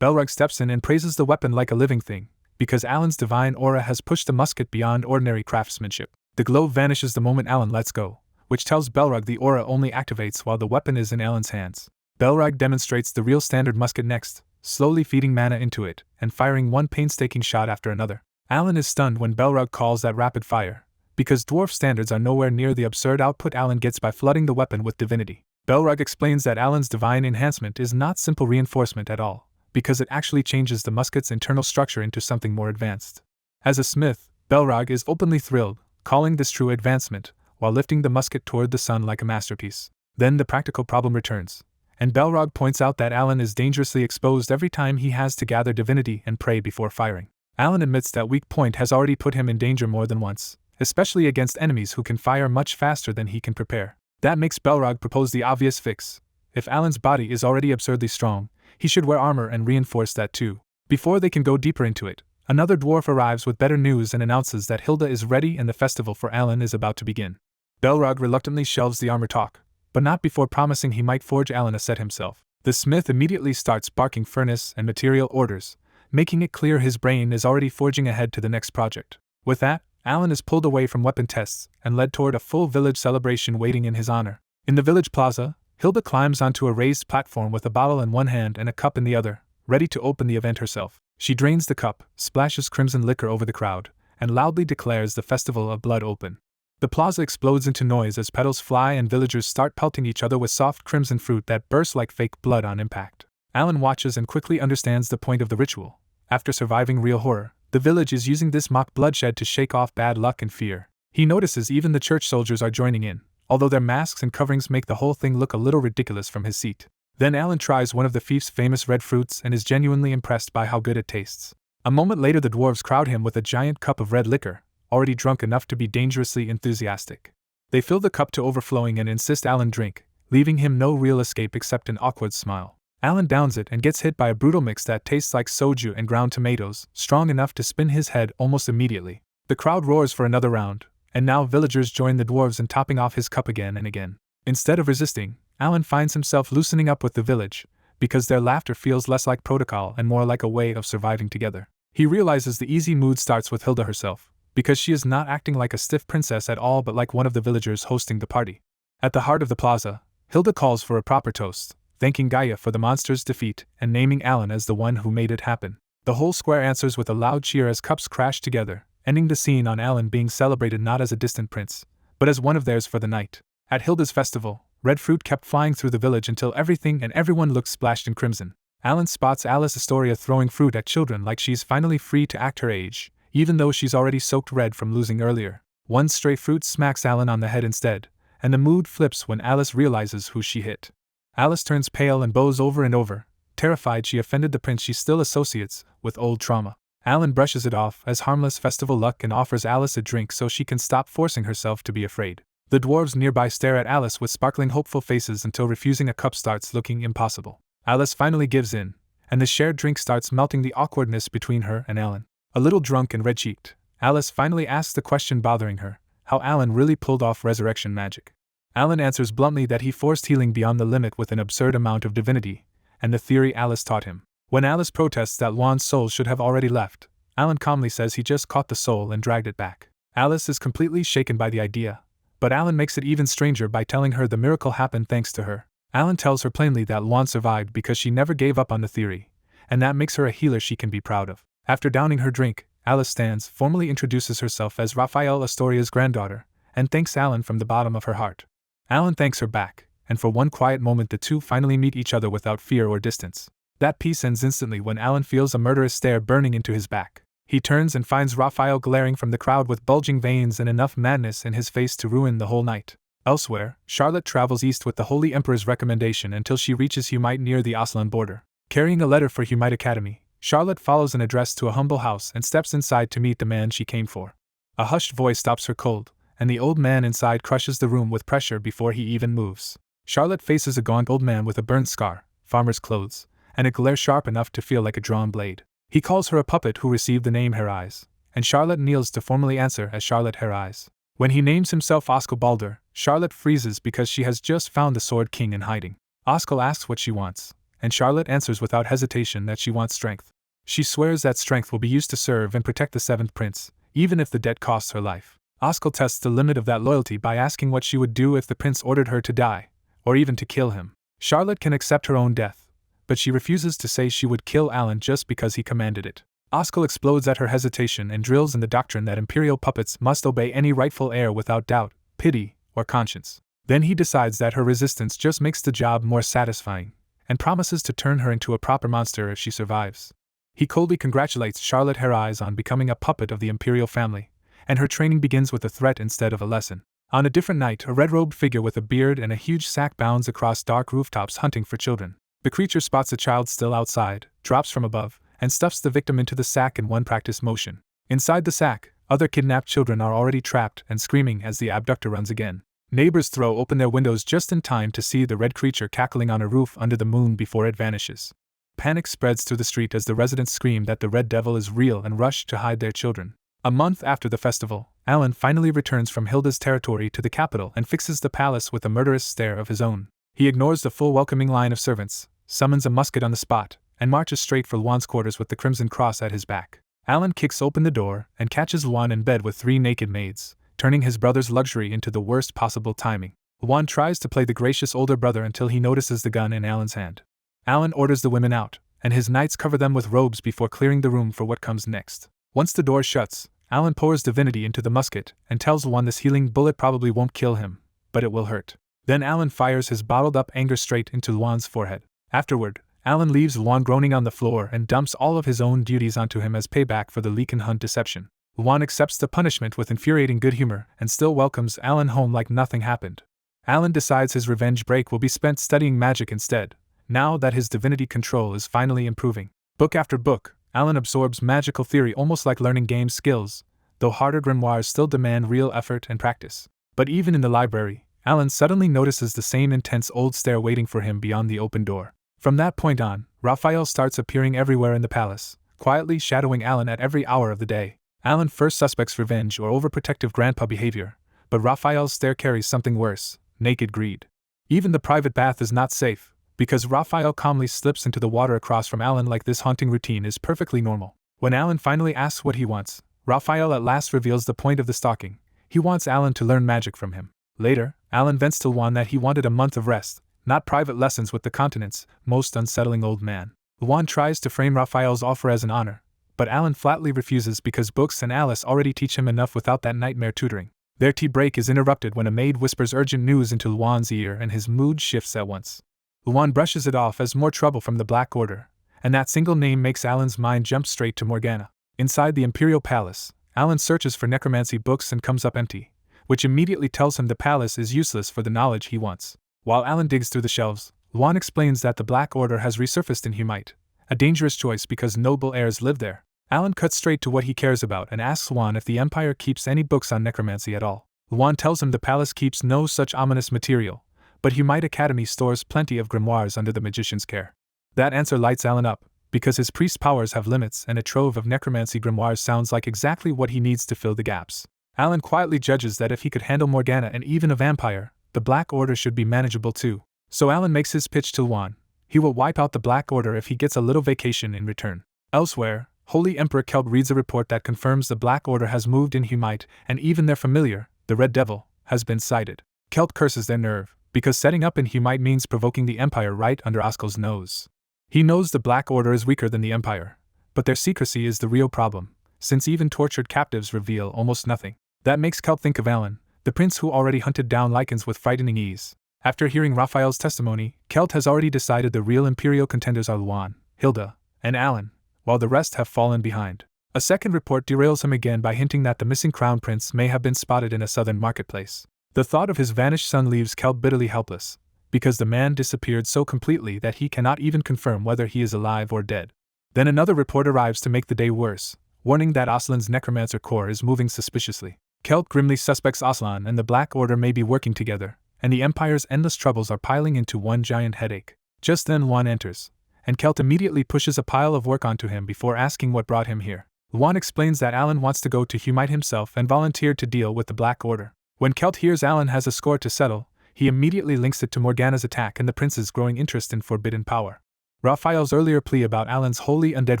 Belrug steps in and praises the weapon like a living thing, because Alan's divine aura has pushed the musket beyond ordinary craftsmanship. The glow vanishes the moment Alan lets go, which tells Belrug the aura only activates while the weapon is in Alan's hands. Belrug demonstrates the real standard musket next, slowly feeding mana into it, and firing one painstaking shot after another. Alan is stunned when Belrug calls that rapid fire, because dwarf standards are nowhere near the absurd output Alan gets by flooding the weapon with divinity. Belrug explains that Alan's divine enhancement is not simple reinforcement at all, because it actually changes the musket's internal structure into something more advanced. As a smith, Belrug is openly thrilled, calling this true advancement, while lifting the musket toward the sun like a masterpiece. Then the practical problem returns, and Belrug points out that Alan is dangerously exposed every time he has to gather divinity and pray before firing. Alan admits that weak point has already put him in danger more than once, especially against enemies who can fire much faster than he can prepare. That makes Belrug propose the obvious fix. If Alan's body is already absurdly strong, he should wear armor and reinforce that too. Before they can go deeper into it, another dwarf arrives with better news and announces that Hilda is ready and the festival for Alan is about to begin. Belrug reluctantly shelves the armor talk, but not before promising he might forge Alan a set himself. The smith immediately starts barking furnace and material orders, making it clear his brain is already forging ahead to the next project. With that, Alan is pulled away from weapon tests and led toward a full village celebration waiting in his honor. In the village plaza, Hilda climbs onto a raised platform with a bottle in one hand and a cup in the other, ready to open the event herself. She drains the cup, splashes crimson liquor over the crowd, and loudly declares the festival of blood open. The plaza explodes into noise as petals fly and villagers start pelting each other with soft crimson fruit that bursts like fake blood on impact. Alan watches and quickly understands the point of the ritual. After surviving real horror, the village is using this mock bloodshed to shake off bad luck and fear. He notices even the church soldiers are joining in, although their masks and coverings make the whole thing look a little ridiculous from his seat. Then Alan tries one of the fief's famous red fruits and is genuinely impressed by how good it tastes. A moment later the dwarves crowd him with a giant cup of red liquor, already drunk enough to be dangerously enthusiastic. They fill the cup to overflowing and insist Alan drink, leaving him no real escape except an awkward smile. Alan downs it and gets hit by a brutal mix that tastes like soju and ground tomatoes, strong enough to spin his head almost immediately. The crowd roars for another round, and now villagers join the dwarves in topping off his cup again and again. Instead of resisting, Alan finds himself loosening up with the village, because their laughter feels less like protocol and more like a way of surviving together. He realizes the easy mood starts with Hilda herself, because she is not acting like a stiff princess at all but like one of the villagers hosting the party. At the heart of the plaza, Hilda calls for a proper toast, thanking Gaia for the monster's defeat and naming Alan as the one who made it happen. The whole square answers with a loud cheer as cups crash together, ending the scene on Alan being celebrated not as a distant prince, but as one of theirs for the night. At Hilda's festival, red fruit kept flying through the village until everything and everyone looked splashed in crimson. Alan spots Alice Astoria throwing fruit at children like she's finally free to act her age, even though she's already soaked red from losing earlier. One stray fruit smacks Alan on the head instead, and the mood flips when Alice realizes who she hit. Alice turns pale and bows over and over, terrified she offended the prince she still associates with old trauma. Alan brushes it off as harmless festival luck and offers Alice a drink so she can stop forcing herself to be afraid. The dwarves nearby stare at Alice with sparkling hopeful faces until refusing a cup starts looking impossible. Alice finally gives in, and the shared drink starts melting the awkwardness between her and Alan. A little drunk and red-cheeked, Alice finally asks the question bothering her, how Alan really pulled off resurrection magic. Alan answers bluntly that he forced healing beyond the limit with an absurd amount of divinity, and the theory Alice taught him. When Alice protests that Juan's soul should have already left, Alan calmly says he just caught the soul and dragged it back. Alice is completely shaken by the idea, but Alan makes it even stranger by telling her the miracle happened thanks to her. Alan tells her plainly that Juan survived because she never gave up on the theory, and that makes her a healer she can be proud of. After downing her drink, Alice stands, formally introduces herself as Rafael Astoria's granddaughter, and thanks Alan from the bottom of her heart. Alan thanks her back, and for one quiet moment the two finally meet each other without fear or distance. That peace ends instantly when Alan feels a murderous stare burning into his back. He turns and finds Raphael glaring from the crowd with bulging veins and enough madness in his face to ruin the whole night. Elsewhere, Charlotte travels east with the Holy Emperor's recommendation until she reaches Humite near the Aslan border. Carrying a letter for Humite Academy, Charlotte follows an address to a humble house and steps inside to meet the man she came for. A hushed voice stops her cold, and the old man inside crushes the room with pressure before he even moves. Charlotte faces a gaunt old man with a burnt scar, farmer's clothes, and a glare sharp enough to feel like a drawn blade. He calls her a puppet who received the name Her Eyes, and Charlotte kneels to formally answer as Charlotte Her Eyes. When he names himself Oskel Balder, Charlotte freezes because she has just found the Sword King in hiding. Oskel asks what she wants, and Charlotte answers without hesitation that she wants strength. She swears that strength will be used to serve and protect the seventh prince, even if the debt costs her life. Askell tests the limit of that loyalty by asking what she would do if the prince ordered her to die, or even to kill him. Charlotte can accept her own death, but she refuses to say she would kill Alan just because he commanded it. Askell explodes at her hesitation and drills in the doctrine that imperial puppets must obey any rightful heir without doubt, pity, or conscience. Then he decides that her resistance just makes the job more satisfying, and promises to turn her into a proper monster if she survives. He coldly congratulates Charlotte Hereyes on becoming a puppet of the imperial family, and her training begins with a threat instead of a lesson. On a different night, a red-robed figure with a beard and a huge sack bounds across dark rooftops hunting for children. The creature spots a child still outside, drops from above, and stuffs the victim into the sack in one practice motion. Inside the sack, other kidnapped children are already trapped and screaming as the abductor runs again. Neighbors throw open their windows just in time to see the red creature cackling on a roof under the moon before it vanishes. Panic spreads through the street as the residents scream that the red devil is real and rush to hide their children. A month after the festival, Alan finally returns from Hilda's territory to the capital and fixes the palace with a murderous stare of his own. He ignores the full welcoming line of servants, summons a musket on the spot, and marches straight for Luan's quarters with the Crimson Cross at his back. Alan kicks open the door and catches Luan in bed with 3 naked maids, turning his brother's luxury into the worst possible timing. Luan tries to play the gracious older brother until he notices the gun in Alan's hand. Alan orders the women out, and his knights cover them with robes before clearing the room for what comes next. Once the door shuts, Alan pours divinity into the musket and tells Luan this healing bullet probably won't kill him, but it will hurt. Then Alan fires his bottled-up anger straight into Luan's forehead. Afterward, Alan leaves Luan groaning on the floor and dumps all of his own duties onto him as payback for the leak and hunt deception. Luan accepts the punishment with infuriating good humor and still welcomes Alan home like nothing happened. Alan decides his revenge break will be spent studying magic instead, now that his divinity control is finally improving. Book after book, Alan absorbs magical theory almost like learning game skills, though harder grimoires still demand real effort and practice. But even in the library, Alan suddenly notices the same intense old stare waiting for him beyond the open door. From that point on, Raphael starts appearing everywhere in the palace, quietly shadowing Alan at every hour of the day. Alan first suspects revenge or overprotective grandpa behavior, but Raphael's stare carries something worse: naked greed. Even the private bath is not safe, because Raphael calmly slips into the water across from Alan like this haunting routine is perfectly normal. When Alan finally asks what he wants, Raphael at last reveals the point of the stalking. He wants Alan to learn magic from him. Later, Alan vents to Luan that he wanted a month of rest, not private lessons with the continent's most unsettling old man. Luan tries to frame Raphael's offer as an honor, but Alan flatly refuses because books and Alice already teach him enough without that nightmare tutoring. Their tea break is interrupted when a maid whispers urgent news into Luan's ear and his mood shifts at once. Luan brushes it off as more trouble from the Black Order, and that single name makes Alan's mind jump straight to Morgana. Inside the Imperial Palace, Alan searches for necromancy books and comes up empty, which immediately tells him the palace is useless for the knowledge he wants. While Alan digs through the shelves, Luan explains that the Black Order has resurfaced in Humite, a dangerous choice because noble heirs live there. Alan cuts straight to what he cares about and asks Luan if the Empire keeps any books on necromancy at all. Luan tells him the palace keeps no such ominous material, but Humite Academy stores plenty of grimoires under the magician's care. That answer lights Alan up, because his priest powers have limits and a trove of necromancy grimoires sounds like exactly what he needs to fill the gaps. Alan quietly judges that if he could handle Morgana and even a vampire, the Black Order should be manageable too. So Alan makes his pitch to Luan. He will wipe out the Black Order if he gets a little vacation in return. Elsewhere, Holy Emperor Kelp reads a report that confirms the Black Order has moved in Humite and even their familiar, the Red Devil, has been sighted. Kelp curses their nerve, because setting up in Humite means provoking the Empire right under Askell's nose. He knows the Black Order is weaker than the Empire, but their secrecy is the real problem, since even tortured captives reveal almost nothing. That makes Kelp think of Alan, the prince who already hunted down Lycans with frightening ease. After hearing Raphael's testimony, Kelp has already decided the real Imperial contenders are Luan, Hilda, and Alan, while the rest have fallen behind. A second report derails him again by hinting that the missing crown prince may have been spotted in a southern marketplace. The thought of his vanished son leaves Kelp bitterly helpless, because the man disappeared so completely that he cannot even confirm whether he is alive or dead. Then another report arrives to make the day worse, warning that Aslan's necromancer corps is moving suspiciously. Kelp grimly suspects Aslan and the Black Order may be working together, and the Empire's endless troubles are piling into one giant headache. Just then Luan enters, and Kelp immediately pushes a pile of work onto him before asking what brought him here. Luan explains that Alan wants to go to Humite himself and volunteered to deal with the Black Order. When Kelp hears Alan has a score to settle, he immediately links it to Morgana's attack and the prince's growing interest in forbidden power. Raphael's earlier plea about Alan's holy undead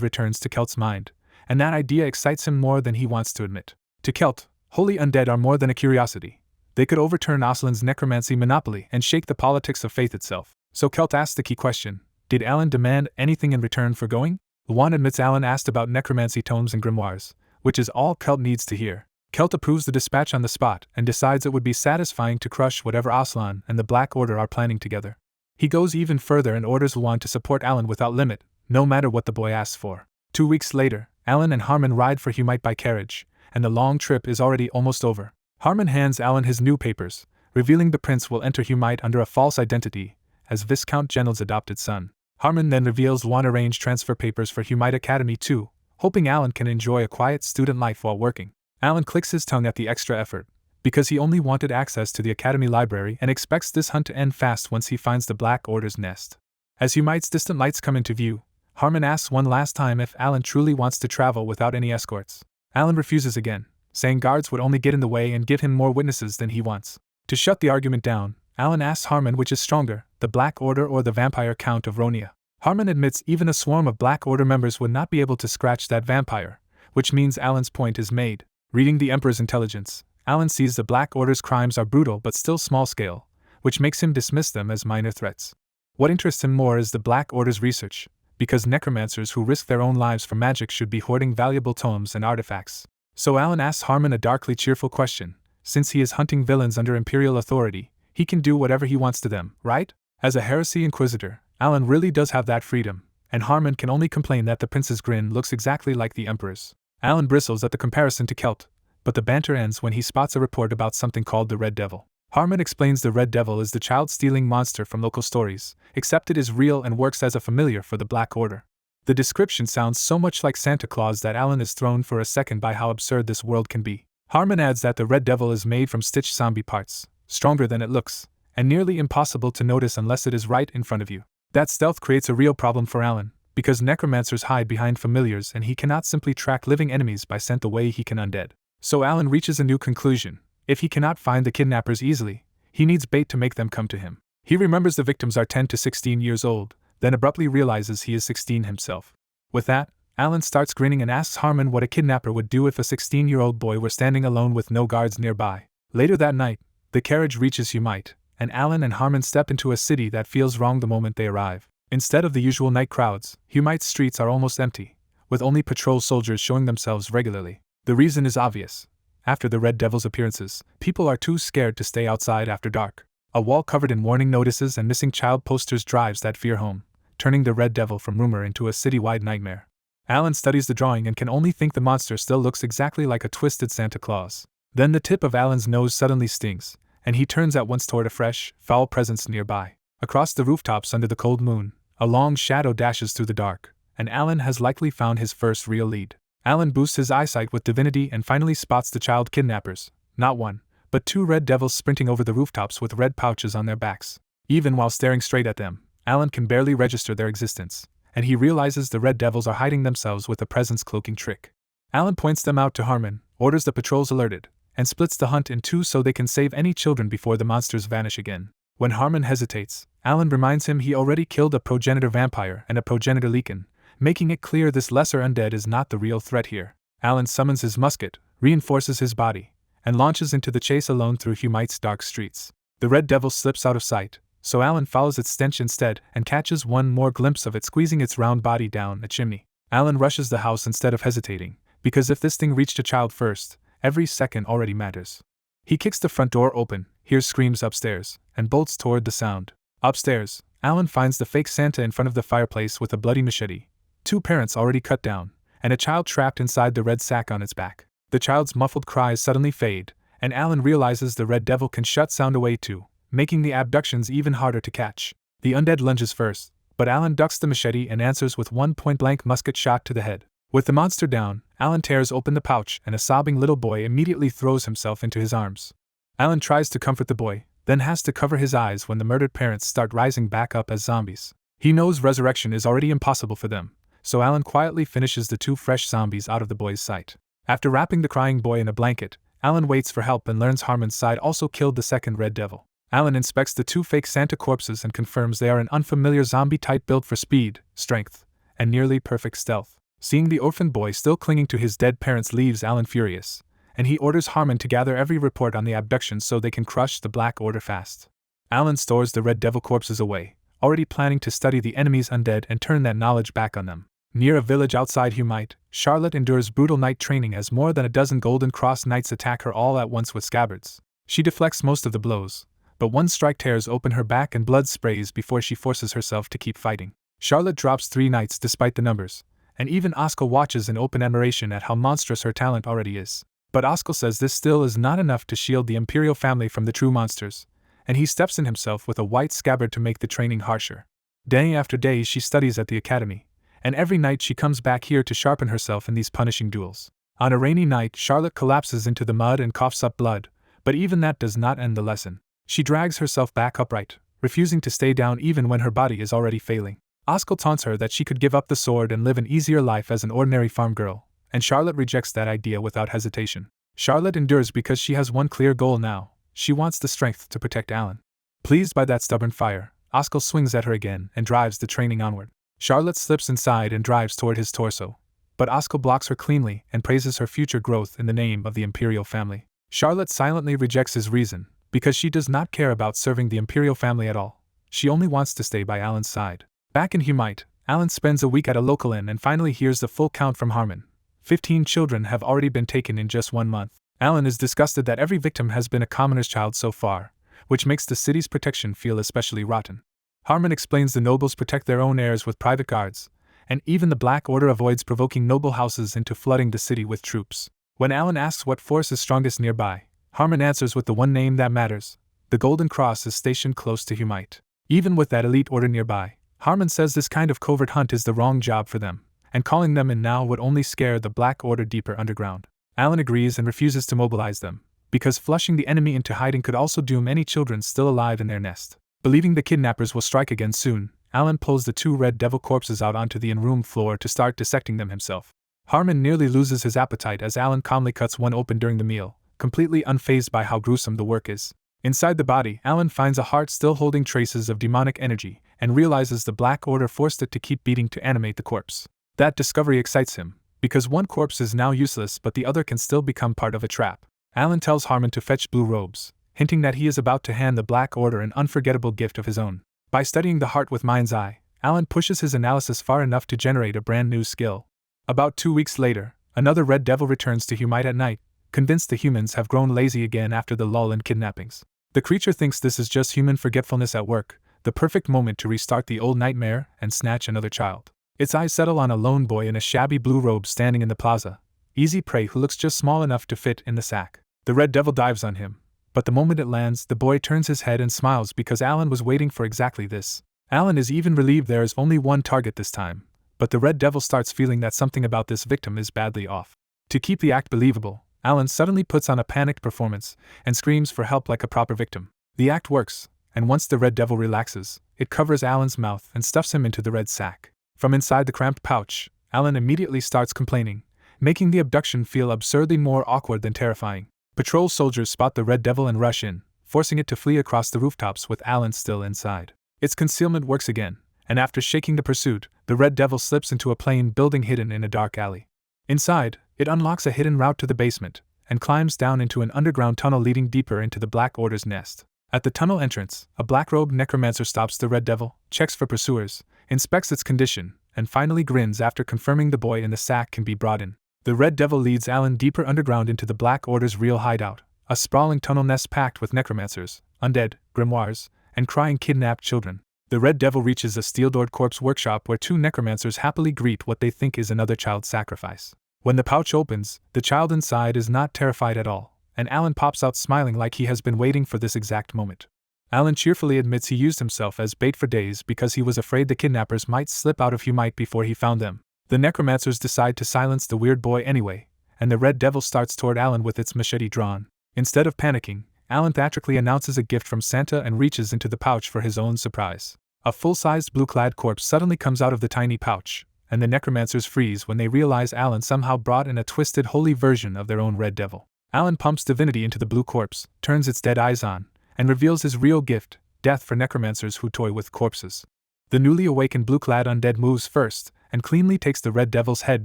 returns to Kelt's mind, and that idea excites him more than he wants to admit. To Kelt, holy undead are more than a curiosity. They could overturn Aslan's necromancy monopoly and shake the politics of faith itself. So Kelt asks the key question: did Alan demand anything in return for going? Luan admits Alan asked about necromancy tomes and grimoires, which is all Kelt needs to hear. Kelt approves the dispatch on the spot and decides it would be satisfying to crush whatever Aslan and the Black Order are planning together. He goes even further and orders Luan to support Alan without limit, no matter what the boy asks for. 2 weeks later, Alan and Harmon ride for Humite by carriage, and the long trip is already almost over. Harmon hands Alan his new papers, revealing the prince will enter Humite under a false identity, as Viscount Genel's adopted son. Harmon then reveals Luan arranged transfer papers for Humite Academy too, hoping Alan can enjoy a quiet student life while working. Alan clicks his tongue at the extra effort, because he only wanted access to the Academy library and expects this hunt to end fast once he finds the Black Order's nest. As Humite's distant lights come into view, Harmon asks one last time if Alan truly wants to travel without any escorts. Alan refuses again, saying guards would only get in the way and give him more witnesses than he wants. To shut the argument down, Alan asks Harmon which is stronger, the Black Order or the vampire Count of Ronia. Harmon admits even a swarm of Black Order members would not be able to scratch that vampire, which means Alan's point is made. Reading the Emperor's intelligence, Alan sees the Black Order's crimes are brutal but still small-scale, which makes him dismiss them as minor threats. What interests him more is the Black Order's research, because necromancers who risk their own lives for magic should be hoarding valuable tomes and artifacts. So Alan asks Harmon a darkly cheerful question: since he is hunting villains under Imperial authority, he can do whatever he wants to them, right? As a heresy inquisitor, Alan really does have that freedom, and Harmon can only complain that the prince's grin looks exactly like the Emperor's. Alan bristles at the comparison to Kelt, but the banter ends when he spots a report about something called the Red Devil. Harmon explains the Red Devil is the child-stealing monster from local stories, except it is real and works as a familiar for the Black Order. The description sounds so much like Santa Claus that Alan is thrown for a second by how absurd this world can be. Harmon adds that the Red Devil is made from stitched zombie parts, stronger than it looks, and nearly impossible to notice unless it is right in front of you. That stealth creates a real problem for Alan, because necromancers hide behind familiars and he cannot simply track living enemies by scent the way he can undead. So Alan reaches a new conclusion: if he cannot find the kidnappers easily, he needs bait to make them come to him. He remembers the victims are 10 to 16 years old, then abruptly realizes he is 16 himself. With that, Alan starts grinning and asks Harmon what a kidnapper would do if a 16-year-old boy were standing alone with no guards nearby. Later that night, the carriage reaches Humite, and Alan and Harmon step into a city that feels wrong the moment they arrive. Instead of the usual night crowds, Humite's streets are almost empty, with only patrol soldiers showing themselves regularly. The reason is obvious. After the Red Devil's appearances, people are too scared to stay outside after dark. A wall covered in warning notices and missing child posters drives that fear home, turning the Red Devil from rumor into a citywide nightmare. Alan studies the drawing and can only think the monster still looks exactly like a twisted Santa Claus. Then the tip of Alan's nose suddenly stings, and he turns at once toward a fresh, foul presence nearby. Across the rooftops under the cold moon, a long shadow dashes through the dark, and Alan has likely found his first real lead. Alan boosts his eyesight with divinity and finally spots the child kidnappers, not one, but 2 red devils sprinting over the rooftops with red pouches on their backs. Even while staring straight at them, Alan can barely register their existence, and he realizes the red devils are hiding themselves with a presence cloaking trick. Alan points them out to Harmon, orders the patrols alerted, and splits the hunt in 2 so they can save any children before the monsters vanish again. When Harmon hesitates, Alan reminds him he already killed a progenitor vampire and a progenitor lichen, making it clear this lesser undead is not the real threat here. Alan summons his musket, reinforces his body, and launches into the chase alone through Humite's dark streets. The red devil slips out of sight, so Alan follows its stench instead and catches one more glimpse of it squeezing its round body down a chimney. Alan rushes the house instead of hesitating, because if this thing reached a child first, every second already matters. He kicks the front door open, hears screams upstairs, and bolts toward the sound. Upstairs, Alan finds the fake Santa in front of the fireplace with a bloody machete, 2 parents already cut down, and a child trapped inside the red sack on its back. The child's muffled cries suddenly fade, and Alan realizes the red devil can shut sound away too, making the abductions even harder to catch. The undead lunges first, but Alan ducks the machete and answers with 1 point-blank musket shot to the head. With the monster down, Alan tears open the pouch and a sobbing little boy immediately throws himself into his arms. Alan tries to comfort the boy, then has to cover his eyes when the murdered parents start rising back up as zombies. He knows resurrection is already impossible for them, so Alan quietly finishes the 2 fresh zombies out of the boy's sight. After wrapping the crying boy in a blanket, Alan waits for help and learns Harmon's side also killed the second red devil. Alan inspects the two fake Santa corpses and confirms they are an unfamiliar zombie type built for speed, strength, and nearly perfect stealth. Seeing the orphan boy still clinging to his dead parents leaves Alan furious, and he orders Harmon to gather every report on the abduction so they can crush the Black Order fast. Alan stores the Red Devil corpses away, already planning to study the enemy's undead and turn that knowledge back on them. Near a village outside Humite, Charlotte endures brutal night training as more than a dozen Golden Cross knights attack her all at once with scabbards. She deflects most of the blows, but one strike tears open her back and blood sprays before she forces herself to keep fighting. Charlotte drops 3 knights despite the numbers, and even Oscar watches in open admiration at how monstrous her talent already is. But Oscar says this still is not enough to shield the Imperial family from the true monsters, and he steps in himself with a white scabbard to make the training harsher. Day after day she studies at the academy, and every night she comes back here to sharpen herself in these punishing duels. On a rainy night, Charlotte collapses into the mud and coughs up blood, but even that does not end the lesson. She drags herself back upright, refusing to stay down even when her body is already failing. Oscar taunts her that she could give up the sword and live an easier life as an ordinary farm girl, and Charlotte rejects that idea without hesitation. Charlotte endures because she has one clear goal now: she wants the strength to protect Alan. Pleased by that stubborn fire, Oscar swings at her again and drives the training onward. Charlotte slips inside and drives toward his torso, but Oscar blocks her cleanly and praises her future growth in the name of the Imperial family. Charlotte silently rejects his reason, because she does not care about serving the Imperial family at all. She only wants to stay by Alan's side. Back in Humite, Alan spends a week at a local inn and finally hears the full count from Harmon. 15 children have already been taken in just 1 month. Alan is disgusted that every victim has been a commoner's child so far, which makes the city's protection feel especially rotten. Harmon explains the nobles protect their own heirs with private guards, and even the Black Order avoids provoking noble houses into flooding the city with troops. When Alan asks what force is strongest nearby, Harmon answers with the one name that matters: the Golden Cross is stationed close to Humite. Even with that elite order nearby, Harmon says this kind of covert hunt is the wrong job for them, and calling them in now would only scare the Black Order deeper underground. Alan agrees and refuses to mobilize them, because flushing the enemy into hiding could also doom any children still alive in their nest. Believing the kidnappers will strike again soon, Alan pulls the 2 Red Devil corpses out onto the in-room floor to start dissecting them himself. Harmon nearly loses his appetite as Alan calmly cuts one open during the meal, completely unfazed by how gruesome the work is. Inside the body, Alan finds a heart still holding traces of demonic energy, and realizes the Black Order forced it to keep beating to animate the corpse. That discovery excites him, because one corpse is now useless but the other can still become part of a trap. Alan tells Harmon to fetch blue robes, hinting that he is about to hand the Black Order an unforgettable gift of his own. By studying the heart with mind's eye, Alan pushes his analysis far enough to generate a brand new skill. About 2 weeks later, another Red Devil returns to Humite at night, convinced the humans have grown lazy again after the lull in kidnappings. The creature thinks this is just human forgetfulness at work, the perfect moment to restart the old nightmare and snatch another child. Its eyes settle on a lone boy in a shabby blue robe standing in the plaza, easy prey who looks just small enough to fit in the sack. The Red Devil dives on him, but the moment it lands, the boy turns his head and smiles because Alan was waiting for exactly this. Alan is even relieved there is only one target this time, but the Red Devil starts feeling that something about this victim is badly off. To keep the act believable, Alan suddenly puts on a panicked performance and screams for help like a proper victim. The act works, and once the Red Devil relaxes, it covers Alan's mouth and stuffs him into the red sack. From inside the cramped pouch, Alan immediately starts complaining, making the abduction feel absurdly more awkward than terrifying. Patrol soldiers spot the Red Devil and rush in, forcing it to flee across the rooftops with Alan still inside. Its concealment works again, and after shaking the pursuit, the Red Devil slips into a plain building hidden in a dark alley. Inside, it unlocks a hidden route to the basement, and climbs down into an underground tunnel leading deeper into the Black Order's nest. At the tunnel entrance, a black-robed necromancer stops the Red Devil, checks for pursuers, inspects its condition, and finally grins after confirming the boy in the sack can be brought in. The Red Devil leads Alan deeper underground into the Black Order's real hideout, a sprawling tunnel nest packed with necromancers, undead, grimoires, and crying kidnapped children. The Red Devil reaches a steel-doored corpse workshop where 2 necromancers happily greet what they think is another child sacrifice. When the pouch opens, the child inside is not terrified at all, and Alan pops out smiling like he has been waiting for this exact moment. Alan cheerfully admits he used himself as bait for days because he was afraid the kidnappers might slip out of Humite before he found them. The necromancers decide to silence the weird boy anyway, and the Red Devil starts toward Alan with its machete drawn. Instead of panicking, Alan theatrically announces a gift from Santa and reaches into the pouch for his own surprise. A full-sized blue-clad corpse suddenly comes out of the tiny pouch, and the necromancers freeze when they realize Alan somehow brought in a twisted holy version of their own Red Devil. Alan pumps divinity into the blue corpse, turns its dead eyes on, and reveals his real gift, death for necromancers who toy with corpses. The newly awakened blue-clad undead moves first, and cleanly takes the red devil's head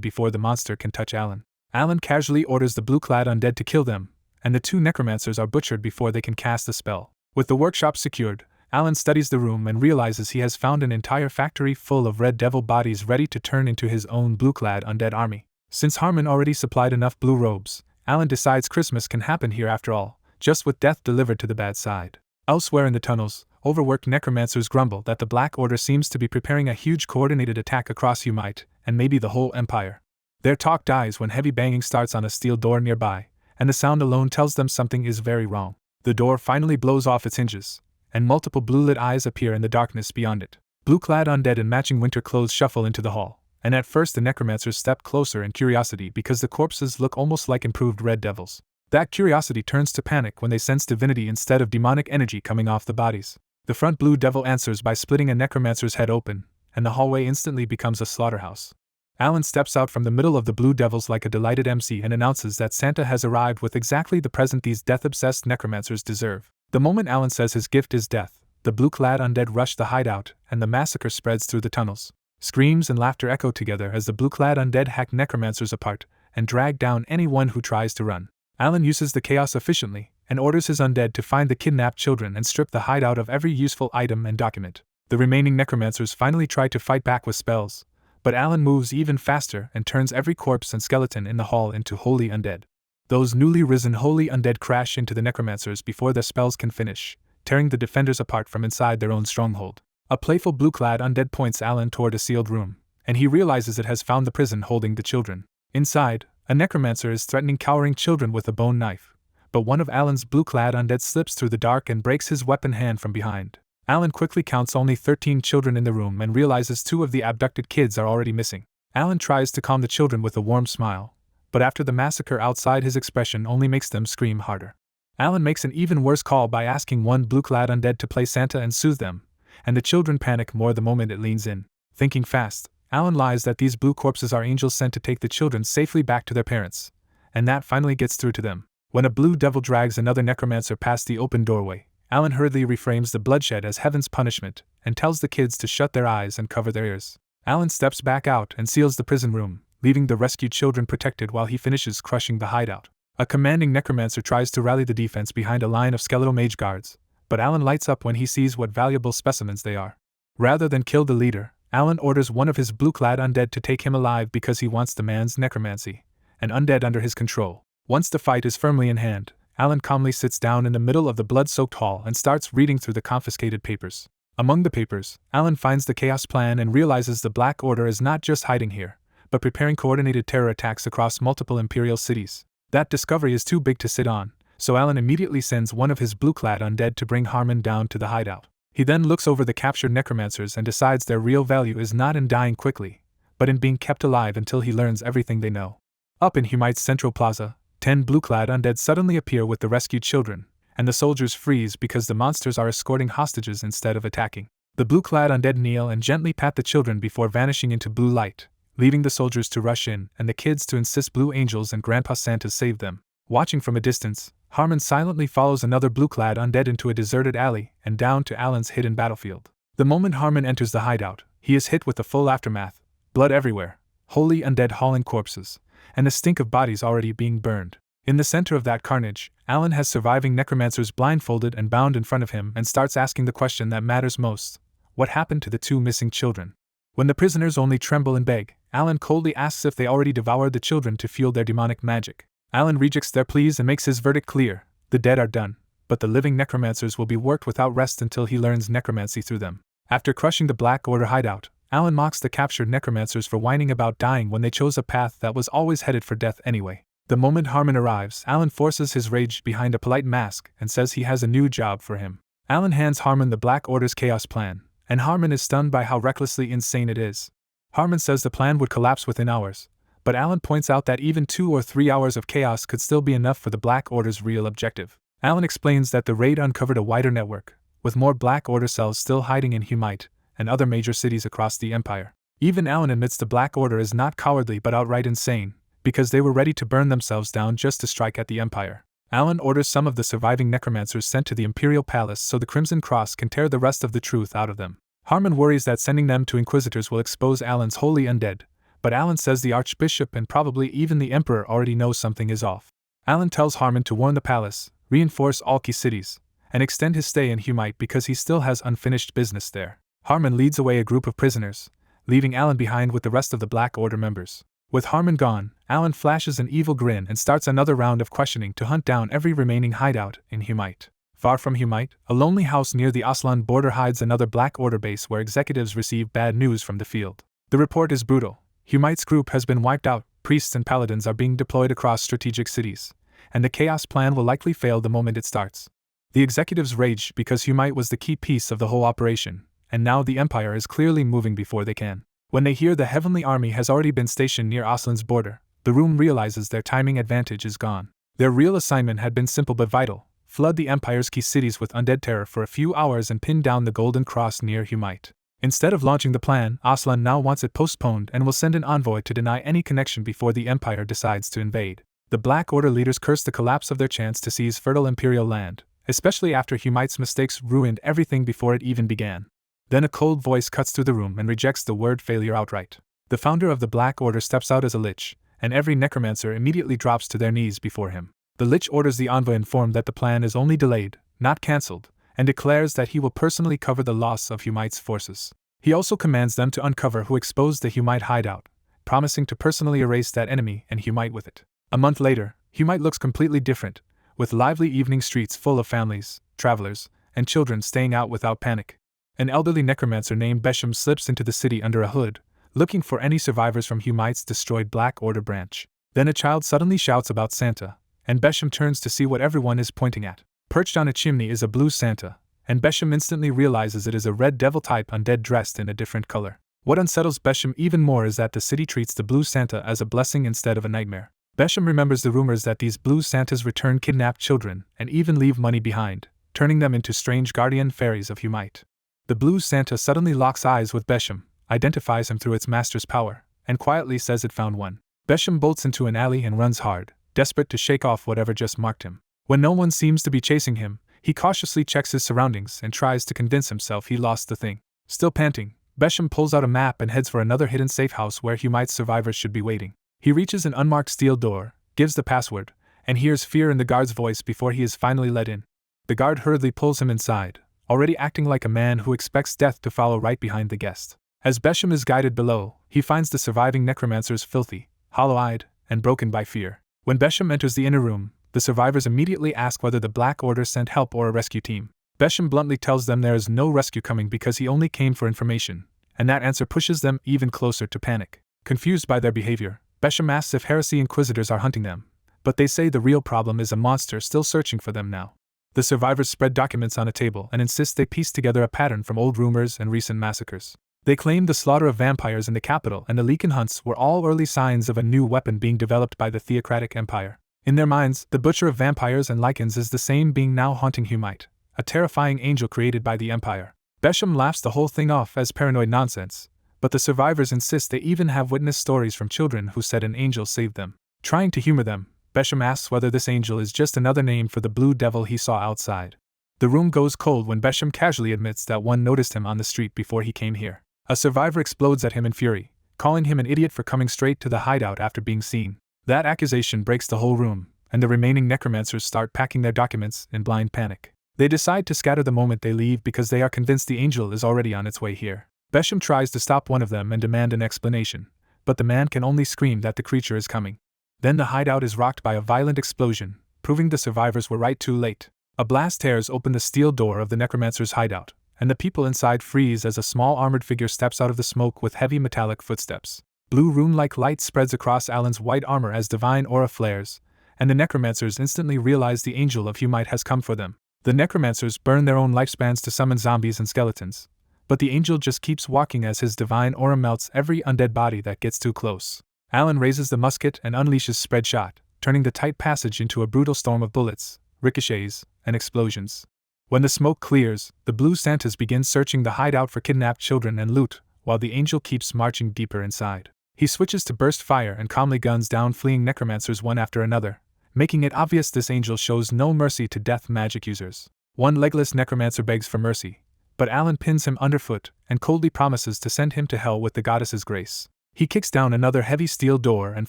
before the monster can touch Alan. Alan casually orders the blue-clad undead to kill them, and the two necromancers are butchered before they can cast a spell. With the workshop secured, Alan studies the room and realizes he has found an entire factory full of red devil bodies ready to turn into his own blue-clad undead army. Since Harmon already supplied enough blue robes, Alan decides Christmas can happen here after all, just with death delivered to the bad side. Elsewhere in the tunnels, overworked necromancers grumble that the Black Order seems to be preparing a huge coordinated attack across Humite, and maybe the whole empire. Their talk dies when heavy banging starts on a steel door nearby, and the sound alone tells them something is very wrong. The door finally blows off its hinges, and multiple blue-lit eyes appear in the darkness beyond it. Blue-clad undead in matching winter clothes shuffle into the hall, and at first the necromancers step closer in curiosity because the corpses look almost like improved red devils. That curiosity turns to panic when they sense divinity instead of demonic energy coming off the bodies. The front blue devil answers by splitting a necromancer's head open, and the hallway instantly becomes a slaughterhouse. Alan steps out from the middle of the blue devils like a delighted MC and announces that Santa has arrived with exactly the present these death-obsessed necromancers deserve. The moment Alan says his gift is death, the blue-clad undead rush the hideout, and the massacre spreads through the tunnels. Screams and laughter echo together as the blue-clad undead hack necromancers apart and drag down anyone who tries to run. Alan uses the chaos efficiently and orders his undead to find the kidnapped children and strip the hideout of every useful item and document. The remaining necromancers finally try to fight back with spells, but Alan moves even faster and turns every corpse and skeleton in the hall into holy undead. Those newly risen holy undead crash into the necromancers before their spells can finish, tearing the defenders apart from inside their own stronghold. A playful blue-clad undead points Alan toward a sealed room, and he realizes it has found the prison holding the children. Inside, a necromancer is threatening cowering children with a bone knife, but one of Alan's blue-clad undead slips through the dark and breaks his weapon hand from behind. Alan quickly counts only 13 children in the room and realizes 2 of the abducted kids are already missing. Alan tries to calm the children with a warm smile, but after the massacre outside his expression only makes them scream harder. Alan makes an even worse call by asking one blue-clad undead to play Santa and soothe them, and the children panic more the moment it leans in. Thinking fast, Alan lies that these blue corpses are angels sent to take the children safely back to their parents, and that finally gets through to them. When a blue devil drags another necromancer past the open doorway, Alan hurriedly reframes the bloodshed as heaven's punishment and tells the kids to shut their eyes and cover their ears. Alan steps back out and seals the prison room, leaving the rescued children protected while he finishes crushing the hideout. A commanding necromancer tries to rally the defense behind a line of skeletal mage guards, but Alan lights up when he sees what valuable specimens they are. Rather than kill the leader, Alan orders one of his blue-clad undead to take him alive because he wants the man's necromancy, an undead under his control. Once the fight is firmly in hand, Alan calmly sits down in the middle of the blood-soaked hall and starts reading through the confiscated papers. Among the papers, Alan finds the Chaos Plan and realizes the Black Order is not just hiding here, but preparing coordinated terror attacks across multiple Imperial cities. That discovery is too big to sit on, so Alan immediately sends one of his blue-clad undead to bring Harmon down to the hideout. He then looks over the captured necromancers and decides their real value is not in dying quickly, but in being kept alive until he learns everything they know. Up in Humite's Central Plaza, 10 blue-clad undead suddenly appear with the rescued children, and the soldiers freeze because the monsters are escorting hostages instead of attacking. The blue-clad undead kneel and gently pat the children before vanishing into blue light, leaving the soldiers to rush in and the kids to insist Blue Angels and Grandpa Santa save them. Watching from a distance, Harmon silently follows another blue-clad undead into a deserted alley and down to Alan's hidden battlefield. The moment Harmon enters the hideout, he is hit with the full aftermath: blood everywhere, holy undead hauling corpses, and the stink of bodies already being burned. In the center of that carnage, Alan has surviving necromancers blindfolded and bound in front of him and starts asking the question that matters most: what happened to the 2 missing children? When the prisoners only tremble and beg, Alan coldly asks if they already devoured the children to fuel their demonic magic. Alan rejects their pleas and makes his verdict clear: the dead are done, but the living necromancers will be worked without rest until he learns necromancy through them. After crushing the Black Order hideout, Alan mocks the captured necromancers for whining about dying when they chose a path that was always headed for death anyway. The moment Harmon arrives, Alan forces his rage behind a polite mask and says he has a new job for him. Alan hands Harmon the Black Order's Chaos Plan, and Harmon is stunned by how recklessly insane it is. Harmon says the plan would collapse within hours, but Alan points out that even 2 or 3 hours of chaos could still be enough for the Black Order's real objective. Alan explains that the raid uncovered a wider network, with more Black Order cells still hiding in Humite and other major cities across the Empire. Even Alan admits the Black Order is not cowardly but outright insane, because they were ready to burn themselves down just to strike at the Empire. Alan orders some of the surviving necromancers sent to the Imperial Palace so the Crimson Cross can tear the rest of the truth out of them. Harmon worries that sending them to Inquisitors will expose Alan's holy undead, but Alan says the Archbishop and probably even the Emperor already know something is off. Alan tells Harmon to warn the palace, reinforce all key cities, and extend his stay in Humite because he still has unfinished business there. Harmon leads away a group of prisoners, leaving Alan behind with the rest of the Black Order members. With Harmon gone, Alan flashes an evil grin and starts another round of questioning to hunt down every remaining hideout in Humite. Far from Humite, a lonely house near the Aslan border hides another Black Order base where executives receive bad news from the field. The report is brutal. Humite's group has been wiped out, priests and paladins are being deployed across strategic cities, and the Chaos plan will likely fail the moment it starts. The executives rage because Humite was the key piece of the whole operation, and now the Empire is clearly moving before they can. When they hear the Heavenly Army has already been stationed near Aslan's border, the room realizes their timing advantage is gone. Their real assignment had been simple but vital: flood the Empire's key cities with undead terror for a few hours and pin down the Golden Cross near Humite. Instead of launching the plan, Aslan now wants it postponed and will send an envoy to deny any connection before the Empire decides to invade. The Black Order leaders curse the collapse of their chance to seize fertile Imperial land, especially after Humite's mistakes ruined everything before it even began. Then a cold voice cuts through the room and rejects the word failure outright. The founder of the Black Order steps out as a lich, and every necromancer immediately drops to their knees before him. The lich orders the envoy informed that the plan is only delayed, not cancelled, and declares that he will personally cover the loss of Humite's forces. He also commands them to uncover who exposed the Humite hideout, promising to personally erase that enemy and Humite with it. A month later, Humite looks completely different, with lively evening streets full of families, travelers, and children staying out without panic. An elderly necromancer named Besham slips into the city under a hood, looking for any survivors from Humite's destroyed Black Order branch. Then a child suddenly shouts about Santa, and Besham turns to see what everyone is pointing at. Perched on a chimney is a blue Santa, and Besham instantly realizes it is a red devil-type undead dressed in a different color. What unsettles Besham even more is that the city treats the blue Santa as a blessing instead of a nightmare. Besham remembers the rumors that these blue Santas return kidnapped children and even leave money behind, turning them into strange guardian fairies of Humite. The blue Santa suddenly locks eyes with Besham, identifies him through its master's power, and quietly says it found one. Besham bolts into an alley and runs hard, desperate to shake off whatever just marked him. When no one seems to be chasing him, he cautiously checks his surroundings and tries to convince himself he lost the thing. Still panting, Besham pulls out a map and heads for another hidden safe house where Humite's survivors should be waiting. He reaches an unmarked steel door, gives the password, and hears fear in the guard's voice before he is finally let in. The guard hurriedly pulls him inside, already acting like a man who expects death to follow right behind the guest. As Besham is guided below, he finds the surviving necromancers filthy, hollow-eyed, and broken by fear. When Besham enters the inner room, the survivors immediately ask whether the Black Order sent help or a rescue team. Besham bluntly tells them there is no rescue coming because he only came for information, and that answer pushes them even closer to panic. Confused by their behavior, Besham asks if heresy inquisitors are hunting them, but they say the real problem is a monster still searching for them now. The survivors spread documents on a table and insist they piece together a pattern from old rumors and recent massacres. They claim the slaughter of vampires in the capital and the Leakin hunts were all early signs of a new weapon being developed by the Theocratic Empire. In their minds, the butcher of vampires and lichens is the same being now haunting Humite, a terrifying angel created by the Empire. Besham laughs the whole thing off as paranoid nonsense, but the survivors insist they even have witnessed stories from children who said an angel saved them. Trying to humor them, Besham asks whether this angel is just another name for the blue devil he saw outside. The room goes cold when Besham casually admits that one noticed him on the street before he came here. A survivor explodes at him in fury, calling him an idiot for coming straight to the hideout after being seen. That accusation breaks the whole room, and the remaining necromancers start packing their documents in blind panic. They decide to scatter the moment they leave because they are convinced the angel is already on its way here. Besham tries to stop one of them and demand an explanation, but the man can only scream that the creature is coming. Then the hideout is rocked by a violent explosion, proving the survivors were right too late. A blast tears open the steel door of the necromancer's hideout, and the people inside freeze as a small armored figure steps out of the smoke with heavy metallic footsteps. Blue rune-like light spreads across Alan's white armor as divine aura flares, and the necromancers instantly realize the angel of Humite has come for them. The necromancers burn their own lifespans to summon zombies and skeletons, but the angel just keeps walking as his divine aura melts every undead body that gets too close. Alan raises the musket and unleashes spread shot, turning the tight passage into a brutal storm of bullets, ricochets, and explosions. When the smoke clears, the blue Santas begin searching the hideout for kidnapped children and loot, while the angel keeps marching deeper inside. He switches to burst fire and calmly guns down fleeing necromancers one after another, making it obvious this angel shows no mercy to death magic users. One legless necromancer begs for mercy, but Alan pins him underfoot and coldly promises to send him to hell with the goddess's grace. He kicks down another heavy steel door and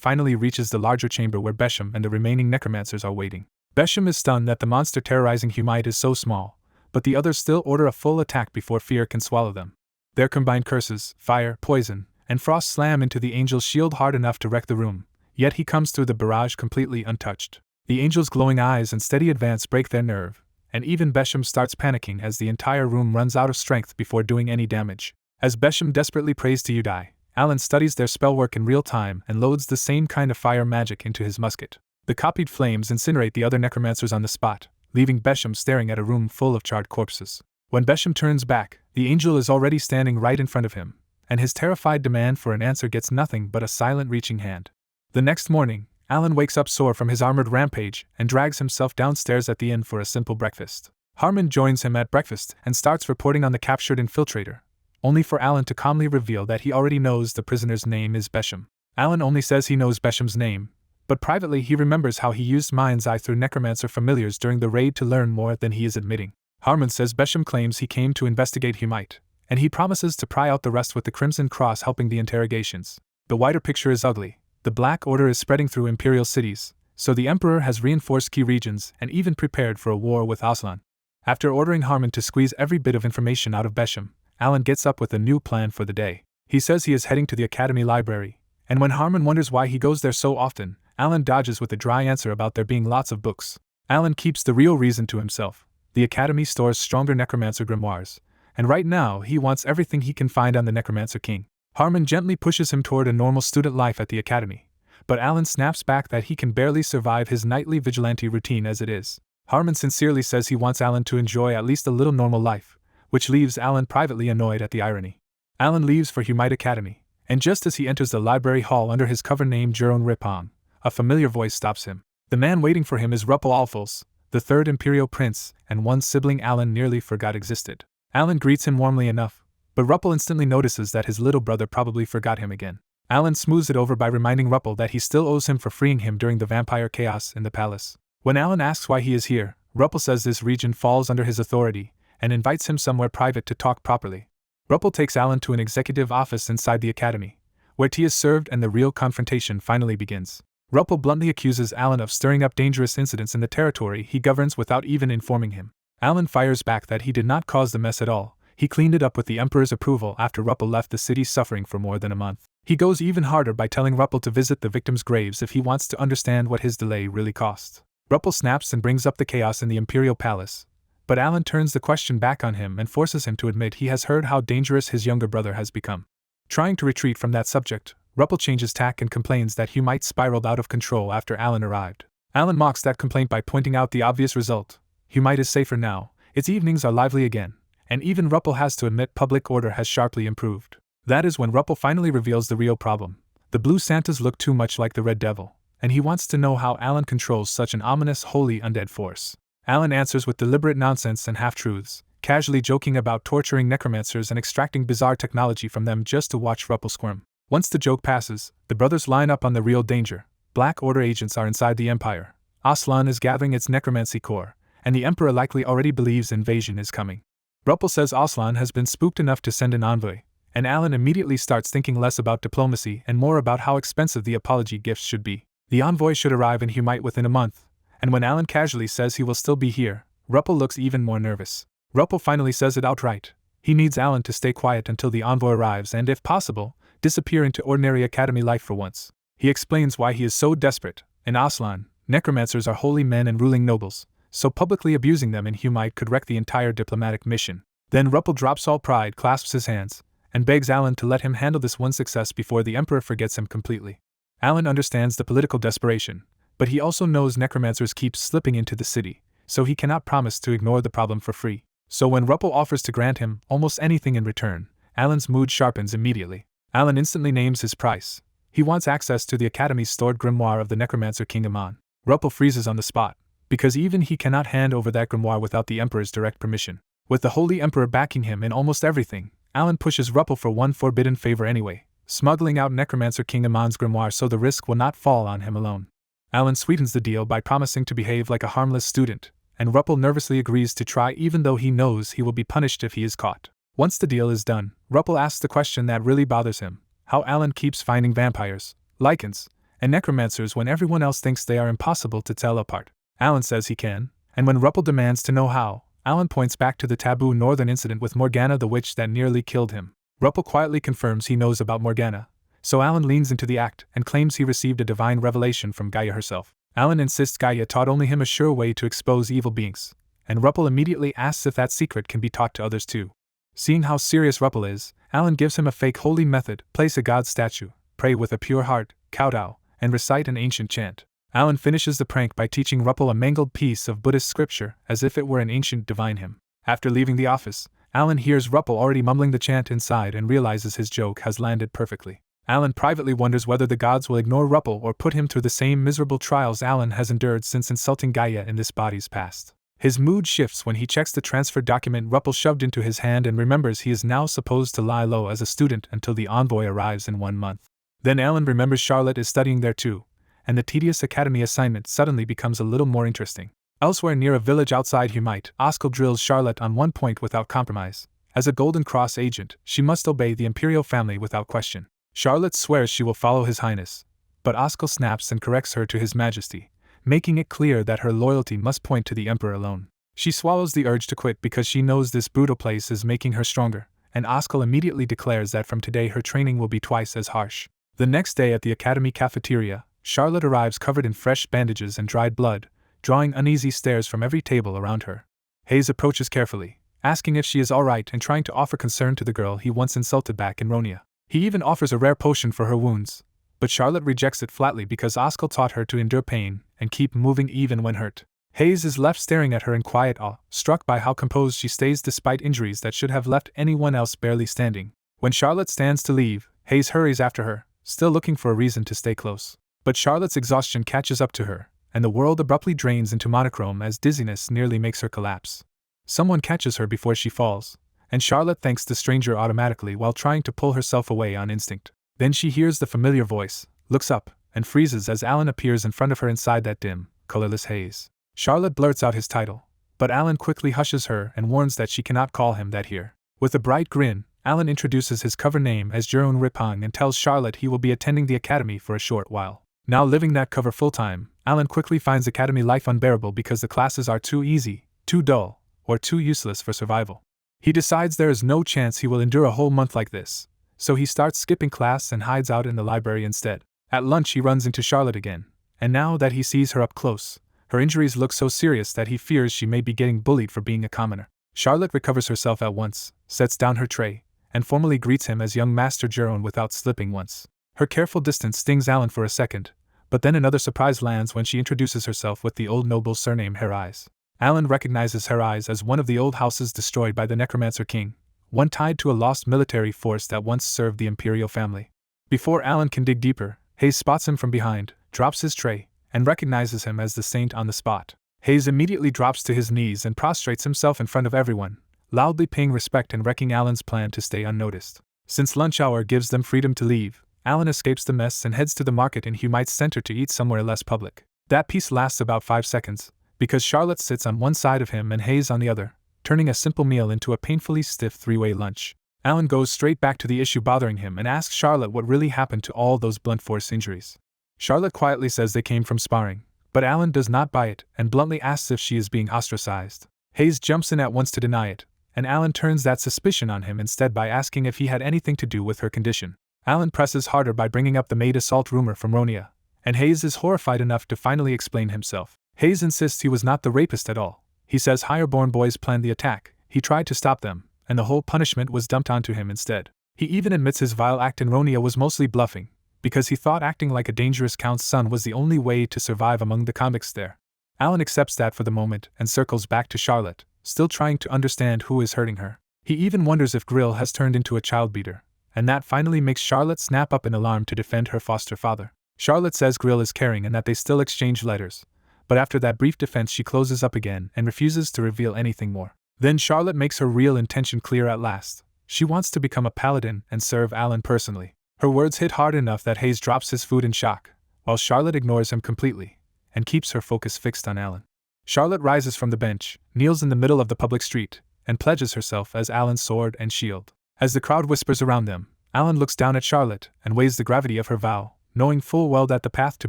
finally reaches the larger chamber where Besham and the remaining necromancers are waiting. Besham is stunned that the monster terrorizing Humite is so small, but the others still order a full attack before fear can swallow them. Their combined curses, fire, poison, and frost slam into the angel's shield hard enough to wreck the room, yet he comes through the barrage completely untouched. The angel's glowing eyes and steady advance break their nerve, and even Besham starts panicking as the entire room runs out of strength before doing any damage. As Besham desperately prays to Udai, Alan studies their spellwork in real time and loads the same kind of fire magic into his musket. The copied flames incinerate the other necromancers on the spot, leaving Besham staring at a room full of charred corpses. When Besham turns back, the angel is already standing right in front of him, and his terrified demand for an answer gets nothing but a silent reaching hand. The next morning, Alan wakes up sore from his armored rampage and drags himself downstairs at the inn for a simple breakfast. Harmon joins him at breakfast and starts reporting on the captured infiltrator, only for Alan to calmly reveal that he already knows the prisoner's name is Besham. Alan only says he knows Besham's name, but privately he remembers how he used mind's eye through necromancer familiars during the raid to learn more than he is admitting. Harmon says Besham claims he came to investigate Humite, and he promises to pry out the rest with the Crimson Cross helping the interrogations. The wider picture is ugly. The Black Order is spreading through imperial cities, so the Emperor has reinforced key regions and even prepared for a war with Aslan. After ordering Harmon to squeeze every bit of information out of Besham, Alan gets up with a new plan for the day. He says he is heading to the Academy Library, and when Harmon wonders why he goes there so often, Alan dodges with a dry answer about there being lots of books. Alan keeps the real reason to himself. The Academy stores stronger necromancer grimoires, and right now he wants everything he can find on the Necromancer King. Harmon gently pushes him toward a normal student life at the Academy, but Alan snaps back that he can barely survive his nightly vigilante routine as it is. Harmon sincerely says he wants Alan to enjoy at least a little normal life, which leaves Alan privately annoyed at the irony. Alan leaves for Humite Academy, and just as he enters the library hall under his cover name Jeroen Ripong, a familiar voice stops him. The man waiting for him is Ruppel Alfels, the third Imperial Prince, and one sibling Alan nearly forgot existed. Alan greets him warmly enough, but Ruppel instantly notices that his little brother probably forgot him again. Alan smooths it over by reminding Ruppel that he still owes him for freeing him during the vampire chaos in the palace. When Alan asks why he is here, Ruppel says this region falls under his authority, and invites him somewhere private to talk properly. Ruppel takes Alan to an executive office inside the academy, where tea is served and the real confrontation finally begins. Ruppel bluntly accuses Alan of stirring up dangerous incidents in the territory he governs without even informing him. Alan fires back that he did not cause the mess at all. He cleaned it up with the Emperor's approval after Ruppel left the city suffering for more than a month. He goes even harder by telling Ruppel to visit the victims' graves if he wants to understand what his delay really cost. Ruppel snaps and brings up the chaos in the Imperial Palace, but Alan turns the question back on him and forces him to admit he has heard how dangerous his younger brother has become. Trying to retreat from that subject, Ruppel changes tack and complains that Humite spiraled out of control after Alan arrived. Alan mocks that complaint by pointing out the obvious result. Humite is safer now, its evenings are lively again, and even Ruppel has to admit public order has sharply improved. That is when Ruppel finally reveals the real problem. The Blue Santas look too much like the Red Devil, and he wants to know how Alan controls such an ominous, holy undead force. Alan answers with deliberate nonsense and half-truths, casually joking about torturing necromancers and extracting bizarre technology from them just to watch Ruppel squirm. Once the joke passes, the brothers line up on the real danger. Black Order agents are inside the Empire. Aslan is gathering its necromancy core, and the Emperor likely already believes invasion is coming. Ruppel says Aslan has been spooked enough to send an envoy, and Alan immediately starts thinking less about diplomacy and more about how expensive the apology gifts should be. The envoy should arrive in Humite within a month, and when Alan casually says he will still be here, Ruppel looks even more nervous. Ruppel finally says it outright. He needs Alan to stay quiet until the envoy arrives and, if possible, disappear into ordinary academy life for once. He explains why he is so desperate. In Aslan, necromancers are holy men and ruling nobles, so publicly abusing them in Humite could wreck the entire diplomatic mission. Then Ruppel drops all pride, clasps his hands, and begs Alan to let him handle this one success before the Emperor forgets him completely. Alan understands the political desperation, but he also knows necromancers keep slipping into the city, so he cannot promise to ignore the problem for free. So when Ruppel offers to grant him almost anything in return, Alan's mood sharpens immediately. Alan instantly names his price. He wants access to the Academy's stored grimoire of the Necromancer King Aman. Ruppel freezes on the spot, because even he cannot hand over that grimoire without the Emperor's direct permission. With the Holy Emperor backing him in almost everything, Alan pushes Ruppel for one forbidden favor anyway, smuggling out Necromancer King Aman's grimoire so the risk will not fall on him alone. Alan sweetens the deal by promising to behave like a harmless student, and Ruppel nervously agrees to try even though he knows he will be punished if he is caught. Once the deal is done, Ruppel asks the question that really bothers him: how Alan keeps finding vampires, lichens, and necromancers when everyone else thinks they are impossible to tell apart. Alan says he can, and when Ruppel demands to know how, Alan points back to the taboo northern incident with Morgana the witch that nearly killed him. Ruppel quietly confirms he knows about Morgana, so Alan leans into the act and claims he received a divine revelation from Gaia herself. Alan insists Gaia taught only him a sure way to expose evil beings, and Ruppel immediately asks if that secret can be taught to others too. Seeing how serious Ruppel is, Alan gives him a fake holy method: place a god statue, pray with a pure heart, kowtow, and recite an ancient chant. Alan finishes the prank by teaching Ruppel a mangled piece of Buddhist scripture as if it were an ancient divine hymn. After leaving the office, Alan hears Ruppel already mumbling the chant inside and realizes his joke has landed perfectly. Alan privately wonders whether the gods will ignore Ruppel or put him through the same miserable trials Alan has endured since insulting Gaia in this body's past. His mood shifts when he checks the transfer document Ruppel shoved into his hand and remembers he is now supposed to lie low as a student until the envoy arrives in 1 month. Then Alan remembers Charlotte is studying there too, and the tedious academy assignment suddenly becomes a little more interesting. Elsewhere near a village outside Humite, Oskel drills Charlotte on one point without compromise. As a Golden Cross agent, she must obey the Imperial family without question. Charlotte swears she will follow His Highness, but Oskel snaps and corrects her to His Majesty, making it clear that her loyalty must point to the Emperor alone. She swallows the urge to quit because she knows this brutal place is making her stronger, and Oskel immediately declares that from today her training will be twice as harsh. The next day at the Academy cafeteria, Charlotte arrives covered in fresh bandages and dried blood, drawing uneasy stares from every table around her. Hayes approaches carefully, asking if she is alright and trying to offer concern to the girl he once insulted back in Ronia. He even offers a rare potion for her wounds, but Charlotte rejects it flatly because Oskel taught her to endure pain and keep moving even when hurt. Hayes is left staring at her in quiet awe, struck by how composed she stays despite injuries that should have left anyone else barely standing. When Charlotte stands to leave, Hayes hurries after her, still looking for a reason to stay close. But Charlotte's exhaustion catches up to her, and the world abruptly drains into monochrome as dizziness nearly makes her collapse. Someone catches her before she falls, and Charlotte thanks the stranger automatically while trying to pull herself away on instinct. Then she hears the familiar voice, looks up, and freezes as Alan appears in front of her inside that dim, colorless haze. Charlotte blurts out his title, but Alan quickly hushes her and warns that she cannot call him that here. With a bright grin, Alan introduces his cover name as Jeroen Ripang and tells Charlotte he will be attending the academy for a short while. Now living that cover full-time, Alan quickly finds academy life unbearable because the classes are too easy, too dull, or too useless for survival. He decides there is no chance he will endure a whole month like this, so he starts skipping class and hides out in the library instead. At lunch he runs into Charlotte again, and now that he sees her up close, her injuries look so serious that he fears she may be getting bullied for being a commoner. Charlotte recovers herself at once, sets down her tray, and formally greets him as young Master Jeroen without slipping once. Her careful distance stings Alan for a second, but then another surprise lands when she introduces herself with the old noble's surname Herais. Alan recognizes Herais as one of the old houses destroyed by the Necromancer King, one tied to a lost military force that once served the Imperial family. Before Alan can dig deeper, Hayes spots him from behind, drops his tray, and recognizes him as the saint on the spot. Hayes immediately drops to his knees and prostrates himself in front of everyone, loudly paying respect and wrecking Alan's plan to stay unnoticed. Since lunch hour gives them freedom to leave, Alan escapes the mess and heads to the market in Humite's center to eat somewhere less public. That piece lasts about 5 seconds, because Charlotte sits on one side of him and Hayes on the other, turning a simple meal into a painfully stiff three-way lunch. Alan goes straight back to the issue bothering him and asks Charlotte what really happened to all those blunt force injuries. Charlotte quietly says they came from sparring, but Alan does not buy it and bluntly asks if she is being ostracized. Hayes jumps in at once to deny it, and Alan turns that suspicion on him instead by asking if he had anything to do with her condition. Alan presses harder by bringing up the maid assault rumor from Ronia, and Hayes is horrified enough to finally explain himself. Hayes insists he was not the rapist at all. He says higher-born boys planned the attack, he tried to stop them, and the whole punishment was dumped onto him instead. He even admits his vile act in Ronia was mostly bluffing, because he thought acting like a dangerous count's son was the only way to survive among the convicts there. Alan accepts that for the moment and circles back to Charlotte, still trying to understand who is hurting her. He even wonders if Grill has turned into a child beater, and that finally makes Charlotte snap up in alarm to defend her foster father. Charlotte says Grill is caring and that they still exchange letters, but after that brief defense she closes up again and refuses to reveal anything more. Then Charlotte makes her real intention clear at last. She wants to become a paladin and serve Alan personally. Her words hit hard enough that Hayes drops his food in shock, while Charlotte ignores him completely, and keeps her focus fixed on Alan. Charlotte rises from the bench, kneels in the middle of the public street, and pledges herself as Alan's sword and shield. As the crowd whispers around them, Alan looks down at Charlotte and weighs the gravity of her vow, knowing full well that the path to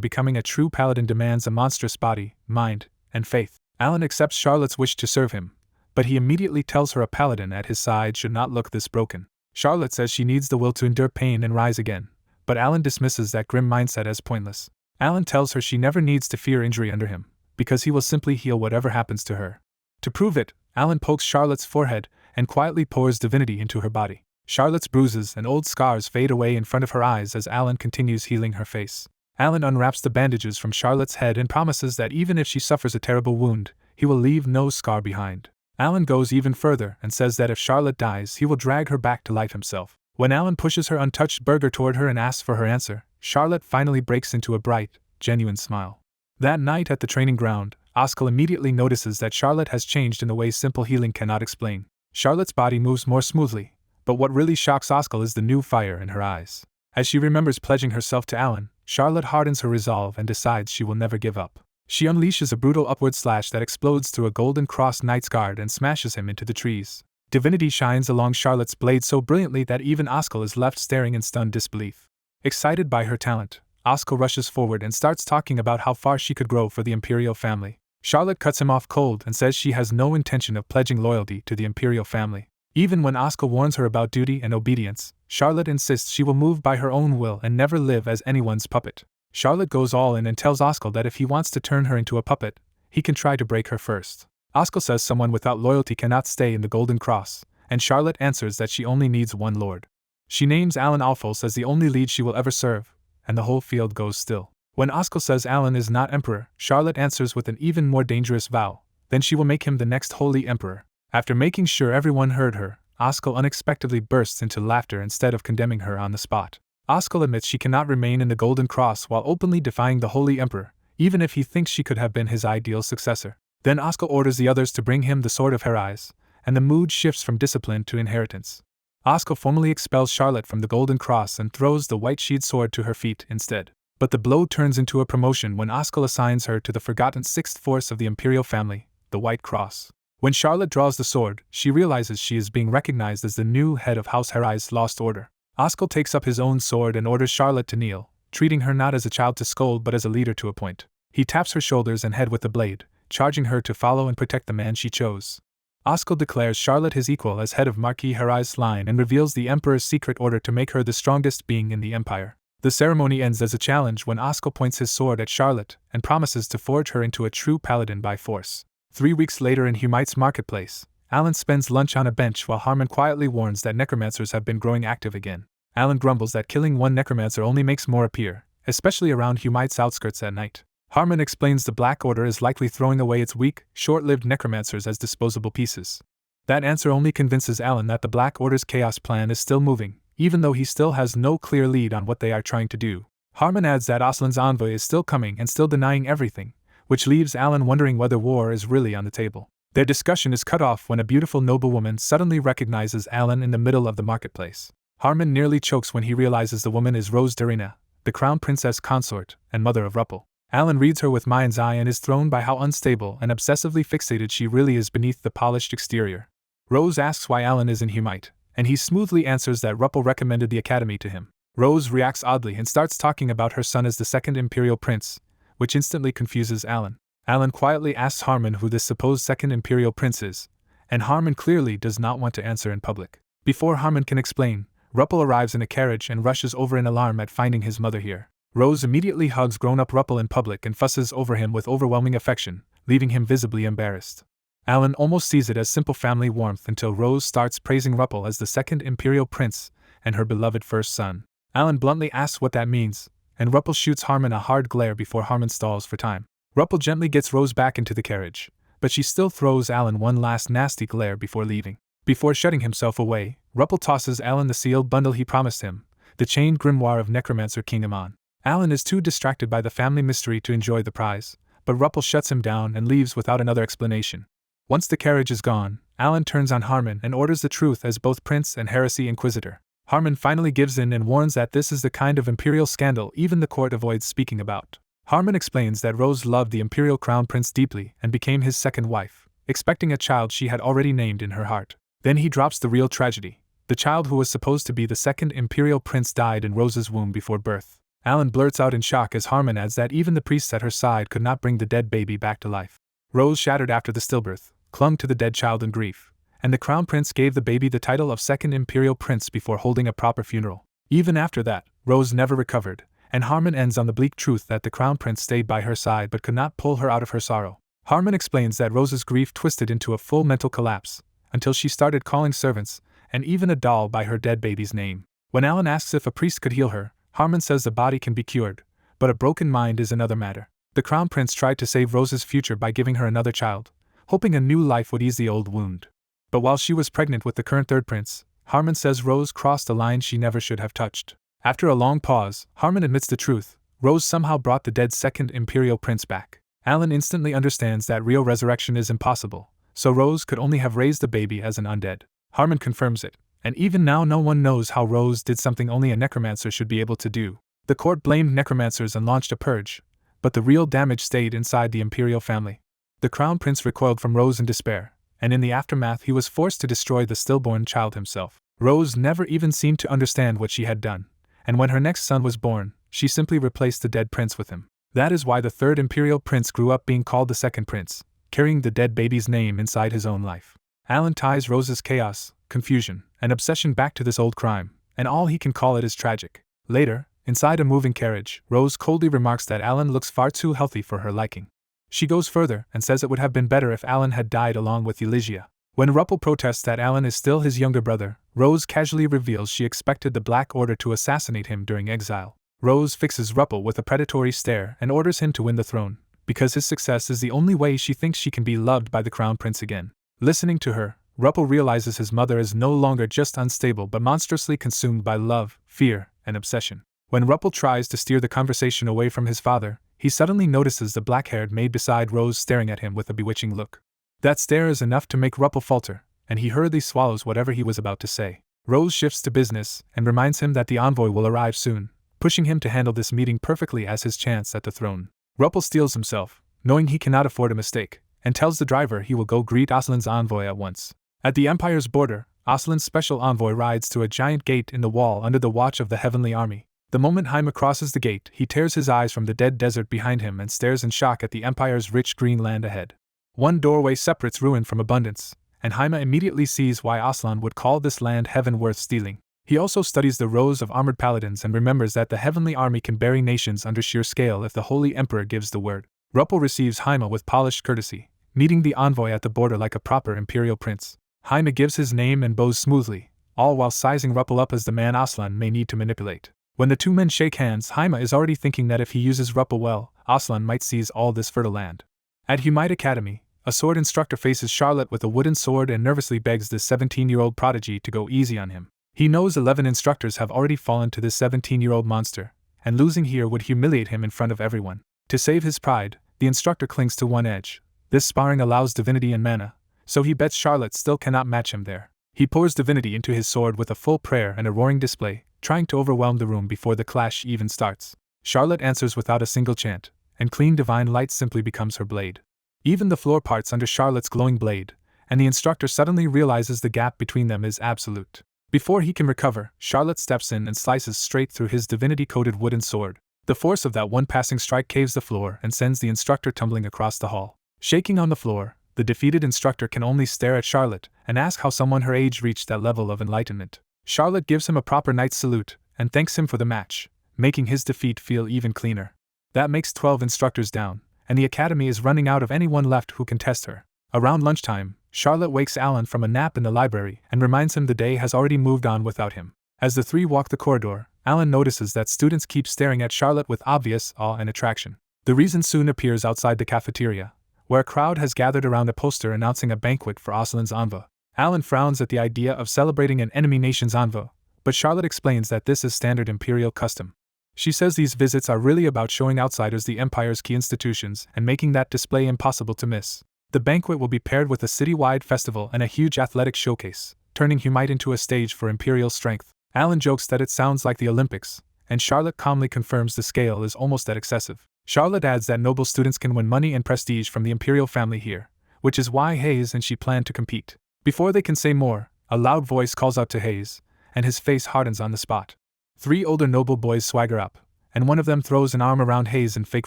becoming a true paladin demands a monstrous body, mind, and faith. Alan accepts Charlotte's wish to serve him, but he immediately tells her a paladin at his side should not look this broken. Charlotte says she needs the will to endure pain and rise again, but Alan dismisses that grim mindset as pointless. Alan tells her she never needs to fear injury under him, because he will simply heal whatever happens to her. To prove it, Alan pokes Charlotte's forehead and quietly pours divinity into her body. Charlotte's bruises and old scars fade away in front of her eyes as Alan continues healing her face. Alan unwraps the bandages from Charlotte's head and promises that even if she suffers a terrible wound, he will leave no scar behind. Alan goes even further and says that if Charlotte dies, he will drag her back to life himself. When Alan pushes her untouched burger toward her and asks for her answer, Charlotte finally breaks into a bright, genuine smile. That night at the training ground, Oscar immediately notices that Charlotte has changed in a way simple healing cannot explain. Charlotte's body moves more smoothly, but what really shocks Oscar is the new fire in her eyes. As she remembers pledging herself to Alan, Charlotte hardens her resolve and decides she will never give up. She unleashes a brutal upward slash that explodes through a golden cross knight's guard and smashes him into the trees. Divinity shines along Charlotte's blade so brilliantly that even Oscar is left staring in stunned disbelief. Excited by her talent, Oscar rushes forward and starts talking about how far she could grow for the Imperial family. Charlotte cuts him off cold and says she has no intention of pledging loyalty to the Imperial family. Even when Oscar warns her about duty and obedience, Charlotte insists she will move by her own will and never live as anyone's puppet. Charlotte goes all in and tells Oscar that if he wants to turn her into a puppet, he can try to break her first. Oscar says someone without loyalty cannot stay in the Golden Cross, and Charlotte answers that she only needs one lord. She names Alan Alphonse as the only lead she will ever serve, and the whole field goes still. When Oscar says Alan is not emperor, Charlotte answers with an even more dangerous vow: then she will make him the next holy emperor. After making sure everyone heard her, Oscar unexpectedly bursts into laughter instead of condemning her on the spot. Oscar admits she cannot remain in the Golden Cross while openly defying the Holy Emperor, even if he thinks she could have been his ideal successor. Then Oscar orders the others to bring him the Sword of Her Eyes, and the mood shifts from discipline to inheritance. Oscar formally expels Charlotte from the Golden Cross and throws the white-sheathed sword to her feet instead. But the blow turns into a promotion when Oscar assigns her to the forgotten sixth force of the Imperial family, the White Cross. When Charlotte draws the sword, she realizes she is being recognized as the new head of House Herai's Lost Order. Oscar takes up his own sword and orders Charlotte to kneel, treating her not as a child to scold but as a leader to appoint. He taps her shoulders and head with the blade, charging her to follow and protect the man she chose. Oscar declares Charlotte his equal as head of Marquis Herai's line and reveals the Emperor's secret order to make her the strongest being in the Empire. The ceremony ends as a challenge when Oscar points his sword at Charlotte and promises to forge her into a true paladin by force. 3 weeks later in Humite's marketplace, Alan spends lunch on a bench while Harmon quietly warns that necromancers have been growing active again. Alan grumbles that killing one necromancer only makes more appear, especially around Humite's outskirts at night. Harmon explains the Black Order is likely throwing away its weak, short-lived necromancers as disposable pieces. That answer only convinces Alan that the Black Order's chaos plan is still moving, even though he still has no clear lead on what they are trying to do. Harmon adds that Aslan's envoy is still coming and still denying everything, which leaves Alan wondering whether war is really on the table. Their discussion is cut off when a beautiful noblewoman suddenly recognizes Alan in the middle of the marketplace. Harmon nearly chokes when he realizes the woman is Rose Darina, the crown princess consort and mother of Ruppel. Alan reads her with mind's eye and is thrown by how unstable and obsessively fixated she really is beneath the polished exterior. Rose asks why Alan is in Humite, and he smoothly answers that Ruppel recommended the academy to him. Rose reacts oddly and starts talking about her son as the second imperial prince, which instantly confuses Alan. Alan quietly asks Harmon who this supposed second imperial prince is, and Harmon clearly does not want to answer in public. Before Harmon can explain, Ruppel arrives in a carriage and rushes over in alarm at finding his mother here. Rose immediately hugs grown-up Ruppel in public and fusses over him with overwhelming affection, leaving him visibly embarrassed. Alan almost sees it as simple family warmth until Rose starts praising Ruppel as the second imperial prince and her beloved first son. Alan bluntly asks what that means, and Ruppel shoots Harmon a hard glare before Harmon stalls for time. Ruppel gently gets Rose back into the carriage, but she still throws Alan one last nasty glare before leaving. Before shutting himself away, Ruppel tosses Alan the sealed bundle he promised him, the chained grimoire of Necromancer King Amon. Alan is too distracted by the family mystery to enjoy the prize, but Ruppel shuts him down and leaves without another explanation. Once the carriage is gone, Alan turns on Harmon and orders the truth as both prince and heresy inquisitor. Harmon finally gives in and warns that this is the kind of imperial scandal even the court avoids speaking about. Harmon explains that Rose loved the Imperial Crown Prince deeply and became his second wife, expecting a child she had already named in her heart. Then he drops the real tragedy. The child who was supposed to be the second Imperial Prince died in Rose's womb before birth. Alan blurts out in shock as Harmon adds that even the priests at her side could not bring the dead baby back to life. Rose, shattered after the stillbirth, clung to the dead child in grief, and the Crown Prince gave the baby the title of second Imperial Prince before holding a proper funeral. Even after that, Rose never recovered, and Harmon ends on the bleak truth that the Crown Prince stayed by her side but could not pull her out of her sorrow. Harmon explains that Rose's grief twisted into a full mental collapse, until she started calling servants, and even a doll, by her dead baby's name. When Alan asks if a priest could heal her, Harmon says the body can be cured, but a broken mind is another matter. The Crown Prince tried to save Rose's future by giving her another child, hoping a new life would ease the old wound. But while she was pregnant with the current third prince, Harmon says Rose crossed a line she never should have touched. After a long pause, Harmon admits the truth. Rose somehow brought the dead second Imperial Prince back. Alan instantly understands that real resurrection is impossible, so Rose could only have raised the baby as an undead. Harmon confirms it, and even now no one knows how Rose did something only a necromancer should be able to do. The court blamed necromancers and launched a purge, but the real damage stayed inside the Imperial family. The Crown Prince recoiled from Rose in despair, and in the aftermath he was forced to destroy the stillborn child himself. Rose never even seemed to understand what she had done, and when her next son was born, she simply replaced the dead prince with him. That is why the third Imperial Prince grew up being called the second prince, carrying the dead baby's name inside his own life. Alan ties Rose's chaos, confusion, and obsession back to this old crime, and all he can call it is tragic. Later, inside a moving carriage, Rose coldly remarks that Alan looks far too healthy for her liking. She goes further and says it would have been better if Alan had died along with Elysia. When Ruppel protests that Alan is still his younger brother, Rose casually reveals she expected the Black Order to assassinate him during exile. Rose fixes Ruppel with a predatory stare and orders him to win the throne, because his success is the only way she thinks she can be loved by the Crown Prince again. Listening to her, Ruppel realizes his mother is no longer just unstable but monstrously consumed by love, fear, and obsession. When Ruppel tries to steer the conversation away from his father, he suddenly notices the black-haired maid beside Rose staring at him with a bewitching look. That stare is enough to make Ruppel falter, and he hurriedly swallows whatever he was about to say. Rose shifts to business and reminds him that the envoy will arrive soon, pushing him to handle this meeting perfectly as his chance at the throne. Ruppel steels himself, knowing he cannot afford a mistake, and tells the driver he will go greet Aslan's envoy at once. At the Empire's border, Aslan's special envoy rides to a giant gate in the wall under the watch of the Heavenly Army. The moment Jaime crosses the gate, he tears his eyes from the dead desert behind him and stares in shock at the Empire's rich green land ahead. One doorway separates ruin from abundance, and Jaime immediately sees why Aslan would call this land heaven worth stealing. He also studies the rows of armored paladins and remembers that the Heavenly Army can bury nations under sheer scale if the Holy Emperor gives the word. Ruppel receives Jaime with polished courtesy, meeting the envoy at the border like a proper Imperial Prince. Jaime gives his name and bows smoothly, all while sizing Ruppel up as the man Aslan may need to manipulate. When the two men shake hands, Jaime is already thinking that if he uses Ruppel well, Aslan might seize all this fertile land. At Humite Academy, a sword instructor faces Charlotte with a wooden sword and nervously begs this 17-year-old prodigy to go easy on him. He knows 11 instructors have already fallen to this 17-year-old monster, and losing here would humiliate him in front of everyone. To save his pride, the instructor clings to one edge. This sparring allows divinity and mana, so he bets Charlotte still cannot match him there. He pours divinity into his sword with a full prayer and a roaring display, trying to overwhelm the room before the clash even starts. Charlotte answers without a single chant, and clean divine light simply becomes her blade. Even the floor parts under Charlotte's glowing blade, and the instructor suddenly realizes the gap between them is absolute. Before he can recover, Charlotte steps in and slices straight through his divinity-coated wooden sword. The force of that one passing strike caves the floor and sends the instructor tumbling across the hall. Shaking on the floor, the defeated instructor can only stare at Charlotte and ask how someone her age reached that level of enlightenment. Charlotte gives him a proper knight's salute and thanks him for the match, making his defeat feel even cleaner. That makes 12 instructors down, and the academy is running out of anyone left who can test her. Around lunchtime, Charlotte wakes Alan from a nap in the library and reminds him the day has already moved on without him. As the three walk the corridor, Alan notices that students keep staring at Charlotte with obvious awe and attraction. The reason soon appears outside the cafeteria, where a crowd has gathered around a poster announcing a banquet for Aslan's envoy. Alan frowns at the idea of celebrating an enemy nation's envoy, but Charlotte explains that this is standard imperial custom. She says these visits are really about showing outsiders the Empire's key institutions and making that display impossible to miss. The banquet will be paired with a city-wide festival and a huge athletic showcase, turning Humite into a stage for imperial strength. Alan jokes that it sounds like the Olympics, and Charlotte calmly confirms the scale is almost that excessive. Charlotte adds that noble students can win money and prestige from the imperial family here, which is why Hayes and she plan to compete. Before they can say more, a loud voice calls out to Hayes, and his face hardens on the spot. 3 older noble boys swagger up, and one of them throws an arm around Hayes in fake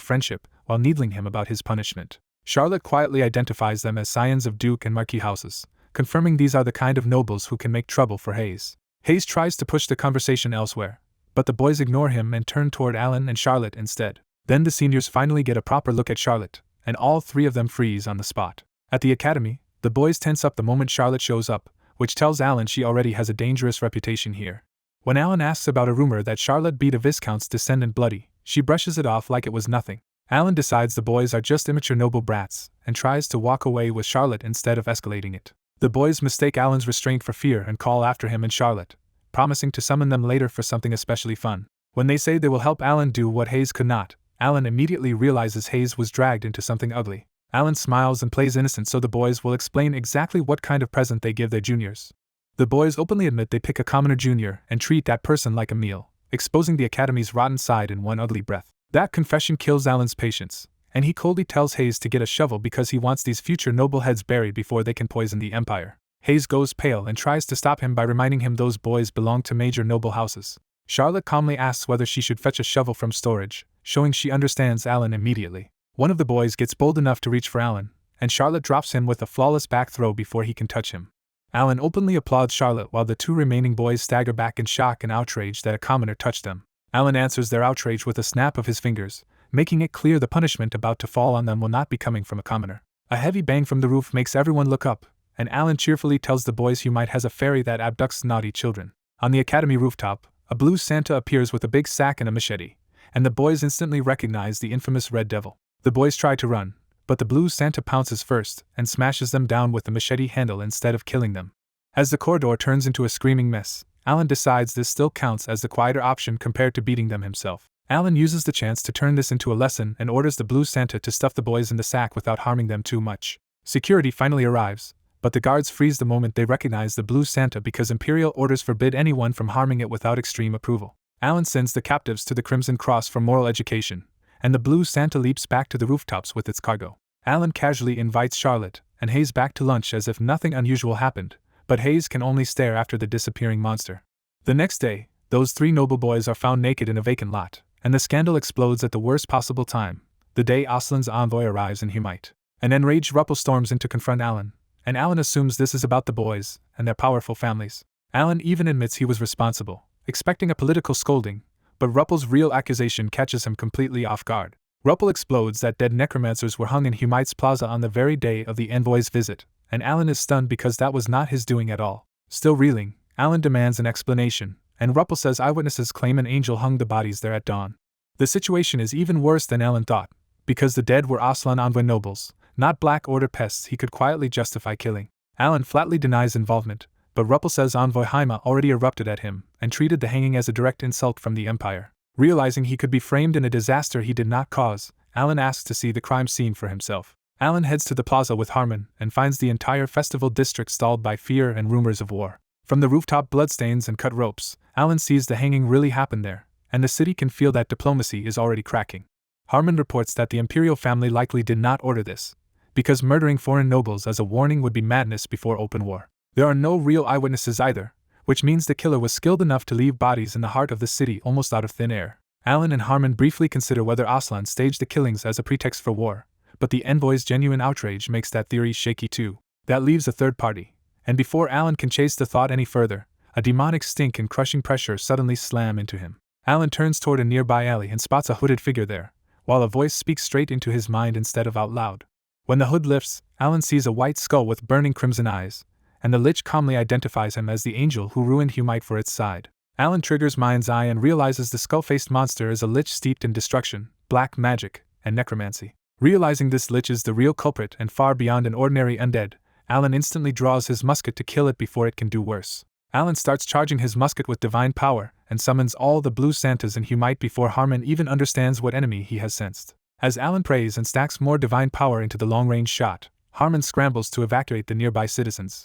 friendship while needling him about his punishment. Charlotte quietly identifies them as scions of Duke and Marquis houses, confirming these are the kind of nobles who can make trouble for Hayes. Hayes tries to push the conversation elsewhere, but the boys ignore him and turn toward Alan and Charlotte instead. Then the seniors finally get a proper look at Charlotte, and all 3 of them freeze on the spot. At the academy, the boys tense up the moment Charlotte shows up, which tells Alan she already has a dangerous reputation here. When Alan asks about a rumor that Charlotte beat a Viscount's descendant bloody, she brushes it off like it was nothing. Alan decides the boys are just immature noble brats, and tries to walk away with Charlotte instead of escalating it. The boys mistake Alan's restraint for fear and call after him and Charlotte, promising to summon them later for something especially fun. When they say they will help Alan do what Hayes could not, Alan immediately realizes Hayes was dragged into something ugly. Alan smiles and plays innocent so the boys will explain exactly what kind of present they give their juniors. The boys openly admit they pick a commoner junior and treat that person like a meal, exposing the academy's rotten side in one ugly breath. That confession kills Alan's patience, and he coldly tells Hayes to get a shovel because he wants these future noble heads buried before they can poison the empire. Hayes goes pale and tries to stop him by reminding him those boys belong to major noble houses. Charlotte calmly asks whether she should fetch a shovel from storage, showing she understands Alan immediately. One of the boys gets bold enough to reach for Alan, and Charlotte drops him with a flawless back throw before he can touch him. Alan openly applauds Charlotte while the 2 remaining boys stagger back in shock and outrage that a commoner touched them. Alan answers their outrage with a snap of his fingers, making it clear the punishment about to fall on them will not be coming from a commoner. A heavy bang from the roof makes everyone look up, and Alan cheerfully tells the boys Humite has a fairy that abducts naughty children. On the academy rooftop, a blue Santa appears with a big sack and a machete, and the boys instantly recognize the infamous Red Devil. The boys try to run, but the blue Santa pounces first and smashes them down with the machete handle instead of killing them. As the corridor turns into a screaming mess, Alan decides this still counts as the quieter option compared to beating them himself. Alan uses the chance to turn this into a lesson and orders the blue Santa to stuff the boys in the sack without harming them too much. Security finally arrives, but the guards freeze the moment they recognize the blue Santa because imperial orders forbid anyone from harming it without extreme approval. Alan sends the captives to the Crimson Cross for moral education, and the blue Santa leaps back to the rooftops with its cargo. Alan casually invites Charlotte and Hayes back to lunch as if nothing unusual happened, but Hayes can only stare after the disappearing monster. The next day, those 3 noble boys are found naked in a vacant lot, and the scandal explodes at the worst possible time, the day Aslan's envoy arrives in Humite. An enraged Ruppel storms in to confront Alan, and Alan assumes this is about the boys and their powerful families. Alan even admits he was responsible, expecting a political scolding, but Ruppel's real accusation catches him completely off guard. Ruppel explodes that dead necromancers were hung in Humite's plaza on the very day of the envoy's visit, and Alan is stunned because that was not his doing at all. Still reeling, Alan demands an explanation, and Ruppel says eyewitnesses claim an angel hung the bodies there at dawn. The situation is even worse than Alan thought, because the dead were Aslan envoy nobles, not Black Order pests he could quietly justify killing. Alan flatly denies involvement, but Ruppel says Envoy Haima already erupted at him and treated the hanging as a direct insult from the Empire. Realizing he could be framed in a disaster he did not cause, Alan asks to see the crime scene for himself. Alan heads to the plaza with Harmon and finds the entire festival district stalled by fear and rumors of war. From the rooftop bloodstains and cut ropes, Alan sees the hanging really happened there, and the city can feel that diplomacy is already cracking. Harmon reports that the imperial family likely did not order this, because murdering foreign nobles as a warning would be madness before open war. There are no real eyewitnesses either, which means the killer was skilled enough to leave bodies in the heart of the city almost out of thin air. Alan and Harmon briefly consider whether Aslan staged the killings as a pretext for war, but the envoy's genuine outrage makes that theory shaky too. That leaves a third party, and before Alan can chase the thought any further, a demonic stink and crushing pressure suddenly slam into him. Alan turns toward a nearby alley and spots a hooded figure there, while a voice speaks straight into his mind instead of out loud. When the hood lifts, Alan sees a white skull with burning crimson eyes, and the Lich calmly identifies him as the angel who ruined Humite for its side. Alan triggers Mind's Eye and realizes the skull-faced monster is a Lich steeped in destruction, black magic, and necromancy. Realizing this Lich is the real culprit and far beyond an ordinary undead, Alan instantly draws his musket to kill it before it can do worse. Alan starts charging his musket with divine power and summons all the blue Santas in Humite before Harmon even understands what enemy he has sensed. As Alan prays and stacks more divine power into the long-range shot, Harmon scrambles to evacuate the nearby citizens.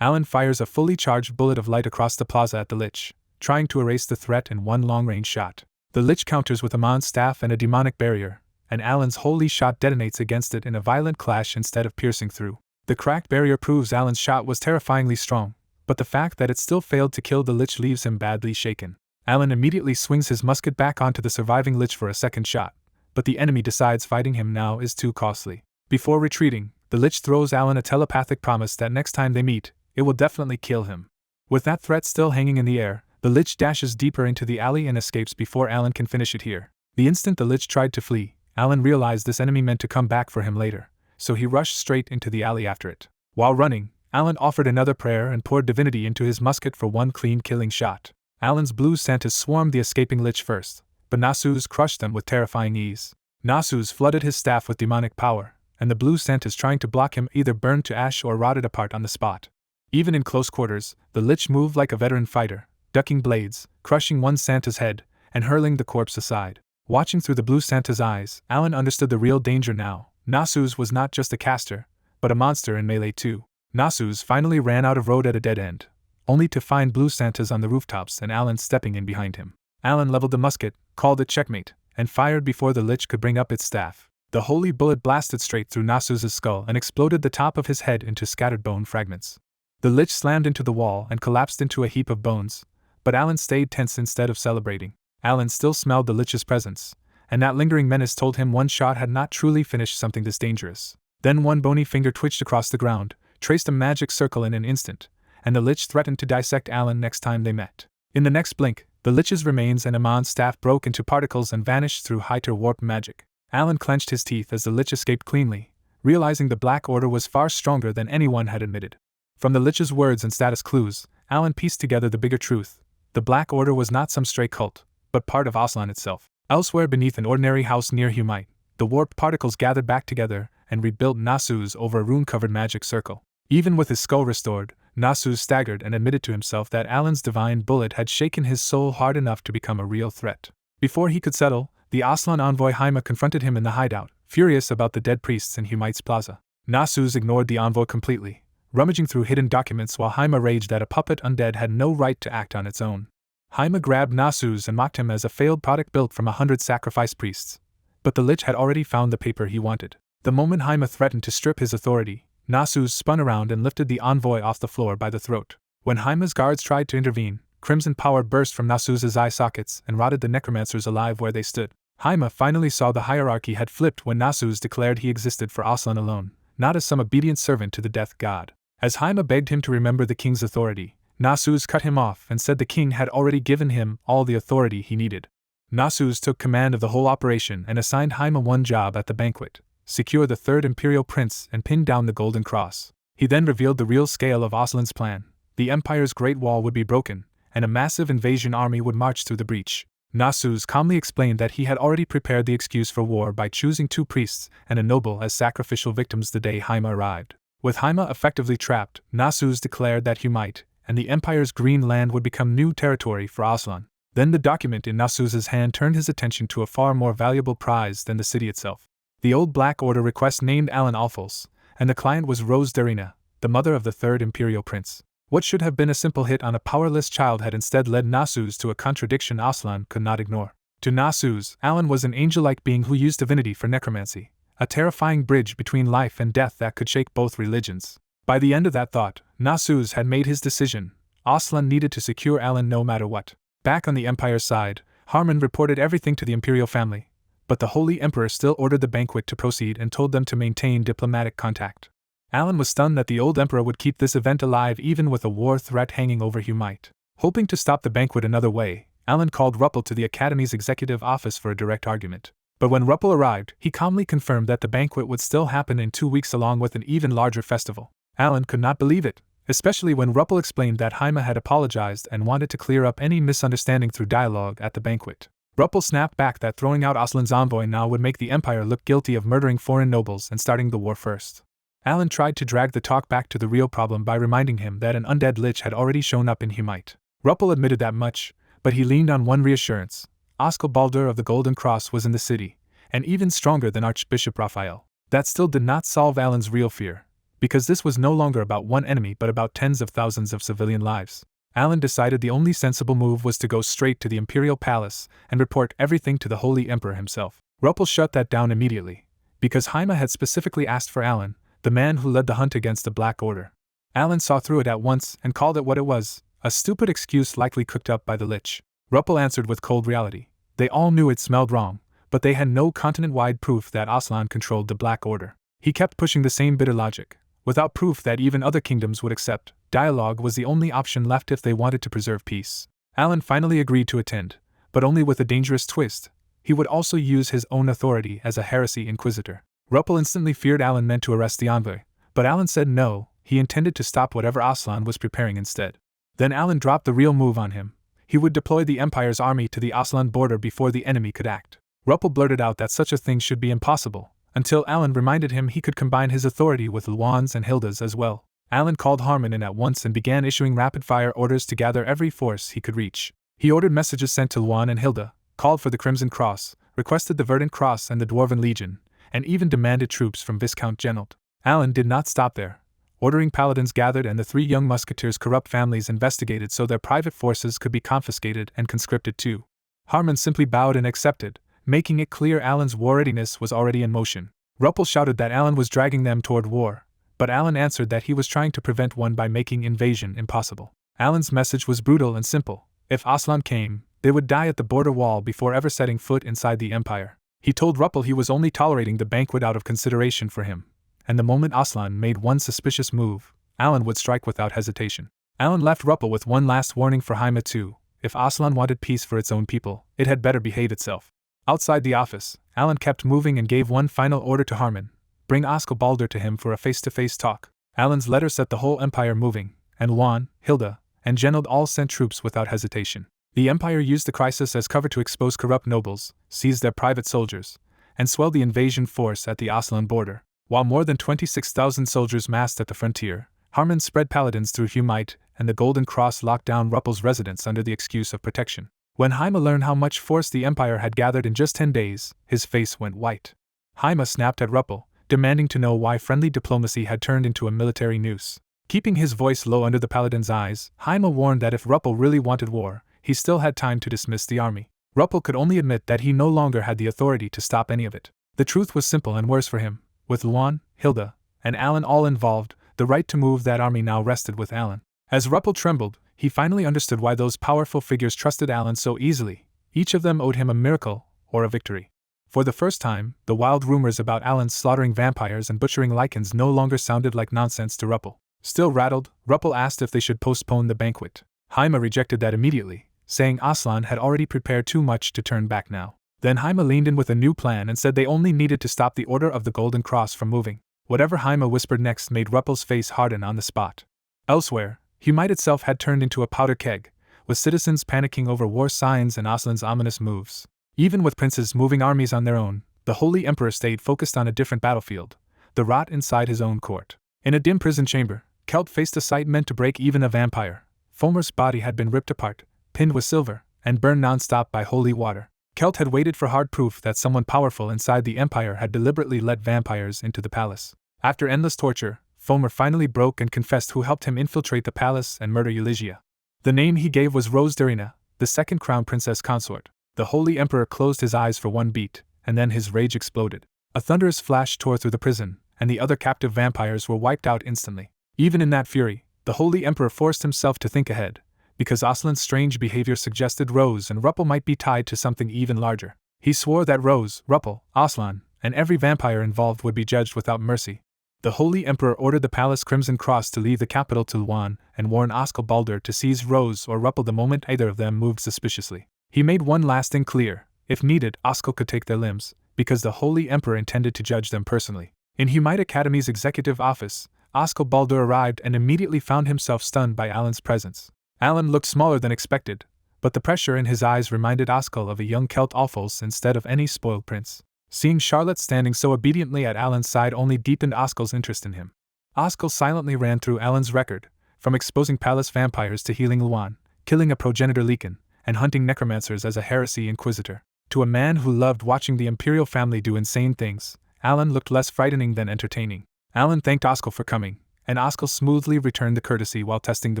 Alan fires a fully charged bullet of light across the plaza at the Lich, trying to erase the threat in one long-range shot. The Lich counters with Amon's staff and a demonic barrier, and Alan's holy shot detonates against it in a violent clash instead of piercing through. The cracked barrier proves Alan's shot was terrifyingly strong, but the fact that it still failed to kill the lich leaves him badly shaken. Alan immediately swings his musket back onto the surviving lich for a second shot, but the enemy decides fighting him now is too costly. Before retreating, the lich throws Alan a telepathic promise that next time they meet, it will definitely kill him. With that threat still hanging in the air, the lich dashes deeper into the alley and escapes before Alan can finish it here. The instant the lich tried to flee, Alan realized this enemy meant to come back for him later, so he rushed straight into the alley after it. While running, Alan offered another prayer and poured divinity into his musket for one clean killing shot. Alan's blue Santas swarmed the escaping lich first, but Nasu's crushed them with terrifying ease. Nasu's flooded his staff with demonic power, and the blue Santas trying to block him either burned to ash or rotted apart on the spot. Even in close quarters, the lich moved like a veteran fighter, ducking blades, crushing one Santa's head, and hurling the corpse aside. Watching through the blue Santa's eyes, Alan understood the real danger now. Nasu's was not just a caster, but a monster in melee too. Nasu's finally ran out of road at a dead end, only to find blue Santas on the rooftops and Alan stepping in behind him. Alan leveled the musket, called it checkmate, and fired before the lich could bring up its staff. The holy bullet blasted straight through Nasu's skull and exploded the top of his head into scattered bone fragments. The lich slammed into the wall and collapsed into a heap of bones, but Alan stayed tense instead of celebrating. Alan still smelled the lich's presence, and that lingering menace told him one shot had not truly finished something this dangerous. Then one bony finger twitched across the ground, traced a magic circle in an instant, and the lich threatened to dissect Alan next time they met. In the next blink, the lich's remains and Amon's staff broke into particles and vanished through Hyter warp magic. Alan clenched his teeth as the lich escaped cleanly, realizing the Black Order was far stronger than anyone had admitted. From the lich's words and status clues, Alan pieced together the bigger truth. The Black Order was not some stray cult, but part of Aslan itself. Elsewhere beneath an ordinary house near Humite, the warped particles gathered back together and rebuilt Nasu's over a rune-covered magic circle. Even with his skull restored, Nasu staggered and admitted to himself that Alan's divine bullet had shaken his soul hard enough to become a real threat. Before he could settle, the Aslan envoy Haima confronted him in the hideout, furious about the dead priests in Humite's plaza. Nasu's ignored the envoy completely, rummaging through hidden documents while Haima raged that a puppet undead had no right to act on its own. Haima grabbed Nasu's and mocked him as a failed product built from 100 sacrifice priests. But the lich had already found the paper he wanted. The moment Haima threatened to strip his authority, Nasu's spun around and lifted the envoy off the floor by the throat. When Haima's guards tried to intervene, crimson power burst from Nasu's eye sockets and rotted the necromancers alive where they stood. Haima finally saw the hierarchy had flipped when Nasu's declared he existed for Aslan alone, not as some obedient servant to the death god. As Haima begged him to remember the king's authority, Nasu's cut him off and said the king had already given him all the authority he needed. Nasu's took command of the whole operation and assigned Haima one job at the banquet: secure the third imperial prince and pin down the golden cross. He then revealed the real scale of Aslan's plan. The empire's great wall would be broken, and a massive invasion army would march through the breach. Nasu's calmly explained that he had already prepared the excuse for war by choosing 2 priests and a noble as sacrificial victims the day Haima arrived. With Haima effectively trapped, Nasu's declared that Humite and the empire's green land would become new territory for Aslan. Then the document in Nasu's hand turned his attention to a far more valuable prize than the city itself. The old Black Order request named Alan Alphals, and the client was Rose Darina, the mother of the third imperial prince. What should have been a simple hit on a powerless child had instead led Nasu's to a contradiction Aslan could not ignore. To Nasu's, Alan was an angel-like being who used divinity for necromancy, a terrifying bridge between life and death that could shake both religions. By the end of that thought, Nasu's had made his decision. Aslan needed to secure Alan no matter what. Back on the Empire's side, Harman reported everything to the imperial family, but the Holy Emperor still ordered the banquet to proceed and told them to maintain diplomatic contact. Alan was stunned that the old Emperor would keep this event alive even with a war threat hanging over Humite. Hoping to stop the banquet another way, Alan called Ruppel to the Academy's executive office for a direct argument. But when Ruppel arrived, he calmly confirmed that the banquet would still happen in 2 weeks along with an even larger festival. Alan could not believe it, especially when Ruppel explained that Haima had apologized and wanted to clear up any misunderstanding through dialogue at the banquet. Ruppel snapped back that throwing out Aslan's envoy now would make the Empire look guilty of murdering foreign nobles and starting the war first. Alan tried to drag the talk back to the real problem by reminding him that an undead lich had already shown up in Humite. Ruppel admitted that much, but he leaned on one reassurance: Oskel Baldur of the Golden Cross was in the city, and even stronger than Archbishop Raphael. That still did not solve Alan's real fear, because this was no longer about one enemy but about tens of thousands of civilian lives. Alan decided the only sensible move was to go straight to the Imperial Palace and report everything to the Holy Emperor himself. Ruppel shut that down immediately, because Haima had specifically asked for Alan, the man who led the hunt against the Black Order. Alan saw through it at once and called it what it was, a stupid excuse likely cooked up by the Lich. Ruppel answered with cold reality. They all knew it smelled wrong, but they had no continent-wide proof that Aslan controlled the Black Order. He kept pushing the same bitter logic, without proof that even other kingdoms would accept. Dialogue was the only option left if they wanted to preserve peace. Alan finally agreed to attend, but only with a dangerous twist. He would also use his own authority as a heresy inquisitor. Ruppel instantly feared Alan meant to arrest the envoy, but Alan said no, he intended to stop whatever Aslan was preparing instead. Then Alan dropped the real move on him. He would deploy the Empire's army to the Aslan border before the enemy could act. Ruppel blurted out that such a thing should be impossible, until Alan reminded him he could combine his authority with Luan's and Hilda's as well. Alan called Harmon in at once and began issuing rapid-fire orders to gather every force he could reach. He ordered messages sent to Luan and Hilda, called for the Crimson Cross, requested the Verdant Cross and the Dwarven Legion, and even demanded troops from Viscount Genold. Alan did not stop there. Ordering paladins gathered and the 3 young musketeers' corrupt families investigated so their private forces could be confiscated and conscripted too. Harmon simply bowed and accepted, making it clear Alan's war readiness was already in motion. Ruppel shouted that Alan was dragging them toward war, but Alan answered that he was trying to prevent one by making invasion impossible. Alan's message was brutal and simple. If Aslan came, they would die at the border wall before ever setting foot inside the Empire. He told Ruppel he was only tolerating the banquet out of consideration for him, and the moment Aslan made one suspicious move, Alan would strike without hesitation. Alan left Ruppel with one last warning for Haima too. If Aslan wanted peace for its own people, it had better behave itself. Outside the office, Alan kept moving and gave one final order to Harmon. Bring Oscar Balder to him for a face-to-face talk. Alan's letter set the whole Empire moving, and Luan, Hilda, and Genold all sent troops without hesitation. The Empire used the crisis as cover to expose corrupt nobles, seize their private soldiers, and swell the invasion force at the Aslan border. While more than 26,000 soldiers massed at the frontier, Harmon spread paladins through Humite, and the Golden Cross locked down Ruppel's residence under the excuse of protection. When Haima learned how much force the Empire had gathered in just 10 days, his face went white. Haima snapped at Ruppel, demanding to know why friendly diplomacy had turned into a military noose. Keeping his voice low under the paladin's eyes, Haima warned that if Ruppel really wanted war, he still had time to dismiss the army. Ruppel could only admit that he no longer had the authority to stop any of it. The truth was simple and worse for him. With Luan, Hilda, and Alan all involved, the right to move that army now rested with Alan. As Ruppel trembled, he finally understood why those powerful figures trusted Alan so easily. Each of them owed him a miracle, or a victory. For the first time, the wild rumors about Alan slaughtering vampires and butchering lichens no longer sounded like nonsense to Ruppel. Still rattled, Ruppel asked if they should postpone the banquet. Haima rejected that immediately, saying Aslan had already prepared too much to turn back now. Then Haima leaned in with a new plan and said they only needed to stop the Order of the Golden Cross from moving. Whatever Haima whispered next made Ruppel's face harden on the spot. Elsewhere, Humite itself had turned into a powder keg, with citizens panicking over war signs and Aslan's ominous moves. Even with princes moving armies on their own, the Holy Emperor stayed focused on a different battlefield, the rot inside his own court. In a dim prison chamber, Kelt faced a sight meant to break even a vampire. Fomer's body had been ripped apart, pinned with silver, and burned non-stop by holy water. Kelt had waited for hard proof that someone powerful inside the Empire had deliberately let vampires into the palace. After endless torture, Fomer finally broke and confessed who helped him infiltrate the palace and murder Euligia. The name he gave was Rose Darina, the second crown princess consort. The Holy Emperor closed his eyes for one beat, and then his rage exploded. A thunderous flash tore through the prison, and the other captive vampires were wiped out instantly. Even in that fury, the Holy Emperor forced himself to think ahead, because Aslan's strange behavior suggested Rose and Ruppel might be tied to something even larger. He swore that Rose, Ruppel, Aslan, and every vampire involved would be judged without mercy. The Holy Emperor ordered the Palace Crimson Cross to leave the capital to Luan and warn Oscar Balder to seize Rose or Ruppel the moment either of them moved suspiciously. He made one last thing clear: if needed, Oscar could take their limbs, because the Holy Emperor intended to judge them personally. In Humite Academy's executive office, Oscar Balder arrived and immediately found himself stunned by Alan's presence. Alan looked smaller than expected, but the pressure in his eyes reminded Oscar of a young Celt Alphals instead of any spoiled prince. Seeing Charlotte standing so obediently at Alan's side only deepened Oscar's interest in him. Oscar silently ran through Alan's record, from exposing palace vampires to healing Luan, killing a progenitor Leakin, and hunting necromancers as a heresy inquisitor. To a man who loved watching the imperial family do insane things, Alan looked less frightening than entertaining. Alan thanked Oscar for coming, and Oscar smoothly returned the courtesy while testing the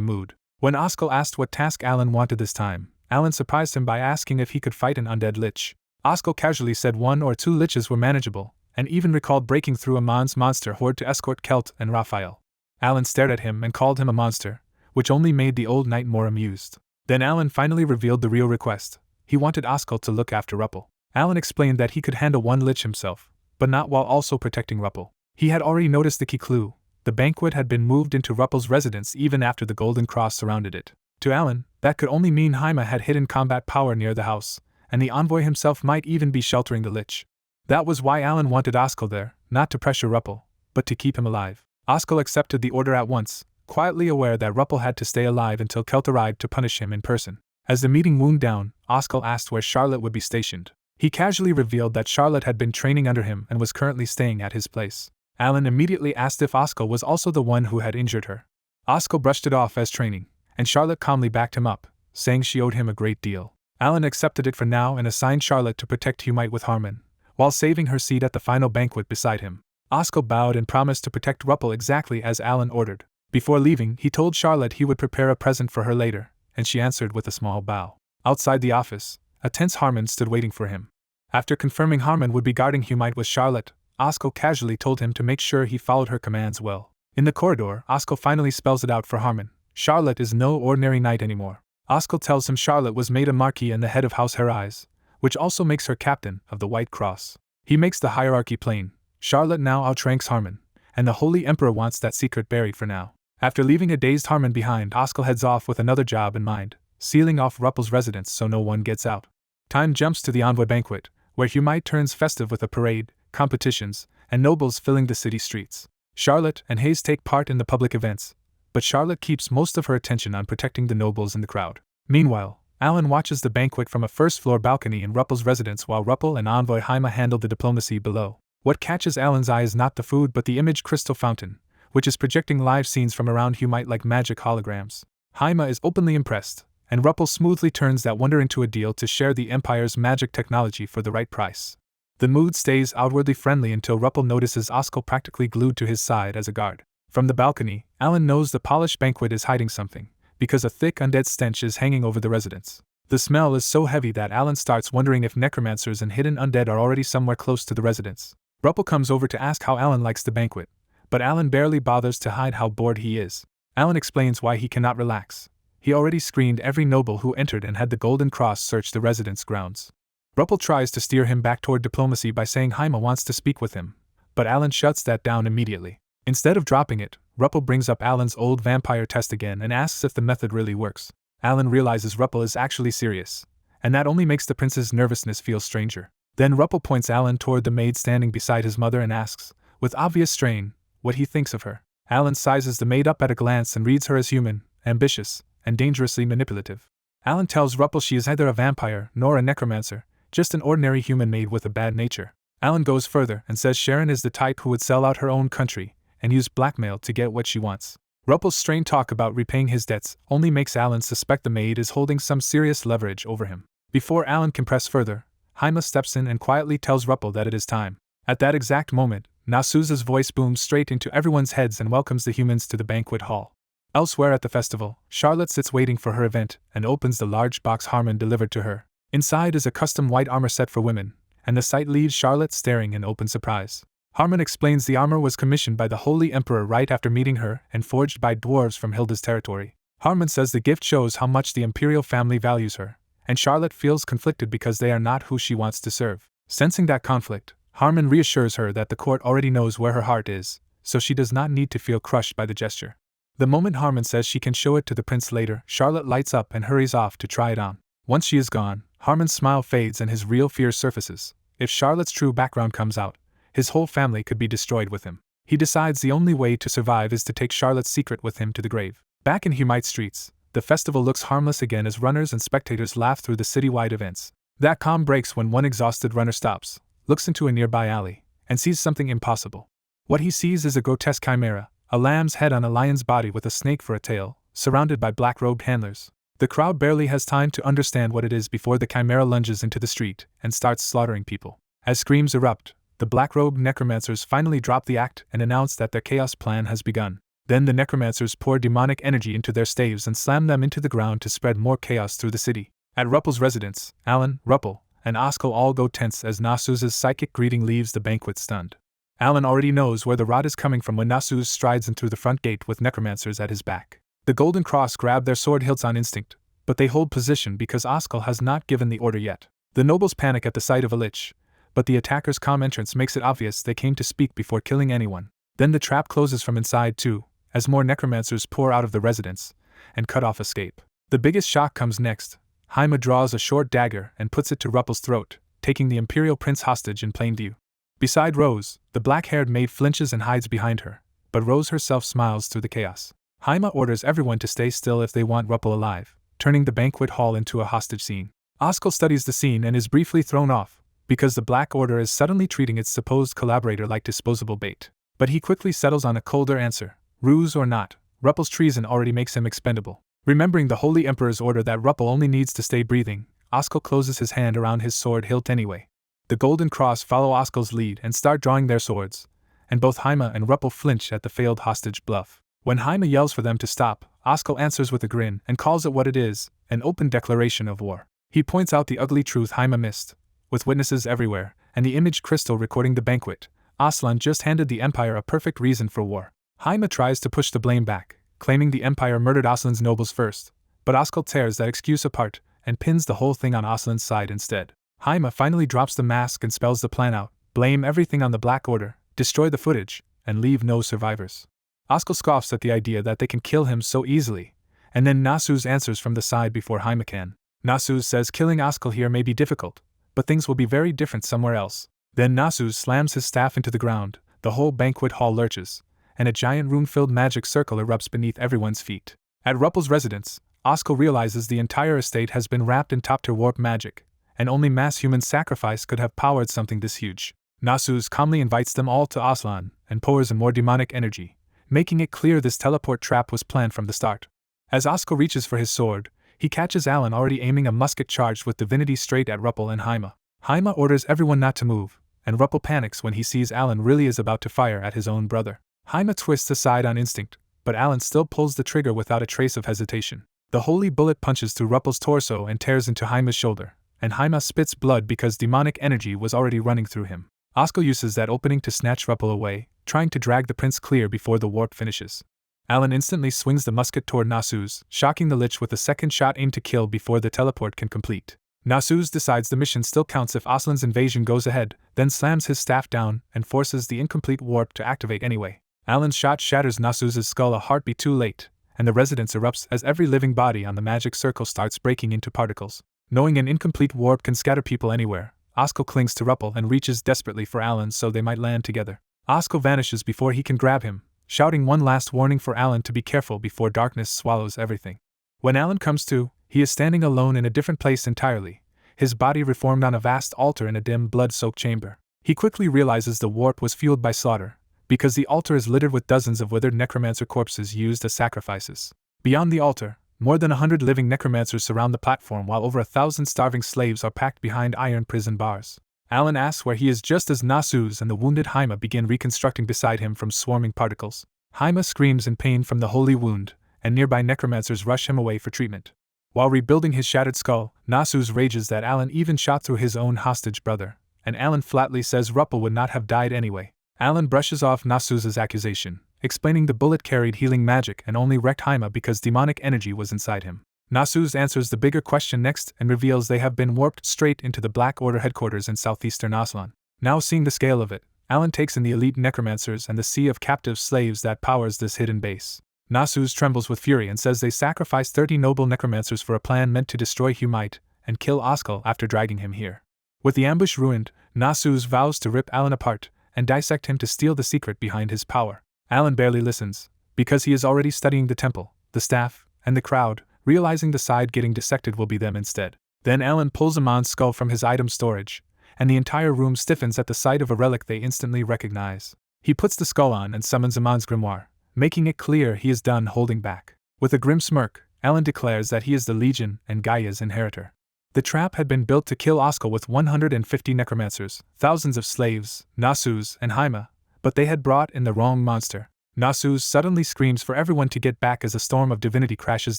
mood. When Oscar asked what task Alan wanted this time, Alan surprised him by asking if he could fight an undead lich. Oscar casually said 1 or 2 liches were manageable, and even recalled breaking through a monster horde to escort Kelt and Raphael. Alan stared at him and called him a monster, which only made the old knight more amused. Then Alan finally revealed the real request. He wanted Oscar to look after Ruppel. Alan explained that he could handle 1 lich himself, but not while also protecting Ruppel. He had already noticed the key clue. The banquet had been moved into Ruppel's residence even after the golden cross surrounded it. To Alan, that could only mean Haima had hidden combat power near the house, and the envoy himself might even be sheltering the lich. That was why Alan wanted Oscar there, not to pressure Ruppel, but to keep him alive. Oscar accepted the order at once, quietly aware that Ruppel had to stay alive until Kelt arrived to punish him in person. As the meeting wound down, Oscar asked where Charlotte would be stationed. He casually revealed that Charlotte had been training under him and was currently staying at his place. Alan immediately asked if Oscar was also the one who had injured her. Oscar brushed it off as training, and Charlotte calmly backed him up, saying she owed him a great deal. Alan accepted it for now and assigned Charlotte to protect Humite with Harmon, while saving her seat at the final banquet beside him. Oscar bowed and promised to protect Ruppel exactly as Alan ordered. Before leaving, he told Charlotte he would prepare a present for her later, and she answered with a small bow. Outside the office, a tense Harmon stood waiting for him. After confirming Harmon would be guarding Humite with Charlotte, Oscar casually told him to make sure he followed her commands well. In the corridor, Oscar finally spells it out for Harmon. Charlotte is no ordinary knight anymore. Oscar tells him Charlotte was made a marquis and the head of House Herais, which also makes her captain of the White Cross. He makes the hierarchy plain. Charlotte now outranks Harmon, and the Holy Emperor wants that secret buried for now. After leaving a dazed Harmon behind, Oscar heads off with another job in mind, sealing off Ruppel's residence so no one gets out. Time jumps to the envoy banquet, where Humite turns festive with a parade, competitions, and nobles filling the city streets. Charlotte and Hayes take part in the public events, but Charlotte keeps most of her attention on protecting the nobles in the crowd. Meanwhile, Alan watches the banquet from a first-floor balcony in Ruppel's residence while Ruppel and envoy Haima handle the diplomacy below. What catches Alan's eye is not the food but the image crystal fountain, which is projecting live scenes from around Humite like magic holograms. Haima is openly impressed, and Ruppel smoothly turns that wonder into a deal to share the Empire's magic technology for the right price. The mood stays outwardly friendly until Ruppel notices Oscar practically glued to his side as a guard. From the balcony, Alan knows the polished banquet is hiding something, because a thick undead stench is hanging over the residence. The smell is so heavy that Alan starts wondering if necromancers and hidden undead are already somewhere close to the residence. Ruppel comes over to ask how Alan likes the banquet, but Alan barely bothers to hide how bored he is. Alan explains why he cannot relax. He already screened every noble who entered and had the Golden Cross search the residence grounds. Ruppel tries to steer him back toward diplomacy by saying Haima wants to speak with him, but Alan shuts that down immediately. Instead of dropping it, Ruppel brings up Alan's old vampire test again and asks if the method really works. Alan realizes Ruppel is actually serious, and that only makes the prince's nervousness feel stranger. Then Ruppel points Alan toward the maid standing beside his mother and asks, with obvious strain, what he thinks of her. Alan sizes the maid up at a glance and reads her as human, ambitious, and dangerously manipulative. Alan tells Ruppel she is neither a vampire nor a necromancer, just an ordinary human maid with a bad nature. Alan goes further and says Sharon is the type who would sell out her own country and use blackmail to get what she wants. Ruppel's strained talk about repaying his debts only makes Alan suspect the maid is holding some serious leverage over him. Before Alan can press further, Haima steps in and quietly tells Ruppel that it is time. At that exact moment, Nasuza's voice booms straight into everyone's heads and welcomes the humans to the banquet hall. Elsewhere at the festival, Charlotte sits waiting for her event and opens the large box Harmon delivered to her. Inside is a custom white armor set for women, and the sight leaves Charlotte staring in open surprise. Harmon explains the armor was commissioned by the Holy Emperor right after meeting her and forged by dwarves from Hilda's territory. Harmon says the gift shows how much the imperial family values her, and Charlotte feels conflicted because they are not who she wants to serve. Sensing that conflict, Harmon reassures her that the court already knows where her heart is, so she does not need to feel crushed by the gesture. The moment Harmon says she can show it to the prince later, Charlotte lights up and hurries off to try it on. Once she is gone, Harmon's smile fades and his real fear surfaces. If Charlotte's true background comes out, his whole family could be destroyed with him. He decides the only way to survive is to take Charlotte's secret with him to the grave. Back in Humite streets, the festival looks harmless again as runners and spectators laugh through the citywide events. That calm breaks when one exhausted runner stops, looks into a nearby alley, and sees something impossible. What he sees is a grotesque chimera, a lamb's head on a lion's body with a snake for a tail, surrounded by black-robed handlers. The crowd barely has time to understand what it is before the chimera lunges into the street and starts slaughtering people. As screams erupt, the black-robed necromancers finally drop the act and announce that their chaos plan has begun. Then the necromancers pour demonic energy into their staves and slam them into the ground to spread more chaos through the city. At Ruppel's residence, Alan, Ruppel, and Oscar all go tense as Nasu's psychic greeting leaves the banquet stunned. Alan already knows where the rod is coming from when Nasu strides in through the front gate with necromancers at his back. The Golden Cross grab their sword hilts on instinct, but they hold position because Oscar has not given the order yet. The nobles panic at the sight of a lich, but the attacker's calm entrance makes it obvious they came to speak before killing anyone. Then the trap closes from inside too, as more necromancers pour out of the residence and cut off escape. The biggest shock comes next. Haima draws a short dagger and puts it to Ruppel's throat, taking the Imperial Prince hostage in plain view. Beside Rose, the black-haired maid flinches and hides behind her, but Rose herself smiles through the chaos. Haima orders everyone to stay still if they want Ruppel alive, turning the banquet hall into a hostage scene. Oscar studies the scene and is briefly thrown off, because the Black Order is suddenly treating its supposed collaborator like disposable bait. But he quickly settles on a colder answer. Ruse or not, Ruppel's treason already makes him expendable. Remembering the Holy Emperor's order that Ruppel only needs to stay breathing, Oscar closes his hand around his sword hilt anyway. The Golden Cross follow Oscar's lead and start drawing their swords, and both Haima and Ruppel flinch at the failed hostage bluff. When Haima yells for them to stop, Oscar answers with a grin and calls it what it is, an open declaration of war. He points out the ugly truth Haima missed. With witnesses everywhere, and the image crystal recording the banquet, Aslan just handed the Empire a perfect reason for war. Haima tries to push the blame back, claiming the Empire murdered Aslan's nobles first, but Oscar tears that excuse apart and pins the whole thing on Aslan's side instead. Haima finally drops the mask and spells the plan out: blame everything on the Black Order, destroy the footage, and leave no survivors. Oscar scoffs at the idea that they can kill him so easily, and then Nasu's answers from the side before Haima can. Nasu says killing Oscar here may be difficult, but things will be very different somewhere else. Then Nasu slams his staff into the ground, the whole banquet hall lurches, and a giant rune-filled magic circle erupts beneath everyone's feet. At Ruppel's residence, Oscar realizes the entire estate has been wrapped in top-tier warp magic, and only mass human sacrifice could have powered something this huge. Nasus calmly invites them all to Aslan and pours in more demonic energy, making it clear this teleport trap was planned from the start. As Oscar reaches for his sword, he catches Alan already aiming a musket charged with divinity straight at Ruppel and Haima. Haima orders everyone not to move, and Ruppel panics when he sees Alan really is about to fire at his own brother. Haima twists aside on instinct, but Alan still pulls the trigger without a trace of hesitation. The holy bullet punches through Ruppel's torso and tears into Haima's shoulder, and Haima spits blood because demonic energy was already running through him. Oscar uses that opening to snatch Ruppel away, trying to drag the prince clear before the warp finishes. Alan instantly swings the musket toward Nasus, shocking the lich with a second shot aimed to kill before the teleport can complete. Nasus decides the mission still counts if Aslan's invasion goes ahead, then slams his staff down and forces the incomplete warp to activate anyway. Alan's shot shatters Nasus' skull a heartbeat too late, and the residence erupts as every living body on the magic circle starts breaking into particles. Knowing an incomplete warp can scatter people anywhere, Oscar clings to Ruppel and reaches desperately for Alan so they might land together. Oscar vanishes before he can grab him, shouting one last warning for Alan to be careful before darkness swallows everything. When Alan comes to, he is standing alone in a different place entirely, his body reformed on a vast altar in a dim, blood-soaked chamber. He quickly realizes the warp was fueled by slaughter, because the altar is littered with dozens of withered necromancer corpses used as sacrifices. Beyond the altar, more than 100 living necromancers surround the platform while over 1,000 starving slaves are packed behind iron prison bars. Alan asks where he is just as Nasus and the wounded Haima begin reconstructing beside him from swarming particles. Haima screams in pain from the holy wound, and nearby necromancers rush him away for treatment. While rebuilding his shattered skull, Nasus rages that Alan even shot through his own hostage brother, and Alan flatly says Ruppel would not have died anyway. Alan brushes off Nasus' accusation, explaining the bullet carried healing magic and only wrecked Haima because demonic energy was inside him. Nasus answers the bigger question next and reveals they have been warped straight into the Black Order headquarters in southeastern Aslan. Now seeing the scale of it, Alan takes in the elite necromancers and the sea of captive slaves that powers this hidden base. Nasus trembles with fury and says they sacrificed 30 noble necromancers for a plan meant to destroy Humite and kill Oscar after dragging him here. With the ambush ruined, Nasus vows to rip Alan apart and dissect him to steal the secret behind his power. Alan barely listens, because he is already studying the temple, the staff, and the crowd, realizing the side getting dissected will be them instead. Then Alan pulls Amon's skull from his item storage, and the entire room stiffens at the sight of a relic they instantly recognize. He puts the skull on and summons Amon's grimoire, making it clear he is done holding back. With a grim smirk, Alan declares that he is the Legion and Gaia's inheritor. The trap had been built to kill Oscar with 150 necromancers, thousands of slaves, Nasus, and Haima, but they had brought in the wrong monster. Nasus suddenly screams for everyone to get back as a storm of divinity crashes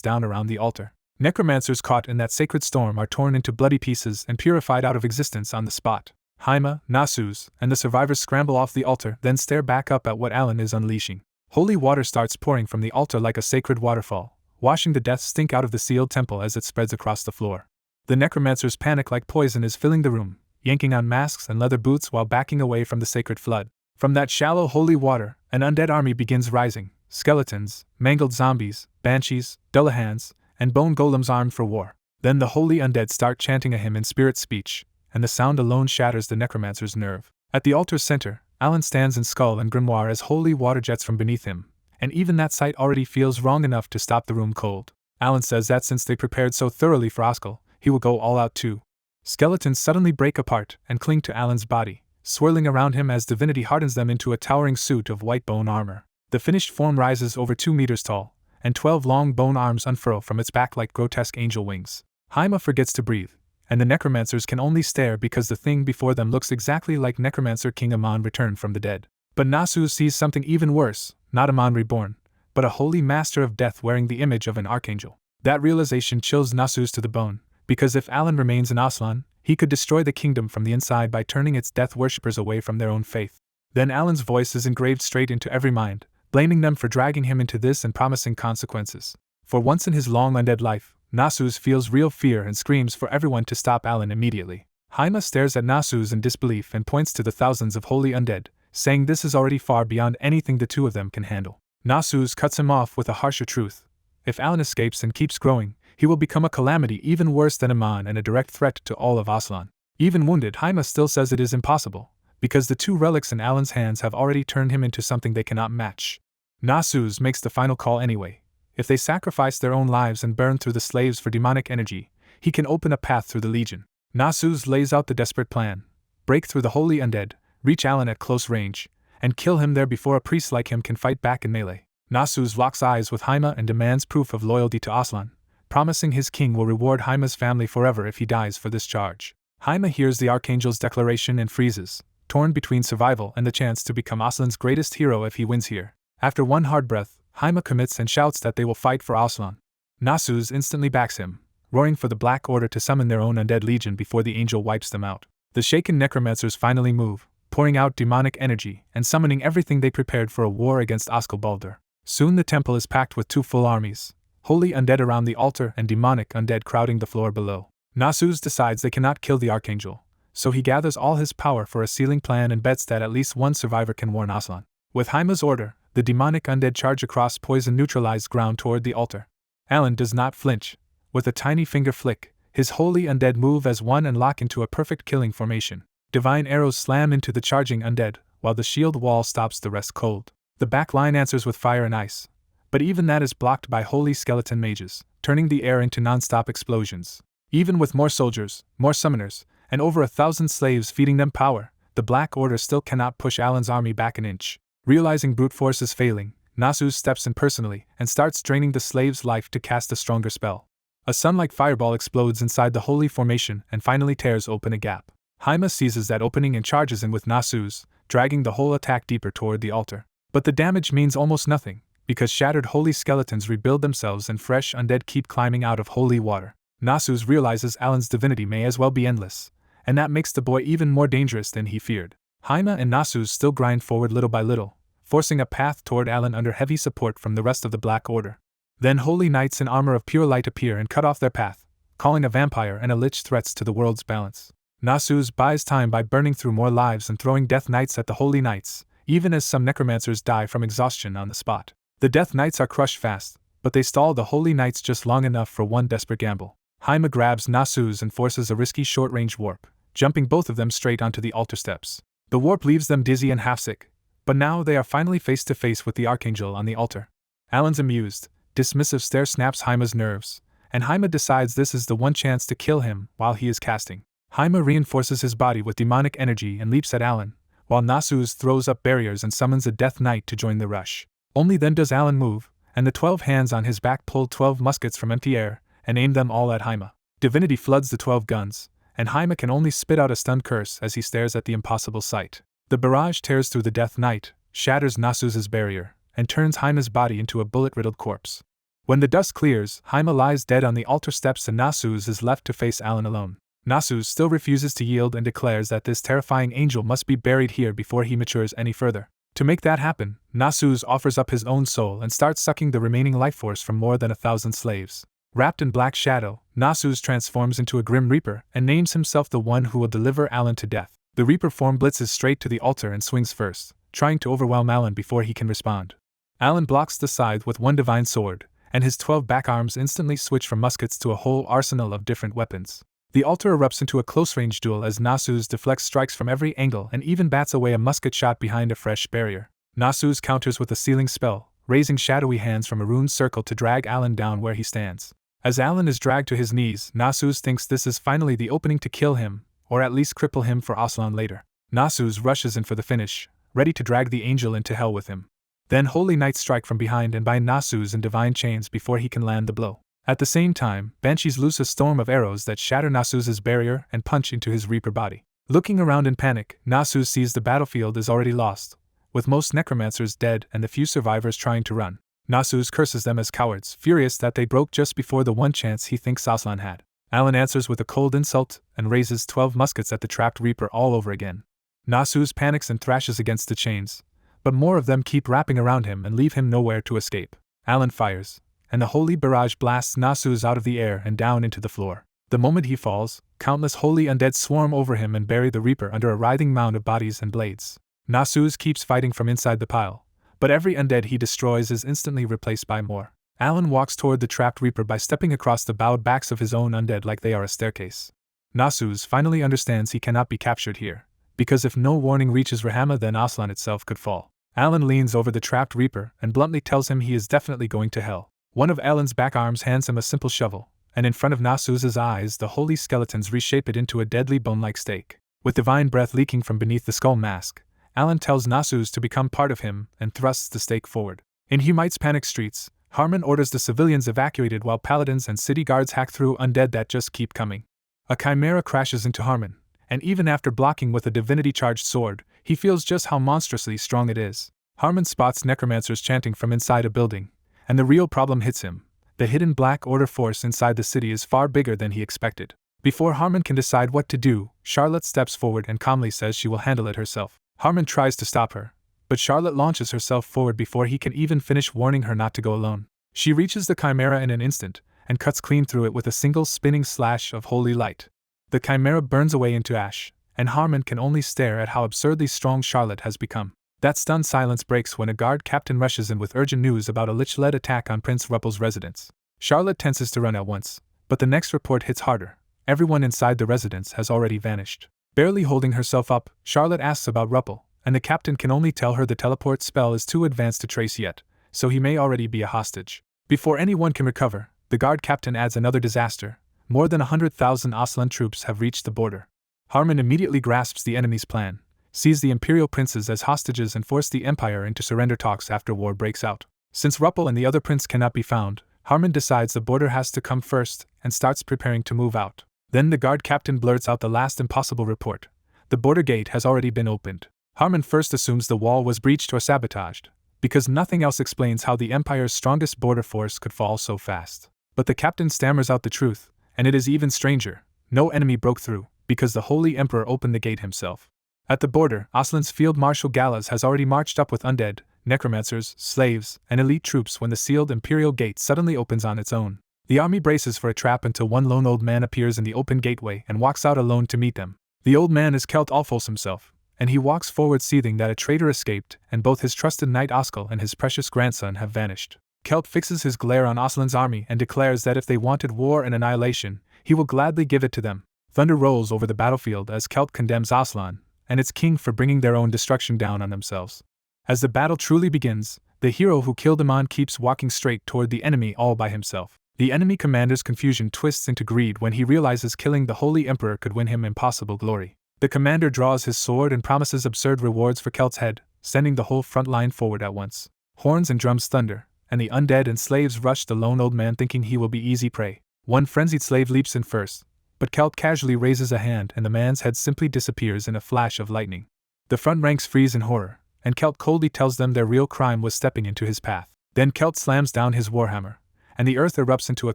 down around the altar. Necromancers caught in that sacred storm are torn into bloody pieces and purified out of existence on the spot. Haima, Nasus, and the survivors scramble off the altar, then stare back up at what Alan is unleashing. Holy water starts pouring from the altar like a sacred waterfall, washing the death stink out of the sealed temple as it spreads across the floor. The necromancers panic like poison is filling the room, yanking on masks and leather boots while backing away from the sacred flood. From that shallow holy water, an undead army begins rising: skeletons, mangled zombies, banshees, dullahans, and bone golems armed for war. Then the holy undead start chanting a hymn in spirit speech, and the sound alone shatters the necromancer's nerve. At the altar's center, Alan stands in skull and grimoire as holy water jets from beneath him, and even that sight already feels wrong enough to stop the room cold. Alan says that since they prepared so thoroughly for Oskel, he will go all out too. Skeletons suddenly break apart and cling to Alan's body, swirling around him as divinity hardens them into a towering suit of white bone armor. The finished form rises over 2 meters tall, and 12 long bone arms unfurl from its back like grotesque angel wings. Haima forgets to breathe, and the necromancers can only stare because the thing before them looks exactly like Necromancer King Amon returned from the dead. But Nasu sees something even worse, not Amon reborn, but a holy master of death wearing the image of an archangel. That realization chills Nasus to the bone, because if Alan remains in Aslan, he could destroy the kingdom from the inside by turning its death worshippers away from their own faith. Then Alan's voice is engraved straight into every mind, blaming them for dragging him into this and promising consequences. For once in his long undead life, Nasus feels real fear and screams for everyone to stop Alan immediately. Haima stares at Nasus in disbelief and points to the thousands of holy undead, saying this is already far beyond anything the two of them can handle. Nasus cuts him off with a harsher truth. If Alan escapes and keeps growing, he will become a calamity even worse than Amon and a direct threat to all of Aslan. Even wounded, Haima still says it is impossible, because the 2 relics in Alan's hands have already turned him into something they cannot match. Nasus makes the final call anyway. If they sacrifice their own lives and burn through the slaves for demonic energy, he can open a path through the Legion. Nasus lays out the desperate plan: break through the holy undead, reach Alan at close range, and kill him there before a priest like him can fight back in melee. Nasus locks eyes with Haima and demands proof of loyalty to Aslan, promising his king will reward Haima's family forever if he dies for this charge. Haima hears the Archangel's declaration and freezes, torn between survival and the chance to become Aslan's greatest hero if he wins here. After one hard breath, Haima commits and shouts that they will fight for Aslan. Nasus instantly backs him, roaring for the Black Order to summon their own undead legion before the angel wipes them out. The shaken necromancers finally move, pouring out demonic energy and summoning everything they prepared for a war against Oskel Baldur. Soon the temple is packed with 2 full armies, holy undead around the altar and demonic undead crowding the floor below. Nasus decides they cannot kill the Archangel, so he gathers all his power for a sealing plan and bets that at least one survivor can warn Aslan. With Haima's order, the demonic undead charge across poison-neutralized ground toward the altar. Alan does not flinch. With a tiny finger flick, his holy undead move as one and lock into a perfect killing formation. Divine arrows slam into the charging undead, while the shield wall stops the rest cold. The back line answers with fire and ice, but even that is blocked by holy skeleton mages, turning the air into non-stop explosions. Even with more soldiers, more summoners, and over 1,000 slaves feeding them power, the Black Order still cannot push Alan's army back an inch. Realizing brute force is failing, Nasus steps in personally and starts draining the slave's life to cast a stronger spell. A sun-like fireball explodes inside the holy formation and finally tears open a gap. Haima seizes that opening and charges in with Nasus, dragging the whole attack deeper toward the altar. But the damage means almost nothing, because shattered holy skeletons rebuild themselves and fresh undead keep climbing out of holy water. Nasus realizes Alan's divinity may as well be endless, and that makes the boy even more dangerous than he feared. Haima and Nasus still grind forward little by little, forcing a path toward Alan under heavy support from the rest of the Black Order. Then holy knights in armor of pure light appear and cut off their path, calling a vampire and a lich threats to the world's balance. Nasus buys time by burning through more lives and throwing death knights at the holy knights, even as some necromancers die from exhaustion on the spot. The death knights are crushed fast, but they stall the holy knights just long enough for one desperate gamble. Haima grabs Nasus and forces a risky short-range warp, jumping both of them straight onto the altar steps. The warp leaves them dizzy and half-sick, but now they are finally face-to-face with the Archangel on the altar. Alan's amused, dismissive stare snaps Haima's nerves, and Haima decides this is the one chance to kill him while he is casting. Haima reinforces his body with demonic energy and leaps at Alan, while Nasus throws up barriers and summons a Death Knight to join the rush. Only then does Alan move, and the 12 hands on his back pull 12 muskets from empty air and aim them all at Haima. Divinity floods the 12 guns, and Haima can only spit out a stunned curse as he stares at the impossible sight. The barrage tears through the Death Knight, shatters Nasus's barrier, and turns Haima's body into a bullet-riddled corpse. When the dust clears, Haima lies dead on the altar steps and Nasus is left to face Alan alone. Nasus still refuses to yield and declares that this terrifying angel must be buried here before he matures any further. To make that happen, Nasus offers up his own soul and starts sucking the remaining life force from more than 1,000 slaves. Wrapped in black shadow, Nasus transforms into a Grim Reaper and names himself the one who will deliver Alan to death. The Reaper form blitzes straight to the altar and swings first, trying to overwhelm Alan before he can respond. Alan blocks the scythe with one divine sword, and his 12 back arms instantly switch from muskets to a whole arsenal of different weapons. The altar erupts into a close-range duel as Nasus deflects strikes from every angle and even bats away a musket shot behind a fresh barrier. Nasus counters with a sealing spell, raising shadowy hands from a rune circle to drag Alan down where he stands. As Alan is dragged to his knees, Nasus thinks this is finally the opening to kill him, or at least cripple him for Aslan later. Nasus rushes in for the finish, ready to drag the angel into hell with him. Then Holy Knights strike from behind and bind Nasus in divine chains before he can land the blow. At the same time, Banshees loose a storm of arrows that shatter Nasus's barrier and punch into his Reaper body. Looking around in panic, Nasus sees the battlefield is already lost, with most necromancers dead and the few survivors trying to run. Nasus curses them as cowards, furious that they broke just before the one chance he thinks Aslan had. Alan answers with a cold insult and raises 12 muskets at the trapped Reaper all over again. Nasus panics and thrashes against the chains, but more of them keep wrapping around him and leave him nowhere to escape. Alan fires, and the holy barrage blasts Nasus out of the air and down into the floor. The moment he falls, countless holy undead swarm over him and bury the Reaper under a writhing mound of bodies and blades. Nasus keeps fighting from inside the pile, but every undead he destroys is instantly replaced by more. Alan walks toward the trapped Reaper by stepping across the bowed backs of his own undead like they are a staircase. Nasus finally understands he cannot be captured here, because if no warning reaches Rahama then Aslan itself could fall. Alan leans over the trapped Reaper and bluntly tells him he is definitely going to hell. One of Alan's back arms hands him a simple shovel, and in front of Nasus's eyes the holy skeletons reshape it into a deadly bone-like stake. With divine breath leaking from beneath the skull mask, Alan tells Nasus to become part of him and thrusts the stake forward. In Humite's panicked streets, Harmon orders the civilians evacuated while paladins and city guards hack through undead that just keep coming. A chimera crashes into Harmon, and even after blocking with a divinity-charged sword, he feels just how monstrously strong it is. Harmon spots necromancers chanting from inside a building, and the real problem hits him. The hidden Black Order force inside the city is far bigger than he expected. Before Harmon can decide what to do, Charlotte steps forward and calmly says she will handle it herself. Harmon tries to stop her, but Charlotte launches herself forward before he can even finish warning her not to go alone. She reaches the chimera in an instant, and cuts clean through it with a single spinning slash of holy light. The chimera burns away into ash, and Harmon can only stare at how absurdly strong Charlotte has become. That stunned silence breaks when a guard captain rushes in with urgent news about a lich-led attack on Prince Ruppel's residence. Charlotte tenses to run at once, but the next report hits harder. Everyone inside the residence has already vanished. Barely holding herself up, Charlotte asks about Ruppel, and the captain can only tell her the teleport spell is too advanced to trace yet, so he may already be a hostage. Before anyone can recover, the guard captain adds another disaster. More than 100,000 Aslan troops have reached the border. Harmon immediately grasps the enemy's plan, sees the imperial princes as hostages and forces the empire into surrender talks after war breaks out. Since Ruppel and the other prince cannot be found, Harmon decides the border has to come first and starts preparing to move out. Then the guard captain blurts out the last impossible report. The border gate has already been opened. Harmon first assumes the wall was breached or sabotaged, because nothing else explains how the Empire's strongest border force could fall so fast. But the captain stammers out the truth, and it is even stranger. No enemy broke through, because the Holy Emperor opened the gate himself. At the border, Aslan's Field Marshal Galas has already marched up with undead, necromancers, slaves, and elite troops when the sealed Imperial gate suddenly opens on its own. The army braces for a trap until one lone old man appears in the open gateway and walks out alone to meet them. The old man is Kelt Alfos himself, and he walks forward seething that a traitor escaped and both his trusted knight Oskel and his precious grandson have vanished. Kelt fixes his glare on Aslan's army and declares that if they wanted war and annihilation, he will gladly give it to them. Thunder rolls over the battlefield as Kelt condemns Aslan and its king for bringing their own destruction down on themselves. As the battle truly begins, the hero who killed Amon keeps walking straight toward the enemy all by himself. The enemy commander's confusion twists into greed when he realizes killing the Holy Emperor could win him impossible glory. The commander draws his sword and promises absurd rewards for Kelt's head, sending the whole front line forward at once. Horns and drums thunder, and the undead and slaves rush the lone old man thinking he will be easy prey. One frenzied slave leaps in first, but Kelt casually raises a hand and the man's head simply disappears in a flash of lightning. The front ranks freeze in horror, and Kelt coldly tells them their real crime was stepping into his path. Then Kelt slams down his warhammer, and the earth erupts into a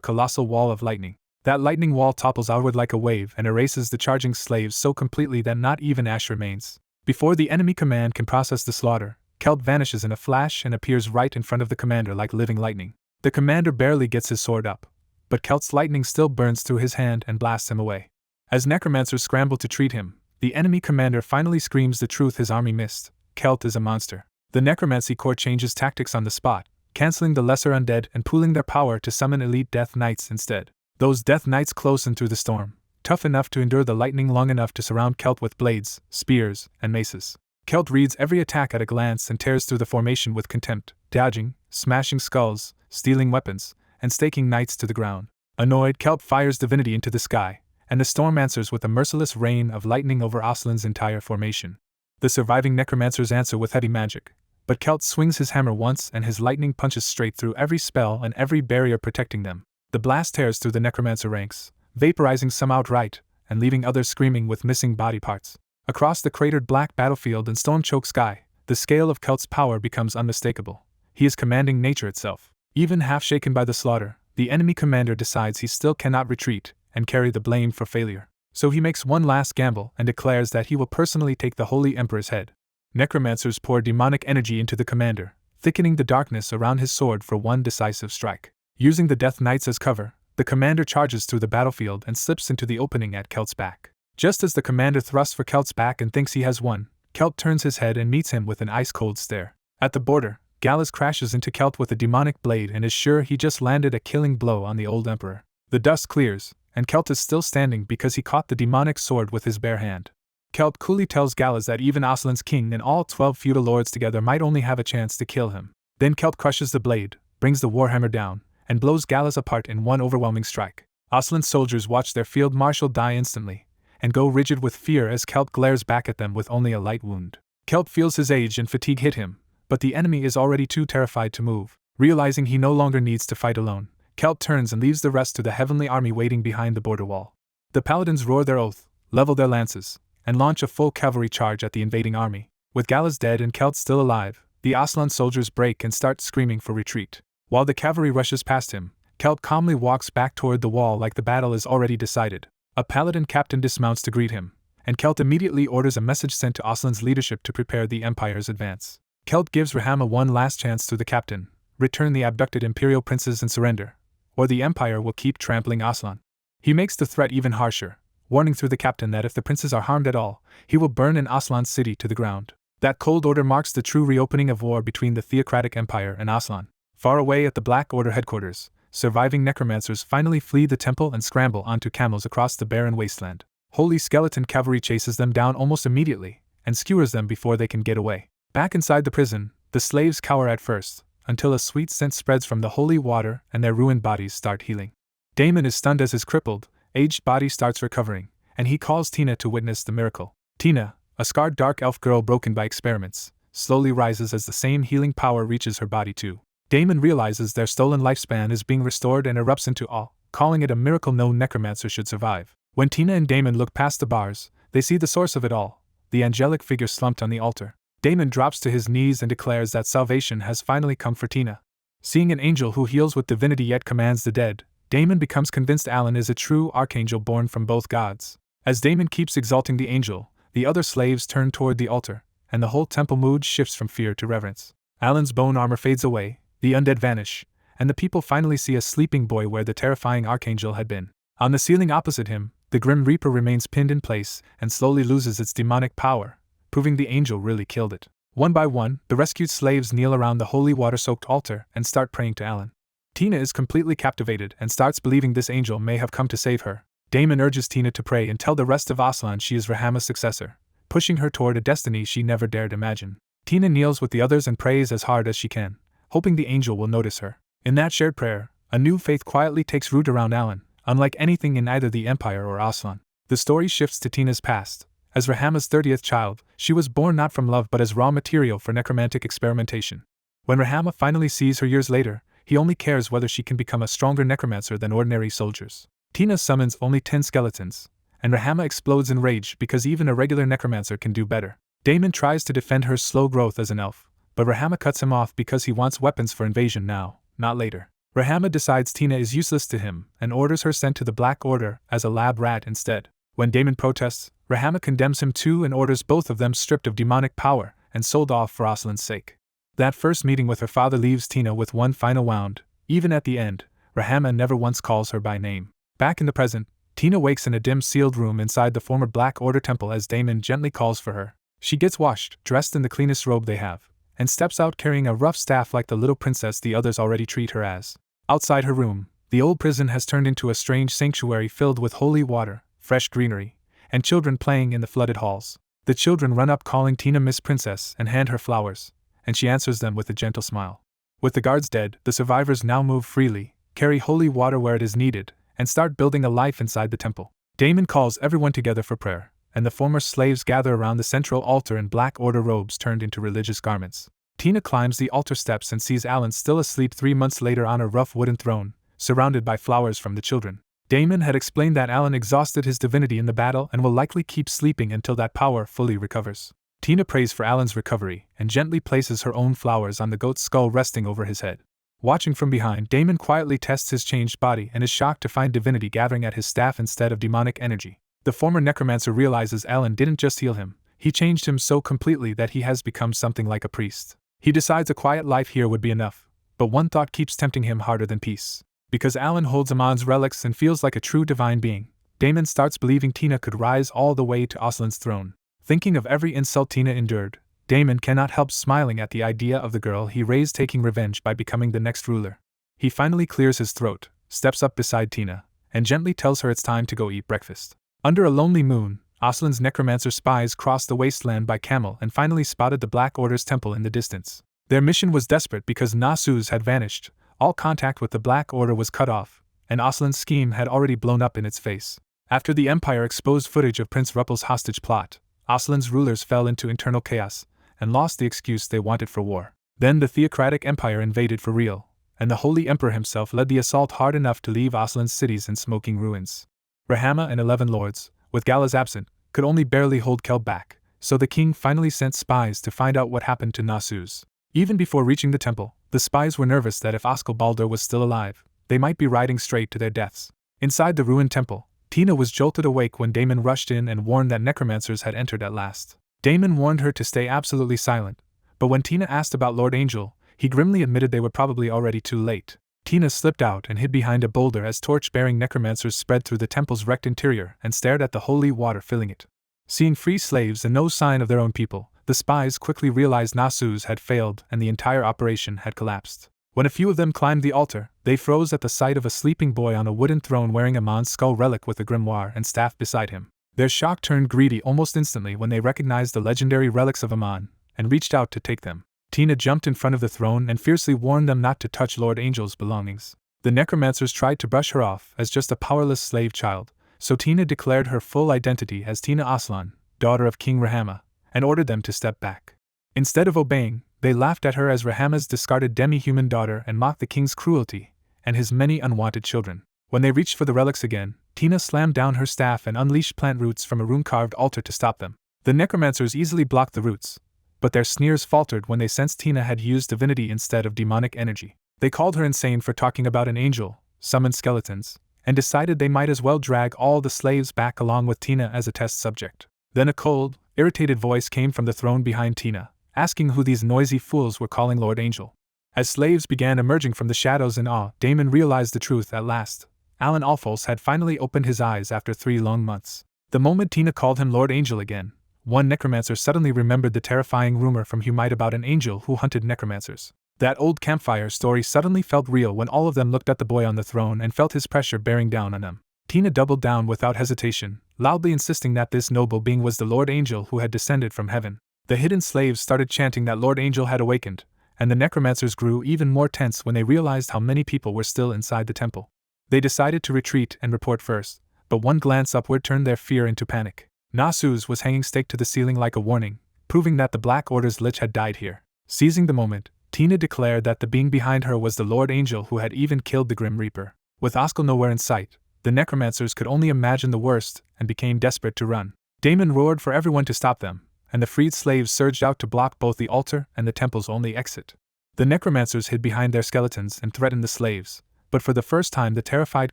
colossal wall of lightning. That lightning wall topples outward like a wave and erases the charging slaves so completely that not even ash remains. Before the enemy command can process the slaughter, Celt vanishes in a flash and appears right in front of the commander like living lightning. The commander barely gets his sword up, but Celt's lightning still burns through his hand and blasts him away. As necromancers scramble to treat him, the enemy commander finally screams the truth his army missed: Celt is a monster. The Necromancy Corps changes tactics on the spot, canceling the lesser undead and pooling their power to summon elite Death Knights instead. Those Death Knights close in through the storm, tough enough to endure the lightning long enough to surround Celt with blades, spears, and maces. Celt reads every attack at a glance and tears through the formation with contempt, dodging, smashing skulls, stealing weapons, and staking knights to the ground. Annoyed, Celt fires divinity into the sky, and the storm answers with a merciless rain of lightning over Aslan's entire formation. The surviving necromancers answer with heavy magic, but Celt swings his hammer once and his lightning punches straight through every spell and every barrier protecting them. The blast tears through the necromancer ranks, vaporizing some outright, and leaving others screaming with missing body parts. Across the cratered black battlefield and storm-choked sky, the scale of Celt's power becomes unmistakable. He is commanding nature itself. Even half shaken by the slaughter, the enemy commander decides he still cannot retreat and carry the blame for failure. So he makes one last gamble and declares that he will personally take the Holy Emperor's head. Necromancers pour demonic energy into the commander, thickening the darkness around his sword for one decisive strike. Using the Death Knights as cover, the commander charges through the battlefield and slips into the opening at Celt's back. Just as the commander thrusts for Celt's back and thinks he has won, Celt turns his head and meets him with an ice-cold stare. At the border, Gallus crashes into Celt with a demonic blade and is sure he just landed a killing blow on the old emperor. The dust clears, and Celt is still standing because he caught the demonic sword with his bare hand. Celt coolly tells Gallus that even Aslan's king and all 12 feudal lords together might only have a chance to kill him. Then Celt crushes the blade, brings the warhammer down, and blows Gallus apart in one overwhelming strike. Aslan's soldiers watch their field marshal die instantly, and go rigid with fear as Celt glares back at them with only a light wound. Celt feels his age and fatigue hit him, but the enemy is already too terrified to move. Realizing he no longer needs to fight alone, Celt turns and leaves the rest to the heavenly army waiting behind the border wall. The paladins roar their oath, level their lances, and launch a full cavalry charge at the invading army. With Gallus dead and Celt still alive, the Aslan soldiers break and start screaming for retreat. While the cavalry rushes past him, Celt calmly walks back toward the wall like the battle is already decided. A paladin captain dismounts to greet him, and Celt immediately orders a message sent to Aslan's leadership to prepare the Empire's advance. Celt gives Rahama one last chance through the captain: return the abducted imperial princes and surrender, or the Empire will keep trampling Aslan. He makes the threat even harsher, warning through the captain that if the princes are harmed at all, he will burn an Aslan's city to the ground. That cold order marks the true reopening of war between the theocratic empire and Aslan. Far away at the Black Order headquarters, surviving necromancers finally flee the temple and scramble onto camels across the barren wasteland. Holy Skeleton cavalry chases them down almost immediately, and skewers them before they can get away. Back inside the prison, the slaves cower at first, until a sweet scent spreads from the holy water and their ruined bodies start healing. Damon is stunned as his crippled, aged body starts recovering, and he calls Tina to witness the miracle. Tina, a scarred dark elf girl broken by experiments, slowly rises as the same healing power reaches her body too. Damon realizes their stolen lifespan is being restored and erupts into awe, calling it a miracle no necromancer should survive. When Tina and Damon look past the bars, they see the source of it all, the angelic figure slumped on the altar. Damon drops to his knees and declares that salvation has finally come for Tina. Seeing an angel who heals with divinity yet commands the dead, Damon becomes convinced Alan is a true archangel born from both gods. As Damon keeps exalting the angel, the other slaves turn toward the altar, and the whole temple mood shifts from fear to reverence. Alan's bone armor fades away, the undead vanish, and the people finally see a sleeping boy where the terrifying archangel had been. On the ceiling opposite him, the Grim Reaper remains pinned in place and slowly loses its demonic power, proving the angel really killed it. One by one, the rescued slaves kneel around the holy water-soaked altar and start praying to Alan. Tina is completely captivated and starts believing this angel may have come to save her. Damon urges Tina to pray and tell the rest of Aslan she is Rahama's successor, pushing her toward a destiny she never dared imagine. Tina kneels with the others and prays as hard as she can, hoping the angel will notice her. In that shared prayer, a new faith quietly takes root around Alan, unlike anything in either the Empire or Aslan. The story shifts to Tina's past. As Rahama's 30th child, she was born not from love but as raw material for necromantic experimentation. When Rahama finally sees her years later, he only cares whether she can become a stronger necromancer than ordinary soldiers. Tina summons only 10 skeletons, and Rahama explodes in rage because even a regular necromancer can do better. Damon tries to defend her slow growth as an elf, but Rahama cuts him off because he wants weapons for invasion now, not later. Rahama decides Tina is useless to him and orders her sent to the Black Order as a lab rat instead. When Damon protests, Rahama condemns him too and orders both of them stripped of demonic power and sold off for Aslan's sake. That first meeting with her father leaves Tina with one final wound. Even at the end, Rahama never once calls her by name. Back in the present, Tina wakes in a dim sealed room inside the former Black Order temple as Damon gently calls for her. She gets washed, dressed in the cleanest robe they have, and steps out carrying a rough staff like the little princess the others already treat her as. Outside her room, the old prison has turned into a strange sanctuary filled with holy water, fresh greenery, and children playing in the flooded halls. The children run up calling Tina Miss Princess and hand her flowers, and she answers them with a gentle smile. With the guards dead, the survivors now move freely, carry holy water where it is needed, and start building a life inside the temple. Damon calls everyone together for prayer, and the former slaves gather around the central altar in Black Order robes turned into religious garments. Tina climbs the altar steps and sees Alan still asleep 3 months later on a rough wooden throne, surrounded by flowers from the children. Damon had explained that Alan exhausted his divinity in the battle and will likely keep sleeping until that power fully recovers. Tina prays for Alan's recovery and gently places her own flowers on the goat's skull resting over his head. Watching from behind, Damon quietly tests his changed body and is shocked to find divinity gathering at his staff instead of demonic energy. The former necromancer realizes Alan didn't just heal him, he changed him so completely that he has become something like a priest. He decides a quiet life here would be enough, but one thought keeps tempting him harder than peace. Because Alan holds Amon's relics and feels like a true divine being, Damon starts believing Tina could rise all the way to Aslan's throne. Thinking of every insult Tina endured, Damon cannot help smiling at the idea of the girl he raised taking revenge by becoming the next ruler. He finally clears his throat, steps up beside Tina, and gently tells her it's time to go eat breakfast. Under a lonely moon, Aslan's necromancer spies crossed the wasteland by camel and finally spotted the Black Order's temple in the distance. Their mission was desperate because Nasus had vanished, all contact with the Black Order was cut off, and Aslan's scheme had already blown up in its face. After the Empire exposed footage of Prince Ruppel's hostage plot, Aslan's rulers fell into internal chaos and lost the excuse they wanted for war. Then the Theocratic Empire invaded for real, and the Holy Emperor himself led the assault hard enough to leave Aslan's cities in smoking ruins. Rahama and 11 lords, with Galas absent, could only barely hold Kelb back, so the king finally sent spies to find out what happened to Nasus. Even before reaching the temple, the spies were nervous that if Oscar Baldur was still alive, they might be riding straight to their deaths. Inside the ruined temple, Tina was jolted awake when Damon rushed in and warned that necromancers had entered at last. Damon warned her to stay absolutely silent, but when Tina asked about Lord Angel, he grimly admitted they were probably already too late. Tina slipped out and hid behind a boulder as torch-bearing necromancers spread through the temple's wrecked interior and stared at the holy water filling it. Seeing free slaves and no sign of their own people, the spies quickly realized Nasus had failed and the entire operation had collapsed. When a few of them climbed the altar, they froze at the sight of a sleeping boy on a wooden throne wearing Amon's skull relic with a grimoire and staff beside him. Their shock turned greedy almost instantly when they recognized the legendary relics of Amon and reached out to take them. Tina jumped in front of the throne and fiercely warned them not to touch Lord Angel's belongings. The necromancers tried to brush her off as just a powerless slave child, so Tina declared her full identity as Tina Aslan, daughter of King Rahama, and ordered them to step back. Instead of obeying, they laughed at her as Rahama's discarded demi-human daughter and mocked the king's cruelty and his many unwanted children. When they reached for the relics again, Tina slammed down her staff and unleashed plant roots from a rune-carved altar to stop them. The necromancers easily blocked the roots, but their sneers faltered when they sensed Tina had used divinity instead of demonic energy. They called her insane for talking about an angel, summoned skeletons, and decided they might as well drag all the slaves back along with Tina as a test subject. Then a cold, irritated voice came from the throne behind Tina, asking who these noisy fools were calling Lord Angel. As slaves began emerging from the shadows in awe, Damon realized the truth at last. Alan Alphonse had finally opened his eyes after 3 long months. The moment Tina called him Lord Angel again, one necromancer suddenly remembered the terrifying rumor from Humite about an angel who hunted necromancers. That old campfire story suddenly felt real when all of them looked at the boy on the throne and felt his pressure bearing down on them. Tina doubled down without hesitation, loudly insisting that this noble being was the Lord Angel who had descended from heaven. The hidden slaves started chanting that Lord Angel had awakened, and the necromancers grew even more tense when they realized how many people were still inside the temple. They decided to retreat and report first, but one glance upward turned their fear into panic. Nasus was hanging staked to the ceiling like a warning, proving that the Black Order's lich had died here. Seizing the moment, Tina declared that the being behind her was the Lord Angel who had even killed the Grim Reaper. With Oscar nowhere in sight, the necromancers could only imagine the worst and became desperate to run. Damon roared for everyone to stop them, and the freed slaves surged out to block both the altar and the temple's only exit. The necromancers hid behind their skeletons and threatened the slaves, but for the first time the terrified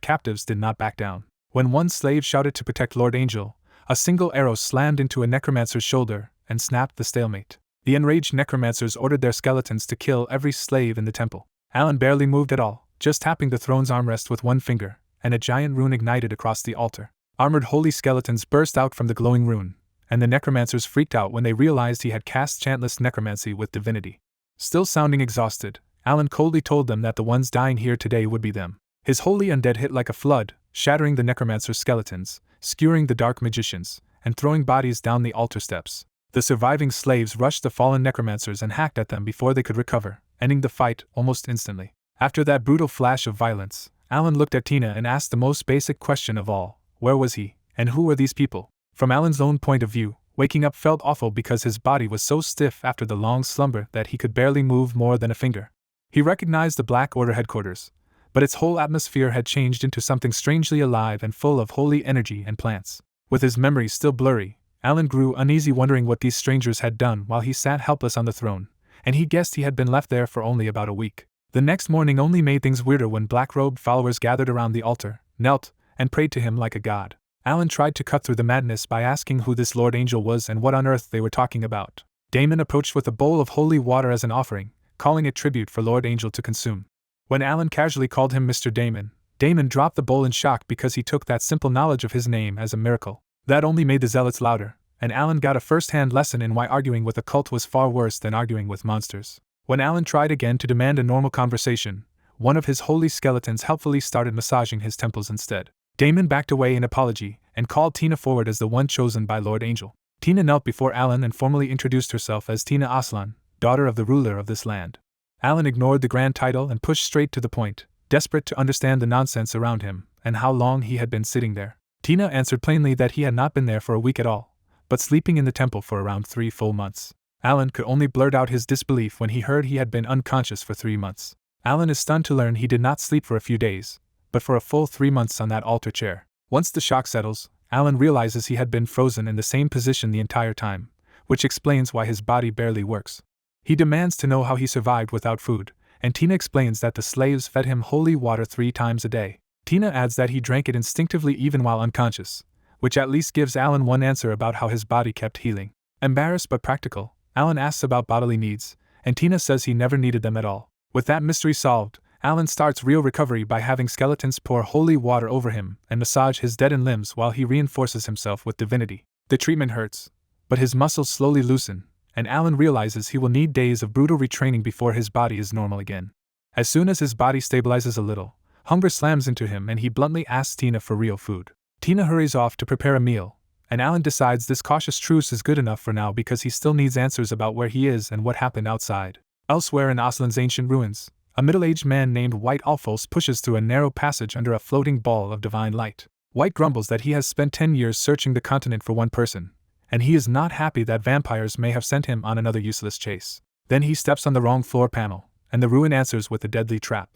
captives did not back down. When one slave shouted to protect Lord Angel, a single arrow slammed into a necromancer's shoulder and snapped the stalemate. The enraged necromancers ordered their skeletons to kill every slave in the temple. Alan barely moved at all, just tapping the throne's armrest with one finger, and a giant rune ignited across the altar. Armored holy skeletons burst out from the glowing rune, and the necromancers freaked out when they realized he had cast chantless necromancy with divinity. Still sounding exhausted, Alan coldly told them that the ones dying here today would be them. His holy undead hit like a flood, shattering the necromancer's skeletons, skewering the dark magicians, and throwing bodies down the altar steps. The surviving slaves rushed the fallen necromancers and hacked at them before they could recover, ending the fight almost instantly. After that brutal flash of violence, Alan looked at Tina and asked the most basic question of all: where was he, and who were these people? From Alan's own point of view, waking up felt awful because his body was so stiff after the long slumber that he could barely move more than a finger. He recognized the Black Order headquarters, but its whole atmosphere had changed into something strangely alive and full of holy energy and plants. With his memory still blurry, Alan grew uneasy wondering what these strangers had done while he sat helpless on the throne, and he guessed he had been left there for only about a week. The next morning only made things weirder when black-robed followers gathered around the altar, knelt, and prayed to him like a god. Alan tried to cut through the madness by asking who this Lord Angel was and what on earth they were talking about. Damon approached with a bowl of holy water as an offering, calling it tribute for Lord Angel to consume. When Alan casually called him Mr. Damon, Damon dropped the bowl in shock because he took that simple knowledge of his name as a miracle. That only made the zealots louder, and Alan got a first-hand lesson in why arguing with a cult was far worse than arguing with monsters. When Alan tried again to demand a normal conversation, one of his holy skeletons helpfully started massaging his temples instead. Damon backed away in apology and called Tina forward as the one chosen by Lord Angel. Tina knelt before Alan and formally introduced herself as Tina Aslan, daughter of the ruler of this land. Alan ignored the grand title and pushed straight to the point, desperate to understand the nonsense around him and how long he had been sitting there. Tina answered plainly that he had not been there for a week at all, but sleeping in the temple for around 3 full months. Alan could only blurt out his disbelief when he heard he had been unconscious for 3 months. Alan is stunned to learn he did not sleep for a few days, but for a full 3 months on that altar chair. Once the shock settles, Alan realizes he had been frozen in the same position the entire time, which explains why his body barely works. He demands to know how he survived without food, and Tina explains that the slaves fed him holy water 3 times a day. Tina adds that he drank it instinctively even while unconscious, which at least gives Alan one answer about how his body kept healing. Embarrassed but practical, Alan asks about bodily needs, and Tina says he never needed them at all. With that mystery solved, Alan starts real recovery by having skeletons pour holy water over him and massage his deadened limbs while he reinforces himself with divinity. The treatment hurts, but his muscles slowly loosen, and Alan realizes he will need days of brutal retraining before his body is normal again. As soon as his body stabilizes a little, hunger slams into him and he bluntly asks Tina for real food. Tina hurries off to prepare a meal, and Alan decides this cautious truce is good enough for now because he still needs answers about where he is and what happened outside. Elsewhere in Aslan's ancient ruins, a middle-aged man named White Alphonse pushes through a narrow passage under a floating ball of divine light. White grumbles that he has spent 10 years searching the continent for one person, and he is not happy that vampires may have sent him on another useless chase. Then he steps on the wrong floor panel, and the ruin answers with a deadly trap.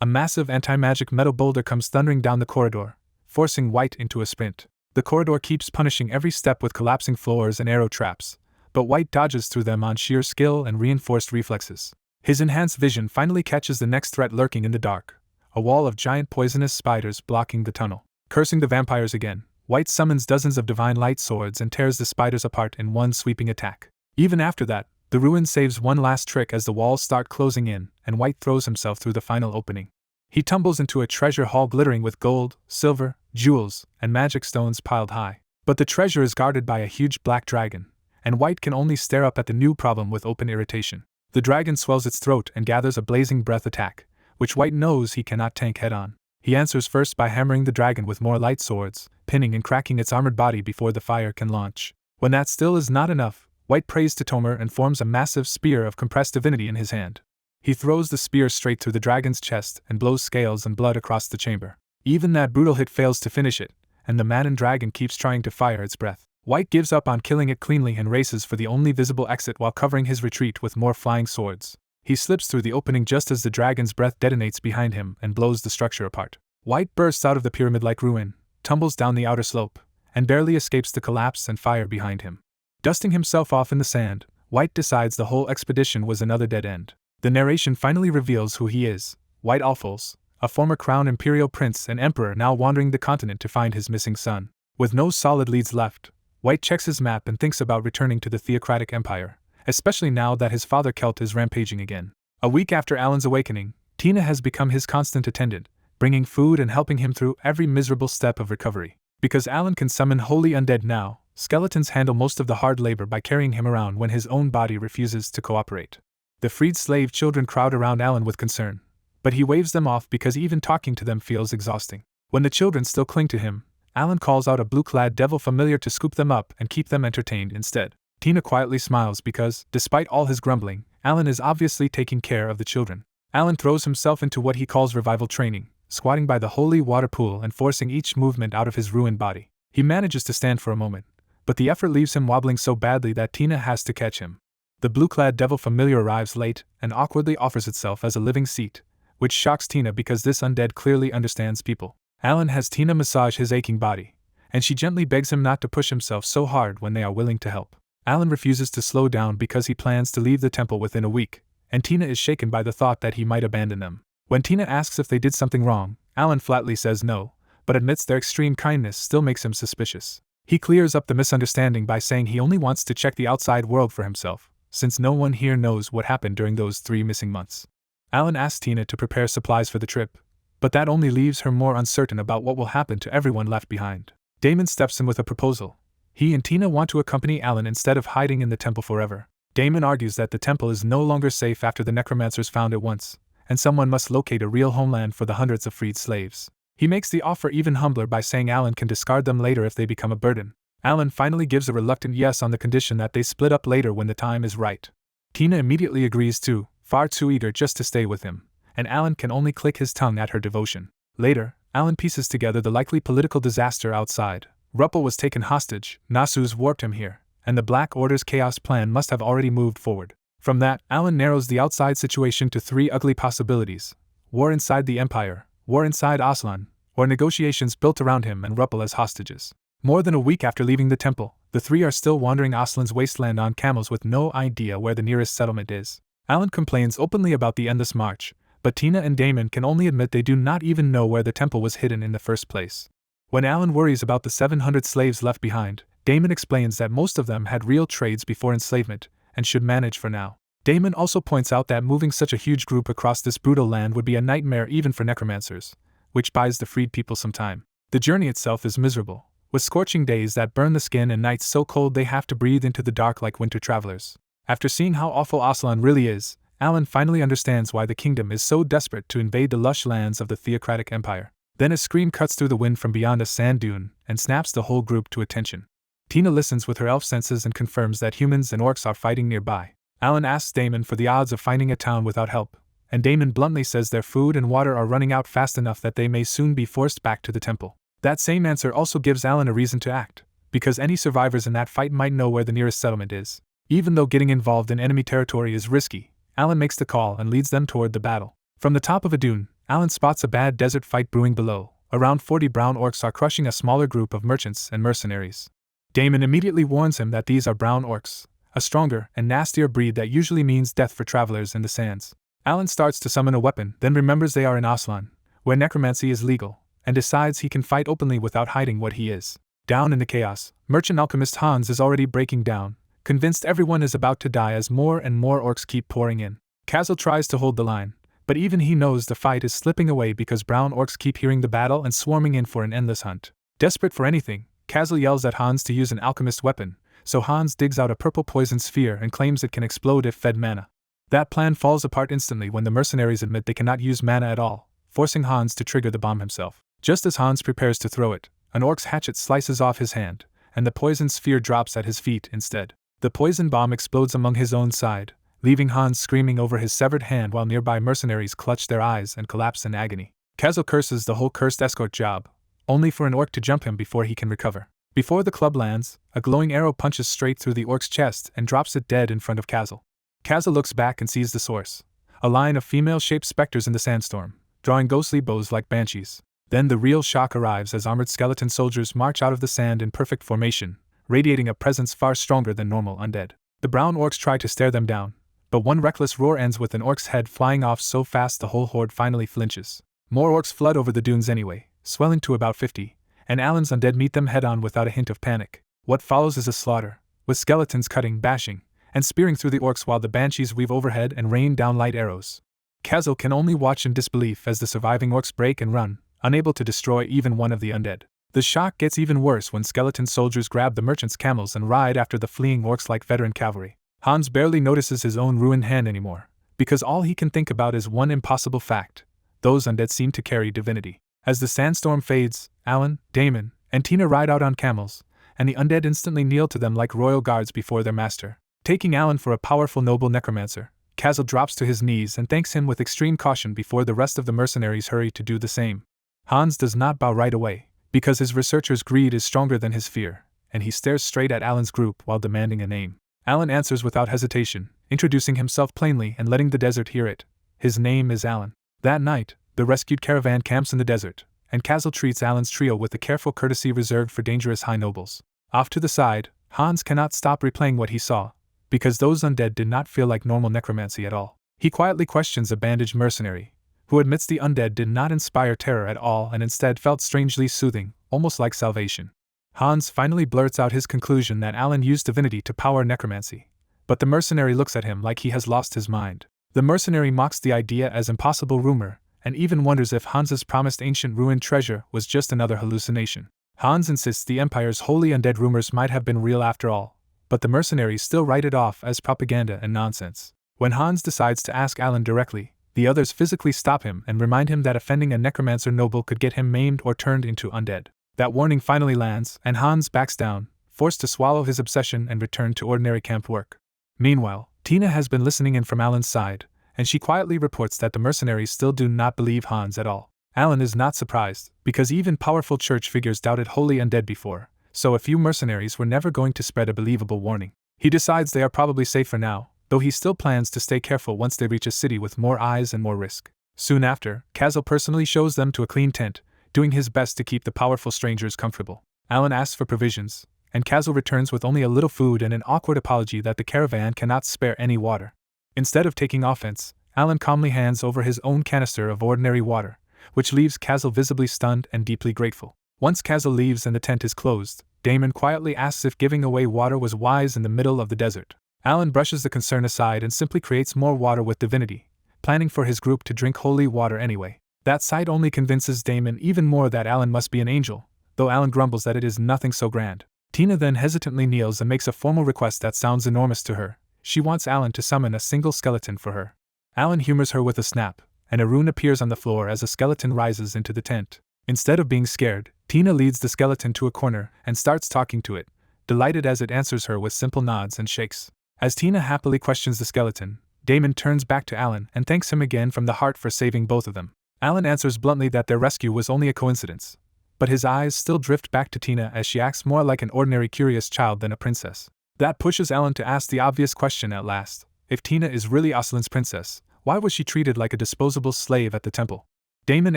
A massive anti-magic metal boulder comes thundering down the corridor, forcing White into a sprint. The corridor keeps punishing every step with collapsing floors and arrow traps, but White dodges through them on sheer skill and reinforced reflexes. His enhanced vision finally catches the next threat lurking in the dark, a wall of giant poisonous spiders blocking the tunnel. Cursing the vampires again, White summons dozens of divine light swords and tears the spiders apart in one sweeping attack. Even after that, the ruin saves one last trick as the walls start closing in and White throws himself through the final opening. He tumbles into a treasure hall glittering with gold, silver, jewels, and magic stones piled high. But the treasure is guarded by a huge black dragon, and White can only stare up at the new problem with open irritation. The dragon swells its throat and gathers a blazing breath attack, which White knows he cannot tank head-on. He answers first by hammering the dragon with more light swords, pinning and cracking its armored body before the fire can launch. When that still is not enough, White prays to Tomer and forms a massive spear of compressed divinity in his hand. He throws the spear straight through the dragon's chest and blows scales and blood across the chamber. Even that brutal hit fails to finish it, and the maddened dragon keeps trying to fire its breath. White gives up on killing it cleanly and races for the only visible exit while covering his retreat with more flying swords. He slips through the opening just as the dragon's breath detonates behind him and blows the structure apart. White bursts out of the pyramid-like ruin, tumbles down the outer slope, and barely escapes the collapse and fire behind him. Dusting himself off in the sand, White decides the whole expedition was another dead end. The narration finally reveals who he is, White Alphonse, a former crown imperial prince and emperor now wandering the continent to find his missing son. With no solid leads left, White checks his map and thinks about returning to the Theocratic Empire, especially now that his father Celt is rampaging again. A week after Alan's awakening, Tina has become his constant attendant, bringing food and helping him through every miserable step of recovery. Because Alan can summon holy undead now, skeletons handle most of the hard labor by carrying him around when his own body refuses to cooperate. The freed slave children crowd around Alan with concern, but he waves them off because even talking to them feels exhausting. When the children still cling to him, Alan calls out a blue-clad devil familiar to scoop them up and keep them entertained instead. Tina quietly smiles because, despite all his grumbling, Alan is obviously taking care of the children. Alan throws himself into what he calls revival training, squatting by the holy water pool and forcing each movement out of his ruined body. He manages to stand for a moment, but the effort leaves him wobbling so badly that Tina has to catch him. The blue-clad devil familiar arrives late and awkwardly offers itself as a living seat, which shocks Tina because this undead clearly understands people. Alan has Tina massage his aching body, and she gently begs him not to push himself so hard when they are willing to help. Alan refuses to slow down because he plans to leave the temple within a week, and Tina is shaken by the thought that he might abandon them. When Tina asks if they did something wrong, Alan flatly says no, but admits their extreme kindness still makes him suspicious. He clears up the misunderstanding by saying he only wants to check the outside world for himself, since no one here knows what happened during those 3 missing months. Alan asks Tina to prepare supplies for the trip, but that only leaves her more uncertain about what will happen to everyone left behind. Damon steps in with a proposal. He and Tina want to accompany Alan instead of hiding in the temple forever. Damon argues that the temple is no longer safe after the necromancers found it once, and someone must locate a real homeland for the hundreds of freed slaves. He makes the offer even humbler by saying Alan can discard them later if they become a burden. Alan finally gives a reluctant yes on the condition that they split up later when the time is right. Tina immediately agrees too, far too eager just to stay with him, and Alan can only click his tongue at her devotion. Later, Alan pieces together the likely political disaster outside. Ruppel was taken hostage, Nasu's warped him here, and the Black Order's chaos plan must have already moved forward. From that, Alan narrows the outside situation to 3 ugly possibilities: war inside the Empire, war inside Aslan, or negotiations built around him and Ruppel as hostages. More than a week after leaving the temple, the 3 are still wandering Aslan's wasteland on camels with no idea where the nearest settlement is. Alan complains openly about the endless march, but Tina and Damon can only admit they do not even know where the temple was hidden in the first place. When Alan worries about the 700 slaves left behind, Damon explains that most of them had real trades before enslavement, and should manage for now. Damon also points out that moving such a huge group across this brutal land would be a nightmare even for necromancers, which buys the freed people some time. The journey itself is miserable, with scorching days that burn the skin and nights so cold they have to breathe into the dark like winter travelers. After seeing how awful Aslan really is, Alan finally understands why the kingdom is so desperate to invade the lush lands of the Theocratic Empire. Then a scream cuts through the wind from beyond a sand dune and snaps the whole group to attention. Tina listens with her elf senses and confirms that humans and orcs are fighting nearby. Alan asks Damon for the odds of finding a town without help, and Damon bluntly says their food and water are running out fast enough that they may soon be forced back to the temple. That same answer also gives Alan a reason to act, because any survivors in that fight might know where the nearest settlement is. Even though getting involved in enemy territory is risky, Alan makes the call and leads them toward the battle. From the top of a dune, Alan spots a bad desert fight brewing below. Around 40 brown orcs are crushing a smaller group of merchants and mercenaries. Damon immediately warns him that these are brown orcs, a stronger and nastier breed that usually means death for travelers in the sands. Alan starts to summon a weapon, then remembers they are in Aslan, where necromancy is legal, and decides he can fight openly without hiding what he is. Down in the chaos, merchant alchemist Hans is already breaking down, convinced everyone is about to die as more and more orcs keep pouring in. Kazel tries to hold the line, but even he knows the fight is slipping away because brown orcs keep hearing the battle and swarming in for an endless hunt. Desperate for anything, Kazel yells at Hans to use an alchemist weapon, so Hans digs out a purple poison sphere and claims it can explode if fed mana. That plan falls apart instantly when the mercenaries admit they cannot use mana at all, forcing Hans to trigger the bomb himself. Just as Hans prepares to throw it, an orc's hatchet slices off his hand, and the poison sphere drops at his feet instead. The poison bomb explodes among his own side, leaving Hans screaming over his severed hand while nearby mercenaries clutch their eyes and collapse in agony. Kazel curses the whole cursed escort job, only for an orc to jump him before he can recover. Before the club lands, a glowing arrow punches straight through the orc's chest and drops it dead in front of Kazel. Kazel looks back and sees the source, a line of female-shaped specters in the sandstorm, drawing ghostly bows like banshees. Then the real shock arrives as armored skeleton soldiers march out of the sand in perfect formation, radiating a presence far stronger than normal undead. The brown orcs try to stare them down, but one reckless roar ends with an orc's head flying off so fast the whole horde finally flinches. More orcs flood over the dunes anyway, swelling to about 50, and Alan's undead meet them head-on without a hint of panic. What follows is a slaughter, with skeletons cutting, bashing, and spearing through the orcs while the banshees weave overhead and rain down light arrows. Kazil can only watch in disbelief as the surviving orcs break and run, unable to destroy even one of the undead. The shock gets even worse when skeleton soldiers grab the merchant's camels and ride after the fleeing orcs like veteran cavalry. Hans barely notices his own ruined hand anymore, because all he can think about is one impossible fact: those undead seem to carry divinity. As the sandstorm fades, Alan, Damon, and Tina ride out on camels, and the undead instantly kneel to them like royal guards before their master. Taking Alan for a powerful noble necromancer, Kazil drops to his knees and thanks him with extreme caution before the rest of the mercenaries hurry to do the same. Hans does not bow right away, because his researcher's greed is stronger than his fear, and he stares straight at Alan's group while demanding a name. Alan answers without hesitation, introducing himself plainly and letting the desert hear it. His name is Alan. That night, the rescued caravan camps in the desert, and Kazil treats Alan's trio with the careful courtesy reserved for dangerous high nobles. Off to the side, Hans cannot stop replaying what he saw, because those undead did not feel like normal necromancy at all. He quietly questions a bandaged mercenary, who admits the undead did not inspire terror at all and instead felt strangely soothing, almost like salvation. Hans finally blurts out his conclusion that Alan used divinity to power necromancy, but the mercenary looks at him like he has lost his mind. The mercenary mocks the idea as impossible rumor, and even wonders if Hans's promised ancient ruined treasure was just another hallucination. Hans insists the Empire's holy undead rumors might have been real after all, but the mercenaries still write it off as propaganda and nonsense. When Hans decides to ask Alan directly, the others physically stop him and remind him that offending a necromancer noble could get him maimed or turned into undead. That warning finally lands, and Hans backs down, forced to swallow his obsession and return to ordinary camp work. Meanwhile, Tina has been listening in from Alan's side, and she quietly reports that the mercenaries still do not believe Hans at all. Alan is not surprised, because even powerful church figures doubted holy undead before, so a few mercenaries were never going to spread a believable warning. He decides they are probably safe for now, though he still plans to stay careful once they reach a city with more eyes and more risk. Soon after, Kazil personally shows them to a clean tent, doing his best to keep the powerful strangers comfortable. Alan asks for provisions, and Kazil returns with only a little food and an awkward apology that the caravan cannot spare any water. Instead of taking offense, Alan calmly hands over his own canister of ordinary water, which leaves Kazil visibly stunned and deeply grateful. Once Kazil leaves and the tent is closed, Damon quietly asks if giving away water was wise in the middle of the desert. Alan brushes the concern aside and simply creates more water with divinity, planning for his group to drink holy water anyway. That sight only convinces Damon even more that Alan must be an angel, though Alan grumbles that it is nothing so grand. Tina then hesitantly kneels and makes a formal request that sounds enormous to her. She wants Alan to summon a single skeleton for her. Alan humors her with a snap, and a rune appears on the floor as a skeleton rises into the tent. Instead of being scared, Tina leads the skeleton to a corner and starts talking to it, delighted as it answers her with simple nods and shakes. As Tina happily questions the skeleton, Damon turns back to Alan and thanks him again from the heart for saving both of them. Alan answers bluntly that their rescue was only a coincidence, but his eyes still drift back to Tina as she acts more like an ordinary curious child than a princess. That pushes Alan to ask the obvious question at last: if Tina is really Aslan's princess, why was she treated like a disposable slave at the temple? Damon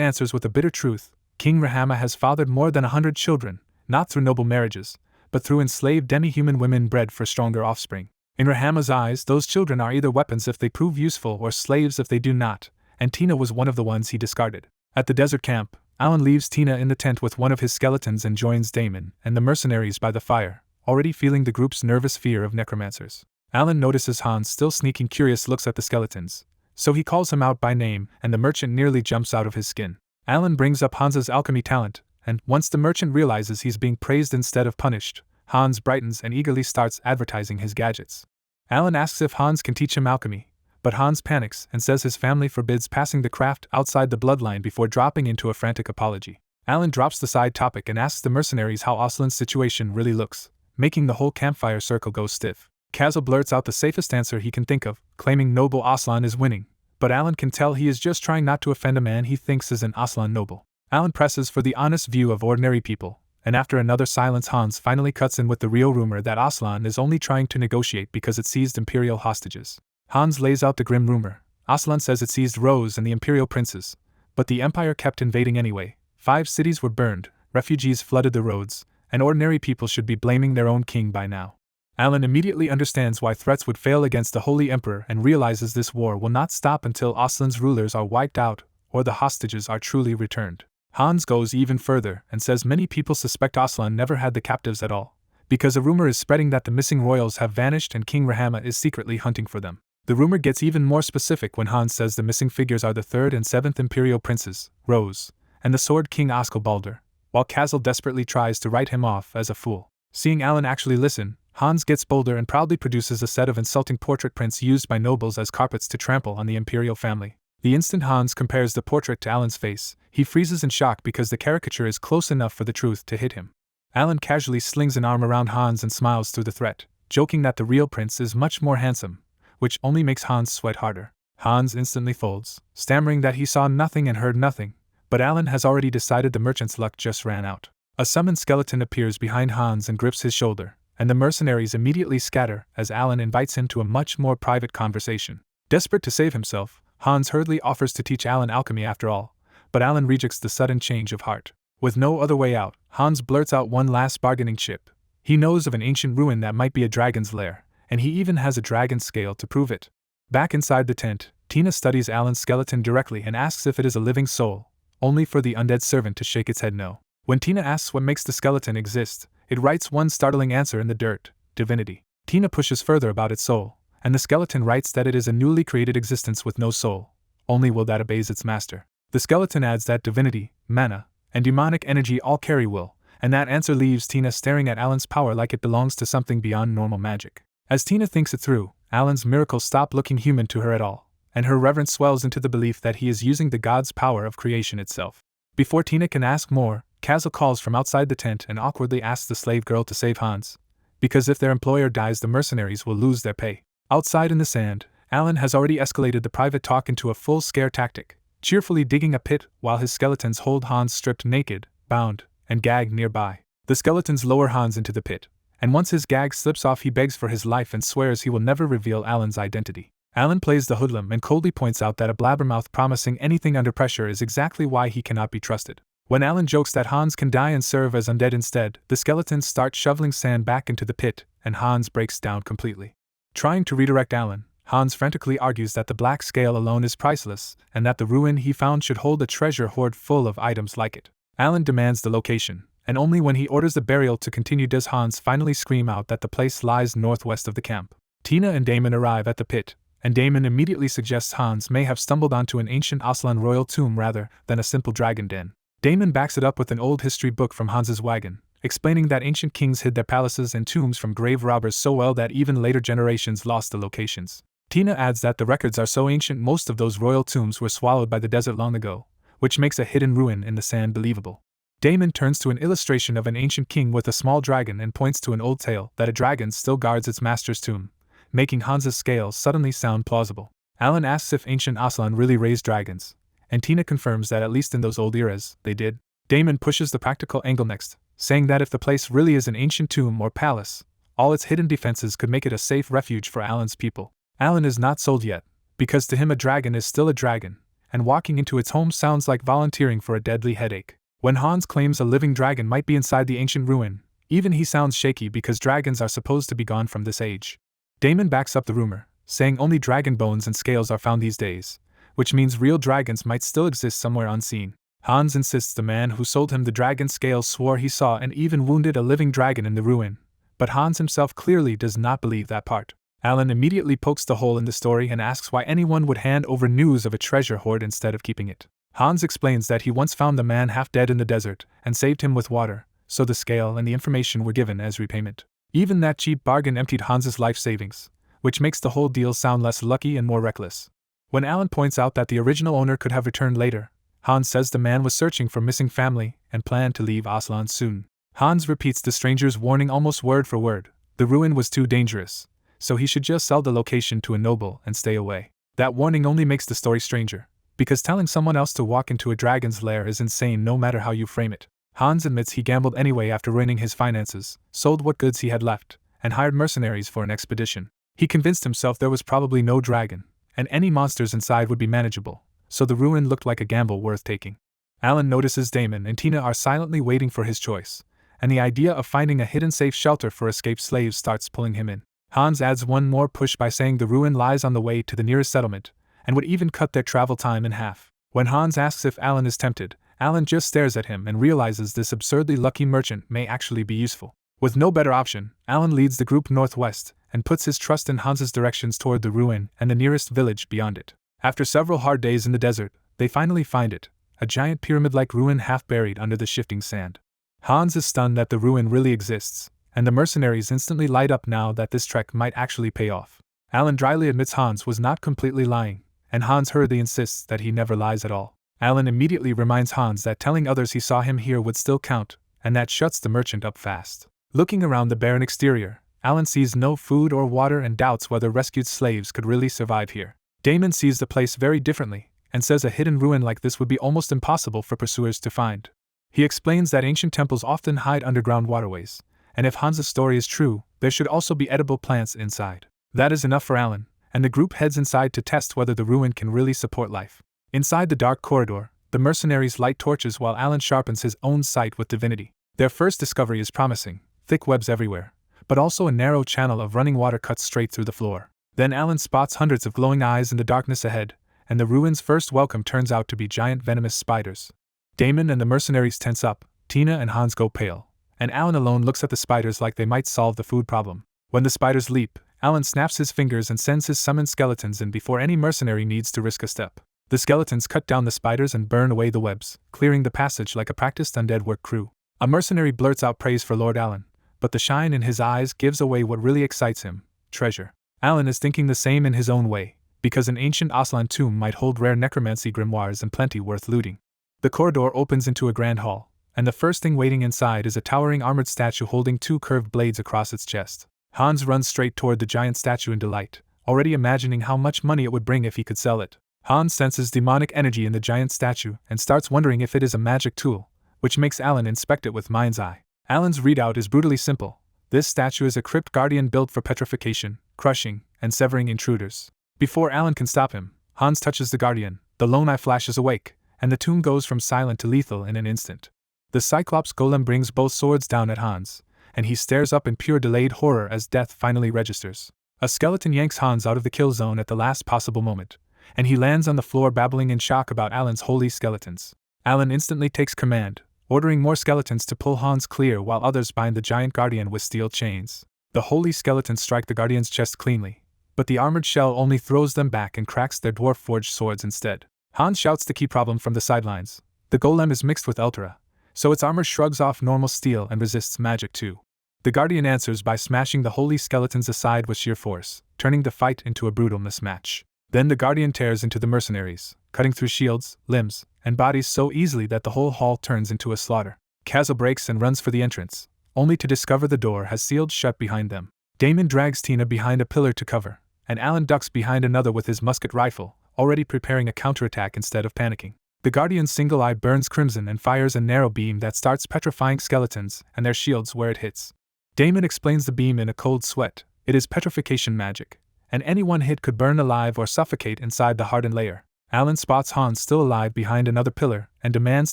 answers with a bitter truth: King Rahama has fathered more than 100 children, not through noble marriages, but through enslaved demi-human women bred for stronger offspring. In Rahama's eyes, those children are either weapons if they prove useful or slaves if they do not, and Tina was one of the ones he discarded. At the desert camp, Alan leaves Tina in the tent with one of his skeletons and joins Damon and the mercenaries by the fire, already feeling the group's nervous fear of necromancers. Alan notices Hans still sneaking curious looks at the skeletons, so he calls him out by name, and the merchant nearly jumps out of his skin. Alan brings up Hans's alchemy talent, and once the merchant realizes he's being praised instead of punished, Hans brightens and eagerly starts advertising his gadgets. Alan asks if Hans can teach him alchemy, but Hans panics and says his family forbids passing the craft outside the bloodline before dropping into a frantic apology. Alan drops the side topic and asks the mercenaries how Aslan's situation really looks, making the whole campfire circle go stiff. Kazil blurts out the safest answer he can think of, claiming noble Aslan is winning, but Alan can tell he is just trying not to offend a man he thinks is an Aslan noble. Alan presses for the honest view of ordinary people, and after another silence Hans finally cuts in with the real rumor that Aslan is only trying to negotiate because it seized imperial hostages. Hans lays out the grim rumor. Aslan says it seized Rose and the imperial princes, but the empire kept invading anyway. 5 cities were burned, refugees flooded the roads, and ordinary people should be blaming their own king by now. Alan immediately understands why threats would fail against the Holy Emperor and realizes this war will not stop until Aslan's rulers are wiped out, or the hostages are truly returned. Hans goes even further and says many people suspect Aslan never had the captives at all, because a rumor is spreading that the missing royals have vanished and King Rahama is secretly hunting for them. The rumor gets even more specific when Hans says the missing figures are the 3rd and 7th Imperial Princes, Rose, and the Sword King Oskelbalder, while Kazel desperately tries to write him off as a fool. Seeing Alan actually listen, Hans gets bolder and proudly produces a set of insulting portrait prints used by nobles as carpets to trample on the imperial family. The instant Hans compares the portrait to Alan's face, he freezes in shock because the caricature is close enough for the truth to hit him. Alan casually slings an arm around Hans and smiles through the threat, joking that the real prince is much more handsome, which only makes Hans sweat harder. Hans instantly folds, stammering that he saw nothing and heard nothing, but Alan has already decided the merchant's luck just ran out. A summoned skeleton appears behind Hans and grips his shoulder, and the mercenaries immediately scatter as Alan invites him to a much more private conversation. Desperate to save himself, Hans hurriedly offers to teach Alan alchemy after all, but Alan rejects the sudden change of heart. With no other way out, Hans blurts out one last bargaining chip. He knows of an ancient ruin that might be a dragon's lair, and he even has a dragon scale to prove it. Back inside the tent, Tina studies Alan's skeleton directly and asks if it is a living soul, only for the undead servant to shake its head no. When Tina asks what makes the skeleton exist, it writes one startling answer in the dirt: divinity. Tina pushes further about its soul, and the skeleton writes that it is a newly created existence with no soul, only will that obeys its master. The skeleton adds that divinity, mana, and demonic energy all carry will, and that answer leaves Tina staring at Alan's power like it belongs to something beyond normal magic. As Tina thinks it through, Alan's miracles stop looking human to her at all, and her reverence swells into the belief that he is using the god's power of creation itself. Before Tina can ask more, Kazel calls from outside the tent and awkwardly asks the slave girl to save Hans, because if their employer dies the mercenaries will lose their pay. Outside in the sand, Alan has already escalated the private talk into a full scare tactic, cheerfully digging a pit while his skeletons hold Hans stripped naked, bound, and gagged nearby. The skeletons lower Hans into the pit, and once his gag slips off he begs for his life and swears he will never reveal Alan's identity. Alan plays the hoodlum and coldly points out that a blabbermouth promising anything under pressure is exactly why he cannot be trusted. When Alan jokes that Hans can die and serve as undead instead, the skeletons start shoveling sand back into the pit, and Hans breaks down completely. Trying to redirect Alan, Hans frantically argues that the black scale alone is priceless, and that the ruin he found should hold a treasure hoard full of items like it. Alan demands the location, and only when he orders the burial to continue does Hans finally scream out that the place lies northwest of the camp. Tina and Damon arrive at the pit, and Damon immediately suggests Hans may have stumbled onto an ancient Aslan royal tomb rather than a simple dragon den. Damon backs it up with an old history book from Hans's wagon, explaining that ancient kings hid their palaces and tombs from grave robbers so well that even later generations lost the locations. Tina adds that the records are so ancient most of those royal tombs were swallowed by the desert long ago, which makes a hidden ruin in the sand believable. Damon turns to an illustration of an ancient king with a small dragon and points to an old tale that a dragon still guards its master's tomb, making Hans's scales suddenly sound plausible. Alan asks if ancient Aslan really raised dragons, and Tina confirms that at least in those old eras, they did. Damon pushes the practical angle next, saying that if the place really is an ancient tomb or palace, all its hidden defenses could make it a safe refuge for Alan's people. Alan is not sold yet, because to him a dragon is still a dragon, and walking into its home sounds like volunteering for a deadly headache. When Hans claims a living dragon might be inside the ancient ruin, even he sounds shaky because dragons are supposed to be gone from this age. Damon backs up the rumor, saying only dragon bones and scales are found these days, which means real dragons might still exist somewhere unseen. Hans insists the man who sold him the dragon scales swore he saw and even wounded a living dragon in the ruin, but Hans himself clearly does not believe that part. Alan immediately pokes the hole in the story and asks why anyone would hand over news of a treasure hoard instead of keeping it. Hans explains that he once found the man half dead in the desert and saved him with water, so the scale and the information were given as repayment. Even that cheap bargain emptied Hans's life savings, which makes the whole deal sound less lucky and more reckless. When Alan points out that the original owner could have returned later, Hans says the man was searching for missing family and planned to leave Aslan soon. Hans repeats the stranger's warning almost word for word: the ruin was too dangerous, so he should just sell the location to a noble and stay away. That warning only makes the story stranger, because telling someone else to walk into a dragon's lair is insane no matter how you frame it. Hans admits he gambled anyway after ruining his finances, sold what goods he had left, and hired mercenaries for an expedition. He convinced himself there was probably no dragon, and any monsters inside would be manageable, so the ruin looked like a gamble worth taking. Alan notices Damon and Tina are silently waiting for his choice, and the idea of finding a hidden safe shelter for escaped slaves starts pulling him in. Hans adds one more push by saying the ruin lies on the way to the nearest settlement, and would even cut their travel time in half. When Hans asks if Alan is tempted, Alan just stares at him and realizes this absurdly lucky merchant may actually be useful. With no better option, Alan leads the group northwest and puts his trust in Hans's directions toward the ruin and the nearest village beyond it. After several hard days in the desert, they finally find it, a giant pyramid-like ruin half buried under the shifting sand. Hans is stunned that the ruin really exists, and the mercenaries instantly light up now that this trek might actually pay off. Alan dryly admits Hans was not completely lying, and Hans hurriedly insists that he never lies at all. Alan immediately reminds Hans that telling others he saw him here would still count, and that shuts the merchant up fast. Looking around the barren exterior, Alan sees no food or water and doubts whether rescued slaves could really survive here. Damon sees the place very differently, and says a hidden ruin like this would be almost impossible for pursuers to find. He explains that ancient temples often hide underground waterways, and if Hans's story is true, there should also be edible plants inside. That is enough for Alan, and the group heads inside to test whether the ruin can really support life. Inside the dark corridor, the mercenaries light torches while Alan sharpens his own sight with divinity. Their first discovery is promising, thick webs everywhere, but also a narrow channel of running water cut straight through the floor. Then Alan spots hundreds of glowing eyes in the darkness ahead, and the ruin's first welcome turns out to be giant venomous spiders. Damon and the mercenaries tense up, Tina and Hans go pale, and Alan alone looks at the spiders like they might solve the food problem. When the spiders leap, Alan snaps his fingers and sends his summoned skeletons in before any mercenary needs to risk a step. The skeletons cut down the spiders and burn away the webs, clearing the passage like a practiced undead work crew. A mercenary blurts out praise for Lord Alan, but the shine in his eyes gives away what really excites him: treasure. Alan is thinking the same in his own way, because an ancient Aslan tomb might hold rare necromancy grimoires and plenty worth looting. The corridor opens into a grand hall, and the first thing waiting inside is a towering armored statue holding two curved blades across its chest. Hans runs straight toward the giant statue in delight, already imagining how much money it would bring if he could sell it. Hans senses demonic energy in the giant statue and starts wondering if it is a magic tool, which makes Alan inspect it with mind's eye. Alan's readout is brutally simple. This statue is a crypt guardian built for petrification, crushing, and severing intruders. Before Alan can stop him, Hans touches the guardian, the lone eye flashes awake, and the tomb goes from silent to lethal in an instant. The Cyclops golem brings both swords down at Hans, and he stares up in pure delayed horror as death finally registers. A skeleton yanks Hans out of the kill zone at the last possible moment, and he lands on the floor babbling in shock about Alan's holy skeletons. Alan instantly takes command, ordering more skeletons to pull Hans clear while others bind the giant guardian with steel chains. The holy skeletons strike the guardian's chest cleanly, but the armored shell only throws them back and cracks their dwarf-forged swords instead. Hans shouts the key problem from the sidelines. The golem is mixed with Ultra, so its armor shrugs off normal steel and resists magic too. The guardian answers by smashing the holy skeletons aside with sheer force, turning the fight into a brutal mismatch. Then the guardian tears into the mercenaries, cutting through shields, limbs, and bodies so easily that the whole hall turns into a slaughter. Kazel breaks and runs for the entrance, only to discover the door has sealed shut behind them. Damon drags Tina behind a pillar to cover, and Alan ducks behind another with his musket rifle, already preparing a counterattack instead of panicking. The guardian's single eye burns crimson and fires a narrow beam that starts petrifying skeletons and their shields where it hits. Damon explains the beam in a cold sweat. It is petrification magic, and any one hit could burn alive or suffocate inside the hardened layer. Alan spots Hans still alive behind another pillar and demands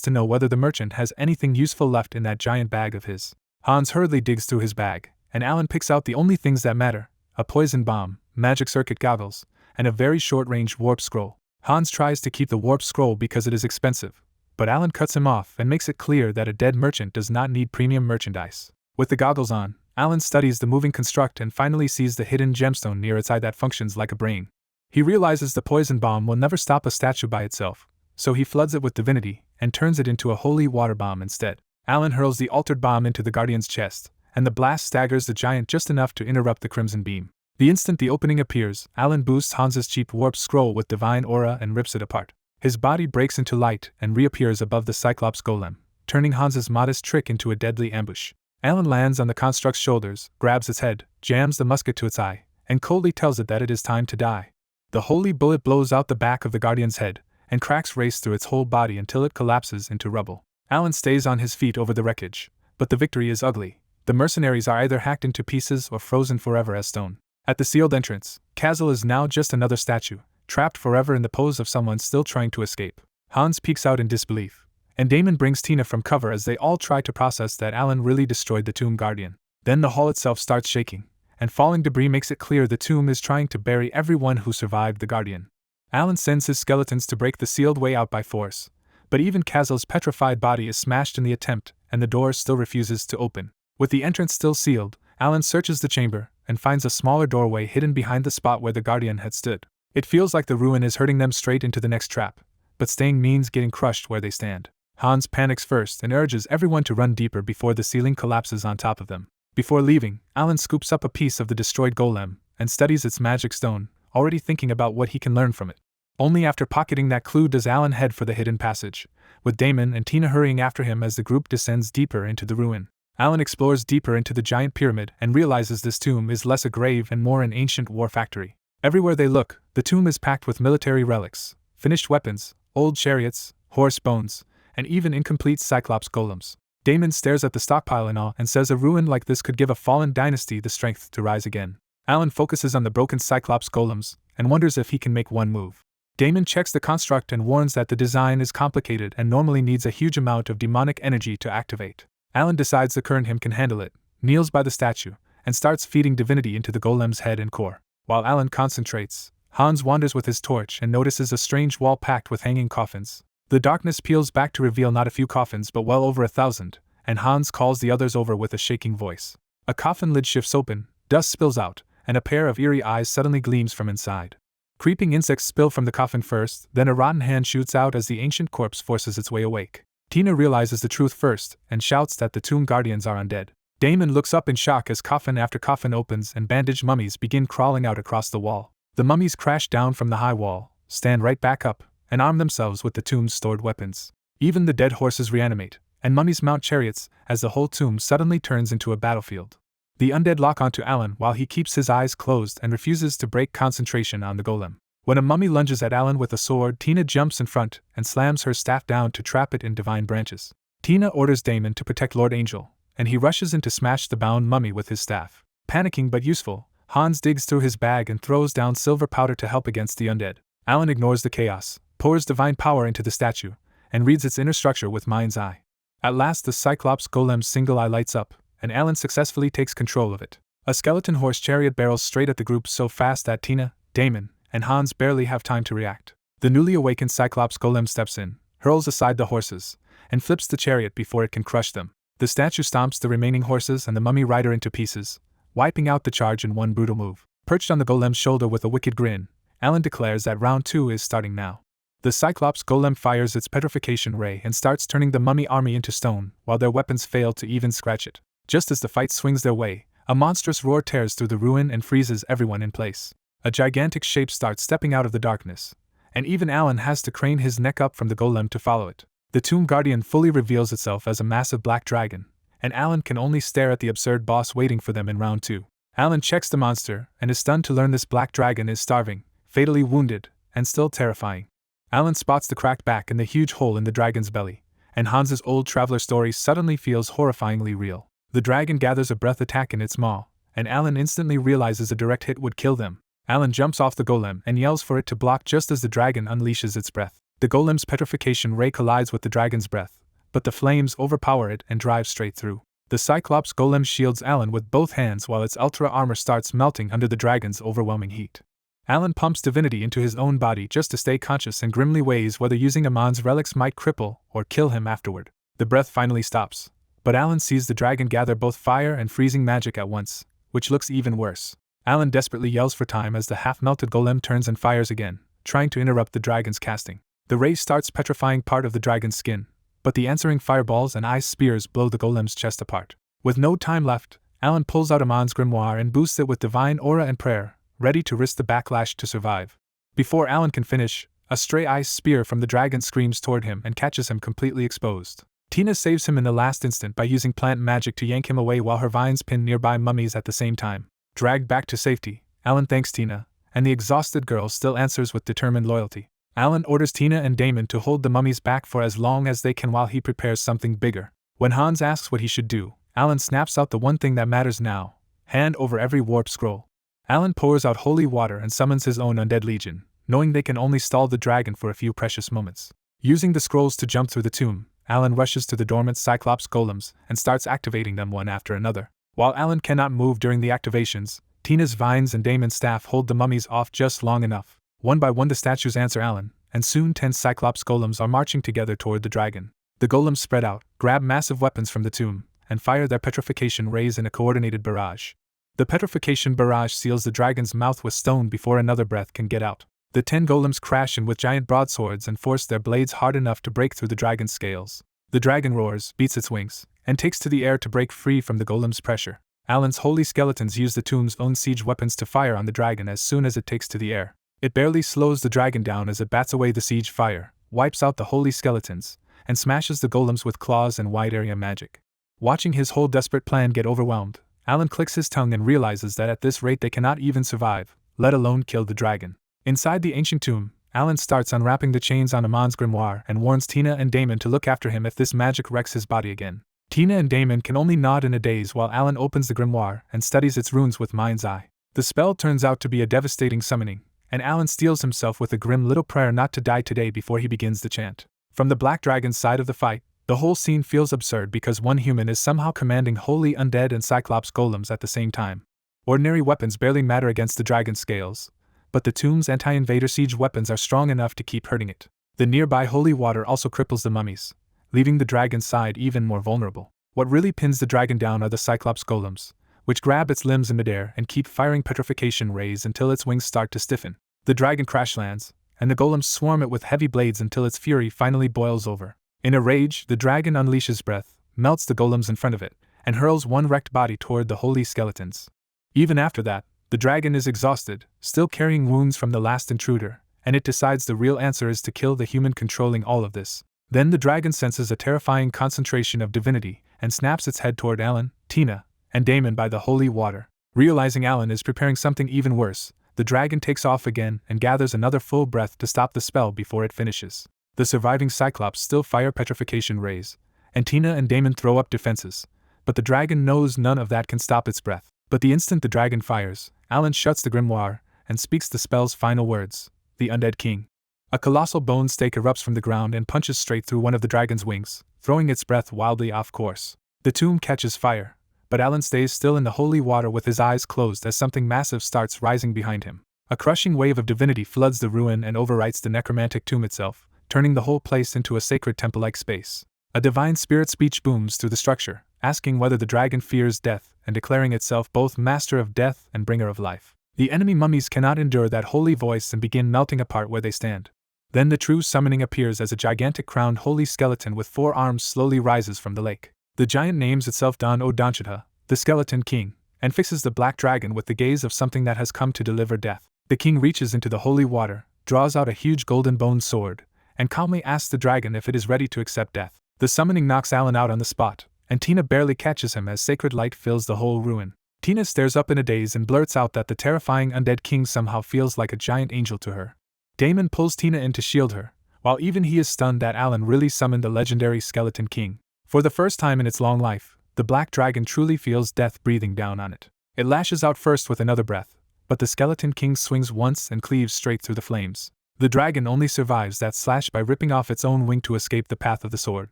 to know whether the merchant has anything useful left in that giant bag of his. Hans hurriedly digs through his bag, and Alan picks out the only things that matter: a poison bomb, magic circuit goggles, and a very short-range warp scroll. Hans tries to keep the warp scroll because it is expensive, but Alan cuts him off and makes it clear that a dead merchant does not need premium merchandise. With the goggles on, Alan studies the moving construct and finally sees the hidden gemstone near its eye that functions like a brain. He realizes the poison bomb will never stop a statue by itself, so he floods it with divinity and turns it into a holy water bomb instead. Alan hurls the altered bomb into the guardian's chest, and the blast staggers the giant just enough to interrupt the crimson beam. The instant the opening appears, Alan boosts Hans's cheap warp scroll with divine aura and rips it apart. His body breaks into light and reappears above the Cyclops golem, turning Hans's modest trick into a deadly ambush. Alan lands on the construct's shoulders, grabs its head, jams the musket to its eye, and coldly tells it that it is time to die. The holy bullet blows out the back of the guardian's head, and cracks race through its whole body until it collapses into rubble. Alan stays on his feet over the wreckage, but the victory is ugly. The mercenaries are either hacked into pieces or frozen forever as stone. At the sealed entrance, Kazel is now just another statue, trapped forever in the pose of someone still trying to escape. Hans peeks out in disbelief, and Damon brings Tina from cover as they all try to process that Alan really destroyed the tomb guardian. Then the hall itself starts shaking, and falling debris makes it clear the tomb is trying to bury everyone who survived the guardian. Alan sends his skeletons to break the sealed way out by force, but even Kazel's petrified body is smashed in the attempt, and the door still refuses to open. With the entrance still sealed, Alan searches the chamber and finds a smaller doorway hidden behind the spot where the Guardian had stood. It feels like the ruin is herding them straight into the next trap, but staying means getting crushed where they stand. Hans panics first and urges everyone to run deeper before the ceiling collapses on top of them. Before leaving, Alan scoops up a piece of the destroyed golem and studies its magic stone, already thinking about what he can learn from it. Only after pocketing that clue does Alan head for the hidden passage, with Damon and Tina hurrying after him as the group descends deeper into the ruin. Alan explores deeper into the giant pyramid and realizes this tomb is less a grave and more an ancient war factory. Everywhere they look, the tomb is packed with military relics, finished weapons, old chariots, horse bones, and even incomplete Cyclops golems. Damon stares at the stockpile in awe and says a ruin like this could give a fallen dynasty the strength to rise again. Alan focuses on the broken Cyclops golems and wonders if he can make one move. Damon checks the construct and warns that the design is complicated and normally needs a huge amount of demonic energy to activate. Alan decides the current him can handle it, kneels by the statue, and starts feeding divinity into the golem's head and core. While Alan concentrates, Hans wanders with his torch and notices a strange wall packed with hanging coffins. The darkness peels back to reveal not a few coffins but well over 1,000, and Hans calls the others over with a shaking voice. A coffin lid shifts open, dust spills out, and a pair of eerie eyes suddenly gleams from inside. Creeping insects spill from the coffin first, then a rotten hand shoots out as the ancient corpse forces its way awake. Tina realizes the truth first and shouts that the tomb guardians are undead. Damon looks up in shock as coffin after coffin opens and bandaged mummies begin crawling out across the wall. The mummies crash down from the high wall, stand right back up, and arm themselves with the tomb's stored weapons. Even the dead horses reanimate, and mummies mount chariots as the whole tomb suddenly turns into a battlefield. The undead lock onto Alan while he keeps his eyes closed and refuses to break concentration on the golem. When a mummy lunges at Alan with a sword, Tina jumps in front and slams her staff down to trap it in divine branches. Tina orders Damon to protect Lord Angel, and he rushes in to smash the bound mummy with his staff. Panicking but useful, Hans digs through his bag and throws down silver powder to help against the undead. Alan ignores the chaos, pours divine power into the statue, and reads its inner structure with mind's eye. At last the Cyclops golem's single eye lights up, and Alan successfully takes control of it. A skeleton horse chariot barrels straight at the group so fast that Tina, Damon, and Hans barely have time to react. The newly awakened Cyclops golem steps in, hurls aside the horses, and flips the chariot before it can crush them. The statue stomps the remaining horses and the mummy rider into pieces, wiping out the charge in one brutal move. Perched on the golem's shoulder with a wicked grin, Alan declares that round 2 is starting now. The Cyclops golem fires its petrification ray and starts turning the mummy army into stone, while their weapons fail to even scratch it. Just as the fight swings their way, a monstrous roar tears through the ruin and freezes everyone in place. A gigantic shape starts stepping out of the darkness, and even Alan has to crane his neck up from the golem to follow it. The tomb guardian fully reveals itself as a massive black dragon, and Alan can only stare at the absurd boss waiting for them in round 2. Alan checks the monster and is stunned to learn this black dragon is starving, fatally wounded, and still terrifying. Alan spots the cracked back and the huge hole in the dragon's belly, and Hans's old traveler story suddenly feels horrifyingly real. The dragon gathers a breath attack in its maw, and Alan instantly realizes a direct hit would kill them. Alan jumps off the golem and yells for it to block just as the dragon unleashes its breath. The golem's petrification ray collides with the dragon's breath, but the flames overpower it and drive straight through. The Cyclops golem shields Alan with both hands while its ultra armor starts melting under the dragon's overwhelming heat. Alan pumps divinity into his own body just to stay conscious and grimly weighs whether using Amon's relics might cripple or kill him afterward. The breath finally stops, but Alan sees the dragon gather both fire and freezing magic at once, which looks even worse. Alan desperately yells for time as the half-melted golem turns and fires again, trying to interrupt the dragon's casting. The ray starts petrifying part of the dragon's skin, but the answering fireballs and ice spears blow the golem's chest apart. With no time left, Alan pulls out Amon's grimoire and boosts it with divine aura and prayer, ready to risk the backlash to survive. Before Alan can finish, a stray ice spear from the dragon screams toward him and catches him completely exposed. Tina saves him in the last instant by using plant magic to yank him away while her vines pin nearby mummies at the same time. Dragged back to safety, Alan thanks Tina, and the exhausted girl still answers with determined loyalty. Alan orders Tina and Damon to hold the mummies back for as long as they can while he prepares something bigger. When Hans asks what he should do, Alan snaps out the one thing that matters now: hand over every warp scroll. Alan pours out holy water and summons his own undead legion, knowing they can only stall the dragon for a few precious moments. Using the scrolls to jump through the tomb, Alan rushes to the dormant Cyclops golems and starts activating them one after another. While Alan cannot move during the activations, Tina's vines and Damon's staff hold the mummies off just long enough. One by one the statues answer Alan, and soon 10 Cyclops golems are marching together toward the dragon. The golems spread out, grab massive weapons from the tomb, and fire their petrification rays in a coordinated barrage. The petrification barrage seals the dragon's mouth with stone before another breath can get out. The 10 golems crash in with giant broadswords and force their blades hard enough to break through the dragon's scales. The dragon roars, beats its wings, and takes to the air to break free from the golem's pressure. Alan's holy skeletons use the tomb's own siege weapons to fire on the dragon as soon as it takes to the air. It barely slows the dragon down as it bats away the siege fire, wipes out the holy skeletons, and smashes the golems with claws and wide area magic. Watching his whole desperate plan get overwhelmed, Alan clicks his tongue and realizes that at this rate they cannot even survive, let alone kill the dragon. Inside the ancient tomb, Alan starts unwrapping the chains on Amon's grimoire and warns Tina and Damon to look after him if this magic wrecks his body again. Tina and Damon can only nod in a daze while Alan opens the grimoire and studies its runes with mind's eye. The spell turns out to be a devastating summoning, and Alan steels himself with a grim little prayer not to die today before he begins the chant. From the Black Dragon's side of the fight, the whole scene feels absurd because one human is somehow commanding holy undead and Cyclops golems at the same time. Ordinary weapons barely matter against the dragon's scales, but the tomb's anti-invader siege weapons are strong enough to keep hurting it. The nearby holy water also cripples the mummies, leaving the dragon's side even more vulnerable. What really pins the dragon down are the Cyclops golems, which grab its limbs in midair and keep firing petrification rays until its wings start to stiffen. The dragon crash lands, and the golems swarm it with heavy blades until its fury finally boils over. In a rage, the dragon unleashes breath, melts the golems in front of it, and hurls one wrecked body toward the holy skeletons. Even after that, the dragon is exhausted, still carrying wounds from the last intruder, and it decides the real answer is to kill the human controlling all of this. Then the dragon senses a terrifying concentration of divinity and snaps its head toward Alan, Tina, and Damon by the holy water. Realizing Alan is preparing something even worse, the dragon takes off again and gathers another full breath to stop the spell before it finishes. The surviving Cyclops still fire petrification rays, and Tina and Damon throw up defenses, but the dragon knows none of that can stop its breath. But the instant the dragon fires, Alan shuts the grimoire and speaks the spell's final words, the Undead King. A colossal bone stake erupts from the ground and punches straight through one of the dragon's wings, throwing its breath wildly off course. The tomb catches fire, but Alan stays still in the holy water with his eyes closed as something massive starts rising behind him. A crushing wave of divinity floods the ruin and overwrites the necromantic tomb itself, turning the whole place into a sacred temple-like space. A divine spirit speech booms through the structure, asking whether the dragon fears death and declaring itself both master of death and bringer of life. The enemy mummies cannot endure that holy voice and begin melting apart where they stand. Then the true summoning appears as a gigantic crowned holy skeleton with 4 arms slowly rises from the lake. The giant names itself Dan O Danchita, the Skeleton King, and fixes the black dragon with the gaze of something that has come to deliver death. The king reaches into the holy water, draws out a huge golden bone sword, and calmly asks the dragon if it is ready to accept death. The summoning knocks Alan out on the spot, and Tina barely catches him as sacred light fills the whole ruin. Tina stares up in a daze and blurts out that the terrifying undead king somehow feels like a giant angel to her. Damon pulls Tina in to shield her, while even he is stunned that Alan really summoned the legendary Skeleton King. For the first time in its long life, the black dragon truly feels death breathing down on it. It lashes out first with another breath, but the Skeleton King swings once and cleaves straight through the flames. The dragon only survives that slash by ripping off its own wing to escape the path of the sword.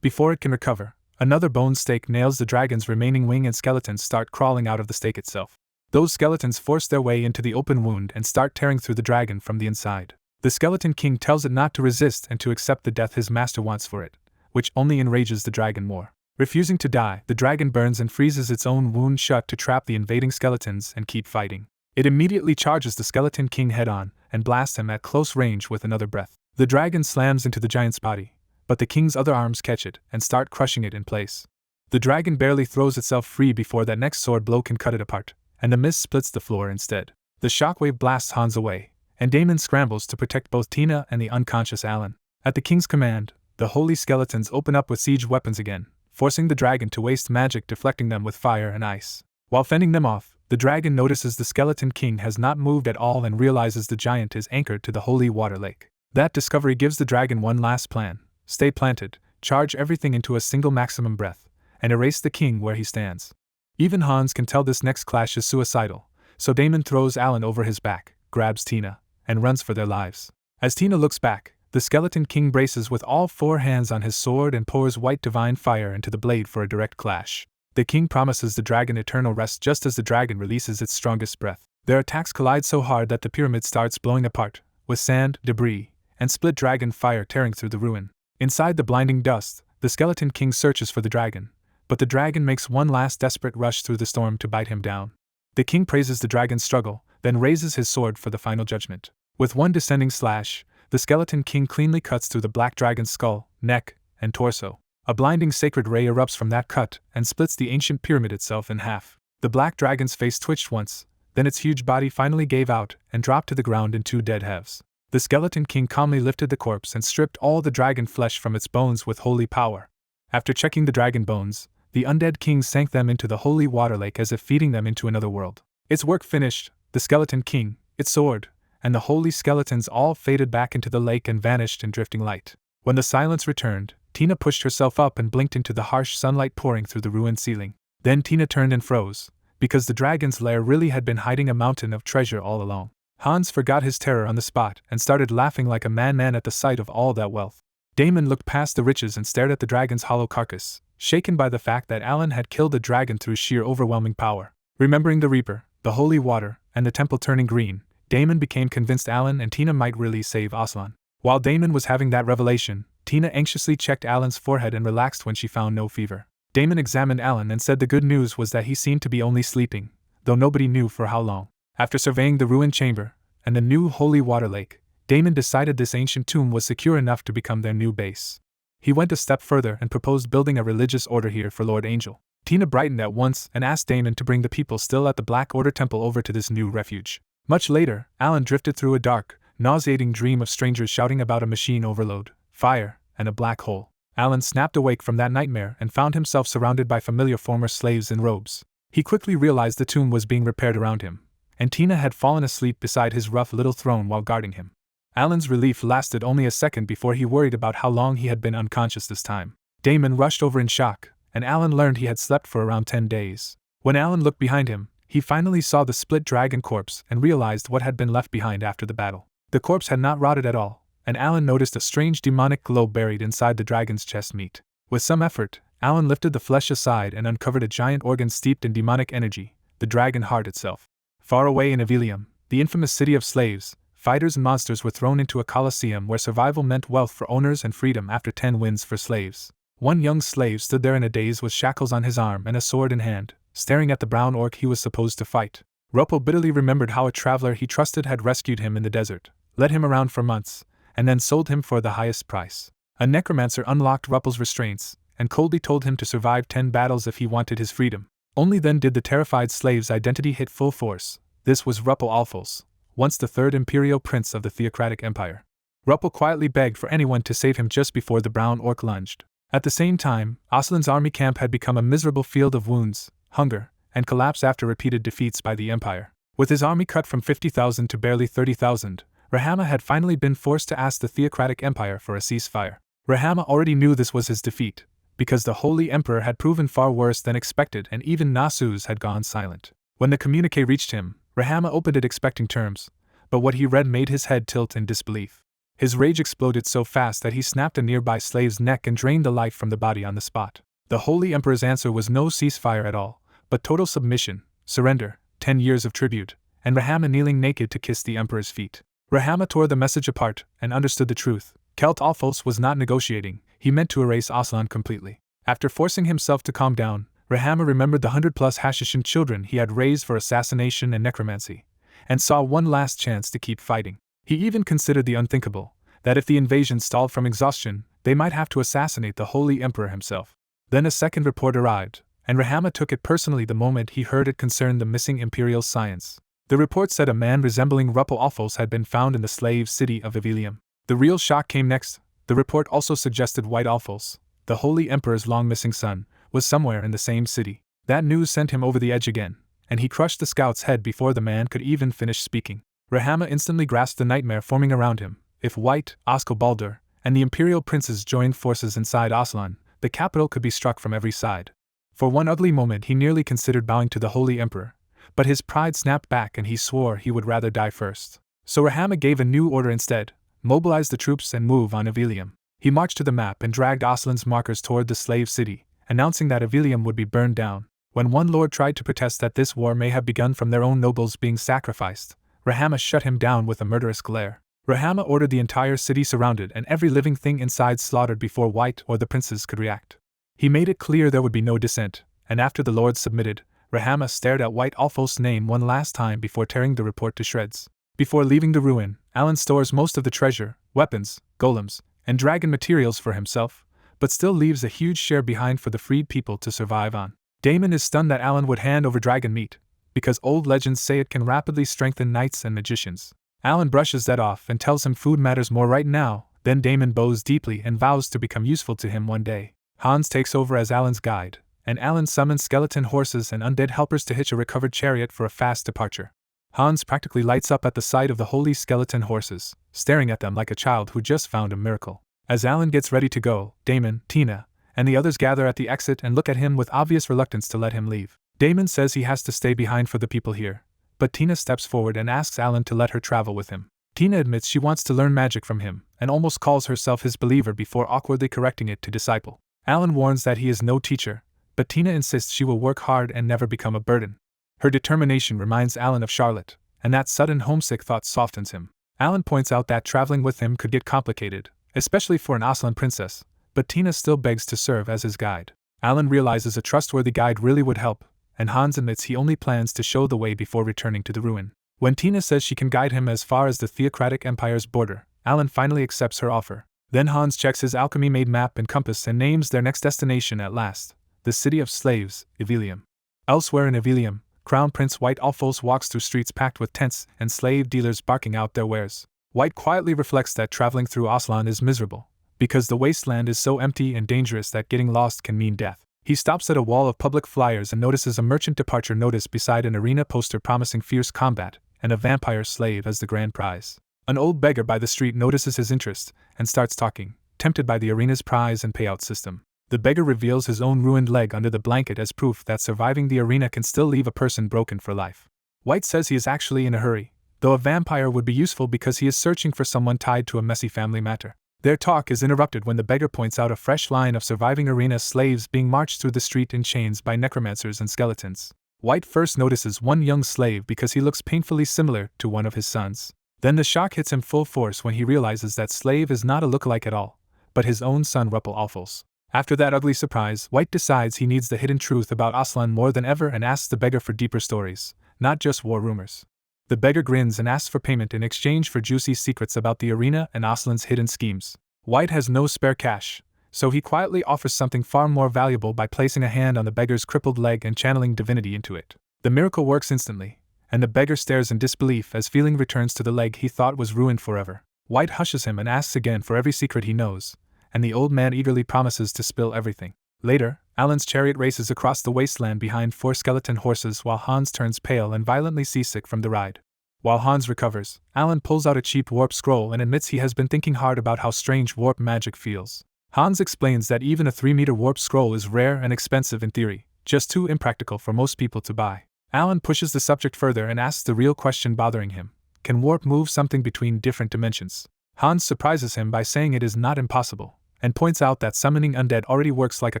Before it can recover, another bone stake nails the dragon's remaining wing and skeletons start crawling out of the stake itself. Those skeletons force their way into the open wound and start tearing through the dragon from the inside. The Skeleton King tells it not to resist and to accept the death his master wants for it, which only enrages the dragon more. Refusing to die, the dragon burns and freezes its own wound shut to trap the invading skeletons and keep fighting. It immediately charges the Skeleton King head-on and blasts him at close range with another breath. The dragon slams into the giant's body, but the king's other arms catch it and start crushing it in place. The dragon barely throws itself free before that next sword blow can cut it apart, and the mist splits the floor instead. The shockwave blasts Hans away, and Damon scrambles to protect both Tina and the unconscious Alan. At the king's command, the holy skeletons open up with siege weapons again, forcing the dragon to waste magic deflecting them with fire and ice. While fending them off, the dragon notices the Skeleton King has not moved at all and realizes the giant is anchored to the holy water lake. That discovery gives the dragon one last plan: stay planted, charge everything into a single maximum breath, and erase the king where he stands. Even Hans can tell this next clash is suicidal, so Damon throws Alan over his back, grabs Tina, and runs for their lives. As Tina looks back, the Skeleton King braces with all 4 hands on his sword and pours white divine fire into the blade for a direct clash. The king promises the dragon eternal rest just as the dragon releases its strongest breath. Their attacks collide so hard that the pyramid starts blowing apart, with sand, debris, and split dragon fire tearing through the ruin. Inside the blinding dust, the Skeleton King searches for the dragon, but the dragon makes one last desperate rush through the storm to bite him down. The king praises the dragon's struggle, then raises his sword for the final judgment. With one descending slash, the Skeleton King cleanly cuts through the black dragon's skull, neck, and torso. A blinding sacred ray erupts from that cut and splits the ancient pyramid itself in half. The black dragon's face twitched once, then its huge body finally gave out and dropped to the ground in two dead halves. The Skeleton King calmly lifted the corpse and stripped all the dragon flesh from its bones with holy power. After checking the dragon bones, the undead king sank them into the holy water lake as if feeding them into another world. Its work finished, the Skeleton King, its sword, and the holy skeletons all faded back into the lake and vanished in drifting light. When the silence returned, Tina pushed herself up and blinked into the harsh sunlight pouring through the ruined ceiling. Then Tina turned and froze, because the dragon's lair really had been hiding a mountain of treasure all along. Hans forgot his terror on the spot and started laughing like a madman at the sight of all that wealth. Damon looked past the riches and stared at the dragon's hollow carcass, shaken by the fact that Alan had killed the dragon through sheer overwhelming power. Remembering the Reaper, the holy water, and the temple turning green, Damon became convinced Alan and Tina might really save Aslan. While Damon was having that revelation, Tina anxiously checked Alan's forehead and relaxed when she found no fever. Damon examined Alan and said the good news was that he seemed to be only sleeping, though nobody knew for how long. After surveying the ruined chamber and the new holy water lake, Damon decided this ancient tomb was secure enough to become their new base. He went a step further and proposed building a religious order here for Lord Angel. Tina brightened at once and asked Damon to bring the people still at the Black Order Temple over to this new refuge. Much later, Alan drifted through a dark, nauseating dream of strangers shouting about a machine overload, fire, and a black hole. Alan snapped awake from that nightmare and found himself surrounded by familiar former slaves in robes. He quickly realized the tomb was being repaired around him, and Tina had fallen asleep beside his rough little throne while guarding him. Alan's relief lasted only a second before he worried about how long he had been unconscious this time. Damon rushed over in shock, and Alan learned he had slept for around 10 days. When Alan looked behind him, he finally saw the split dragon corpse and realized what had been left behind after the battle. The corpse had not rotted at all, and Alan noticed a strange demonic glow buried inside the dragon's chest meat. With some effort, Alan lifted the flesh aside and uncovered a giant organ steeped in demonic energy, the dragon heart itself. Far away in Evilium, the infamous city of slaves, fighters and monsters were thrown into a coliseum where survival meant wealth for owners and freedom after 10 wins for slaves. One young slave stood there in a daze with shackles on his arm and a sword in hand, staring at the brown orc he was supposed to fight. Ruppo bitterly remembered how a traveler he trusted had rescued him in the desert, led him around for months, and then sold him for the highest price. A necromancer unlocked Ruppel's restraints, and coldly told him to survive 10 battles if he wanted his freedom. Only then did the terrified slave's identity hit full force. This was Ruppel Alphos, once the third imperial prince of the Theocratic Empire. Ruppel quietly begged for anyone to save him just before the brown orc lunged. At the same time, Aslan's army camp had become a miserable field of wounds, hunger, and collapse after repeated defeats by the Empire. With his army cut from 50,000 to barely 30,000, Rahama had finally been forced to ask the Theocratic Empire for a ceasefire. Rahama already knew this was his defeat, because the Holy Emperor had proven far worse than expected and even Nasus had gone silent. When the communique reached him, Rahama opened it expecting terms, but what he read made his head tilt in disbelief. His rage exploded so fast that he snapped a nearby slave's neck and drained the life from the body on the spot. The Holy Emperor's answer was no ceasefire at all, but total submission, surrender, 10 years of tribute, and Rahama kneeling naked to kiss the Emperor's feet. Rahama tore the message apart and understood the truth. Kelt Alphos was not negotiating, he meant to erase Aslan completely. After forcing himself to calm down, Rahama remembered the 100+ Hashishin children he had raised for assassination and necromancy, and saw one last chance to keep fighting. He even considered the unthinkable, that if the invasion stalled from exhaustion, they might have to assassinate the Holy Emperor himself. Then a second report arrived, and Rahama took it personally the moment he heard it concerned the missing Imperial science. The report said a man resembling Ruppel Alphos had been found in the slave city of Evilium. The real shock came next. The report also suggested White Alphos, the Holy Emperor's long-missing son, was somewhere in the same city. That news sent him over the edge again, and he crushed the scout's head before the man could even finish speaking. Rahama instantly grasped the nightmare forming around him. If White, Osco Baldur, and the Imperial princes joined forces inside Aslan, the capital could be struck from every side. For one ugly moment he nearly considered bowing to the Holy Emperor, but his pride snapped back and he swore he would rather die first. So Rahama gave a new order instead: mobilize the troops and move on Evilium. He marched to the map and dragged Aslan's markers toward the slave city, announcing that Evilium would be burned down. When one lord tried to protest that this war may have begun from their own nobles being sacrificed, Rahama shut him down with a murderous glare. Rahama ordered the entire city surrounded and every living thing inside slaughtered before White or the princes could react. He made it clear there would be no dissent, and after the lords submitted, Rahama stared at White Alphonse's name one last time before tearing the report to shreds. Before leaving the ruin, Alan stores most of the treasure, weapons, golems, and dragon materials for himself, but still leaves a huge share behind for the freed people to survive on. Damon is stunned that Alan would hand over dragon meat, because old legends say it can rapidly strengthen knights and magicians. Alan brushes that off and tells him food matters more right now. Then Damon bows deeply and vows to become useful to him one day. Hans takes over as Alan's guide, and Alan summons skeleton horses and undead helpers to hitch a recovered chariot for a fast departure. Hans practically lights up at the sight of the holy skeleton horses, staring at them like a child who just found a miracle. As Alan gets ready to go, Damon, Tina, and the others gather at the exit and look at him with obvious reluctance to let him leave. Damon says he has to stay behind for the people here, but Tina steps forward and asks Alan to let her travel with him. Tina admits she wants to learn magic from him, and almost calls herself his believer before awkwardly correcting it to disciple. Alan warns that he is no teacher, but Tina insists she will work hard and never become a burden. Her determination reminds Alan of Charlotte, and that sudden homesick thought softens him. Alan points out that traveling with him could get complicated, especially for an Aslan princess, but Tina still begs to serve as his guide. Alan realizes a trustworthy guide really would help, and Hans admits he only plans to show the way before returning to the ruin. When Tina says she can guide him as far as the Theocratic Empire's border, Alan finally accepts her offer. Then Hans checks his alchemy-made map and compass and names their next destination at last, the city of slaves, Ivelium. Elsewhere in Ivelium, Crown Prince White Alphonse walks through streets packed with tents and slave dealers barking out their wares. White quietly reflects that traveling through Aslan is miserable, because the wasteland is so empty and dangerous that getting lost can mean death. He stops at a wall of public flyers and notices a merchant departure notice beside an arena poster promising fierce combat and a vampire slave as the grand prize. An old beggar by the street notices his interest and starts talking, tempted by the arena's prize and payout system. The beggar reveals his own ruined leg under the blanket as proof that surviving the arena can still leave a person broken for life. White says he is actually in a hurry, though a vampire would be useful because he is searching for someone tied to a messy family matter. Their talk is interrupted when the beggar points out a fresh line of surviving arena slaves being marched through the street in chains by necromancers and skeletons. White first notices one young slave because he looks painfully similar to one of his sons. Then the shock hits him full force when he realizes that slave is not a lookalike at all, but his own son Ruppel Alphonse. After that ugly surprise, White decides he needs the hidden truth about Aslan more than ever and asks the beggar for deeper stories, not just war rumors. The beggar grins and asks for payment in exchange for juicy secrets about the arena and Aslan's hidden schemes. White has no spare cash, so he quietly offers something far more valuable by placing a hand on the beggar's crippled leg and channeling divinity into it. The miracle works instantly, and the beggar stares in disbelief as feeling returns to the leg he thought was ruined forever. White hushes him and asks again for every secret he knows, and the old man eagerly promises to spill everything. Later, Alan's chariot races across the wasteland behind 4 skeleton horses while Hans turns pale and violently seasick from the ride. While Hans recovers, Alan pulls out a cheap warp scroll and admits he has been thinking hard about how strange warp magic feels. Hans explains that even a 3-meter warp scroll is rare and expensive in theory, just too impractical for most people to buy. Alan pushes the subject further and asks the real question bothering him: can warp move something between different dimensions? Hans surprises him by saying it is not impossible, and points out that summoning undead already works like a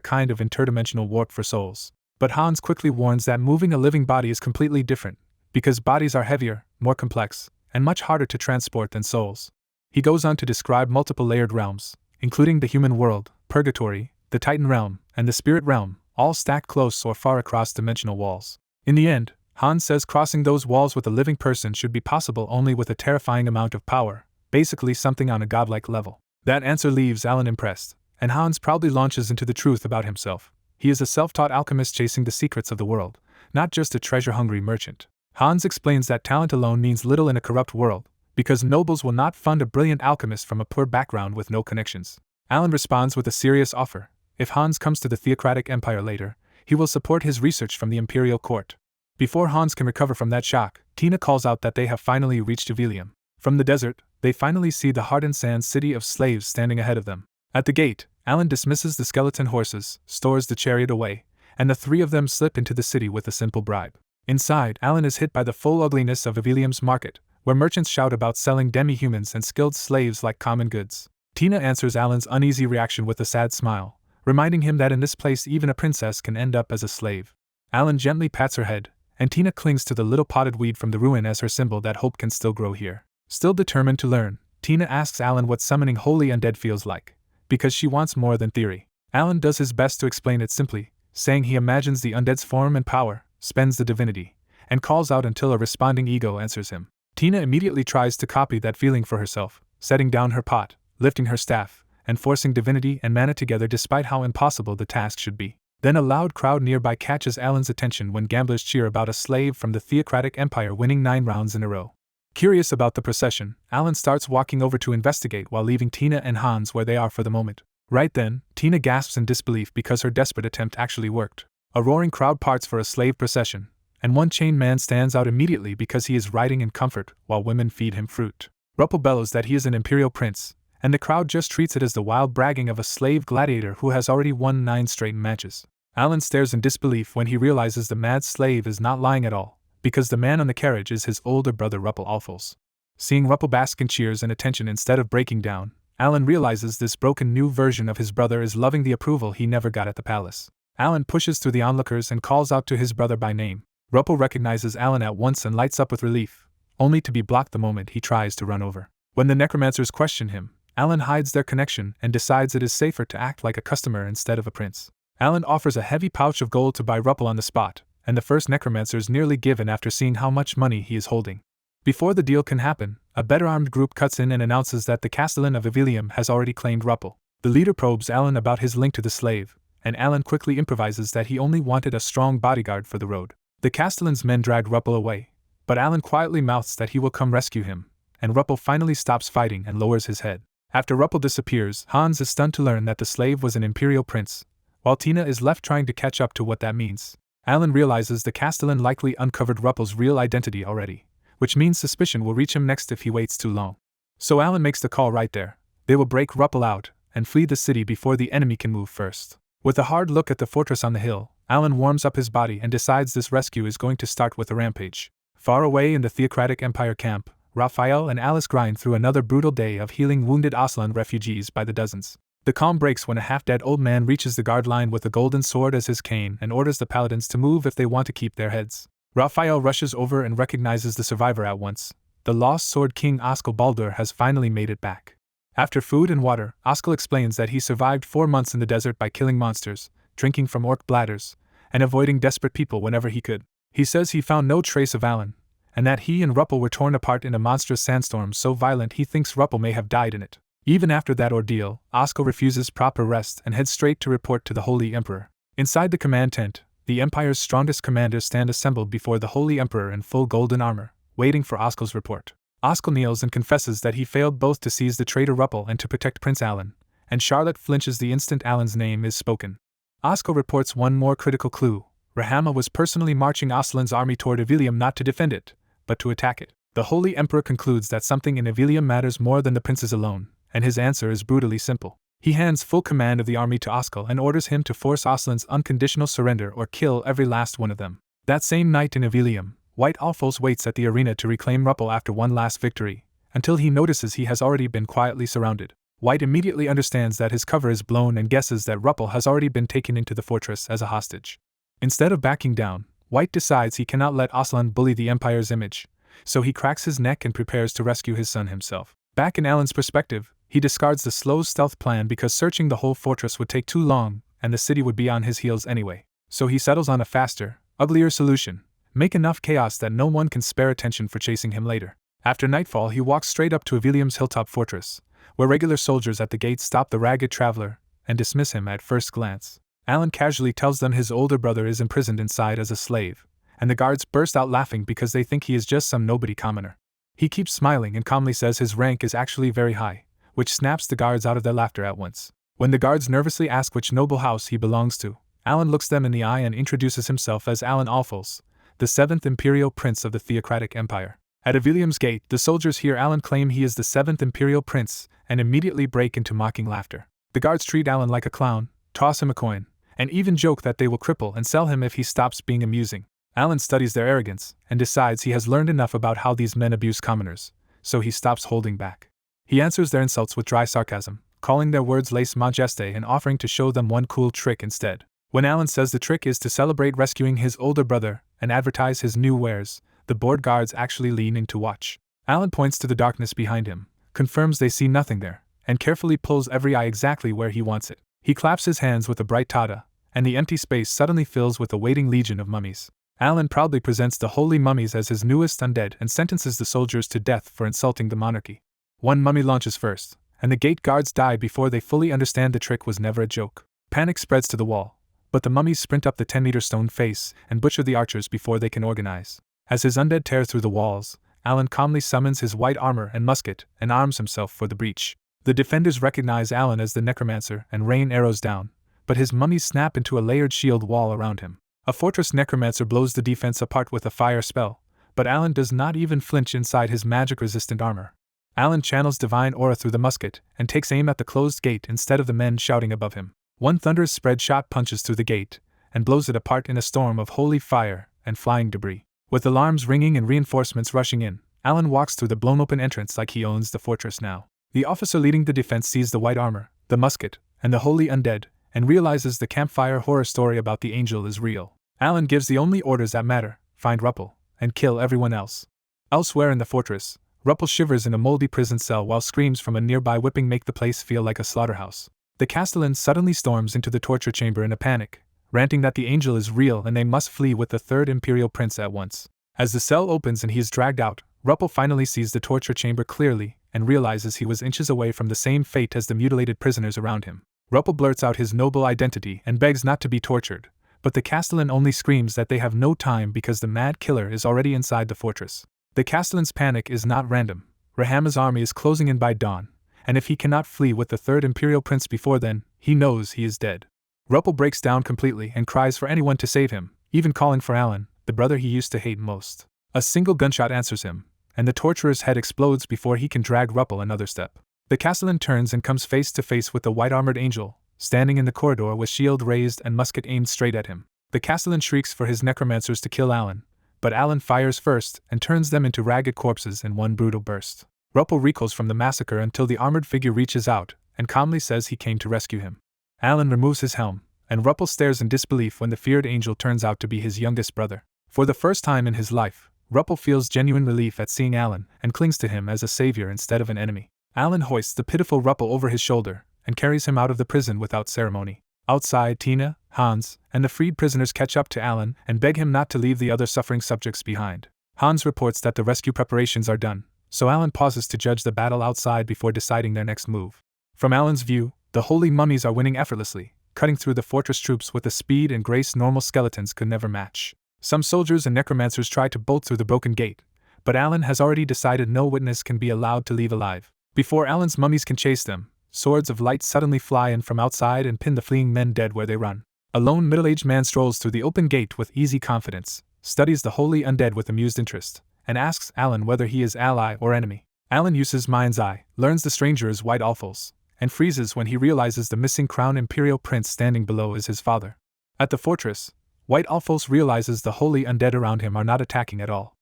kind of interdimensional warp for souls. But Hans quickly warns that moving a living body is completely different, because bodies are heavier, more complex, and much harder to transport than souls. He goes on to describe multiple layered realms, including the human world, purgatory, the Titan realm, and the spirit realm, all stacked close or far across dimensional walls. In the end, Hans says crossing those walls with a living person should be possible only with a terrifying amount of power, basically something on a godlike level. That answer leaves Alan impressed, and Hans proudly launches into the truth about himself. He is a self-taught alchemist chasing the secrets of the world, not just a treasure-hungry merchant. Hans explains that talent alone means little in a corrupt world, because nobles will not fund a brilliant alchemist from a poor background with no connections. Alan responds with a serious offer: if Hans comes to the Theocratic Empire later, he will support his research from the imperial court. Before Hans can recover from that shock, Tina calls out that they have finally reached Ivelium. From the desert, they finally see the hardened sand city of slaves standing ahead of them. At the gate, Alan dismisses the skeleton horses, stores the chariot away, and the 3 of them slip into the city with a simple bribe. Inside, Alan is hit by the full ugliness of Ivelium's market, where merchants shout about selling demi-humans and skilled slaves like common goods. Tina answers Alan's uneasy reaction with a sad smile, reminding him that in this place even a princess can end up as a slave. Alan gently pats her head, and Tina clings to the little potted weed from the ruin as her symbol that hope can still grow here. Still determined to learn, Tina asks Alan what summoning holy undead feels like, because she wants more than theory. Alan does his best to explain it simply, saying he imagines the undead's form and power, spends the divinity, and calls out until a responding ego answers him. Tina immediately tries to copy that feeling for herself, setting down her pot, lifting her staff, and forcing divinity and mana together despite how impossible the task should be. Then a loud crowd nearby catches Alan's attention when gamblers cheer about a slave from the Theocratic Empire winning 9 rounds in a row. Curious about the procession, Alan starts walking over to investigate while leaving Tina and Hans where they are for the moment. Right then, Tina gasps in disbelief because her desperate attempt actually worked. A roaring crowd parts for a slave procession, and one chained man stands out immediately because he is riding in comfort while women feed him fruit. Ruppel bellows that he is an imperial prince, and the crowd just treats it as the wild bragging of a slave gladiator who has already won 9 straight matches. Alan stares in disbelief when he realizes the mad slave is not lying at all, because the man on the carriage is his older brother Ruppel Alfels. Seeing Ruppel bask in cheers and attention instead of breaking down, Alan realizes this broken new version of his brother is loving the approval he never got at the palace. Alan pushes through the onlookers and calls out to his brother by name. Ruppel recognizes Alan at once and lights up with relief, only to be blocked the moment he tries to run over. When the necromancers question him, Alan hides their connection and decides it is safer to act like a customer instead of a prince. Alan offers a heavy pouch of gold to buy Ruppel on the spot, and the first necromancers nearly give in after seeing how much money he is holding. Before the deal can happen, a better armed group cuts in and announces that the Castellan of Ivilium has already claimed Ruppel. The leader probes Alan about his link to the slave, and Alan quickly improvises that he only wanted a strong bodyguard for the road. The Castellan's men drag Ruppel away, but Alan quietly mouths that he will come rescue him, and Ruppel finally stops fighting and lowers his head. After Ruppel disappears, Hans is stunned to learn that the slave was an imperial prince, while Tina is left trying to catch up to what that means. Alan realizes the Castellan likely uncovered Ruppel's real identity already, which means suspicion will reach him next if he waits too long. So Alan makes the call right there. They will break Ruppel out and flee the city before the enemy can move first. With a hard look at the fortress on the hill, Alan warms up his body and decides this rescue is going to start with a rampage. Far away in the Theocratic Empire camp, Raphael and Alice grind through another brutal day of healing wounded Aslan refugees by the dozens. The calm breaks when a half-dead old man reaches the guard line with a golden sword as his cane and orders the paladins to move if they want to keep their heads. Raphael rushes over and recognizes the survivor at once. The lost sword king Oskel Baldur has finally made it back. After food and water, Oskel explains that he survived 4 months in the desert by killing monsters, drinking from orc bladders, and avoiding desperate people whenever he could. He says he found no trace of Alan, and that he and Ruppel were torn apart in a monstrous sandstorm so violent he thinks Ruppel may have died in it. Even after that ordeal, Oskel refuses proper rest and heads straight to report to the Holy Emperor. Inside the command tent, the Empire's strongest commanders stand assembled before the Holy Emperor in full golden armor, waiting for Oskel's report. Oskel kneels and confesses that he failed both to seize the traitor Ruppel and to protect Prince Alan, and Charlotte flinches the instant Alan's name is spoken. Oskel reports one more critical clue. Rahama was personally marching Aslan's army toward Ivilium not to defend it, but to attack it. The Holy Emperor concludes that something in Ivilium matters more than the princes alone, and his answer is brutally simple. He hands full command of the army to Oskel and orders him to force Aslan's unconditional surrender or kill every last one of them. That same night in Ivilium, White Alfos waits at the arena to reclaim Ruppel after one last victory, until he notices he has already been quietly surrounded. White immediately understands that his cover is blown and guesses that Ruppel has already been taken into the fortress as a hostage. Instead of backing down, White decides he cannot let Aslan bully the Empire's image, so he cracks his neck and prepares to rescue his son himself. Back in Alan's perspective, he discards the slow stealth plan because searching the whole fortress would take too long and the city would be on his heels anyway. So he settles on a faster, uglier solution: make enough chaos that no one can spare attention for chasing him later. After nightfall, he walks straight up to Ivilium's hilltop fortress, where regular soldiers at the gate stop the ragged traveler and dismiss him at first glance. Alan casually tells them his older brother is imprisoned inside as a slave, and the guards burst out laughing because they think he is just some nobody commoner. He keeps smiling and calmly says his rank is actually very high, which snaps the guards out of their laughter at once. When the guards nervously ask which noble house he belongs to, Alan looks them in the eye and introduces himself as Alan Alfos, the 7th Imperial Prince of the Theocratic Empire. At Ivilium's gate, the soldiers hear Alan claim he is the 7th Imperial Prince and immediately break into mocking laughter. The guards treat Alan like a clown, toss him a coin, and even joke that they will cripple and sell him if he stops being amusing. Alan studies their arrogance and decides he has learned enough about how these men abuse commoners, so he stops holding back. He answers their insults with dry sarcasm, calling their words lèse majesté and offering to show them one cool trick instead. When Alan says the trick is to celebrate rescuing his older brother and advertise his new wares, the bored guards actually lean in to watch. Alan points to the darkness behind him, confirms they see nothing there, and carefully pulls every eye exactly where he wants it. He claps his hands with a bright tada, and the empty space suddenly fills with a waiting legion of mummies. Alan proudly presents the holy mummies as his newest undead and sentences the soldiers to death for insulting the monarchy. One mummy launches first, and the gate guards die before they fully understand the trick was never a joke. Panic spreads to the wall, but the mummies sprint up the 10-meter stone face and butcher the archers before they can organize. As his undead tear through the walls, Alan calmly summons his white armor and musket and arms himself for the breach. The defenders recognize Alan as the necromancer and rain arrows down, but his mummies snap into a layered shield wall around him. A fortress necromancer blows the defense apart with a fire spell, but Alan does not even flinch inside his magic-resistant armor. Alan channels divine aura through the musket and takes aim at the closed gate instead of the men shouting above him. One thunderous spread shot punches through the gate and blows it apart in a storm of holy fire and flying debris. With alarms ringing and reinforcements rushing in, Alan walks through the blown-open entrance like he owns the fortress now. The officer leading the defense sees the white armor, the musket, and the holy undead, and realizes the campfire horror story about the angel is real. Alan gives the only orders that matter: find Ruppel, and kill everyone else. Elsewhere in the fortress, Ruppel shivers in a moldy prison cell while screams from a nearby whipping make the place feel like a slaughterhouse. The Castellan suddenly storms into the torture chamber in a panic, ranting that the angel is real and they must flee with the third Imperial Prince at once. As the cell opens and he is dragged out, Ruppel finally sees the torture chamber clearly and realizes he was inches away from the same fate as the mutilated prisoners around him. Ruppel blurts out his noble identity and begs not to be tortured, but the Castellan only screams that they have no time because the mad killer is already inside the fortress. The Castellan's panic is not random. Rahama's army is closing in by dawn, and if he cannot flee with the third Imperial Prince before then, he knows he is dead. Ruppel breaks down completely and cries for anyone to save him, even calling for Alan, the brother he used to hate most. A single gunshot answers him, and the torturer's head explodes before he can drag Ruppel another step. The Castellan turns and comes face to face with the white-armored angel, standing in the corridor with shield raised and musket aimed straight at him. The Castellan shrieks for his necromancers to kill Alan, but Alan fires first and turns them into ragged corpses in one brutal burst. Ruppel recoils from the massacre until the armored figure reaches out and calmly says he came to rescue him. Alan removes his helm, and Ruppel stares in disbelief when the feared angel turns out to be his youngest brother. For the first time in his life, Ruppel feels genuine relief at seeing Alan and clings to him as a savior instead of an enemy. Alan hoists the pitiful Ruppel over his shoulder and carries him out of the prison without ceremony. Outside, Tina, Hans, and the freed prisoners catch up to Alan and beg him not to leave the other suffering subjects behind. Hans reports that the rescue preparations are done, so Alan pauses to judge the battle outside before deciding their next move. From Alan's view, the holy mummies are winning effortlessly, cutting through the fortress troops with a speed and grace normal skeletons could never match. Some soldiers and necromancers try to bolt through the broken gate, but Alan has already decided no witness can be allowed to leave alive. Before Alan's mummies can chase them, swords of light suddenly fly in from outside and pin the fleeing men dead where they run. A lone middle-aged man strolls through the open gate with easy confidence, studies the holy undead with amused interest, and asks Alan whether he is ally or enemy. Alan uses mind's eye, learns the stranger is White Alphals, and freezes when he realizes the missing crown Imperial Prince standing below is his father. At the fortress, White Alphals realizes the holy undead around him are not attacking at all.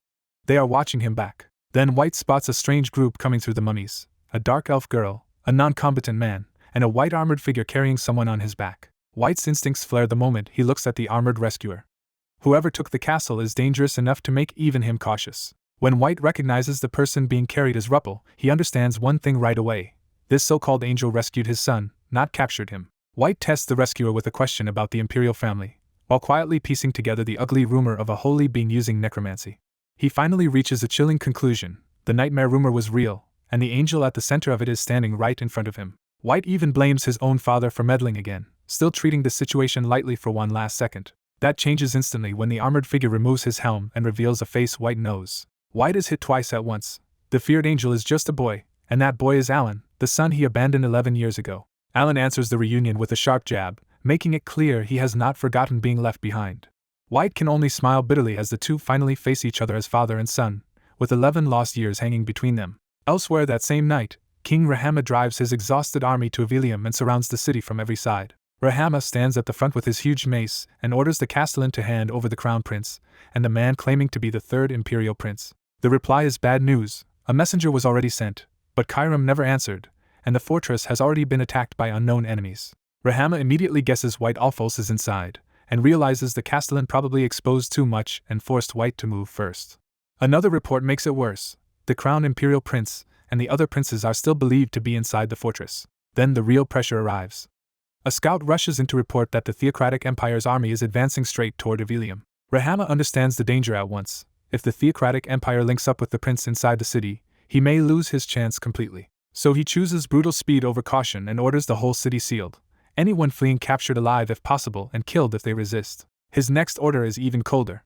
They are watching him back. Then White spots a strange group coming through the mummies, a dark elf girl, a non-combatant man, and a white-armored figure carrying someone on his back. White's instincts flare the moment he looks at the armored rescuer. Whoever took the castle is dangerous enough to make even him cautious. When White recognizes the person being carried as Ruppel, he understands one thing right away. This so-called angel rescued his son, not captured him. White tests the rescuer with a question about the Imperial family, while quietly piecing together the ugly rumor of a holy being using necromancy. He finally reaches a chilling conclusion: the nightmare rumor was real, and the angel at the center of it is standing right in front of him. White even blames his own father for meddling again, still treating the situation lightly for one last second. That changes instantly when the armored figure removes his helm and reveals a face White knows. White is hit twice at once. The feared angel is just a boy, and that boy is Alan, the son he abandoned 11 years ago. Alan answers the reunion with a sharp jab, making it clear he has not forgotten being left behind. White can only smile bitterly as the two finally face each other as father and son, with 11 lost years hanging between them. Elsewhere that same night, King Rahama drives his exhausted army to Avilium and surrounds the city from every side. Rahama stands at the front with his huge mace and orders the Castellan to hand over the crown prince and the man claiming to be the third Imperial Prince. The reply is bad news. A messenger was already sent, but Kairam never answered, and the fortress has already been attacked by unknown enemies. Rahama immediately guesses White Alphals is inside, and realizes the Castellan probably exposed too much and forced White to move first. Another report makes it worse. The crowned Imperial Prince and the other princes are still believed to be inside the fortress. Then the real pressure arrives. A scout rushes in to report that the Theocratic Empire's army is advancing straight toward Ivilium. Rahama understands the danger at once. If the Theocratic Empire links up with the prince inside the city, he may lose his chance completely. So he chooses brutal speed over caution and orders the whole city sealed. Anyone fleeing captured alive if possible and killed if they resist. His next order is even colder.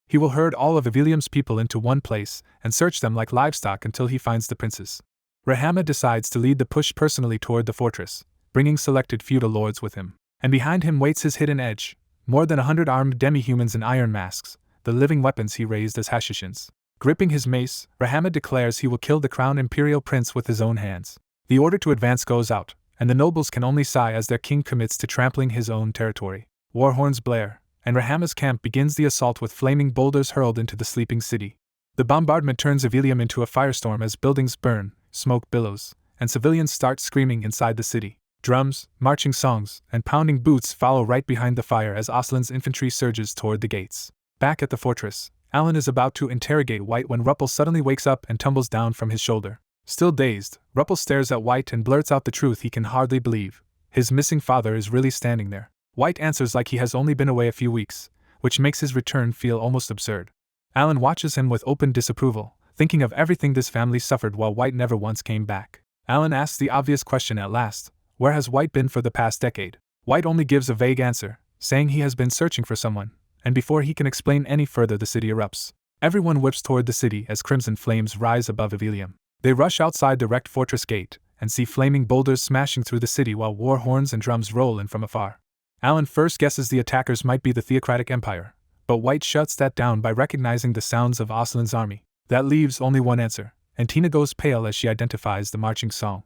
He will herd all of Ivilium's people into one place and search them like livestock until he finds the princes. Rahama decides to lead the push personally toward the fortress, bringing selected feudal lords with him. And behind him waits his hidden edge, more than 100 armed demi-humans in iron masks, the living weapons he raised as Hashishins. Gripping his mace, Rahama declares he will kill the crowned imperial prince with his own hands. The order to advance goes out, and the nobles can only sigh as their king commits to trampling his own territory. War horns blare, and Rahama's camp begins the assault with flaming boulders hurled into the sleeping city. The bombardment turns Ivilium into a firestorm as buildings burn, smoke billows, and civilians start screaming inside the city. Drums, marching songs, and pounding boots follow right behind the fire as Aslan's infantry surges toward the gates. Back at the fortress, Alan is about to interrogate White when Ruppel suddenly wakes up and tumbles down from his shoulder. Still dazed, Ruppel stares at White and blurts out the truth he can hardly believe. His missing father is really standing there. White answers like he has only been away a few weeks, which makes his return feel almost absurd. Alan watches him with open disapproval, thinking of everything this family suffered while White never once came back. Alan asks the obvious question at last: where has White been for the past decade? White only gives a vague answer, saying he has been searching for someone, and before he can explain any further the city erupts. Everyone whips toward the city as crimson flames rise above Ivilium. They rush outside the wrecked fortress gate, and see flaming boulders smashing through the city while war horns and drums roll in from afar. Alan first guesses the attackers might be the Theocratic Empire, but White shuts that down by recognizing the sounds of Aslan's army. That leaves only one answer, and Tina goes pale as she identifies the marching song.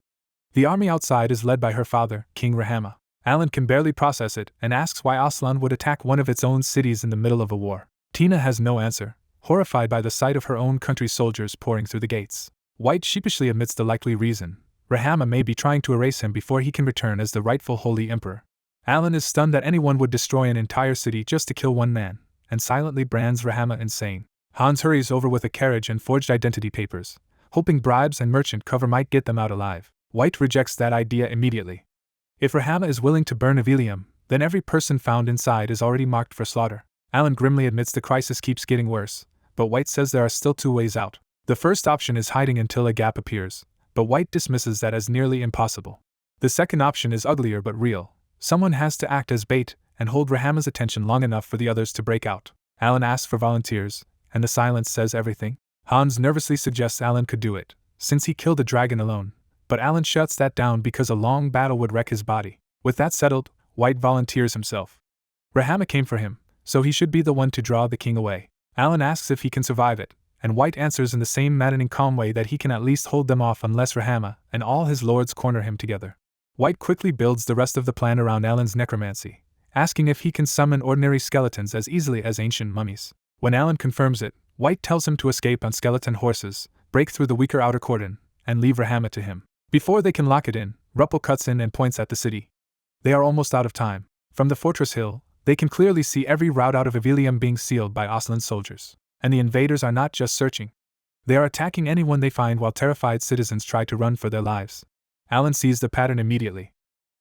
The army outside is led by her father, King Rahama. Alan can barely process it and asks why Aslan would attack one of its own cities in the middle of a war. Tina has no answer, horrified by the sight of her own country's soldiers pouring through the gates. White sheepishly admits the likely reason: Rahama may be trying to erase him before he can return as the rightful Holy Emperor. Alan is stunned that anyone would destroy an entire city just to kill one man, and silently brands Rahama insane. Hans hurries over with a carriage and forged identity papers, hoping bribes and merchant cover might get them out alive. White rejects that idea immediately. If Rahama is willing to burn Ivilium, then every person found inside is already marked for slaughter. Alan grimly admits the crisis keeps getting worse, but White says there are still two ways out. The first option is hiding until a gap appears, but White dismisses that as nearly impossible. The second option is uglier but real. Someone has to act as bait and hold Rahama's attention long enough for the others to break out. Alan asks for volunteers, and the silence says everything. Hans nervously suggests Alan could do it, since he killed the dragon alone, but Alan shuts that down because a long battle would wreck his body. With that settled, White volunteers himself. Rahama came for him, so he should be the one to draw the king away. Alan asks if he can survive it, and White answers in the same maddening calm way that he can at least hold them off unless Rahama and all his lords corner him together. White quickly builds the rest of the plan around Alan's necromancy, asking if he can summon ordinary skeletons as easily as ancient mummies. When Alan confirms it, White tells him to escape on skeleton horses, break through the weaker outer cordon, and leave Rahama to him. Before they can lock it in, Ruppel cuts in and points at the city. They are almost out of time. From the fortress hill, they can clearly see every route out of Ivilium being sealed by Aslan's soldiers. And the invaders are not just searching. They are attacking anyone they find while terrified citizens try to run for their lives. Alan sees the pattern immediately.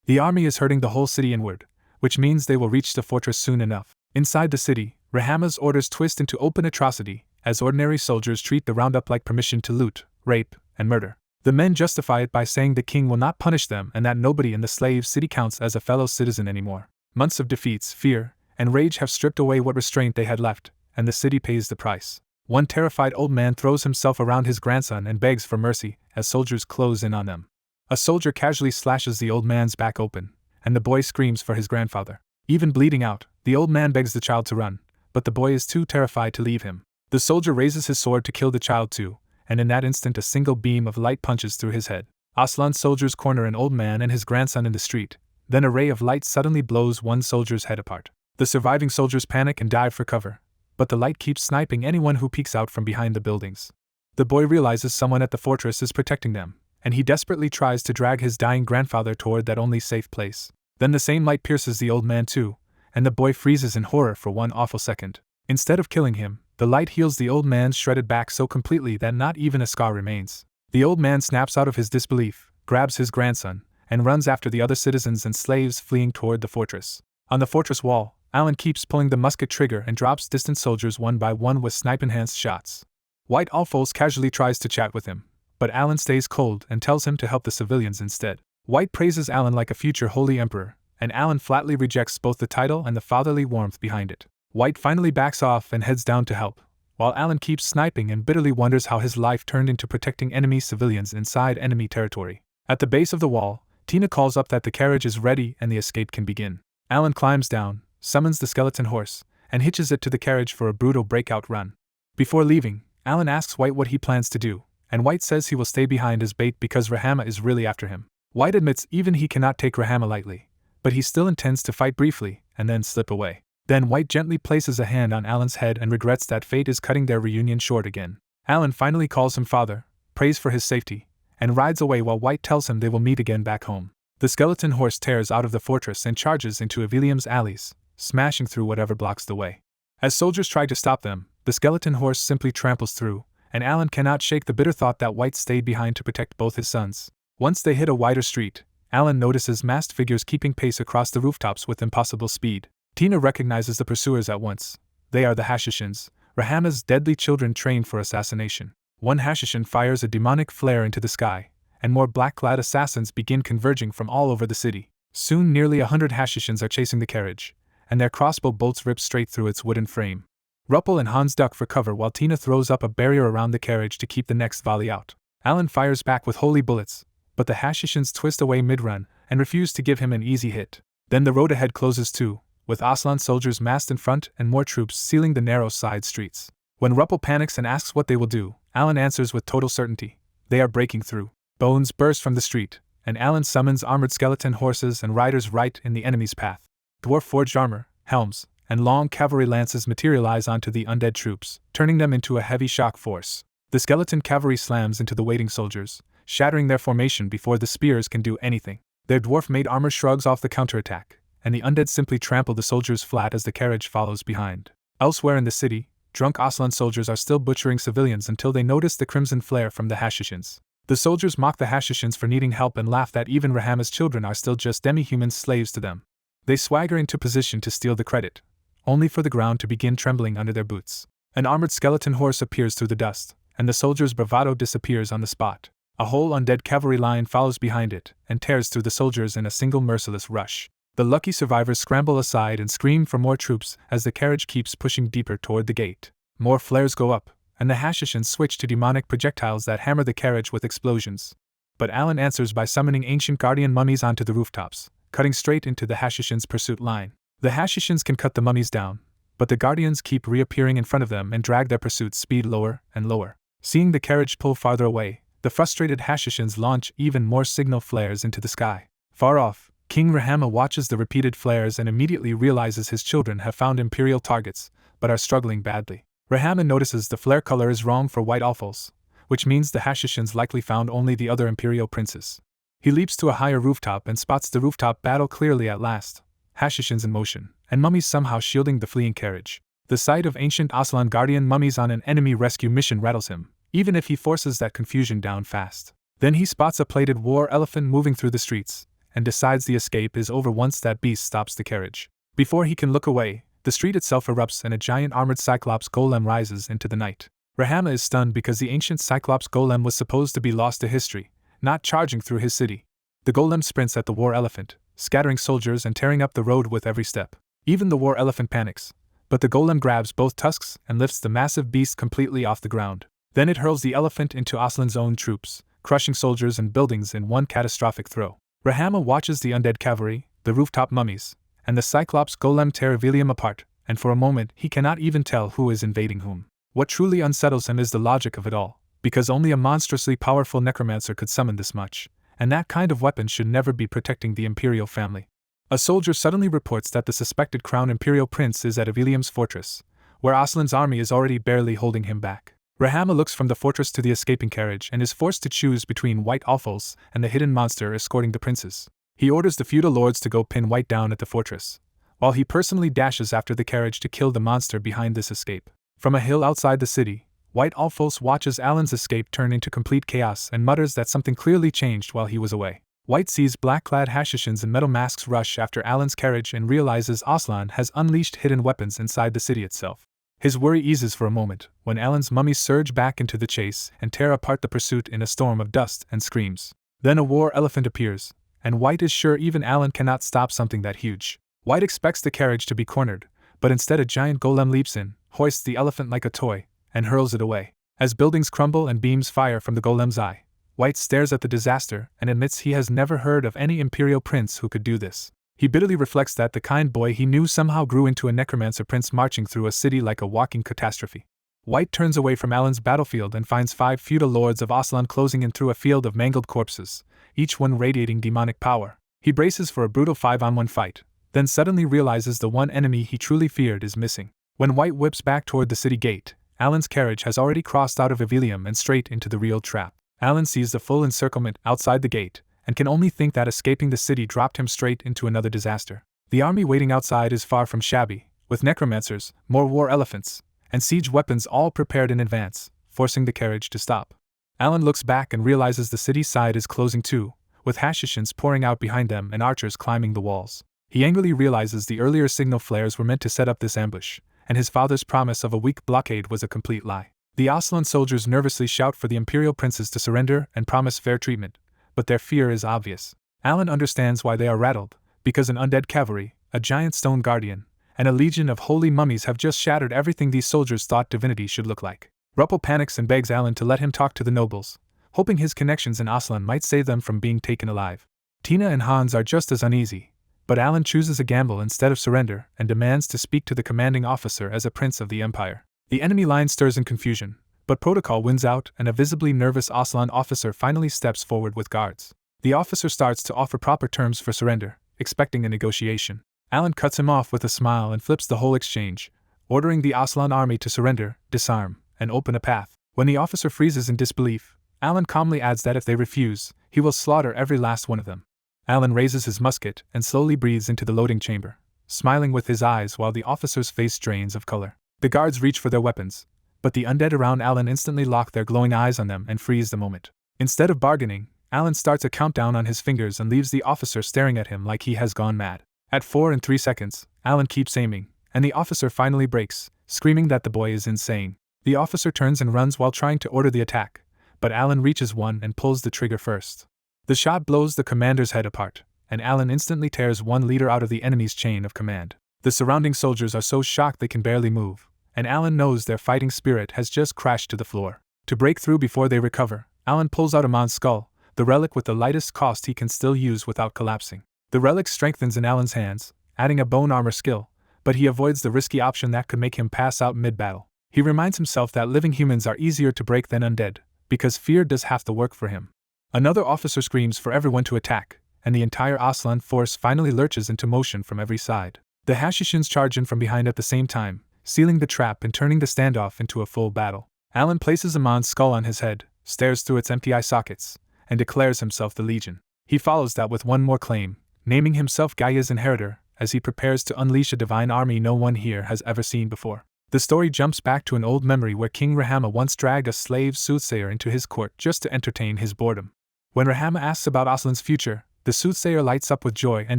The army is herding the whole city inward, which means they will reach the fortress soon enough. Inside the city, Rahama's orders twist into open atrocity, as ordinary soldiers treat the roundup like permission to loot, rape, and murder. The men justify it by saying the king will not punish them and that nobody in the slave city counts as a fellow citizen anymore. Months of defeats, fear, and rage have stripped away what restraint they had left, and the city pays the price. One terrified old man throws himself around his grandson and begs for mercy as soldiers close in on them. A soldier casually slashes the old man's back open, and the boy screams for his grandfather. Even bleeding out, the old man begs the child to run, but the boy is too terrified to leave him. The soldier raises his sword to kill the child too, and in that instant a single beam of light punches through his head. Aslan's soldiers corner an old man and his grandson in the street. Then a ray of light suddenly blows one soldier's head apart. The surviving soldiers panic and dive for cover, but the light keeps sniping anyone who peeks out from behind the buildings. The boy realizes someone at the fortress is protecting them, and he desperately tries to drag his dying grandfather toward that only safe place. Then the same light pierces the old man too, and the boy freezes in horror for one awful second. Instead of killing him, the light heals the old man's shredded back so completely that not even a scar remains. The old man snaps out of his disbelief, grabs his grandson, and runs after the other citizens and slaves fleeing toward the fortress. On the fortress wall, Alan keeps pulling the musket trigger and drops distant soldiers one by one with snipe-enhanced shots. White Alphonse casually tries to chat with him, but Alan stays cold and tells him to help the civilians instead. White praises Alan like a future holy emperor, and Alan flatly rejects both the title and the fatherly warmth behind it. White finally backs off and heads down to help, while Alan keeps sniping and bitterly wonders how his life turned into protecting enemy civilians inside enemy territory. At the base of the wall, Tina calls up that the carriage is ready and the escape can begin. Alan climbs down, summons the skeleton horse, and hitches it to the carriage for a brutal breakout run. Before leaving, Alan asks White what he plans to do, and White says he will stay behind as bait because Rahama is really after him. White admits even he cannot take Rahama lightly, but he still intends to fight briefly and then slip away. Then White gently places a hand on Alan's head and regrets that fate is cutting their reunion short again. Alan finally calls him father, prays for his safety, and rides away while White tells him they will meet again back home. The skeleton horse tears out of the fortress and charges into Evilium's alleys, smashing through whatever blocks the way. As soldiers try to stop them, the skeleton horse simply tramples through, and Alan cannot shake the bitter thought that White stayed behind to protect both his sons. Once they hit a wider street, Alan notices masked figures keeping pace across the rooftops with impossible speed. Tina recognizes the pursuers at once. They are the Hashishins, Rahama's deadly children trained for assassination. One Hashishin fires a demonic flare into the sky, and more black-clad assassins begin converging from all over the city. Soon nearly 100 Hashishins are chasing the carriage, and their crossbow bolts rip straight through its wooden frame. Ruppel and Hans duck for cover while Tina throws up a barrier around the carriage to keep the next volley out. Alan fires back with holy bullets, but the Hashishins twist away mid-run and refuse to give him an easy hit. Then the road ahead closes too, with Aslan soldiers massed in front and more troops sealing the narrow side streets. When Ruppel panics and asks what they will do, Alan answers with total certainty. They are breaking through. Bones burst from the street, and Alan summons armored skeleton horses and riders right in the enemy's path. Dwarf forged armor, helms, and long cavalry lances materialize onto the undead troops, turning them into a heavy shock force. The skeleton cavalry slams into the waiting soldiers, shattering their formation before the spears can do anything. Their dwarf-made armor shrugs off the counterattack, and the undead simply trample the soldiers flat as the carriage follows behind. Elsewhere in the city, drunk Aslan soldiers are still butchering civilians until they notice the crimson flare from the Hashishins. The soldiers mock the Hashishins for needing help and laugh that even Rahama's children are still just demi-human slaves to them. They swagger into position to steal the credit, only for the ground to begin trembling under their boots. An armored skeleton horse appears through the dust, and the soldier's bravado disappears on the spot. A whole undead cavalry line follows behind it and tears through the soldiers in a single merciless rush. The lucky survivors scramble aside and scream for more troops as the carriage keeps pushing deeper toward the gate. More flares go up, and the Hashishins switch to demonic projectiles that hammer the carriage with explosions. But Alan answers by summoning ancient guardian mummies onto the rooftops, cutting straight into the Hashishins' pursuit line. The Hashishins can cut the mummies down, but the guardians keep reappearing in front of them and drag their pursuit speed lower and lower. Seeing the carriage pull farther away, the frustrated Hashishins launch even more signal flares into the sky. Far off, King Rahama watches the repeated flares and immediately realizes his children have found Imperial targets, but are struggling badly. Rahama notices the flare color is wrong for White Alphals, which means the Hashishins likely found only the other Imperial princes. He leaps to a higher rooftop and spots the rooftop battle clearly at last, Hashishins in motion, and mummies somehow shielding the fleeing carriage. The sight of ancient Aslan guardian mummies on an enemy rescue mission rattles him, even if he forces that confusion down fast. Then he spots a plated war elephant moving through the streets, and decides the escape is over once that beast stops the carriage. Before he can look away, the street itself erupts and a giant armored Cyclops golem rises into the night. Rahama is stunned because the ancient Cyclops golem was supposed to be lost to history, not charging through his city. The golem sprints at the war elephant, scattering soldiers and tearing up the road with every step. Even the war elephant panics, but the golem grabs both tusks and lifts the massive beast completely off the ground. Then it hurls the elephant into Aslan's own troops, crushing soldiers and buildings in one catastrophic throw. Rahama watches the undead cavalry, the rooftop mummies, and the Cyclops golem tear Evilium apart, and for a moment he cannot even tell who is invading whom. What truly unsettles him is the logic of it all, because only a monstrously powerful necromancer could summon this much, and that kind of weapon should never be protecting the Imperial family. A soldier suddenly reports that the suspected crown Imperial prince is at Evilium's fortress, where Aslan's army is already barely holding him back. Rahama looks from the fortress to the escaping carriage and is forced to choose between White Alphals and the hidden monster escorting the princes. He orders the feudal lords to go pin White down at the fortress, while he personally dashes after the carriage to kill the monster behind this escape. From a hill outside the city, White almost watches Alan's escape turn into complete chaos and mutters that something clearly changed while he was away. White sees black-clad Hashishans in metal masks rush after Alan's carriage and realizes Aslan has unleashed hidden weapons inside the city itself. His worry eases for a moment when Alan's mummies surge back into the chase and tear apart the pursuit in a storm of dust and screams. Then a war elephant appears, and White is sure even Alan cannot stop something that huge. White expects the carriage to be cornered, but instead a giant golem leaps in, hoists the elephant like a toy, and hurls it away. As buildings crumble and beams fire from the golem's eye, White stares at the disaster and admits he has never heard of any imperial prince who could do this. He bitterly reflects that the kind boy he knew somehow grew into a necromancer prince marching through a city like a walking catastrophe. White turns away from Alan's battlefield and finds 5 feudal lords of Aslan closing in through a field of mangled corpses, each one radiating demonic power. He braces for a brutal 5-on-1 fight, then suddenly realizes the one enemy he truly feared is missing. When White whips back toward the city gate, Alan's carriage has already crossed out of Evilium and straight into the real trap. Alan sees the full encirclement outside the gate, and can only think that escaping the city dropped him straight into another disaster. The army waiting outside is far from shabby, with necromancers, more war elephants, and siege weapons all prepared in advance, forcing the carriage to stop. Alan looks back and realizes the city side is closing too, with Hashishans pouring out behind them and archers climbing the walls. He angrily realizes the earlier signal flares were meant to set up this ambush, and his father's promise of a weak blockade was a complete lie. The Aslan soldiers nervously shout for the imperial princes to surrender and promise fair treatment, but their fear is obvious. Alan understands why they are rattled, because an undead cavalry, a giant stone guardian, and a legion of holy mummies have just shattered everything these soldiers thought divinity should look like. Ruppel panics and begs Alan to let him talk to the nobles, hoping his connections in Aslan might save them from being taken alive. Tina and Hans are just as uneasy, but Alan chooses a gamble instead of surrender and demands to speak to the commanding officer as a prince of the empire. The enemy line stirs in confusion, but protocol wins out and a visibly nervous Aslan officer finally steps forward with guards. The officer starts to offer proper terms for surrender, expecting a negotiation. Alan cuts him off with a smile and flips the whole exchange, ordering the Aslan army to surrender, disarm, and open a path. When the officer freezes in disbelief, Alan calmly adds that if they refuse, he will slaughter every last one of them. Alan raises his musket and slowly breathes into the loading chamber, smiling with his eyes while the officer's face drains of color. The guards reach for their weapons, but the undead around Alan instantly lock their glowing eyes on them and freeze the moment. Instead of bargaining, Alan starts a countdown on his fingers and leaves the officer staring at him like he has gone mad. At 4 and 3 seconds, Alan keeps aiming, and the officer finally breaks, screaming that the boy is insane. The officer turns and runs while trying to order the attack, but Alan reaches one and pulls the trigger first. The shot blows the commander's head apart, and Alan instantly tears one leader out of the enemy's chain of command. The surrounding soldiers are so shocked they can barely move, and Alan knows their fighting spirit has just crashed to the floor. To break through before they recover, Alan pulls out Amon's skull, the relic with the lightest cost he can still use without collapsing. The relic strengthens in Alan's hands, adding a bone armor skill, but he avoids the risky option that could make him pass out mid-battle. He reminds himself that living humans are easier to break than undead, because fear does half the work for him. Another officer screams for everyone to attack, and the entire Aslan force finally lurches into motion from every side. The Hashishans charge in from behind at the same time, sealing the trap and turning the standoff into a full battle. Alan places Amon's skull on his head, stares through its empty eye sockets, and declares himself the Legion. He follows that with one more claim, naming himself Gaia's inheritor, as he prepares to unleash a divine army no one here has ever seen before. The story jumps back to an old memory where King Rahama once dragged a slave soothsayer into his court just to entertain his boredom. When Rahama asks about Aslan's future, the soothsayer lights up with joy and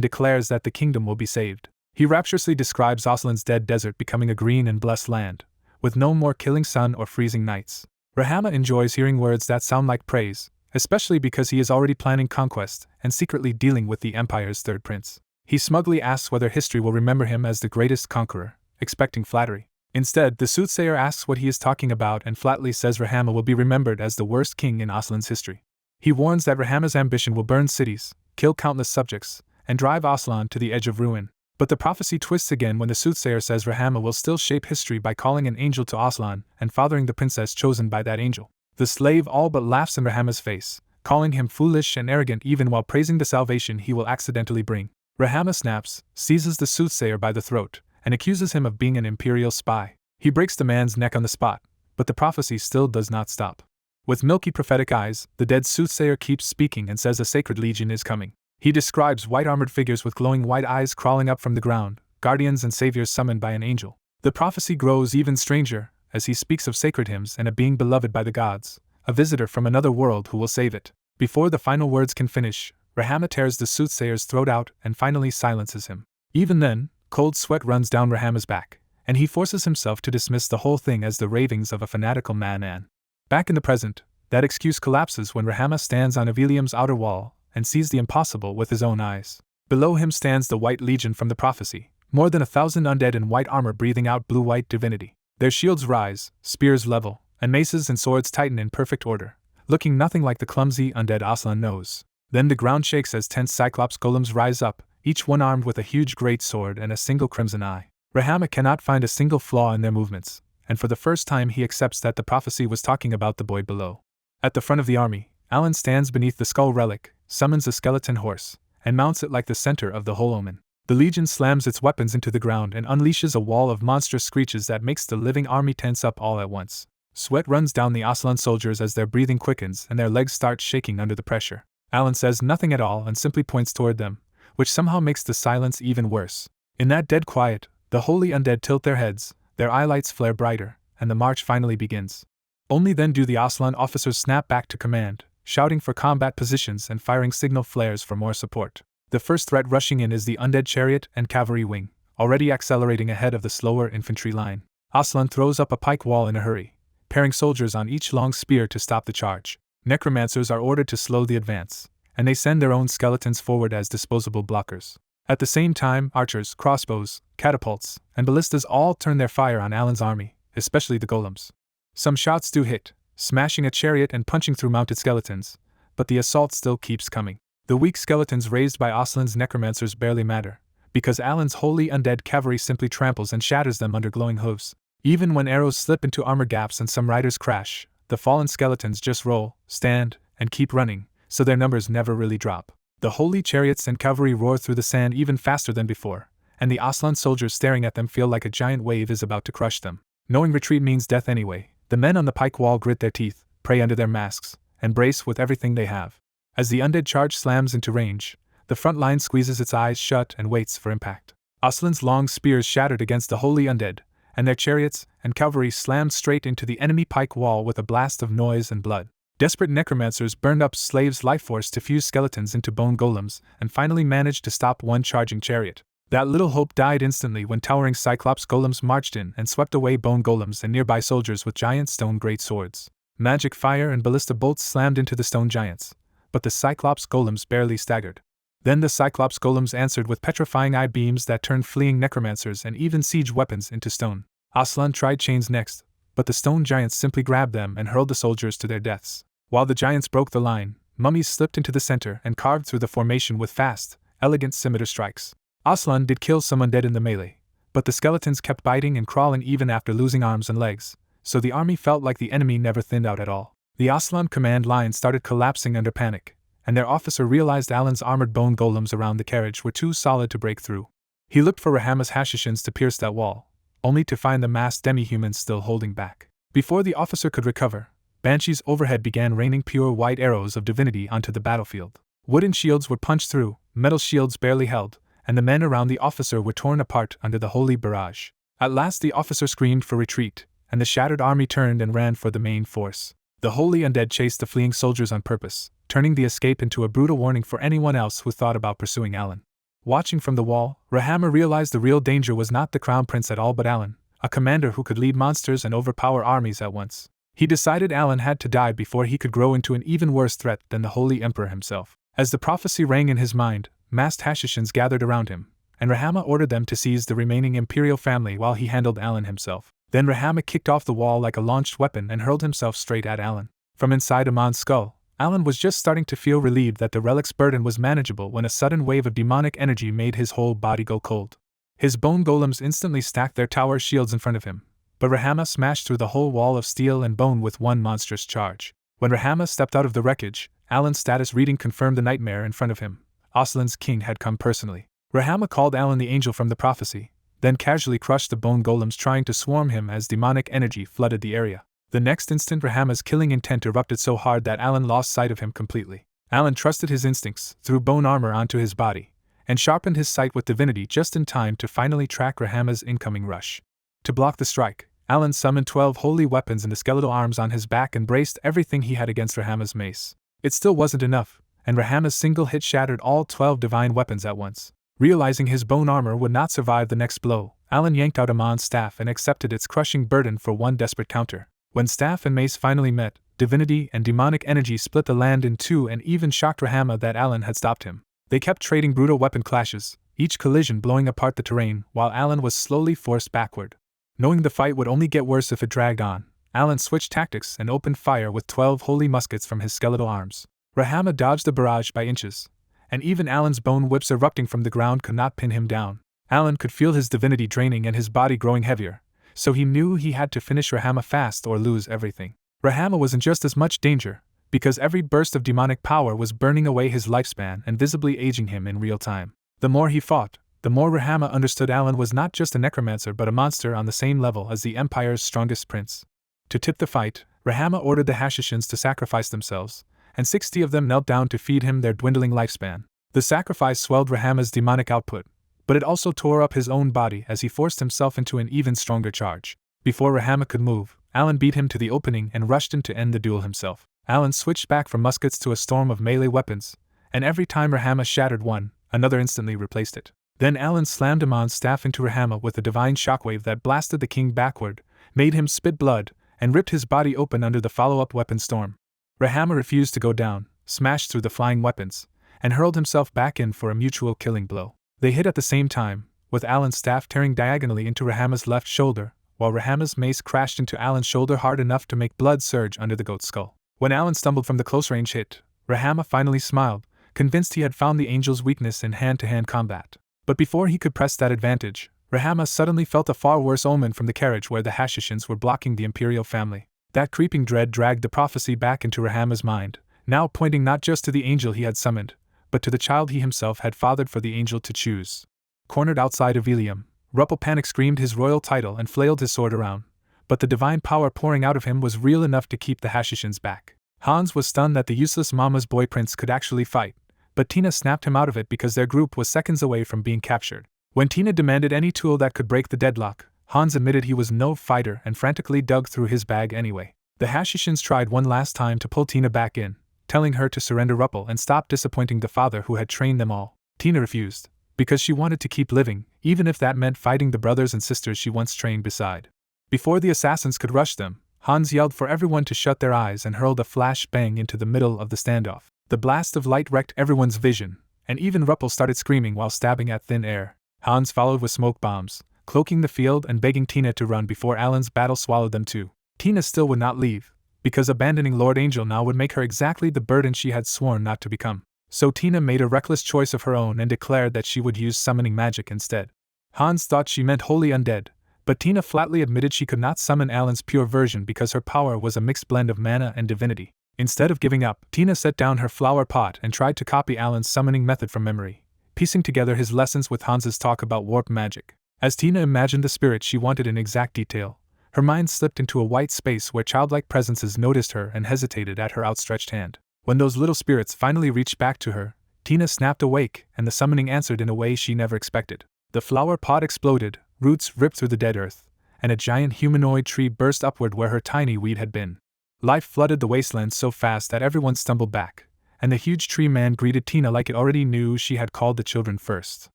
declares that the kingdom will be saved. He rapturously describes Aslan's dead desert becoming a green and blessed land, with no more killing sun or freezing nights. Rahama enjoys hearing words that sound like praise, especially because he is already planning conquest and secretly dealing with the empire's third prince. He smugly asks whether history will remember him as the greatest conqueror, expecting flattery. Instead, the soothsayer asks what he is talking about and flatly says Rahama will be remembered as the worst king in Aslan's history. He warns that Rahama's ambition will burn cities, kill countless subjects, and drive Aslan to the edge of ruin. But the prophecy twists again when the soothsayer says Rahama will still shape history by calling an angel to Aslan and fathering the princess chosen by that angel. The slave all but laughs in Rahama's face, calling him foolish and arrogant even while praising the salvation he will accidentally bring. Rahama snaps, seizes the soothsayer by the throat, and accuses him of being an imperial spy. He breaks the man's neck on the spot, but the prophecy still does not stop. With milky prophetic eyes, the dead soothsayer keeps speaking and says a sacred legion is coming. He describes white-armored figures with glowing white eyes crawling up from the ground, guardians and saviors summoned by an angel. The prophecy grows even stranger, as he speaks of sacred hymns and a being beloved by the gods, a visitor from another world who will save it. Before the final words can finish, Rahama tears the soothsayer's throat out and finally silences him. Even then, cold sweat runs down Rahama's back, and he forces himself to dismiss the whole thing as the ravings of a fanatical man. Back in the present, that excuse collapses when Rahama stands on Avilium's outer wall and sees the impossible with his own eyes. Below him stands the White Legion from the prophecy, more than 1,000 undead in white armor breathing out blue-white divinity. Their shields rise, spears level, and maces and swords tighten in perfect order, looking nothing like the clumsy undead Aslan knows. Then the ground shakes as 10 Cyclops golems rise up, each one armed with a huge great sword and a single crimson eye. Rahama cannot find a single flaw in their movements, and for the first time he accepts that the prophecy was talking about the boy below. At the front of the army, Alan stands beneath the skull relic, summons a skeleton horse, and mounts it like the center of the whole omen. The Legion slams its weapons into the ground and unleashes a wall of monstrous screeches that makes the living army tense up all at once. Sweat runs down the Aslan soldiers as their breathing quickens and their legs start shaking under the pressure. Alan says nothing at all and simply points toward them, which somehow makes the silence even worse. In that dead quiet, the holy undead tilt their heads, their eyelights flare brighter, and the march finally begins. Only then do the Aslan officers snap back to command, shouting for combat positions and firing signal flares for more support. The first threat rushing in is the undead chariot and cavalry wing, already accelerating ahead of the slower infantry line. Aslan throws up a pike wall in a hurry, pairing soldiers on each long spear to stop the charge. Necromancers are ordered to slow the advance, and they send their own skeletons forward as disposable blockers. At the same time, archers, crossbows, catapults, and ballistas all turn their fire on Alan's army, especially the golems. Some shots do hit, smashing a chariot and punching through mounted skeletons, but the assault still keeps coming. The weak skeletons raised by Aslan's necromancers barely matter, because Alan's holy undead cavalry simply tramples and shatters them under glowing hooves. Even when arrows slip into armor gaps and some riders crash, the fallen skeletons just roll, stand, and keep running, so their numbers never really drop. The holy chariots and cavalry roar through the sand even faster than before, and the Aslan soldiers staring at them feel like a giant wave is about to crush them. Knowing retreat means death anyway, the men on the pike wall grit their teeth, pray under their masks, and brace with everything they have. As the undead charge slams into range, the front line squeezes its eyes shut and waits for impact. Aslan's long spears shattered against the holy undead, and their chariots and cavalry slammed straight into the enemy pike wall with a blast of noise and blood. Desperate necromancers burned up slaves' life force to fuse skeletons into bone golems and finally managed to stop one charging chariot. That little hope died instantly when towering Cyclops golems marched in and swept away bone golems and nearby soldiers with giant stone great swords. Magic fire and ballista bolts slammed into the stone giants, but the Cyclops golems barely staggered. Then the Cyclops golems answered with petrifying eye beams that turned fleeing necromancers and even siege weapons into stone. Aslan tried chains next, but the stone giants simply grabbed them and hurled the soldiers to their deaths. While the giants broke the line, mummies slipped into the center and carved through the formation with fast, elegant scimitar strikes. Aslan did kill some undead in the melee, but the skeletons kept biting and crawling even after losing arms and legs, so the army felt like the enemy never thinned out at all. The Aslan command line started collapsing under panic, and their officer realized Alan's armored bone golems around the carriage were too solid to break through. He looked for Rahama's Hashishins to pierce that wall, only to find the massed demi-humans still holding back. Before the officer could recover, banshees overhead began raining pure white arrows of divinity onto the battlefield. Wooden shields were punched through, metal shields barely held, and the men around the officer were torn apart under the holy barrage. At last the officer screamed for retreat, and the shattered army turned and ran for the main force. The holy undead chased the fleeing soldiers on purpose, turning the escape into a brutal warning for anyone else who thought about pursuing Alan. Watching from the wall, Rahama realized the real danger was not the Crown Prince at all but Alan, a commander who could lead monsters and overpower armies at once. He decided Alan had to die before he could grow into an even worse threat than the Holy Emperor himself. As the prophecy rang in his mind, massed Hashishins gathered around him, and Rahama ordered them to seize the remaining imperial family while he handled Alan himself. Then Rahama kicked off the wall like a launched weapon and hurled himself straight at Alan. From inside Amon's skull, Alan was just starting to feel relieved that the relic's burden was manageable when a sudden wave of demonic energy made his whole body go cold. His bone golems instantly stacked their tower shields in front of him, but Rahama smashed through the whole wall of steel and bone with one monstrous charge. When Rahama stepped out of the wreckage, Alan's status reading confirmed the nightmare in front of him. Aslan's king had come personally. Rahama called Alan the angel from the prophecy, then casually crushed the bone golems trying to swarm him as demonic energy flooded the area. The next instant Rahama's killing intent erupted so hard that Alan lost sight of him completely. Alan trusted his instincts, threw bone armor onto his body, and sharpened his sight with divinity just in time to finally track Rahama's incoming rush. To block the strike, Alan summoned 12 holy weapons in the skeletal arms on his back and braced everything he had against Rahama's mace. It still wasn't enough, and Rahama's single hit shattered all 12 divine weapons at once. Realizing his bone armor would not survive the next blow, Alan yanked out Amon's staff and accepted its crushing burden for one desperate counter. When staff and mace finally met, divinity and demonic energy split the land in two and even shocked Rahama that Alan had stopped him. They kept trading brutal weapon clashes, each collision blowing apart the terrain, while Alan was slowly forced backward. Knowing the fight would only get worse if it dragged on, Alan switched tactics and opened fire with 12 holy muskets from his skeletal arms. Rahama dodged the barrage by inches, and even Alan's bone whips erupting from the ground could not pin him down. Alan could feel his divinity draining and his body growing heavier, so he knew he had to finish Rahama fast or lose everything. Rahama was in just as much danger, because every burst of demonic power was burning away his lifespan and visibly aging him in real time. The more he fought, the more Rahama understood Alan was not just a necromancer but a monster on the same level as the Empire's strongest prince. To tip the fight, Rahama ordered the Hashishins to sacrifice themselves, and 60 of them knelt down to feed him their dwindling lifespan. The sacrifice swelled Rahama's demonic output, but it also tore up his own body as he forced himself into an even stronger charge. Before Rahama could move, Alan beat him to the opening and rushed in to end the duel himself. Alan switched back from muskets to a storm of melee weapons, and every time Rahama shattered one, another instantly replaced it. Then Alan slammed Amon's staff into Rahama with a divine shockwave that blasted the king backward, made him spit blood, and ripped his body open under the follow-up weapon storm. Rahama refused to go down, smashed through the flying weapons, and hurled himself back in for a mutual killing blow. They hit at the same time, with Alan's staff tearing diagonally into Rahama's left shoulder, while Rahama's mace crashed into Alan's shoulder hard enough to make blood surge under the goat's skull. When Alan stumbled from the close-range hit, Rahama finally smiled, convinced he had found the angel's weakness in hand-to-hand combat. But before he could press that advantage, Rahama suddenly felt a far worse omen from the carriage where the Hashishins were blocking the imperial family. That creeping dread dragged the prophecy back into Rahama's mind, now pointing not just to the angel he had summoned, but to the child he himself had fathered for the angel to choose. Cornered outside of Ilium, Ruppel panic-screamed his royal title and flailed his sword around, but the divine power pouring out of him was real enough to keep the Hashishins back. Hans was stunned that the useless mama's boy prince could actually fight, but Tina snapped him out of it because their group was seconds away from being captured. When Tina demanded any tool that could break the deadlock, Hans admitted he was no fighter and frantically dug through his bag anyway. The Hashishins tried one last time to pull Tina back in, telling her to surrender Ruppel and stop disappointing the father who had trained them all. Tina refused, because she wanted to keep living, even if that meant fighting the brothers and sisters she once trained beside. Before the assassins could rush them, Hans yelled for everyone to shut their eyes and hurled a flash bang into the middle of the standoff. The blast of light wrecked everyone's vision, and even Ruppel started screaming while stabbing at thin air. Hans followed with smoke bombs, cloaking the field and begging Tina to run before Alan's battle swallowed them too. Tina still would not leave, because abandoning Lord Angel now would make her exactly the burden she had sworn not to become. So Tina made a reckless choice of her own and declared that she would use summoning magic instead. Hans thought she meant wholly undead, but Tina flatly admitted she could not summon Alan's pure version because her power was a mixed blend of mana and divinity. Instead of giving up, Tina set down her flower pot and tried to copy Alan's summoning method from memory, piecing together his lessons with Hans's talk about warp magic. As Tina imagined the spirit she wanted in exact detail, her mind slipped into a white space where childlike presences noticed her and hesitated at her outstretched hand. When those little spirits finally reached back to her, Tina snapped awake, and the summoning answered in a way she never expected. The flower pot exploded, roots ripped through the dead earth, and a giant humanoid tree burst upward where her tiny weed had been. Life flooded the wasteland so fast that everyone stumbled back, and the huge tree man greeted Tina like it already knew she had called the children first.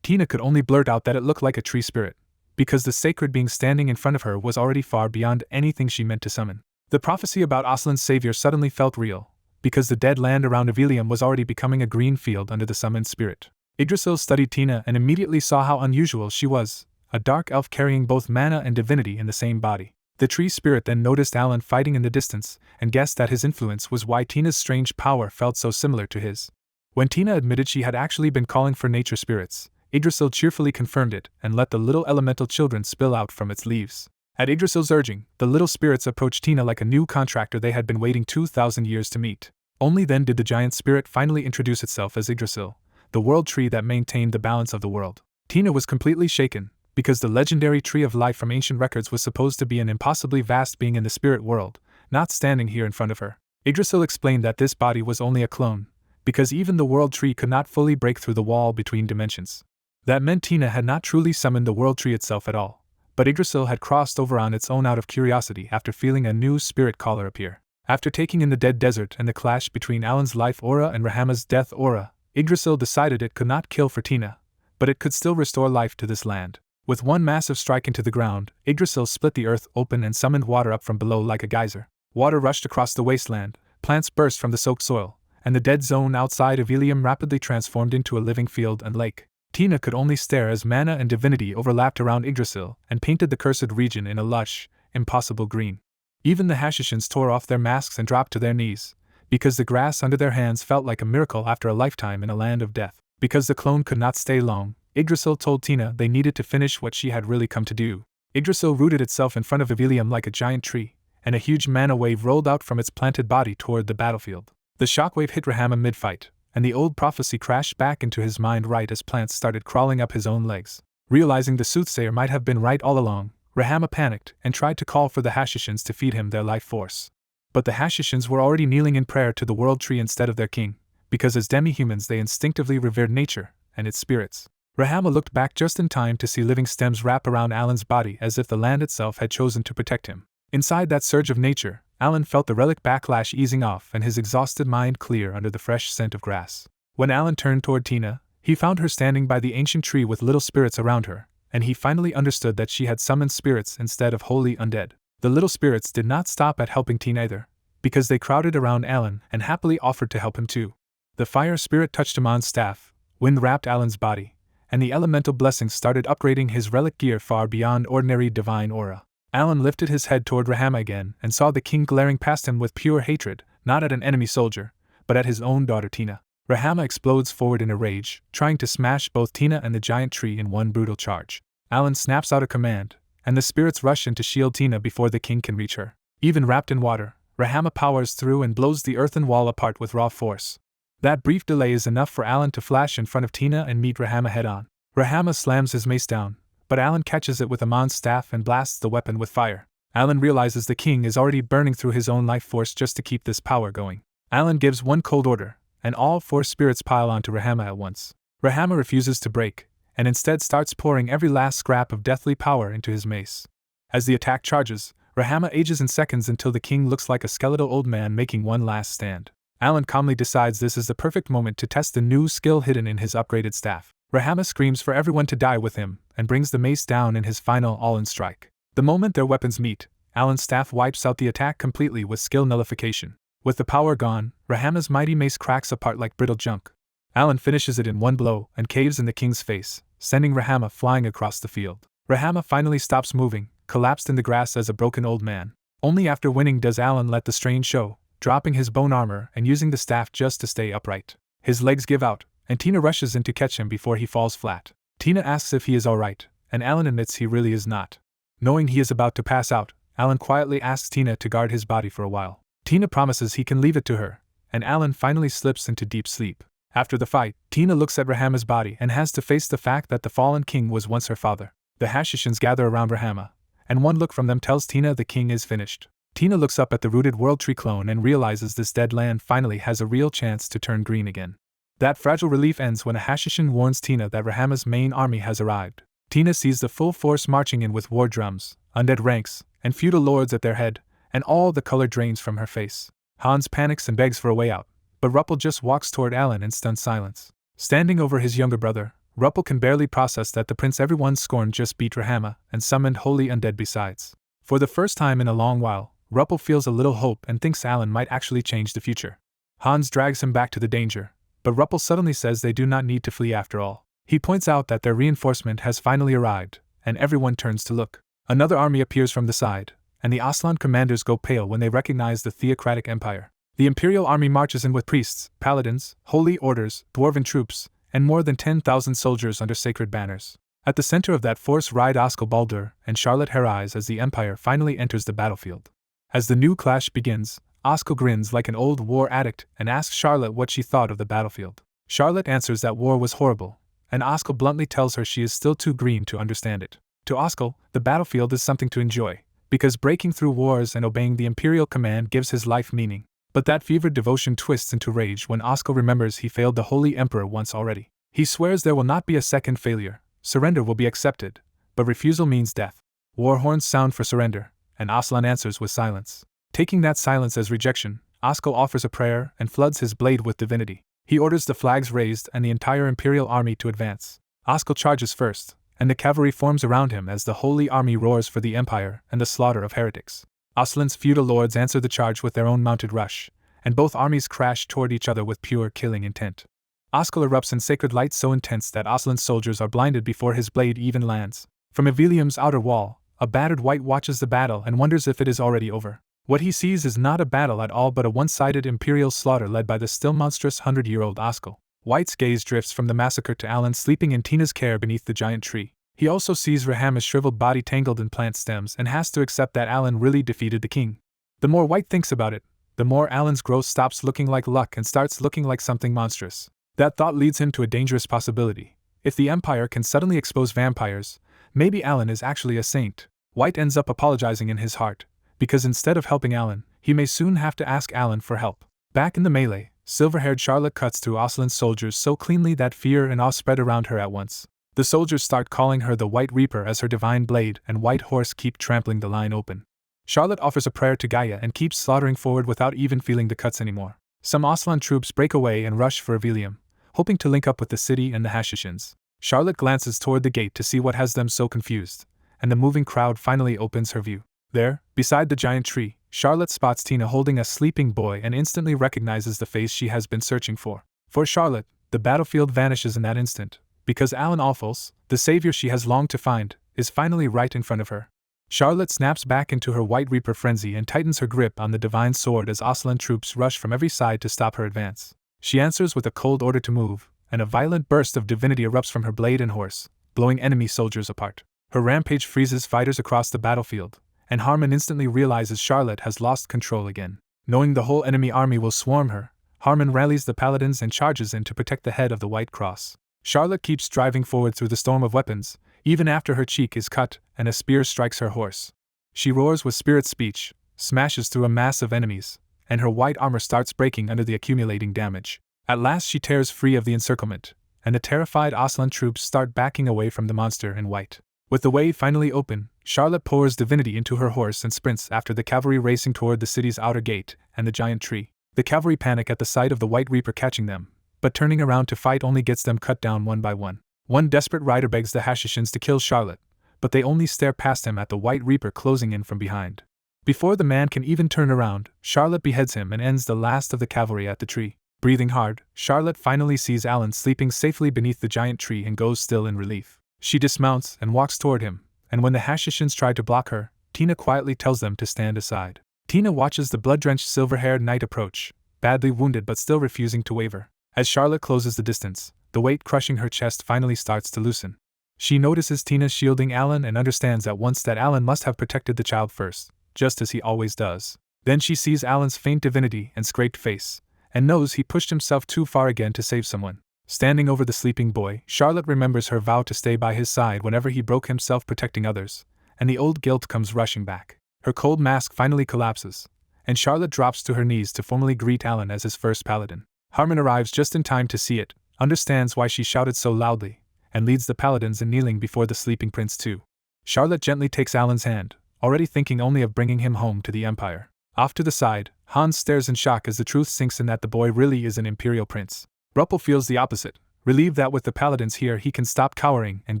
Tina could only blurt out that it looked like a tree spirit, because the sacred being standing in front of her was already far beyond anything she meant to summon. The prophecy about Aslan's savior suddenly felt real, because the dead land around Avilium was already becoming a green field under the summoned spirit. Yggdrasil studied Tina and immediately saw how unusual she was, a dark elf carrying both mana and divinity in the same body. The tree spirit then noticed Alan fighting in the distance, and guessed that his influence was why Tina's strange power felt so similar to his. When Tina admitted she had actually been calling for nature spirits, Yggdrasil cheerfully confirmed it and let the little elemental children spill out from its leaves. At Yggdrasil's urging, the little spirits approached Tina like a new contractor they had been waiting 2,000 years to meet. Only then did the giant spirit finally introduce itself as Yggdrasil, the world tree that maintained the balance of the world. Tina was completely shaken, because the legendary tree of life from ancient records was supposed to be an impossibly vast being in the spirit world, not standing here in front of her. Yggdrasil explained that this body was only a clone, because even the world tree could not fully break through the wall between dimensions. That meant Tina had not truly summoned the world tree itself at all, But Yggdrasil had crossed over on its own out of curiosity after feeling a new spirit caller appear. After taking in the dead desert and the clash between Alan's life aura and Rahama's death aura, Yggdrasil decided it could not kill Tina, but it could still restore life to this land. With one massive strike into the ground, Yggdrasil split the earth open and summoned water up from below like a geyser. Water rushed across the wasteland, plants burst from the soaked soil, and the dead zone outside of Ilium rapidly transformed into a living field and lake. Tina could only stare as mana and divinity overlapped around Yggdrasil and painted the cursed region in a lush, impossible green. Even the Hashishans tore off their masks and dropped to their knees, because the grass under their hands felt like a miracle after a lifetime in a land of death. Because the clone could not stay long, Yggdrasil told Tina they needed to finish what she had really come to do. Yggdrasil rooted itself in front of Ilium like a giant tree, and a huge mana wave rolled out from its planted body toward the battlefield. The shockwave hit Rahama mid-fight, and the old prophecy crashed back into his mind right as plants started crawling up his own legs. Realizing the soothsayer might have been right all along, Rahama panicked and tried to call for the Hashishans to feed him their life force. But the Hashishans were already kneeling in prayer to the world tree instead of their king, because as demi-humans they instinctively revered nature and its spirits. Rahama looked back just in time to see living stems wrap around Alan's body as if the land itself had chosen to protect him. Inside that surge of nature, Alan felt the relic backlash easing off and his exhausted mind clear under the fresh scent of grass. When Alan turned toward Tina, he found her standing by the ancient tree with little spirits around her, and he finally understood that she had summoned spirits instead of holy undead. The little spirits did not stop at helping Tina either, because they crowded around Alan and happily offered to help him too. The fire spirit touched him on staff, wind wrapped Alan's body, and the elemental blessings started upgrading his relic gear far beyond ordinary divine aura. Alan lifted his head toward Rahama again and saw the king glaring past him with pure hatred, not at an enemy soldier, but at his own daughter Tina. Rahama explodes forward in a rage, trying to smash both Tina and the giant tree in one brutal charge. Alan snaps out a command, and the spirits rush in to shield Tina before the king can reach her. Even wrapped in water, Rahama powers through and blows the earthen wall apart with raw force. That brief delay is enough for Alan to flash in front of Tina and meet Rahama head-on. Rahama slams his mace down, but Alan catches it with Amon's staff and blasts the weapon with fire. Alan realizes the king is already burning through his own life force just to keep this power going. Alan gives one cold order, and all four spirits pile onto Rahama at once. Rahama refuses to break, and instead starts pouring every last scrap of deathly power into his mace. As the attack charges, Rahama ages in seconds until the king looks like a skeletal old man making one last stand. Alan calmly decides this is the perfect moment to test the new skill hidden in his upgraded staff. Rahama screams for everyone to die with him, and brings the mace down in his final all-in strike. The moment their weapons meet, Alan's staff wipes out the attack completely with skill nullification. With the power gone, Rahama's mighty mace cracks apart like brittle junk. Alan finishes it in one blow and caves in the king's face, sending Rahama flying across the field. Rahama finally stops moving, collapsed in the grass as a broken old man. Only after winning does Alan let the strain show, dropping his bone armor and using the staff just to stay upright. His legs give out, and Tina rushes in to catch him before he falls flat. Tina asks if he is alright, and Alan admits he really is not. Knowing he is about to pass out, Alan quietly asks Tina to guard his body for a while. Tina promises he can leave it to her, and Alan finally slips into deep sleep. After the fight, Tina looks at Rahama's body and has to face the fact that the fallen king was once her father. The Hashishans gather around Rahama, and one look from them tells Tina the king is finished. Tina looks up at the rooted World Tree clone and realizes this dead land finally has a real chance to turn green again. That fragile relief ends when a Hashishan warns Tina that Rahama's main army has arrived. Tina sees the full force marching in with war drums, undead ranks, and feudal lords at their head, and all the color drains from her face. Hans panics and begs for a way out, but Ruppel just walks toward Alan in stunned silence. Standing over his younger brother, Ruppel can barely process that the prince everyone scorned just beat Rahama and summoned holy undead besides. For the first time in a long while, Ruppel feels a little hope and thinks Alan might actually change the future. Hans drags him back to the danger, but Ruppel suddenly says they do not need to flee after all. He points out that their reinforcement has finally arrived, and everyone turns to look. Another army appears from the side, and the Aslan commanders go pale when they recognize the theocratic empire. The imperial army marches in with priests, paladins, holy orders, dwarven troops, and more than 10,000 soldiers under sacred banners. At the center of that force ride Oskel Baldur and Charlotte Herais as the empire finally enters the battlefield. As the new clash begins, Oskel grins like an old war addict and asks Charlotte what she thought of the battlefield. Charlotte answers that war was horrible, and Oskel bluntly tells her she is still too green to understand it. To Oskel, the battlefield is something to enjoy, because breaking through wars and obeying the imperial command gives his life meaning. But that fevered devotion twists into rage when Oskel remembers he failed the Holy Emperor once already. He swears there will not be a second failure, surrender will be accepted, but refusal means death. War horns sound for surrender, and Aslan answers with silence. Taking that silence as rejection, Askell offers a prayer and floods his blade with divinity. He orders the flags raised and the entire imperial army to advance. Askell charges first, and the cavalry forms around him as the holy army roars for the empire and the slaughter of heretics. Aslan's feudal lords answer the charge with their own mounted rush, and both armies crash toward each other with pure killing intent. Askell erupts in sacred light so intense that Aslan's soldiers are blinded before his blade even lands. From Evilium's outer wall, a battered White watches the battle and wonders if it is already over. What he sees is not a battle at all but a one-sided imperial slaughter led by the still monstrous 100-year-old Askell. White's gaze drifts from the massacre to Alan sleeping in Tina's care beneath the giant tree. He also sees Rahama's shriveled body tangled in plant stems and has to accept that Alan really defeated the king. The more White thinks about it, the more Alan's growth stops looking like luck and starts looking like something monstrous. That thought leads him to a dangerous possibility. If the Empire can suddenly expose vampires, maybe Alan is actually a saint. White ends up apologizing in his heart, because instead of helping Alan, he may soon have to ask Alan for help. Back in the melee, silver-haired Charlotte cuts through Aslan's soldiers so cleanly that fear and awe spread around her at once. The soldiers start calling her the White Reaper as her divine blade and White Horse keep trampling the line open. Charlotte offers a prayer to Gaia and keeps slaughtering forward without even feeling the cuts anymore. Some Aslan troops break away and rush for Evilium, hoping to link up with the city and the Hashishins. Charlotte glances toward the gate to see what has them so confused, and the moving crowd finally opens her view. There, beside the giant tree, Charlotte spots Tina holding a sleeping boy and instantly recognizes the face she has been searching for. For Charlotte, the battlefield vanishes in that instant, because Alan Alphals, the savior she has longed to find, is finally right in front of her. Charlotte snaps back into her White Reaper frenzy and tightens her grip on the divine sword as Aslan troops rush from every side to stop her advance. She answers with a cold order to move, and a violent burst of divinity erupts from her blade and horse, blowing enemy soldiers apart. Her rampage freezes fighters across the battlefield, and Harmon instantly realizes Charlotte has lost control again. Knowing the whole enemy army will swarm her, Harmon rallies the paladins and charges in to protect the head of the White Cross. Charlotte keeps driving forward through the storm of weapons, even after her cheek is cut and a spear strikes her horse. She roars with spirit speech, smashes through a mass of enemies, and her white armor starts breaking under the accumulating damage. At last she tears free of the encirclement, and the terrified Aslan troops start backing away from the monster in white. With the way finally open, Charlotte pours divinity into her horse and sprints after the cavalry racing toward the city's outer gate and the giant tree. The cavalry panic at the sight of the White Reaper catching them, but turning around to fight only gets them cut down one by one. One desperate rider begs the Hashishins to kill Charlotte, but they only stare past him at the White Reaper closing in from behind. Before the man can even turn around, Charlotte beheads him and ends the last of the cavalry at the tree. Breathing hard, Charlotte finally sees Alan sleeping safely beneath the giant tree and goes still in relief. She dismounts and walks toward him, and when the Hashishins try to block her, Tina quietly tells them to stand aside. Tina watches the blood-drenched silver-haired knight approach, badly wounded but still refusing to waver. As Charlotte closes the distance, the weight crushing her chest finally starts to loosen. She notices Tina shielding Alan and understands at once that Alan must have protected the child first, just as he always does. Then she sees Alan's faint divinity and scraped face, and knows he pushed himself too far again to save someone. Standing over the sleeping boy, Charlotte remembers her vow to stay by his side whenever he broke himself protecting others, and the old guilt comes rushing back. Her cold mask finally collapses, and Charlotte drops to her knees to formally greet Alan as his first paladin. Harmon arrives just in time to see it, understands why she shouted so loudly, and leads the paladins in kneeling before the sleeping prince too. Charlotte gently takes Alan's hand, already thinking only of bringing him home to the Empire. Off to the side, Hans stares in shock as the truth sinks in that the boy really is an imperial prince. Ruppel feels the opposite, relieved that with the paladins here he can stop cowering and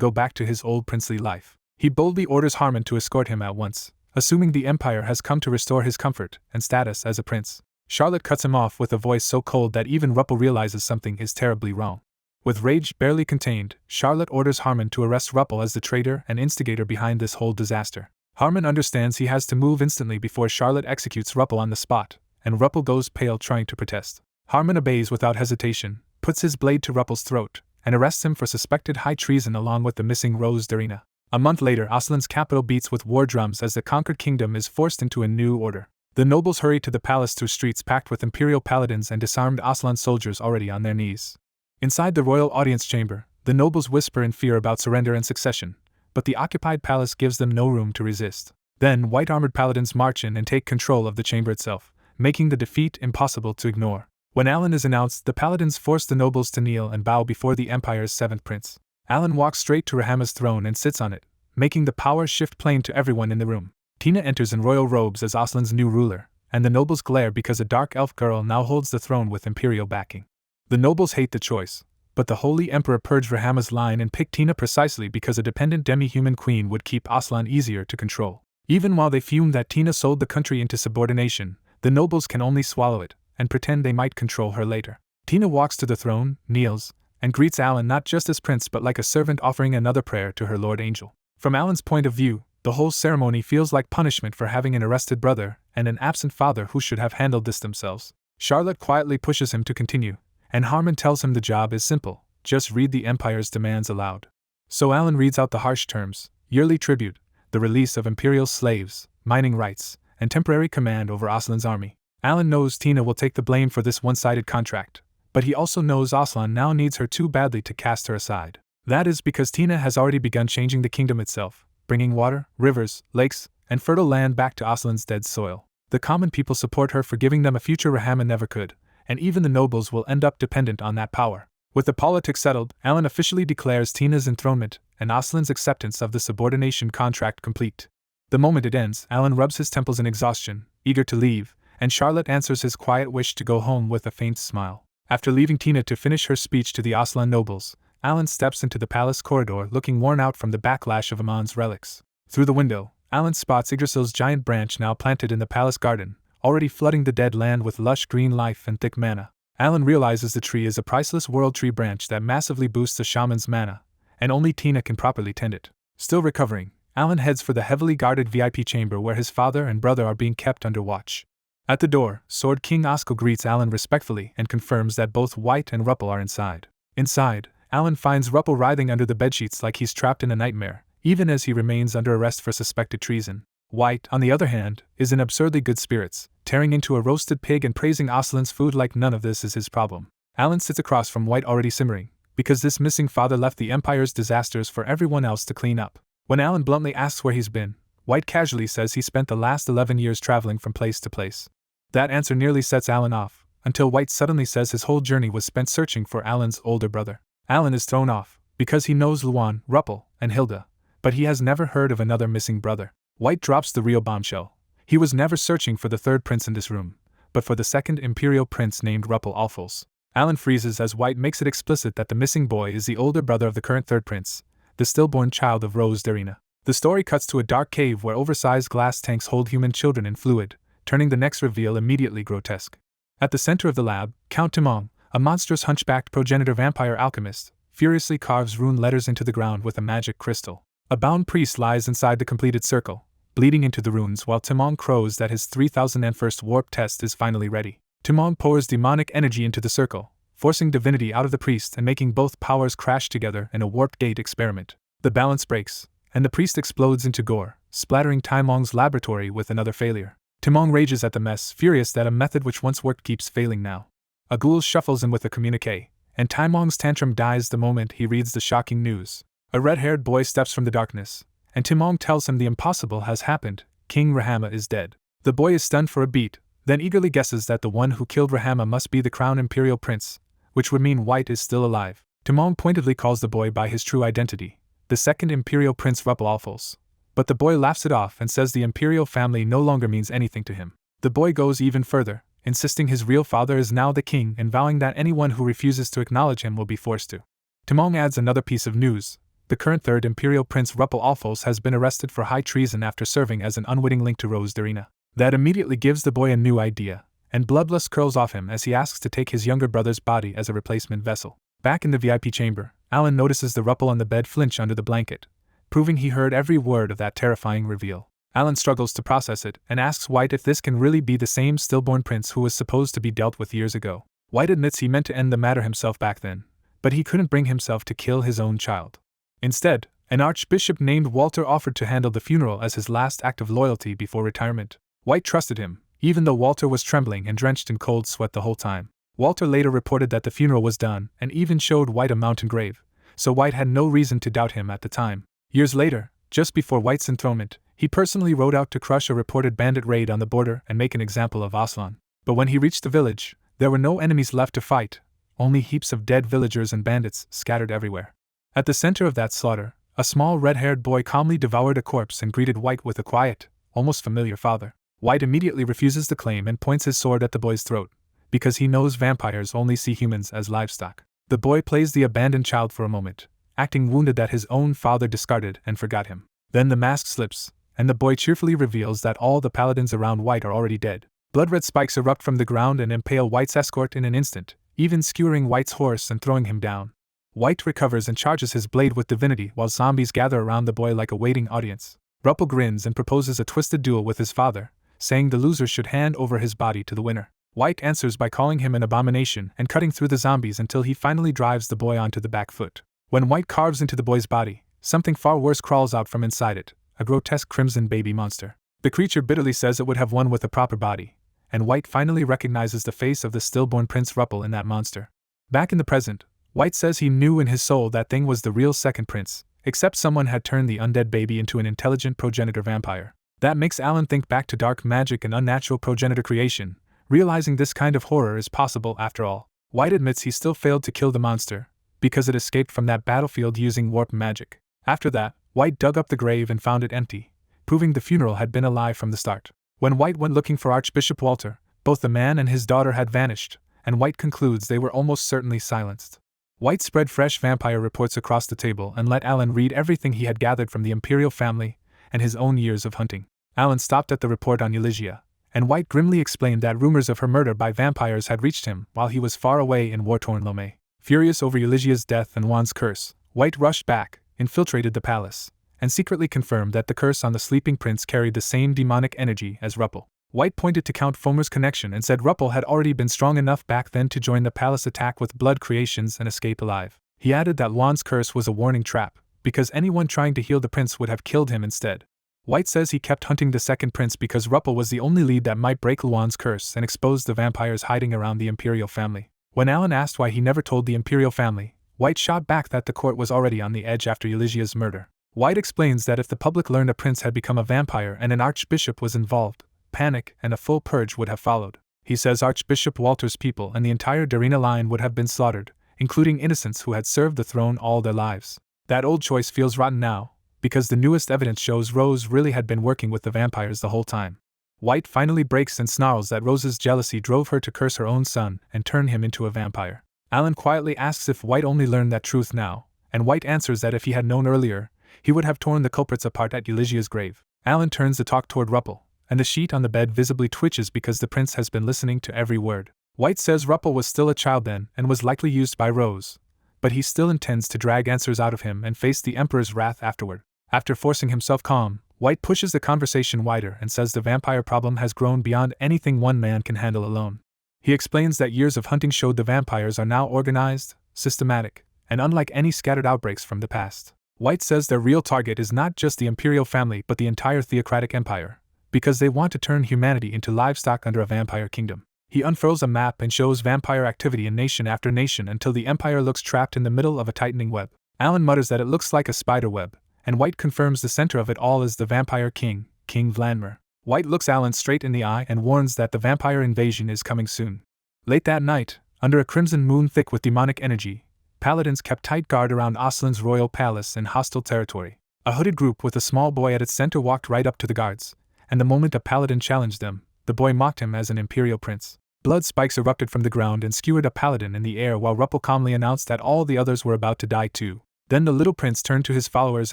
go back to his old princely life. He boldly orders Harmon to escort him at once, assuming the Empire has come to restore his comfort and status as a prince. Charlotte cuts him off with a voice so cold that even Ruppel realizes something is terribly wrong. With rage barely contained, Charlotte orders Harmon to arrest Ruppel as the traitor and instigator behind this whole disaster. Harmon understands he has to move instantly before Charlotte executes Ruppel on the spot, and Ruppel goes pale trying to protest. Harmon obeys without hesitation, puts his blade to Ruppel's throat, and arrests him for suspected high treason along with the missing Rose Darina. A month later, Aslan's capital beats with war drums as the conquered kingdom is forced into a new order. The nobles hurry to the palace through streets packed with imperial paladins and disarmed Aslan soldiers already on their knees. Inside the royal audience chamber, the nobles whisper in fear about surrender and succession, but the occupied palace gives them no room to resist. Then white-armored paladins march in and take control of the chamber itself, making the defeat impossible to ignore. When Alan is announced, the paladins force the nobles to kneel and bow before the Empire's seventh prince. Alan walks straight to Rahama's throne and sits on it, making the power shift plain to everyone in the room. Tina enters in royal robes as Aslan's new ruler, and the nobles glare because a dark elf girl now holds the throne with imperial backing. The nobles hate the choice, but the Holy Emperor purged Rahama's line and picked Tina precisely because a dependent demi-human queen would keep Aslan easier to control. Even while they fume that Tina sold the country into subordination, the nobles can only swallow it and pretend they might control her later. Tina walks to the throne, kneels, and greets Alan not just as prince but like a servant offering another prayer to her Lord Angel. From Alan's point of view, the whole ceremony feels like punishment for having an arrested brother and an absent father who should have handled this themselves. Charlotte quietly pushes him to continue, and Harmon tells him the job is simple, just read the Empire's demands aloud. So Alan reads out the harsh terms: yearly tribute, the release of imperial slaves, mining rights, and temporary command over Aslan's army. Alan knows Tina will take the blame for this one-sided contract, but he also knows Aslan now needs her too badly to cast her aside. That is because Tina has already begun changing the kingdom itself, bringing water, rivers, lakes, and fertile land back to Aslan's dead soil. The common people support her for giving them a future Rahama never could, and even the nobles will end up dependent on that power. With the politics settled, Alan officially declares Tina's enthronement and Aslan's acceptance of the subordination contract complete. The moment it ends, Alan rubs his temples in exhaustion, eager to leave, and Charlotte answers his quiet wish to go home with a faint smile. After leaving Tina to finish her speech to the Aslan nobles, Alan steps into the palace corridor looking worn out from the backlash of Amon's relics. Through the window, Alan spots Yggdrasil's giant branch now planted in the palace garden, already flooding the dead land with lush green life and thick mana. Alan realizes the tree is a priceless world tree branch that massively boosts a shaman's mana, and only Tina can properly tend it. Still recovering, Alan heads for the heavily guarded VIP chamber where his father and brother are being kept under watch. At the door, Sword King Oskel greets Alan respectfully and confirms that both White and Ruppel are inside. Inside, Alan finds Ruppel writhing under the bedsheets like he's trapped in a nightmare, even as he remains under arrest for suspected treason. White, on the other hand, is in absurdly good spirits, tearing into a roasted pig and praising Aslan's food like none of this is his problem. Alan sits across from White, already simmering, because this missing father left the Empire's disasters for everyone else to clean up. When Alan bluntly asks where he's been, White casually says he spent the last 11 years traveling from place to place. That answer nearly sets Alan off, until White suddenly says his whole journey was spent searching for Alan's older brother. Alan is thrown off, because he knows Luan, Ruppel, and Hilda, but he has never heard of another missing brother. White drops the real bombshell. He was never searching for the third prince in this room, but for the second imperial prince named Ruppel Alfils. Alan freezes as White makes it explicit that the missing boy is the older brother of the current third prince, the stillborn child of Rose Darina. The story cuts to a dark cave where oversized glass tanks hold human children in fluid, turning the next reveal immediately grotesque. At the center of the lab, Count Timon, a monstrous hunchbacked progenitor vampire alchemist, furiously carves rune letters into the ground with a magic crystal. A bound priest lies inside the completed circle, bleeding into the runes while Timon crows that his 3001st warp test is finally ready. Timon pours demonic energy into the circle, forcing divinity out of the priest and making both powers crash together in a warped gate experiment. The balance breaks, and the priest explodes into gore, splattering Timon's laboratory with another failure. Timon rages at the mess, furious that a method which once worked keeps failing now. A ghoul shuffles in with a communique, and Timon's tantrum dies the moment he reads the shocking news. A red-haired boy steps from the darkness, and Timon tells him the impossible has happened: King Rahama is dead. The boy is stunned for a beat, then eagerly guesses that the one who killed Rahama must be the crown imperial prince, which would mean White is still alive. Timon pointedly calls the boy by his true identity, the second imperial prince Ruppel Alfils, but the boy laughs it off and says the imperial family no longer means anything to him. The boy goes even further, insisting his real father is now the king and vowing that anyone who refuses to acknowledge him will be forced to. Timon adds another piece of news: the current third imperial prince Ruppel Alfils has been arrested for high treason after serving as an unwitting link to Rose Darina. That immediately gives the boy a new idea, and bloodlust curls off him as he asks to take his younger brother's body as a replacement vessel. Back in the VIP chamber, Alan notices the Ruppel on the bed flinch under the blanket, proving he heard every word of that terrifying reveal. Alan struggles to process it and asks White if this can really be the same stillborn prince who was supposed to be dealt with years ago. White admits he meant to end the matter himself back then, but he couldn't bring himself to kill his own child. Instead, an archbishop named Walter offered to handle the funeral as his last act of loyalty before retirement. White trusted him, even though Walter was trembling and drenched in cold sweat the whole time. Walter later reported that the funeral was done and even showed White a mountain grave, so White had no reason to doubt him at the time. Years later, just before White's enthronement, he personally rode out to crush a reported bandit raid on the border and make an example of Aslan. But when he reached the village, there were no enemies left to fight, only heaps of dead villagers and bandits scattered everywhere. At the center of that slaughter, A small red-haired boy calmly devoured a corpse and greeted White with a quiet, almost familiar father. White immediately refuses the claim and points his sword at the boy's throat, because he knows vampires only see humans as livestock. The boy plays the abandoned child for a moment, acting wounded that his own father discarded and forgot him. Then the mask slips, and the boy cheerfully reveals that all the paladins around White are already dead. Blood-red spikes erupt from the ground and impale White's escort in an instant, even skewering White's horse and throwing him down. White recovers and charges his blade with divinity while zombies gather around the boy like a waiting audience. Ruppel grins and proposes a twisted duel with his father, saying the loser should hand over his body to the winner. White answers by calling him an abomination and cutting through the zombies until he finally drives the boy onto the back foot. When White carves into the boy's body, something far worse crawls out from inside it, a grotesque crimson baby monster. The creature bitterly says it would have won with a proper body, and White finally recognizes the face of the stillborn Prince Ruppel in that monster. Back in the present, White says he knew in his soul that thing was the real second prince, except someone had turned the undead baby into an intelligent progenitor vampire. That makes Alan think back to dark magic and unnatural progenitor creation, realizing this kind of horror is possible after all. White admits he still failed to kill the monster, because it escaped from that battlefield using warp magic. After that, White dug up the grave and found it empty, proving the funeral had been a lie from the start. When White went looking for Archbishop Walter, both the man and his daughter had vanished, and White concludes they were almost certainly silenced. White spread fresh vampire reports across the table and let Alan read everything he had gathered from the Imperial family and his own years of hunting. Alan stopped at the report on Euligia, and White grimly explained that rumors of her murder by vampires had reached him while he was far away in war-torn Lomé. Furious over Euligia's death and Juan's curse, White rushed back, infiltrated the palace, and secretly confirmed that the curse on the sleeping prince carried the same demonic energy as Ruppel. White pointed to Count Fomer's connection and said Ruppel had already been strong enough back then to join the palace attack with blood creations and escape alive. He added that Juan's curse was a warning trap, because anyone trying to heal the prince would have killed him instead. White says he kept hunting the second prince because Ruppel was the only lead that might break Juan's curse and expose the vampires hiding around the Imperial family. When Alan asked why he never told the Imperial family, White shot back that the court was already on the edge after Euligia's murder. White explains that if the public learned a prince had become a vampire and an archbishop was involved, panic and a full purge would have followed. He says Archbishop Walter's people and the entire Darina line would have been slaughtered, including innocents who had served the throne all their lives. That old choice feels rotten now, because the newest evidence shows Rose really had been working with the vampires the whole time. White finally breaks and snarls that Rose's jealousy drove her to curse her own son and turn him into a vampire. Alan quietly asks if White only learned that truth now, and White answers that if he had known earlier, he would have torn the culprits apart at Euligia's grave. Alan turns the talk toward Ruppel, and the sheet on the bed visibly twitches because the prince has been listening to every word. White says Ruppel was still a child then and was likely used by Rose, but he still intends to drag answers out of him and face the Emperor's wrath afterward. After forcing himself calm, White pushes the conversation wider and says the vampire problem has grown beyond anything one man can handle alone. He explains that years of hunting showed the vampires are now organized, systematic, and unlike any scattered outbreaks from the past. White says their real target is not just the Imperial family but the entire theocratic empire, because they want to turn humanity into livestock under a vampire kingdom. He unfurls a map and shows vampire activity in nation after nation until the empire looks trapped in the middle of a tightening web. Alan mutters that it looks like a spider web, and White confirms the center of it all is the vampire king, King Vladimir. White looks Alan straight in the eye and warns that the vampire invasion is coming soon. Late that night, under a crimson moon thick with demonic energy, paladins kept tight guard around Aslan's royal palace in hostile territory. A hooded group with a small boy at its center walked right up to the guards, and the moment a paladin challenged them, the boy mocked him as an imperial prince. Blood spikes erupted from the ground and skewered a paladin in the air while Ruppel calmly announced that all the others were about to die too. Then the little prince turned to his followers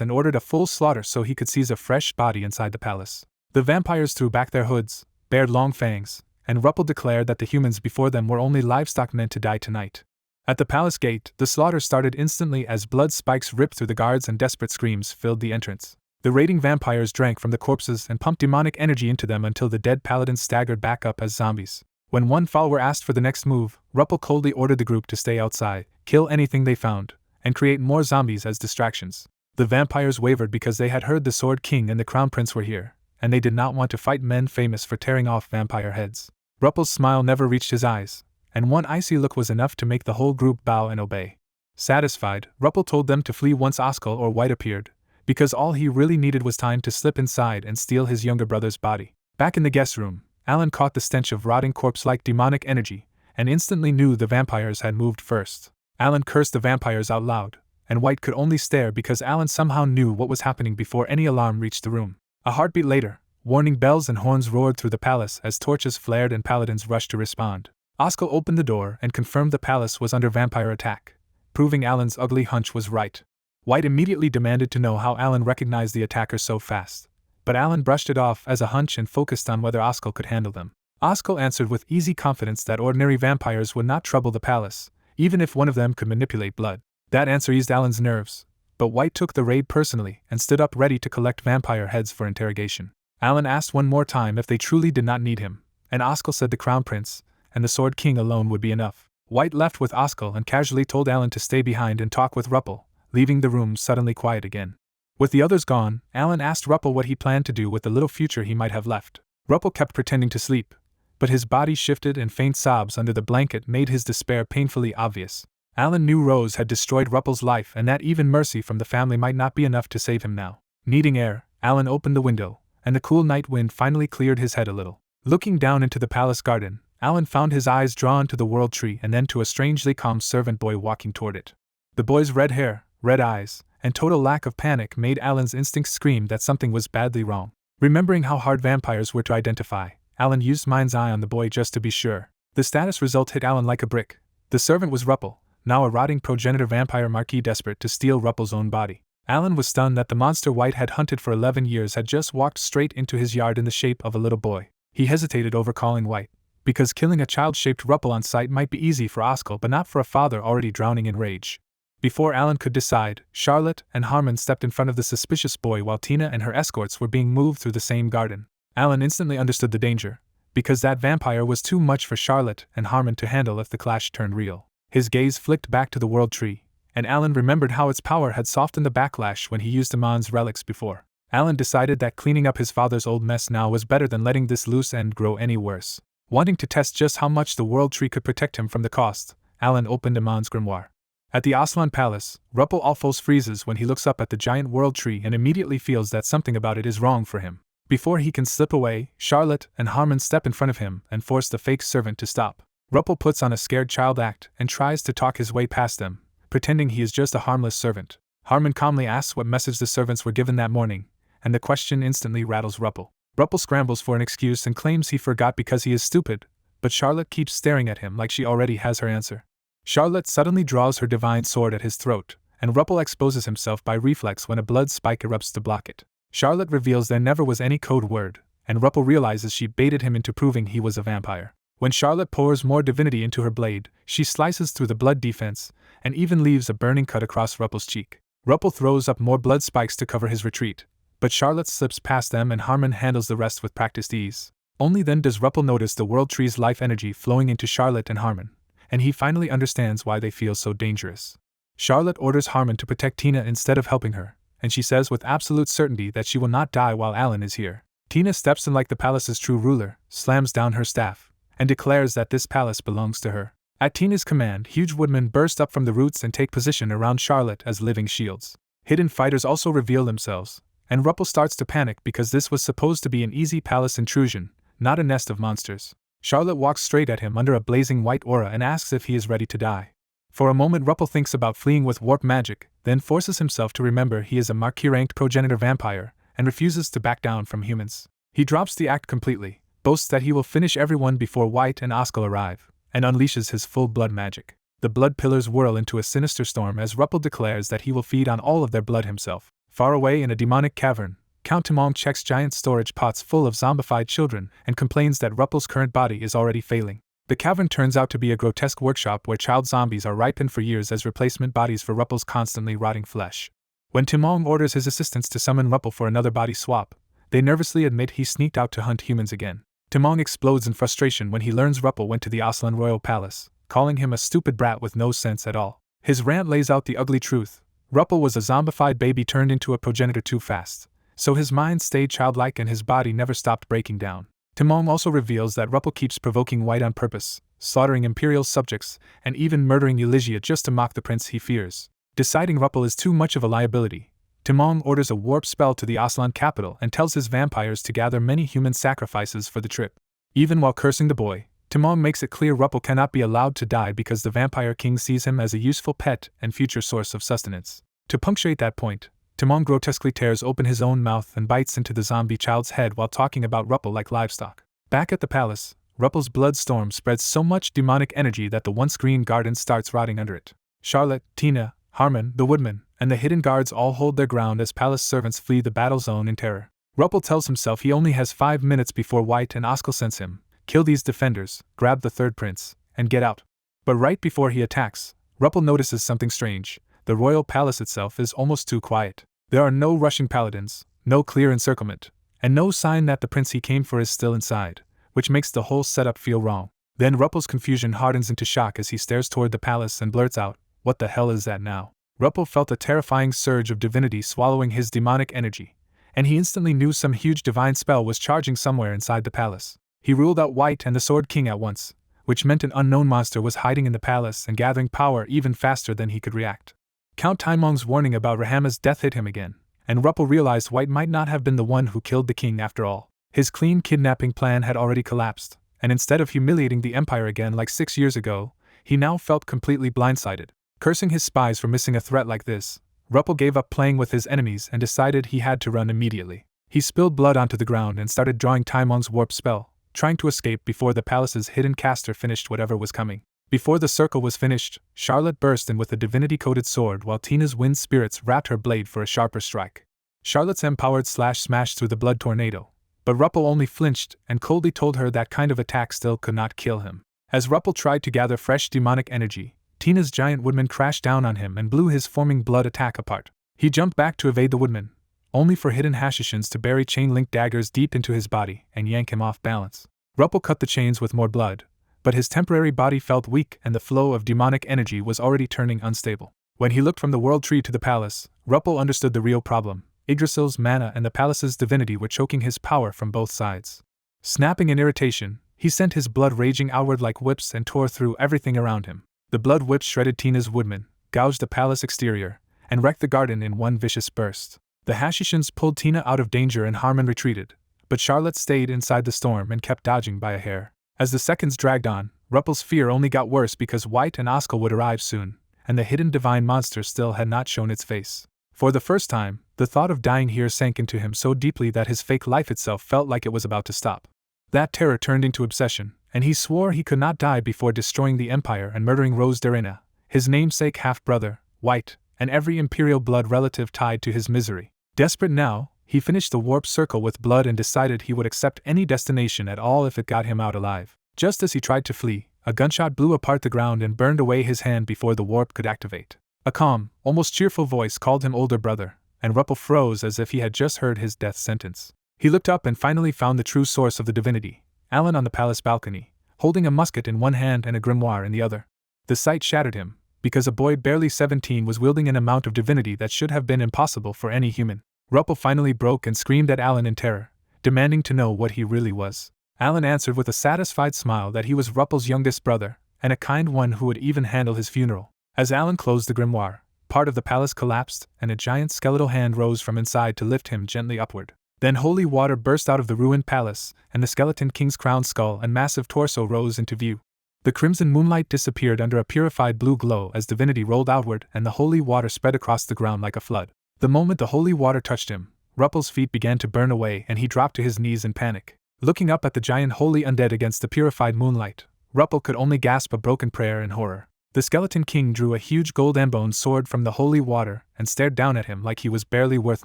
and ordered a full slaughter so he could seize a fresh body inside the palace. The vampires threw back their hoods, bared long fangs, and Ruppel declared that the humans before them were only livestock meant to die tonight. At the palace gate, the slaughter started instantly as blood spikes ripped through the guards and desperate screams filled the entrance. The raiding vampires drank from the corpses and pumped demonic energy into them until the dead paladins staggered back up as zombies. When one follower asked for the next move, Ruppel coldly ordered the group to stay outside, kill anything they found, and create more zombies as distractions. The vampires wavered because they had heard the Sword King and the Crown Prince were here, and they did not want to fight men famous for tearing off vampire heads. Ruppel's smile never reached his eyes, and one icy look was enough to make the whole group bow and obey. Satisfied, Ruppel told them to flee once Oskel or White appeared, because all he really needed was time to slip inside and steal his younger brother's body. Back in the guest room, Alan caught the stench of rotting corpse-like demonic energy, and instantly knew the vampires had moved first. Alan cursed the vampires out loud, and White could only stare because Alan somehow knew what was happening before any alarm reached the room. A heartbeat later, warning bells and horns roared through the palace as torches flared and paladins rushed to respond. Oscar opened the door and confirmed the palace was under vampire attack, proving Alan's ugly hunch was right. White immediately demanded to know how Alan recognized the attackers so fast, but Alan brushed it off as a hunch and focused on whether Oscar could handle them. Oscar answered with easy confidence that ordinary vampires would not trouble the palace, even if one of them could manipulate blood. That answer eased Alan's nerves, but White took the raid personally and stood up ready to collect vampire heads for interrogation. Alan asked one more time if they truly did not need him, and Oscar said the Crown Prince and the Sword King alone would be enough. White left with Oscar and casually told Alan to stay behind and talk with Ruppel, leaving the room suddenly quiet again. With the others gone, Alan asked Ruppel what he planned to do with the little future he might have left. Ruppel kept pretending to sleep, but his body shifted and faint sobs under the blanket made his despair painfully obvious. Alan knew Rose had destroyed Ruppel's life and that even mercy from the family might not be enough to save him now. Needing air, Alan opened the window, and the cool night wind finally cleared his head a little. Looking down into the palace garden, Alan found his eyes drawn to the world tree and then to a strangely calm servant boy walking toward it. The boy's red hair, red eyes, and total lack of panic made Alan's instincts scream that something was badly wrong. Remembering how hard vampires were to identify, Alan used mind's eye on the boy just to be sure. The status result hit Alan like a brick. The servant was Ruppel, now a rotting progenitor vampire marquis desperate to steal Ruppel's own body. Alan was stunned that the monster White had hunted for 11 years had just walked straight into his yard in the shape of a little boy. He hesitated over calling White, because killing a child-shaped Ruppel on sight might be easy for Oscar but not for a father already drowning in rage. Before Alan could decide, Charlotte and Harmon stepped in front of the suspicious boy while Tina and her escorts were being moved through the same garden. Alan instantly understood the danger, because that vampire was too much for Charlotte and Harmon to handle if the clash turned real. His gaze flicked back to the world tree, and Alan remembered how its power had softened the backlash when he used Amon's relics before. Alan decided that cleaning up his father's old mess now was better than letting this loose end grow any worse. Wanting to test just how much the world tree could protect him from the cost, Alan opened Amon's grimoire. At the Aslan Palace, Ruppel almost freezes when he looks up at the giant world tree and immediately feels that something about it is wrong for him. Before he can slip away, Charlotte and Harmon step in front of him and force the fake servant to stop. Ruppel puts on a scared child act and tries to talk his way past them, pretending he is just a harmless servant. Harmon calmly asks what message the servants were given that morning, and the question instantly rattles Ruppel. Ruppel scrambles for an excuse and claims he forgot because he is stupid, but Charlotte keeps staring at him like she already has her answer. Charlotte suddenly draws her divine sword at his throat, and Ruppel exposes himself by reflex when a blood spike erupts to block it. Charlotte reveals there never was any code word, and Ruppel realizes she baited him into proving he was a vampire. When Charlotte pours more divinity into her blade, she slices through the blood defense, and even leaves a burning cut across Ruppel's cheek. Ruppel throws up more blood spikes to cover his retreat, but Charlotte slips past them and Harmon handles the rest with practiced ease. Only then does Ruppel notice the world tree's life energy flowing into Charlotte and Harmon, and he finally understands why they feel so dangerous. Charlotte orders Harmon to protect Tina instead of helping her, and she says with absolute certainty that she will not die while Alan is here. Tina steps in like the palace's true ruler, slams down her staff, and declares that this palace belongs to her. At Tina's command, huge woodmen burst up from the roots and take position around Charlotte as living shields. Hidden fighters also reveal themselves, and Ruppel starts to panic because this was supposed to be an easy palace intrusion, not a nest of monsters. Charlotte walks straight at him under a blazing white aura and asks if he is ready to die. For a moment Ruppel thinks about fleeing with warp magic, then forces himself to remember he is a marquis-ranked progenitor vampire, and refuses to back down from humans. He drops the act completely, boasts that he will finish everyone before White and Oscar arrive, and unleashes his full blood magic. The blood pillars whirl into a sinister storm as Ruppel declares that he will feed on all of their blood himself. Far away in a demonic cavern, Count Timon checks giant storage pots full of zombified children and complains that Ruppel's current body is already failing. The cavern turns out to be a grotesque workshop where child zombies are ripened for years as replacement bodies for Ruppel's constantly rotting flesh. When Timon orders his assistants to summon Ruppel for another body swap, they nervously admit he sneaked out to hunt humans again. Timon explodes in frustration when he learns Ruppel went to the Aslan Royal Palace, calling him a stupid brat with no sense at all. His rant lays out the ugly truth. Ruppel was a zombified baby turned into a progenitor too fast, so his mind stayed childlike and his body never stopped breaking down. Timon also reveals that Ruppel keeps provoking White on purpose, slaughtering Imperial subjects, and even murdering Eulygia just to mock the prince he fears. Deciding Ruppel is too much of a liability, Timon orders a warp spell to the Aslan capital and tells his vampires to gather many human sacrifices for the trip. Even while cursing the boy, Timon makes it clear Ruppel cannot be allowed to die because the Vampire King sees him as a useful pet and future source of sustenance. To punctuate that point, Timon grotesquely tears open his own mouth and bites into the zombie child's head while talking about Ruppel like livestock. Back at the palace, Ruppel's blood storm spreads so much demonic energy that the once green garden starts rotting under it. Charlotte, Tina, Harmon, the woodman, and the hidden guards all hold their ground as palace servants flee the battle zone in terror. Ruppel tells himself he only has 5 minutes before White and Oskel sense him. Kill these defenders, grab the third prince, and get out. But right before he attacks, Ruppel notices something strange. The royal palace itself is almost too quiet. There are no rushing paladins, no clear encirclement, and no sign that the prince he came for is still inside, which makes the whole setup feel wrong. Then Ruppel's confusion hardens into shock as he stares toward the palace and blurts out, "What the hell is that now?" Ruppel felt a terrifying surge of divinity swallowing his demonic energy, and he instantly knew some huge divine spell was charging somewhere inside the palace. He ruled out White and the Sword King at once, which meant an unknown monster was hiding in the palace and gathering power even faster than he could react. Count Taimong's warning about Rahama's death hit him again, and Ruppel realized White might not have been the one who killed the king after all. His clean kidnapping plan had already collapsed, and instead of humiliating the Empire again like 6 years ago, he now felt completely blindsided. Cursing his spies for missing a threat like this, Ruppel gave up playing with his enemies and decided he had to run immediately. He spilled blood onto the ground and started drawing Taimong's warp spell, trying to escape before the palace's hidden caster finished whatever was coming. Before the circle was finished, Charlotte burst in with a divinity-coated sword while Tina's wind spirits wrapped her blade for a sharper strike. Charlotte's empowered slash smashed through the blood tornado, but Ruppel only flinched and coldly told her that kind of attack still could not kill him. As Ruppel tried to gather fresh demonic energy, Tina's giant woodman crashed down on him and blew his forming blood attack apart. He jumped back to evade the woodman, only for hidden Hashishins to bury chain-linked daggers deep into his body and yank him off balance. Ruppel cut the chains with more blood, but his temporary body felt weak and the flow of demonic energy was already turning unstable. When he looked from the world tree to the palace, Ruppel understood the real problem. Yggdrasil's mana and the palace's divinity were choking his power from both sides. Snapping in irritation, he sent his blood raging outward like whips and tore through everything around him. The blood whips shredded Tina's woodman, gouged the palace exterior, and wrecked the garden in one vicious burst. The Hashishins pulled Tina out of danger and Harmon retreated, but Charlotte stayed inside the storm and kept dodging by a hair. As the seconds dragged on, Ruppel's fear only got worse because White and Oskel would arrive soon, and the hidden divine monster still had not shown its face. For the first time, the thought of dying here sank into him so deeply that his fake life itself felt like it was about to stop. That terror turned into obsession, and he swore he could not die before destroying the Empire and murdering Rose Darena, his namesake half-brother, White, and every imperial blood relative tied to his misery. Desperate now, he finished the warp circle with blood and decided he would accept any destination at all if it got him out alive. Just as he tried to flee, a gunshot blew apart the ground and burned away his hand before the warp could activate. A calm, almost cheerful voice called him older brother, and Ruppel froze as if he had just heard his death sentence. He looked up and finally found the true source of the divinity, Alan on the palace balcony, holding a musket in one hand and a grimoire in the other. The sight shattered him, because a boy barely 17 was wielding an amount of divinity that should have been impossible for any human. Ruppel finally broke and screamed at Alan in terror, demanding to know what he really was. Alan answered with a satisfied smile that he was Ruppel's youngest brother, and a kind one who would even handle his funeral. As Alan closed the grimoire, part of the palace collapsed, and a giant skeletal hand rose from inside to lift him gently upward. Then holy water burst out of the ruined palace, and the skeleton king's crowned skull and massive torso rose into view. The crimson moonlight disappeared under a purified blue glow as divinity rolled outward and the holy water spread across the ground like a flood. The moment the holy water touched him, Ruppel's feet began to burn away and he dropped to his knees in panic. Looking up at the giant holy undead against the purified moonlight, Ruppel could only gasp a broken prayer in horror. The skeleton king drew a huge gold embone sword from the holy water and stared down at him like he was barely worth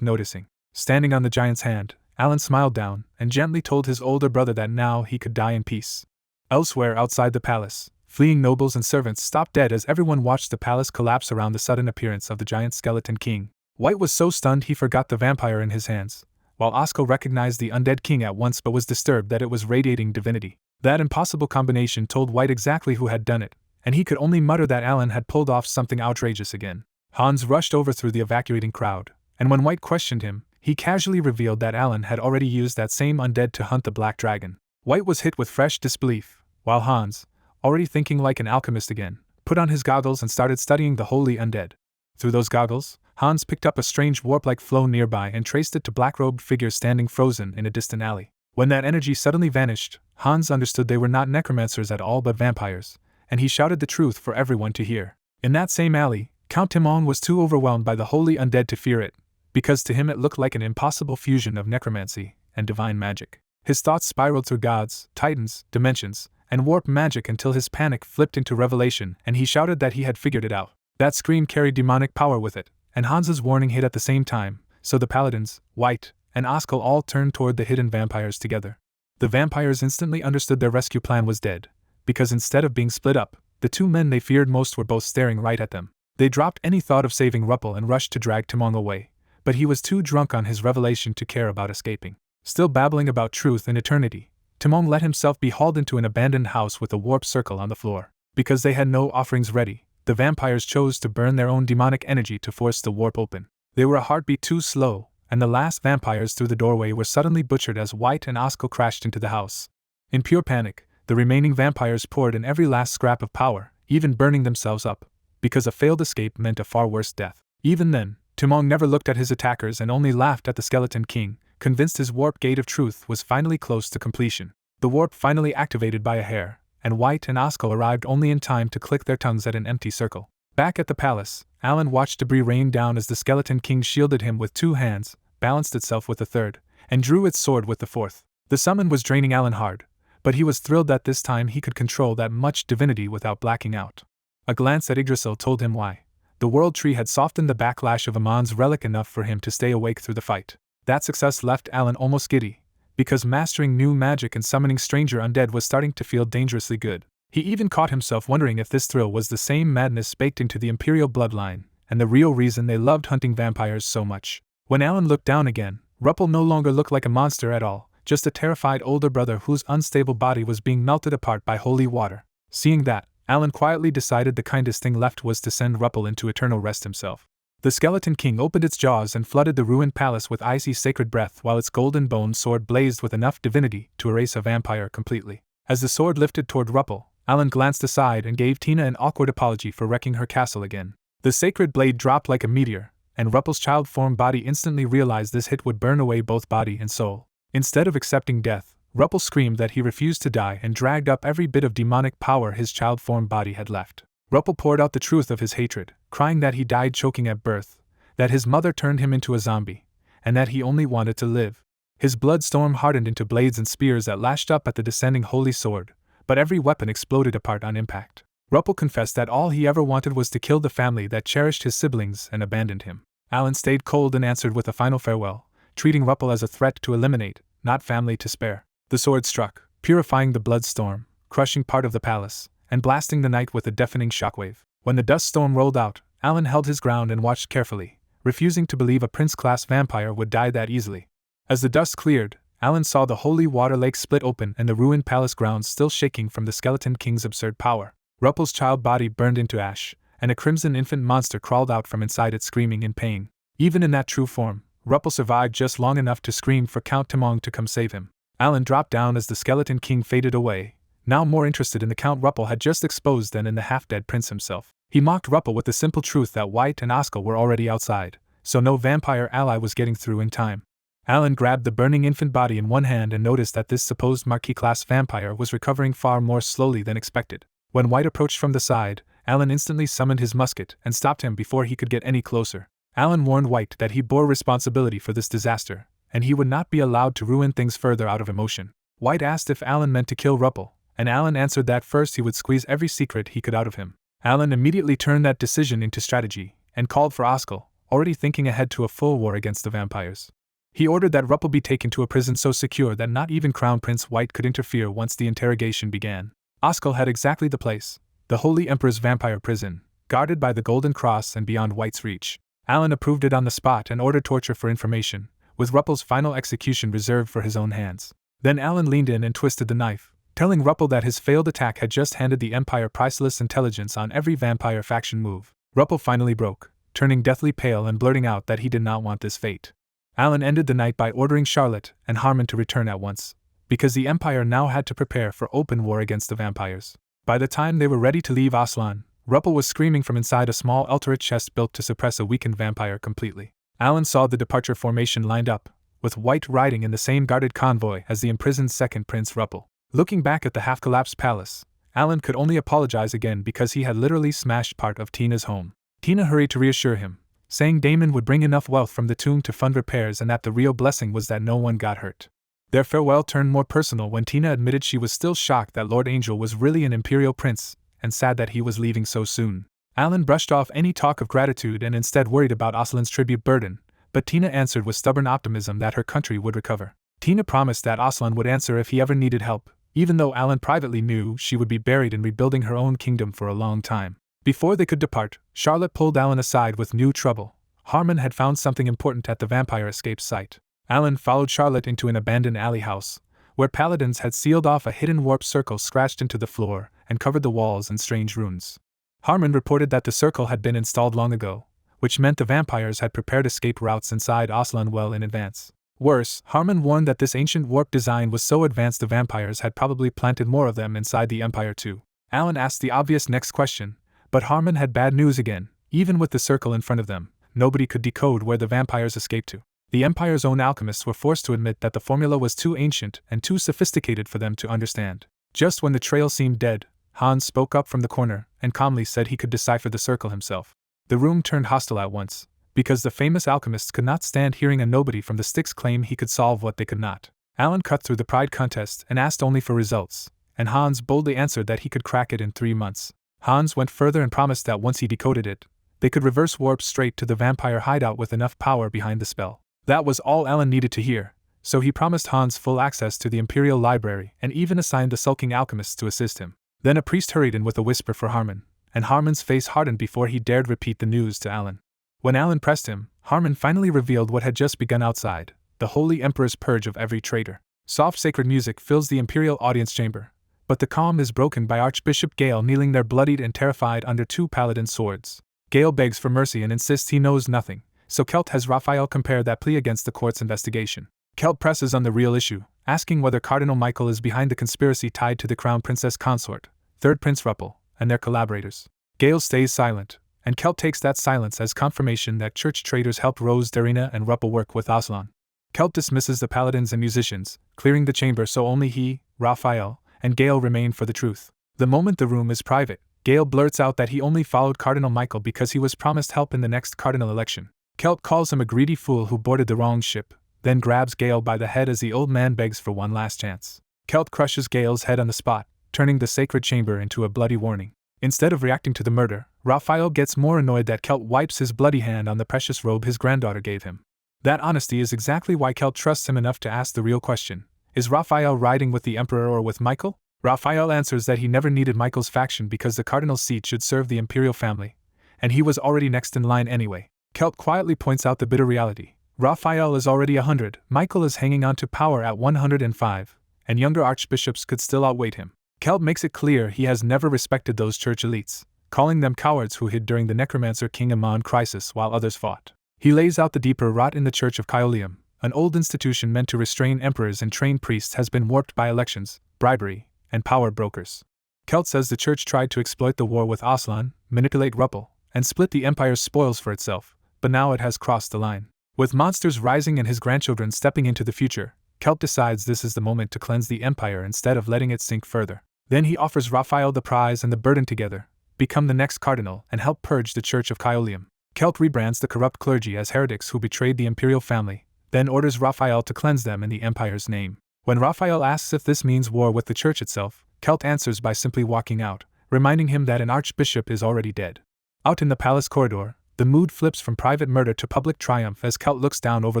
noticing. Standing on the giant's hand, Alan smiled down and gently told his older brother that now he could die in peace. Elsewhere outside the palace, fleeing nobles and servants stopped dead as everyone watched the palace collapse around the sudden appearance of the giant skeleton king. White was so stunned he forgot the vampire in his hands, while Oskel recognized the undead king at once but was disturbed that it was radiating divinity. That impossible combination told White exactly who had done it, and he could only mutter that Alan had pulled off something outrageous again. Hans rushed over through the evacuating crowd, and when White questioned him, he casually revealed that Alan had already used that same undead to hunt the black dragon. White was hit with fresh disbelief, while Hans, already thinking like an alchemist again, put on his goggles and started studying the holy undead. Through those goggles, Hans picked up a strange warp-like flow nearby and traced it to black-robed figures standing frozen in a distant alley. When that energy suddenly vanished, Hans understood they were not necromancers at all but vampires, and he shouted the truth for everyone to hear. In that same alley, Count Timon was too overwhelmed by the holy undead to fear it, because to him it looked like an impossible fusion of necromancy and divine magic. His thoughts spiraled through gods, titans, dimensions, and warp magic until his panic flipped into revelation and he shouted that he had figured it out. That scream carried demonic power with it, and Hans's warning hit at the same time, so the paladins, White, and Oskel all turned toward the hidden vampires together. The vampires instantly understood their rescue plan was dead, because instead of being split up, the two men they feared most were both staring right at them. They dropped any thought of saving Ruppel and rushed to drag Timon away, but he was too drunk on his revelation to care about escaping. Still babbling about truth and eternity, Timon let himself be hauled into an abandoned house with a warp circle on the floor. Because they had no offerings ready, the vampires chose to burn their own demonic energy to force the warp open. They were a heartbeat too slow, and the last vampires through the doorway were suddenly butchered as White and Oskel crashed into the house. In pure panic, the remaining vampires poured in every last scrap of power, even burning themselves up, because a failed escape meant a far worse death. Even then, Timon never looked at his attackers and only laughed at the Skeleton King, convinced his warp gate of truth was finally close to completion. The warp finally activated by a hair, and White and Oskel arrived only in time to click their tongues at an empty circle. Back at the palace, Alan watched debris rain down as the Skeleton King shielded him with 2 hands, balanced itself with the third, and drew its sword with the fourth. The summon was draining Alan hard, but he was thrilled that this time he could control that much divinity without blacking out. A glance at Yggdrasil told him why. The World Tree had softened the backlash of Amon's relic enough for him to stay awake through the fight. That success left Alan almost giddy, because mastering new magic and summoning stranger undead was starting to feel dangerously good. He even caught himself wondering if this thrill was the same madness baked into the Imperial bloodline, and the real reason they loved hunting vampires so much. When Alan looked down again, Ruppel no longer looked like a monster at all, just a terrified older brother whose unstable body was being melted apart by holy water. Seeing that, Alan quietly decided the kindest thing left was to send Ruppel into eternal rest himself. The Skeleton King opened its jaws and flooded the ruined palace with icy sacred breath while its golden bone sword blazed with enough divinity to erase a vampire completely. As the sword lifted toward Ruppel, Alan glanced aside and gave Tina an awkward apology for wrecking her castle again. The sacred blade dropped like a meteor, and Ruppel's child-form body instantly realized this hit would burn away both body and soul. Instead of accepting death, Ruppel screamed that he refused to die and dragged up every bit of demonic power his child-form body had left. Ruppel poured out the truth of his hatred, crying that he died choking at birth, that his mother turned him into a zombie, and that he only wanted to live. His blood storm hardened into blades and spears that lashed up at the descending holy sword, but every weapon exploded apart on impact. Ruppel confessed that all he ever wanted was to kill the family that cherished his siblings and abandoned him. Alan stayed cold and answered with a final farewell, treating Ruppel as a threat to eliminate, not family to spare. The sword struck, purifying the blood storm, crushing part of the palace, and blasting the night with a deafening shockwave. When the dust storm rolled out, Alan held his ground and watched carefully, refusing to believe a prince-class vampire would die that easily. As the dust cleared, Alan saw the holy water lake split open and the ruined palace grounds still shaking from the Skeleton King's absurd power. Ruppel's child body burned into ash, and a crimson infant monster crawled out from inside it screaming in pain. Even in that true form, Ruppel survived just long enough to scream for Count Timon to come save him. Alan dropped down as the Skeleton King faded away, now more interested in the Count Ruppel had just exposed than in the half-dead prince himself. He mocked Ruppel with the simple truth that White and Oskel were already outside, so no vampire ally was getting through in time. Alan grabbed the burning infant body in one hand and noticed that this supposed Marquis-class vampire was recovering far more slowly than expected. When White approached from the side, Alan instantly summoned his musket and stopped him before he could get any closer. Alan warned White that he bore responsibility for this disaster, and he would not be allowed to ruin things further out of emotion. White asked if Alan meant to kill Ruppel, and Alan answered that first he would squeeze every secret he could out of him. Alan immediately turned that decision into strategy, and called for Oskel, already thinking ahead to a full war against the vampires. He ordered that Ruppel be taken to a prison so secure that not even Crown Prince White could interfere once the interrogation began. Oskel had exactly the place, the Holy Emperor's vampire prison, guarded by the Golden Cross and beyond White's reach. Alan approved it on the spot and ordered torture for information, with Ruppel's final execution reserved for his own hands. Then Alan leaned in and twisted the knife, telling Ruppel that his failed attack had just handed the Empire priceless intelligence on every vampire faction move. Ruppel finally broke, turning deathly pale and blurting out that he did not want this fate. Alan ended the night by ordering Charlotte and Harmon to return at once, because the Empire now had to prepare for open war against the vampires. By the time they were ready to leave Aslan, Ruppel was screaming from inside a small Elturate chest built to suppress a weakened vampire completely. Alan saw the departure formation lined up, with White riding in the same guarded convoy as the imprisoned second Prince Ruppel. Looking back at the half-collapsed palace, Alan could only apologize again because he had literally smashed part of Tina's home. Tina hurried to reassure him, saying Damon would bring enough wealth from the tomb to fund repairs and that the real blessing was that no one got hurt. Their farewell turned more personal when Tina admitted she was still shocked that Lord Angel was really an imperial prince, and sad that he was leaving so soon. Alan brushed off any talk of gratitude and instead worried about Aslan's tribute burden, but Tina answered with stubborn optimism that her country would recover. Tina promised that Aslan would answer if he ever needed help, even though Alan privately knew she would be buried in rebuilding her own kingdom for a long time. Before they could depart, Charlotte pulled Alan aside with new trouble. Harmon had found something important at the vampire escape site. Alan followed Charlotte into an abandoned alley house, where paladins had sealed off a hidden warp circle scratched into the floor and covered the walls in strange runes. Harmon reported that the circle had been installed long ago, which meant the vampires had prepared escape routes inside Aslan well in advance. Worse, Harmon warned that this ancient warp design was so advanced the vampires had probably planted more of them inside the Empire too. Alan asked the obvious next question, but Harmon had bad news again. Even with the circle in front of them, nobody could decode where the vampires escaped to. The Empire's own alchemists were forced to admit that the formula was too ancient and too sophisticated for them to understand. Just when the trail seemed dead, Hans spoke up from the corner and calmly said he could decipher the circle himself. The room turned hostile at once, because the famous alchemists could not stand hearing a nobody from the Styx claim he could solve what they could not. Alan cut through the pride contest and asked only for results, and Hans boldly answered that he could crack it in 3 months. Hans went further and promised that once he decoded it, they could reverse warp straight to the vampire hideout with enough power behind the spell. That was all Alan needed to hear, so he promised Hans full access to the Imperial Library and even assigned the sulking alchemists to assist him. Then a priest hurried in with a whisper for Harmon, and Harmon's face hardened before he dared repeat the news to Alan. When Alan pressed him, Harmon finally revealed what had just begun outside, the Holy Emperor's purge of every traitor. Soft sacred music fills the Imperial audience chamber, but the calm is broken by Archbishop Gale kneeling there bloodied and terrified under 2 paladin swords. Gale begs for mercy and insists he knows nothing, so Kelt has Raphael compare that plea against the court's investigation. Kelt presses on the real issue, asking whether Cardinal Michael is behind the conspiracy tied to the Crown Princess Consort, Third Prince Ruppel, and their collaborators. Gale stays silent, and Kelt takes that silence as confirmation that church traitors helped Rose Darina and Ruppel work with Aslan. Kelt dismisses the paladins and musicians, clearing the chamber so only he, Raphael, and Gale remain for the truth. The moment the room is private, Gale blurts out that he only followed Cardinal Michael because he was promised help in the next cardinal election. Kelt calls him a greedy fool who boarded the wrong ship, then grabs Gale by the head as the old man begs for one last chance. Kelt crushes Gale's head on the spot, turning the sacred chamber into a bloody warning. Instead of reacting to the murder, Raphael gets more annoyed that Kelt wipes his bloody hand on the precious robe his granddaughter gave him. That honesty is exactly why Kelt trusts him enough to ask the real question: is Raphael riding with the Emperor or with Michael? Raphael answers that he never needed Michael's faction because the cardinal's seat should serve the imperial family, and he was already next in line anyway. Kelt quietly points out the bitter reality. Raphael is already 100, Michael is hanging on to power at 105, and younger archbishops could still outweigh him. Kelt makes it clear he has never respected those church elites, calling them cowards who hid during the Necromancer King Amon crisis while others fought. He lays out the deeper rot in the Church of Caolium, an old institution meant to restrain emperors and train priests has been warped by elections, bribery, and power brokers. Kelt says the church tried to exploit the war with Aslan, manipulate Ruppel, and split the empire's spoils for itself, but now it has crossed the line. With monsters rising and his grandchildren stepping into the future, Kelt decides this is the moment to cleanse the empire instead of letting it sink further. Then he offers Raphael the prize and the burden together, become the next cardinal and help purge the Church of Caolium. Kelt rebrands the corrupt clergy as heretics who betrayed the imperial family, then orders Raphael to cleanse them in the empire's name. When Raphael asks if this means war with the church itself, Kelt answers by simply walking out, reminding him that an archbishop is already dead. Out in the palace corridor, the mood flips from private murder to public triumph as Kelt looks down over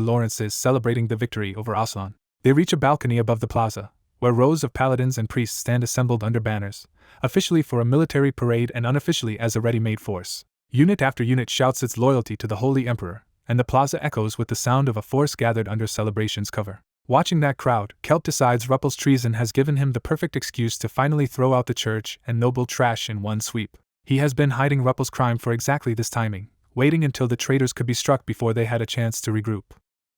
Lawrence's celebrating the victory over Aslan. They reach a balcony above the plaza, where rows of paladins and priests stand assembled under banners, officially for a military parade and unofficially as a ready-made force. Unit after unit shouts its loyalty to the Holy Emperor, and the plaza echoes with the sound of a force gathered under celebration's cover. Watching that crowd, Kelt decides Ruppel's treason has given him the perfect excuse to finally throw out the church and noble trash in one sweep. He has been hiding Ruppel's crime for exactly this timing, waiting until the traitors could be struck before they had a chance to regroup.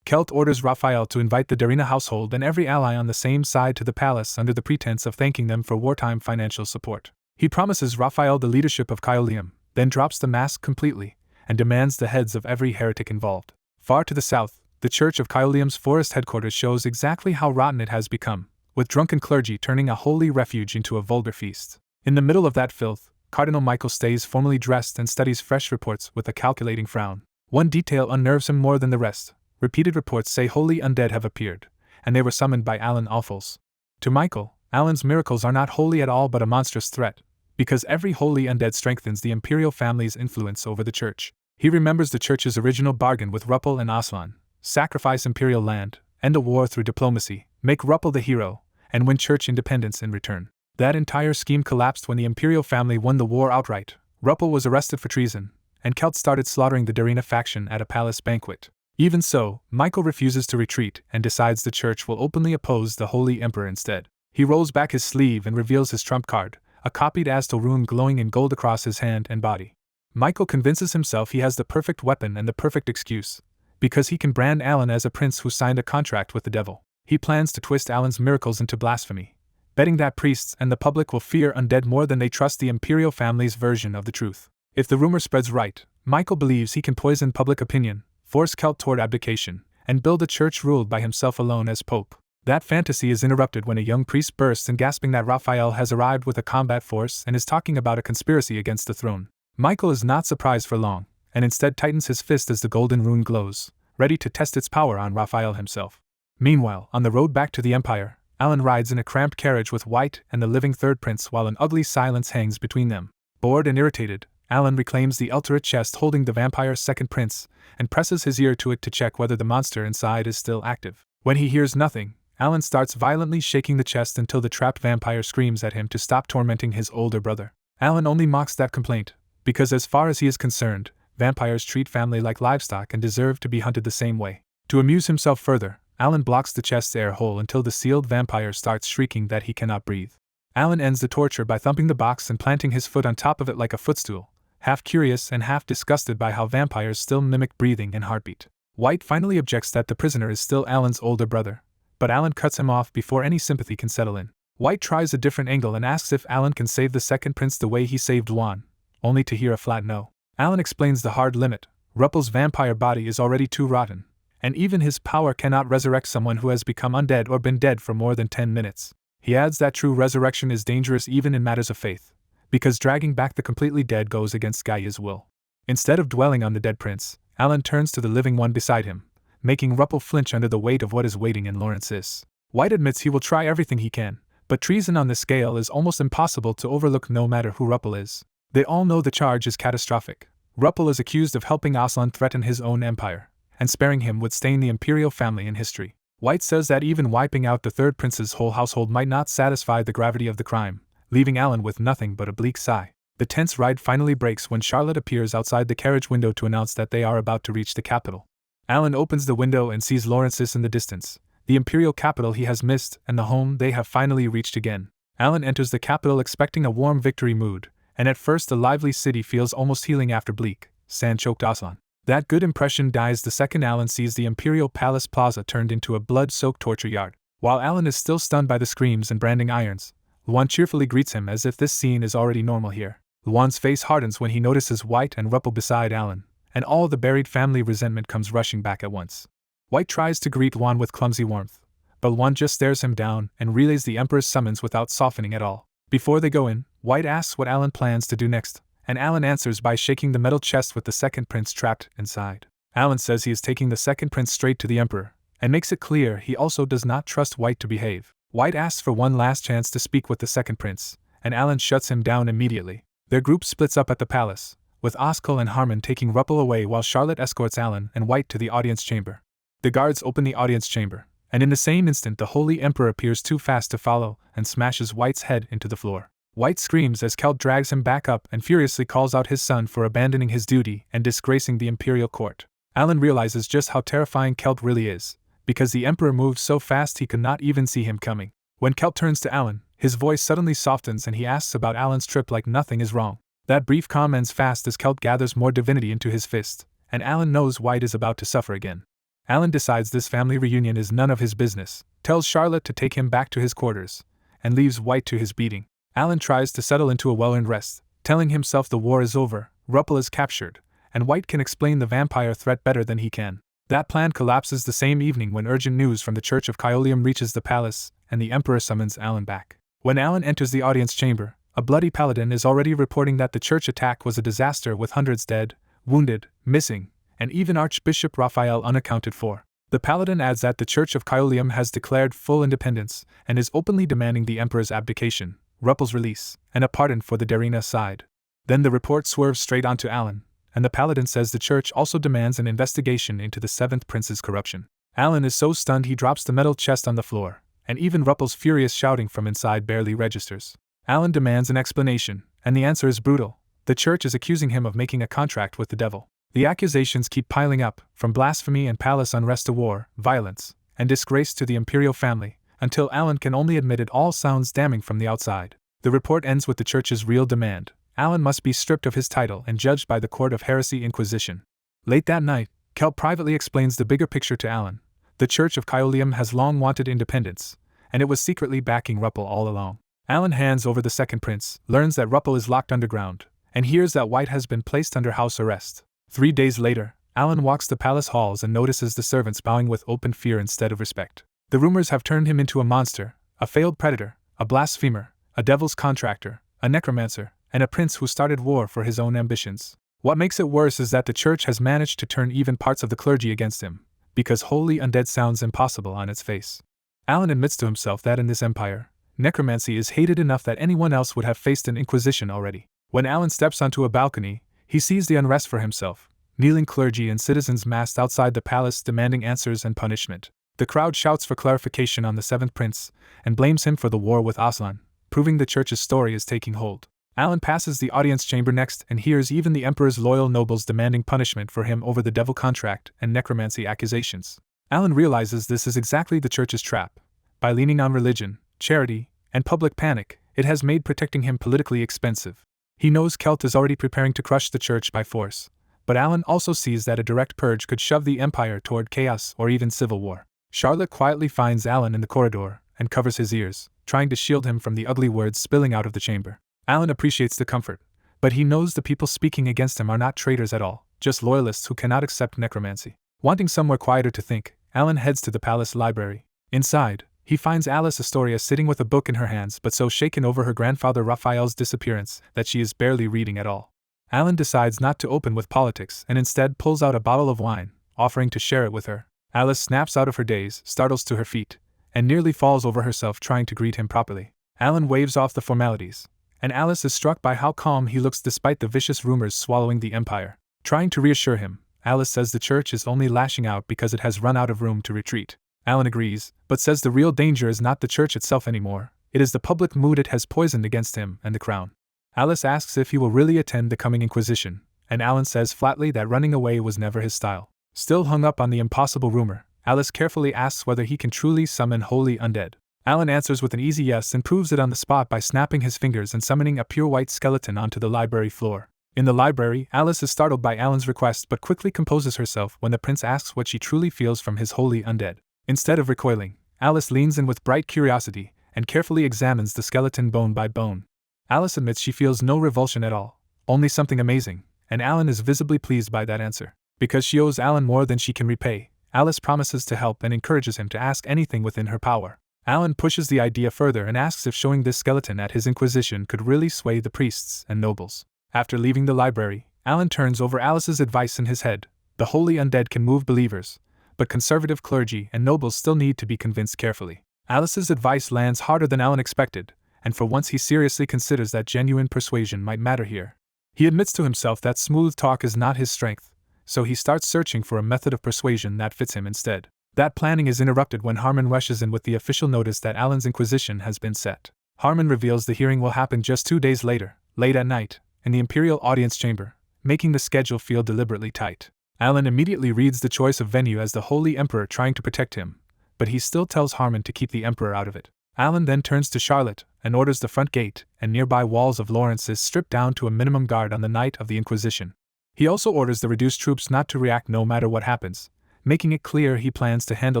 Kelt orders Raphael to invite the Darina household and every ally on the same side to the palace under the pretense of thanking them for wartime financial support. He promises Raphael the leadership of Caolium, then drops the mask completely, and demands the heads of every heretic involved. Far to the south, the Church of Caolium's forest headquarters shows exactly how rotten it has become, with drunken clergy turning a holy refuge into a vulgar feast. In the middle of that filth, Cardinal Michael stays formally dressed and studies fresh reports with a calculating frown. One detail unnerves him more than the rest. Repeated reports say holy undead have appeared, and they were summoned by Alan Alphals. To Michael, Alan's miracles are not holy at all but a monstrous threat, because every holy undead strengthens the imperial family's influence over the church. He remembers the church's original bargain with Ruppel and Aslan: sacrifice imperial land, end a war through diplomacy, make Ruppel the hero, and win church independence in return. That entire scheme collapsed when the imperial family won the war outright. Ruppel was arrested for treason, and Celt started slaughtering the Darina faction at a palace banquet. Even so, Michael refuses to retreat and decides the church will openly oppose the Holy Emperor instead. He rolls back his sleeve and reveals his trump card, a copied Aztec rune glowing in gold across his hand and body. Michael convinces himself he has the perfect weapon and the perfect excuse, because he can brand Alan as a prince who signed a contract with the devil. He plans to twist Alan's miracles into blasphemy, betting that priests and the public will fear undead more than they trust the imperial family's version of the truth. If the rumor spreads right, Michael believes he can poison public opinion, force Celt toward abdication, and build a church ruled by himself alone as pope. That fantasy is interrupted when a young priest bursts in gasping that Raphael has arrived with a combat force and is talking about a conspiracy against the throne. Michael is not surprised for long, and instead tightens his fist as the golden rune glows, ready to test its power on Raphael himself. Meanwhile, on the road back to the Empire, Alan rides in a cramped carriage with White and the living third prince while an ugly silence hangs between them. Bored and irritated, Alan reclaims the Elturate chest holding the vampire's second prince, and presses his ear to it to check whether the monster inside is still active. When he hears nothing, Alan starts violently shaking the chest until the trapped vampire screams at him to stop tormenting his older brother. Alan only mocks that complaint, because as far as he is concerned, vampires treat family like livestock and deserve to be hunted the same way. To amuse himself further, Alan blocks the chest's air hole until the sealed vampire starts shrieking that he cannot breathe. Alan ends the torture by thumping the box and planting his foot on top of it like a footstool, half curious and half disgusted by how vampires still mimic breathing and heartbeat. White finally objects that the prisoner is still Alan's older brother, but Alan cuts him off before any sympathy can settle in. White tries a different angle and asks if Alan can save the second prince the way he saved Juan, only to hear a flat no. Alan explains the hard limit: Ruppel's vampire body is already too rotten, and even his power cannot resurrect someone who has become undead or been dead for more than 10 minutes. He adds that true resurrection is dangerous even in matters of faith, because dragging back the completely dead goes against Gaia's will. Instead of dwelling on the dead prince, Alan turns to the living one beside him, making Ruppel flinch under the weight of what is waiting in Lawrence's. White admits he will try everything he can, but treason on this scale is almost impossible to overlook no matter who Ruppel is. They all know the charge is catastrophic. Ruppel is accused of helping Aslan threaten his own empire, and sparing him would stain the imperial family in history. White says that even wiping out the third prince's whole household might not satisfy the gravity of the crime, leaving Alan with nothing but a bleak sigh. The tense ride finally breaks when Charlotte appears outside the carriage window to announce that they are about to reach the capital. Alan opens the window and sees Lawrence's in the distance, the imperial capital he has missed and the home they have finally reached again. Alan enters the capital expecting a warm victory mood, and at first the lively city feels almost healing after bleak, sand-choked Aslan. That good impression dies the second Alan sees the imperial palace plaza turned into a blood-soaked torture yard. While Alan is still stunned by the screams and branding irons, Luan cheerfully greets him as if this scene is already normal here. Luan's face hardens when he notices White and Ruppel beside Alan, and all the buried family resentment comes rushing back at once. White tries to greet Luan with clumsy warmth, but Luan just stares him down and relays the Emperor's summons without softening at all. Before they go in, White asks what Alan plans to do next, and Alan answers by shaking the metal chest with the second prince trapped inside. Alan says he is taking the second prince straight to the Emperor, and makes it clear he also does not trust White to behave. White asks for one last chance to speak with the second prince, and Alan shuts him down immediately. Their group splits up at the palace, with Oskel and Harmon taking Ruppel away while Charlotte escorts Alan and White to the audience chamber. The guards open the audience chamber, and in the same instant the Holy Emperor appears too fast to follow and smashes White's head into the floor. White screams as Celt drags him back up and furiously calls out his son for abandoning his duty and disgracing the imperial court. Alan realizes just how terrifying Celt really is, because the Emperor moved so fast he could not even see him coming. When Celt turns to Alan, his voice suddenly softens and he asks about Alan's trip like nothing is wrong. That brief calm ends fast as Celt gathers more divinity into his fist, and Alan knows White is about to suffer again. Alan decides this family reunion is none of his business, tells Charlotte to take him back to his quarters, and leaves White to his beating. Alan tries to settle into a well-earned rest, telling himself the war is over, Ruppel is captured, and White can explain the vampire threat better than he can. That plan collapses the same evening when urgent news from the Church of Kyolium reaches the palace, and the Emperor summons Alan back. When Alan enters the audience chamber, a bloody paladin is already reporting that the church attack was a disaster with hundreds dead, wounded, missing, and even Archbishop Raphael unaccounted for. The paladin adds that the Church of Kyolium has declared full independence and is openly demanding the Emperor's abdication, Ruppel's release, and a pardon for the Darina side. Then the report swerves straight onto Alan, and the paladin says the church also demands an investigation into the Seventh Prince's corruption. Alan is so stunned he drops the metal chest on the floor, and even Ruppel's furious shouting from inside barely registers. Alan demands an explanation, and the answer is brutal. The church is accusing him of making a contract with the devil. The accusations keep piling up, from blasphemy and palace unrest to war, violence, and disgrace to the imperial family, until Alan can only admit it all sounds damning from the outside. The report ends with the church's real demand. Alan must be stripped of his title and judged by the Court of Heresy Inquisition. Late that night, Kelp privately explains the bigger picture to Alan. The Church of Kyolium has long wanted independence, and it was secretly backing Ruppel all along. Alan hands over the second prince, learns that Ruppel is locked underground, and hears that White has been placed under house arrest. 3 days later, Alan walks the palace halls and notices the servants bowing with open fear instead of respect. The rumors have turned him into a monster, a failed predator, a blasphemer, a devil's contractor, a necromancer, and a prince who started war for his own ambitions. What makes it worse is that the church has managed to turn even parts of the clergy against him, because holy undead sounds impossible on its face. Alan admits to himself that in this empire, necromancy is hated enough that anyone else would have faced an inquisition already. When Alan steps onto a balcony, he sees the unrest for himself, kneeling clergy and citizens massed outside the palace demanding answers and punishment. The crowd shouts for clarification on the seventh prince, and blames him for the war with Aslan, proving the church's story is taking hold. Alan passes the audience chamber next and hears even the emperor's loyal nobles demanding punishment for him over the devil contract and necromancy accusations. Alan realizes this is exactly the church's trap. By leaning on religion, charity, and public panic, it has made protecting him politically expensive. He knows Kelt is already preparing to crush the church by force, but Alan also sees that a direct purge could shove the empire toward chaos or even civil war. Charlotte quietly finds Alan in the corridor and covers his ears, trying to shield him from the ugly words spilling out of the chamber. Alan appreciates the comfort, but he knows the people speaking against him are not traitors at all, just loyalists who cannot accept necromancy. Wanting somewhere quieter to think, Alan heads to the palace library. Inside, he finds Alice Astoria sitting with a book in her hands but so shaken over her grandfather Raphael's disappearance that she is barely reading at all. Alan decides not to open with politics and instead pulls out a bottle of wine, offering to share it with her. Alice snaps out of her daze, startles to her feet, and nearly falls over herself trying to greet him properly. Alan waves off the formalities, and Alice is struck by how calm he looks despite the vicious rumors swallowing the empire. Trying to reassure him, Alice says the church is only lashing out because it has run out of room to retreat. Alan agrees, but says the real danger is not the church itself anymore, it is the public mood it has poisoned against him and the crown. Alice asks if he will really attend the coming Inquisition, and Alan says flatly that running away was never his style. Still hung up on the impossible rumor, Alice carefully asks whether he can truly summon holy undead. Alan answers with an easy yes and proves it on the spot by snapping his fingers and summoning a pure white skeleton onto the library floor. In the library, Alice is startled by Alan's request but quickly composes herself when the prince asks what she truly feels from his holy undead. Instead of recoiling, Alice leans in with bright curiosity and carefully examines the skeleton bone by bone. Alice admits she feels no revulsion at all, only something amazing, and Alan is visibly pleased by that answer. Because she owes Alan more than she can repay, Alice promises to help and encourages him to ask anything within her power. Alan pushes the idea further and asks if showing this skeleton at his inquisition could really sway the priests and nobles. After leaving the library, Alan turns over Alice's advice in his head. The holy undead can move believers, but conservative clergy and nobles still need to be convinced carefully. Alice's advice lands harder than Alan expected, and for once he seriously considers that genuine persuasion might matter here. He admits to himself that smooth talk is not his strength, so he starts searching for a method of persuasion that fits him instead. That planning is interrupted when Harmon rushes in with the official notice that Alan's inquisition has been set. Harmon reveals the hearing will happen just 2 days later, late at night, in the Imperial Audience Chamber, making the schedule feel deliberately tight. Alan immediately reads the choice of venue as the Holy Emperor trying to protect him, but he still tells Harmon to keep the Emperor out of it. Alan then turns to Charlotte and orders the front gate and nearby walls of Lawrence's stripped down to a minimum guard on the night of the Inquisition. He also orders the reduced troops not to react no matter what happens, making it clear he plans to handle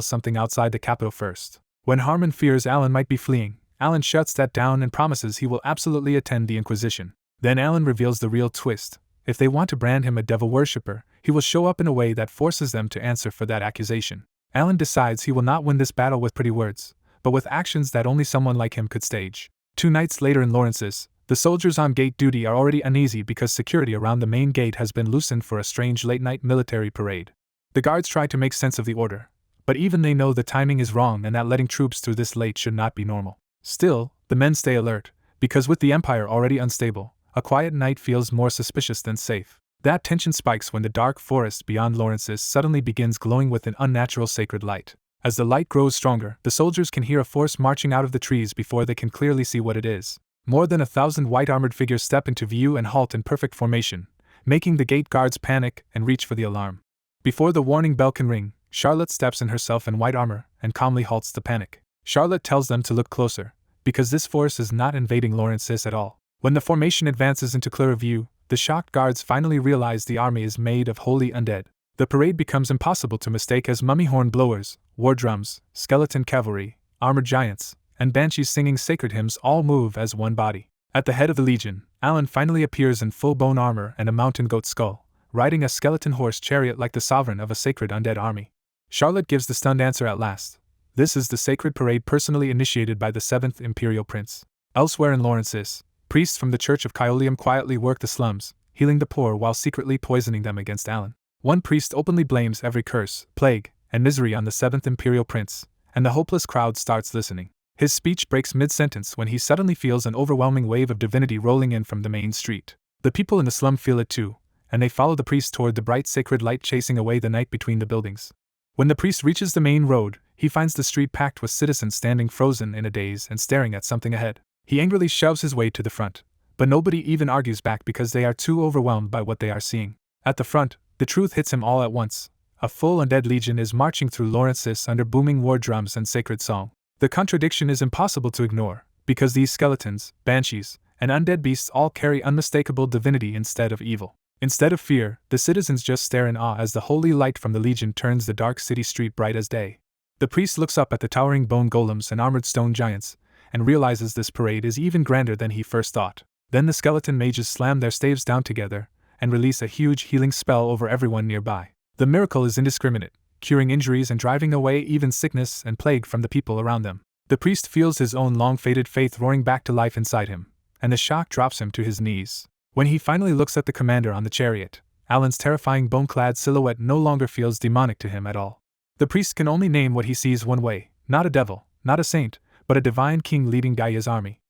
something outside the capital first. When Harmon fears Alan might be fleeing, Alan shuts that down and promises he will absolutely attend the Inquisition. Then Alan reveals the real twist. If they want to brand him a devil worshipper, he will show up in a way that forces them to answer for that accusation. Alan decides he will not win this battle with pretty words, but with actions that only someone like him could stage. 2 nights later in Lawrence's, the soldiers on gate duty are already uneasy because security around the main gate has been loosened for a strange late-night military parade. The guards try to make sense of the order, but even they know the timing is wrong and that letting troops through this late should not be normal. Still, the men stay alert, because with the Empire already unstable, a quiet night feels more suspicious than safe. That tension spikes when the dark forest beyond Lawrence's suddenly begins glowing with an unnatural sacred light. As the light grows stronger, the soldiers can hear a force marching out of the trees before they can clearly see what it is. More than 1,000 white-armored figures step into view and halt in perfect formation, making the gate guards panic and reach for the alarm. Before the warning bell can ring, Charlotte steps in herself in white armor and calmly halts the panic. Charlotte tells them to look closer, because this force is not invading Lawrence's at all. When the formation advances into clearer view, the shocked guards finally realize the army is made of wholly undead. The parade becomes impossible to mistake as mummy horn blowers, war drums, skeleton cavalry, armored giants, and banshees singing sacred hymns all move as one body. At the head of the legion, Alan finally appears in full bone armor and a mountain goat skull, riding a skeleton horse chariot like the sovereign of a sacred undead army. Charlotte gives the stunned answer at last. This is the sacred parade personally initiated by the 7th Imperial Prince. Elsewhere in Lawrence's, priests from the Church of Kyolium quietly work the slums, healing the poor while secretly poisoning them against Alan. One priest openly blames every curse, plague, and misery on the 7th Imperial Prince, and the hopeless crowd starts listening. His speech breaks mid-sentence when he suddenly feels an overwhelming wave of divinity rolling in from the main street. The people in the slum feel it too, and they follow the priest toward the bright sacred light chasing away the night between the buildings. When the priest reaches the main road, he finds the street packed with citizens standing frozen in a daze and staring at something ahead. He angrily shoves his way to the front, but nobody even argues back because they are too overwhelmed by what they are seeing. At the front, the truth hits him all at once. A full undead legion is marching through Lawrence's under booming war drums and sacred song. The contradiction is impossible to ignore, because these skeletons, banshees, and undead beasts all carry unmistakable divinity instead of evil. Instead of fear, the citizens just stare in awe as the holy light from the legion turns the dark city street bright as day. The priest looks up at the towering bone golems and armored stone giants, and realizes this parade is even grander than he first thought. Then the skeleton mages slam their staves down together, and release a huge healing spell over everyone nearby. The miracle is indiscriminate, curing injuries and driving away even sickness and plague from the people around them. The priest feels his own long-faded faith roaring back to life inside him, and the shock drops him to his knees. When he finally looks at the commander on the chariot, Alan's terrifying bone-clad silhouette no longer feels demonic to him at all. The priest can only name what he sees one way, not a devil, not a saint, but a divine king leading Gaia's army.